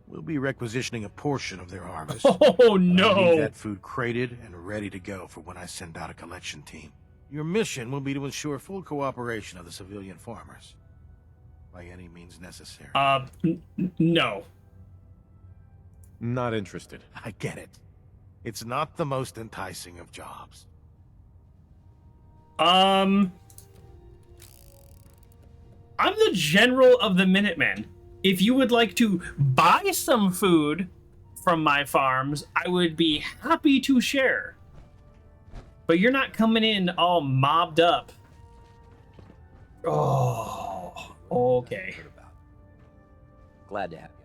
We'll be requisitioning a portion of their harvest. Oh, no. I need that food crated and ready to go for when I send out a collection team. Your mission will be to ensure full cooperation of the civilian farmers. by any means necessary. No. Not interested. I get it. It's not the most enticing of jobs. I'm the general of the Minutemen. If you would like to buy some food from my farms, I would be happy to share. But you're not coming in all mobbed up. Oh, okay. Glad to have you.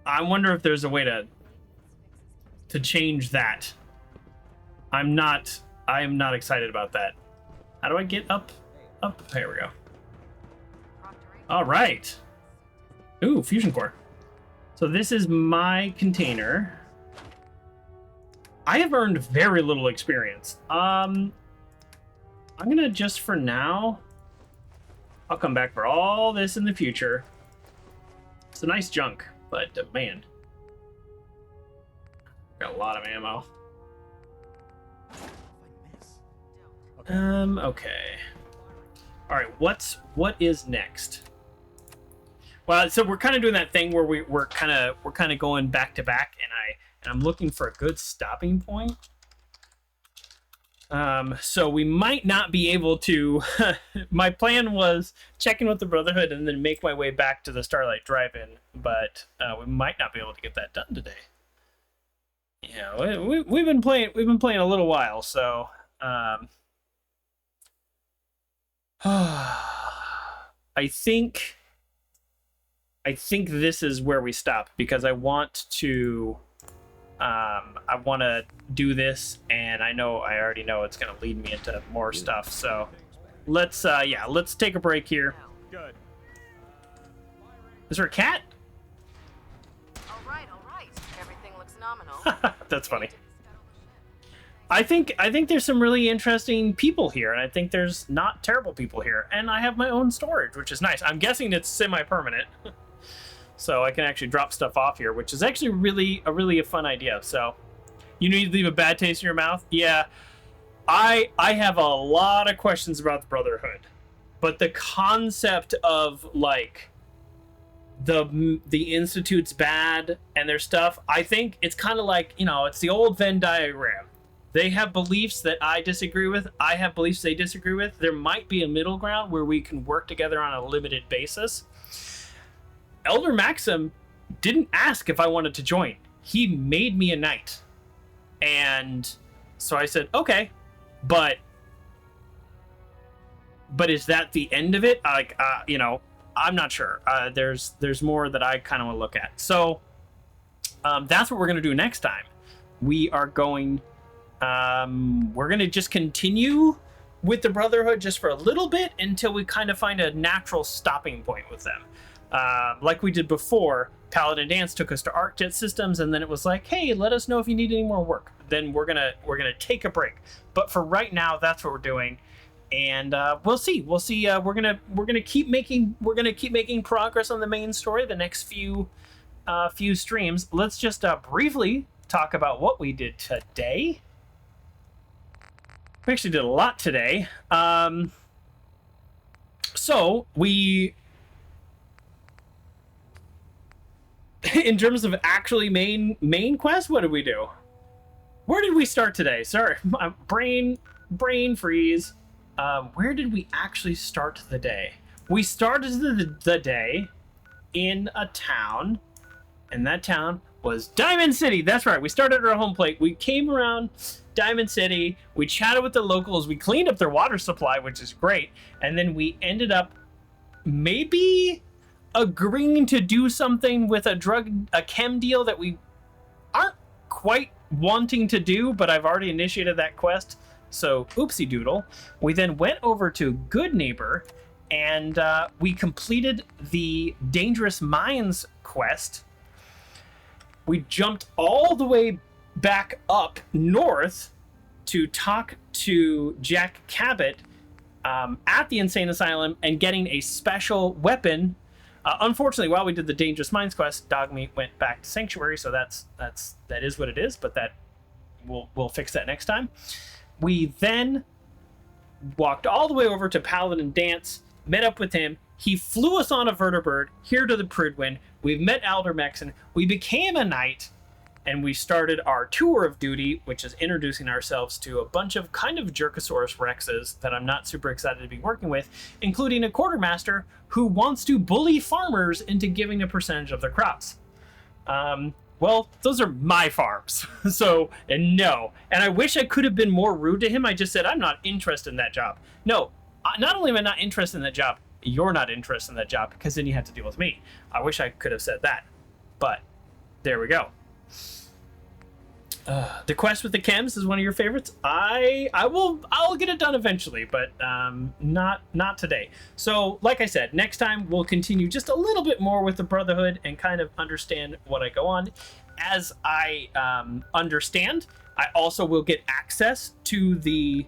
I wonder if there's a way to change that. I am not excited about that. How do I get up? There we go. All right. Ooh, fusion core. So this is my container. I have earned very little experience. I'm gonna just for now. I'll come back for all this in the future. It's a nice junk, but man, got a lot of ammo. Okay. All right, what is next? Well, so we're kind of doing that thing where we're kind of going back to back, and I'm looking for a good stopping point. So we might not be able to. My plan was check in with the Brotherhood and then make my way back to the Starlight Drive-In, but we might not be able to get that done today. Yeah, we've been playing a little while, so I think this is where we stop because I want to do this, and I already know it's gonna lead me into more stuff. So let's take a break here. Good. Is there a cat? All right. Everything looks nominal. That's funny. I think there's some really interesting people here, and I think there's not terrible people here, and I have my own storage, which is nice. I'm guessing it's semi-permanent. So I can actually drop stuff off here, which is actually really a fun idea. So you need to leave a bad taste in your mouth? Yeah. I have a lot of questions about the Brotherhood. But the concept of like the Institute's bad and their stuff, I think it's kind of like, it's the old Venn diagram. They have beliefs that I disagree with. I have beliefs they disagree with. There might be a middle ground where we can work together on a limited basis. Elder Maxson didn't ask if I wanted to join. He made me a knight. And so I said, okay, but is that the end of it? Like, I'm not sure. There's more that I kind of want to look at. So that's what we're going to do next time. We are going, we're going to just continue with the Brotherhood just for a little bit until we kind of find a natural stopping point with them. Like we did before, Paladin Danse took us to ArcJet Systems, and then it was like, hey, let us know if you need any more work. Then we're gonna take a break. But for right now, that's what we're doing, and we'll see. We're gonna keep making progress on the main story the next few streams. Let's just briefly talk about what we did today. We actually did a lot today. So we. In terms of actually main quest, what did we do? Where did we start today? Sorry, my brain freeze. Where did we actually start the day? We started the day in a town, and that town was Diamond City. That's right. We started at our home plate. We came around Diamond City. We chatted with the locals. We cleaned up their water supply, which is great. And then we ended up maybe agreeing to do something with a chem deal that we aren't quite wanting to do, but I've already initiated that quest, so oopsie doodle. We then went over to Goodneighbor, and we completed the Dangerous Mines quest. We jumped all the way back up north to talk to Jack Cabot at the Insane Asylum and getting a special weapon. Unfortunately, while we did the Dangerous Mines quest, Dogmeat went back to Sanctuary, so that is what it is, but that we'll fix that next time. We then walked all the way over to Paladin Danse, met up with him, He flew us on a vertibird here to the Prydwen. We've met Elder Maxson. We became a knight, and we started our tour of duty, which is introducing ourselves to a bunch of kind of Jerkosaurus Rexes that I'm not super excited to be working with, including a quartermaster who wants to bully farmers into giving a percentage of their crops. Well, those are my farms, so, and no. And I wish I could have been more rude to him. I just said, I'm not interested in that job. No, not only am I not interested in that job, you're not interested in that job, because then you have to deal with me. I wish I could have said that, but there we go. The quest with the chems is one of your favorites. I'll get it done eventually, but not today. So, like I said, next time we'll continue just a little bit more with the Brotherhood and kind of understand what I go on. As I understand, I also will get access to the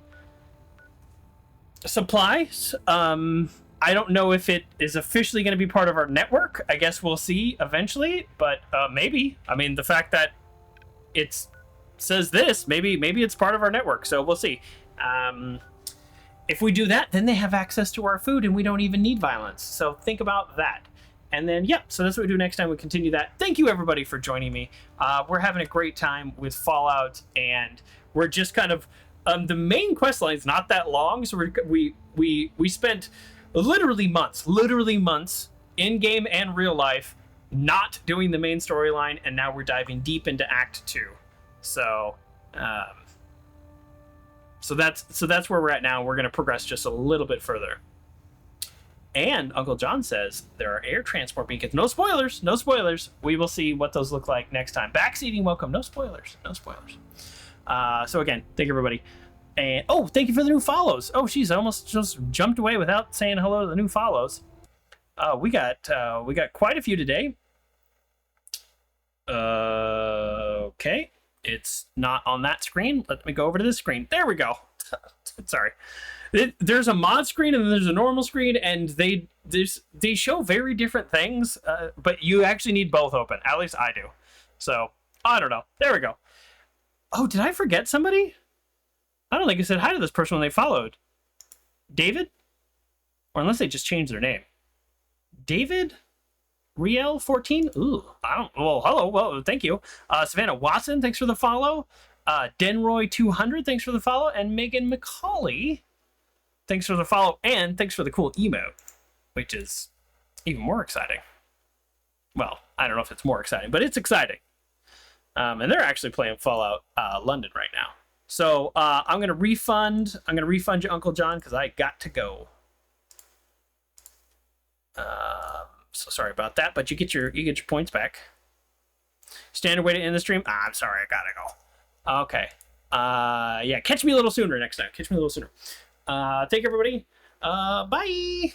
supplies. I don't know if it is officially going to be part of our network. I guess we'll see eventually, but maybe. I mean, the fact that it's says this, maybe it's part of our network, so we'll see. If we do that, then they have access to our food and we don't even need violence, so think about that. And then so that's what we do next time. We continue that. Thank you everybody for joining me. We're having a great time with Fallout, and we're just kind of the main quest line is not that long, so we spent literally months in game and real life not doing the main storyline, and now we're diving deep into Act 2. So, so that's where we're at now. We're going to progress just a little bit further. And Uncle John says there are air transport beacons. No spoilers, no spoilers. We will see what those look like next time. Backseating welcome. No spoilers, no spoilers. So again, thank you everybody. And thank you for the new follows. Oh, she's almost just jumped away without saying hello to the new follows. We got quite a few today. Okay. It's not on that screen. Let me go over to this screen. There we go. Sorry. There's a mod screen and then there's a normal screen, and they show very different things, but you actually need both open. At least I do. So, I don't know. There we go. Oh, did I forget somebody? I don't think I said hi to this person when they followed. David? Or unless they just changed their name. David? Riel 14? Ooh, well, hello. Well, thank you. Savannah Watson, thanks for the follow. Denroy 200, thanks for the follow. And Megan McCauley, thanks for the follow. And thanks for the cool emote, which is even more exciting. Well, I don't know if it's more exciting, but it's exciting. And they're actually playing Fallout London right now. So I'm gonna refund you, Uncle John, because I got to go. So sorry about that, but you get your points back. Standard way to end the stream. I'm sorry, I gotta go. Okay. Yeah, catch me a little sooner next time. Thank you, everybody. Bye.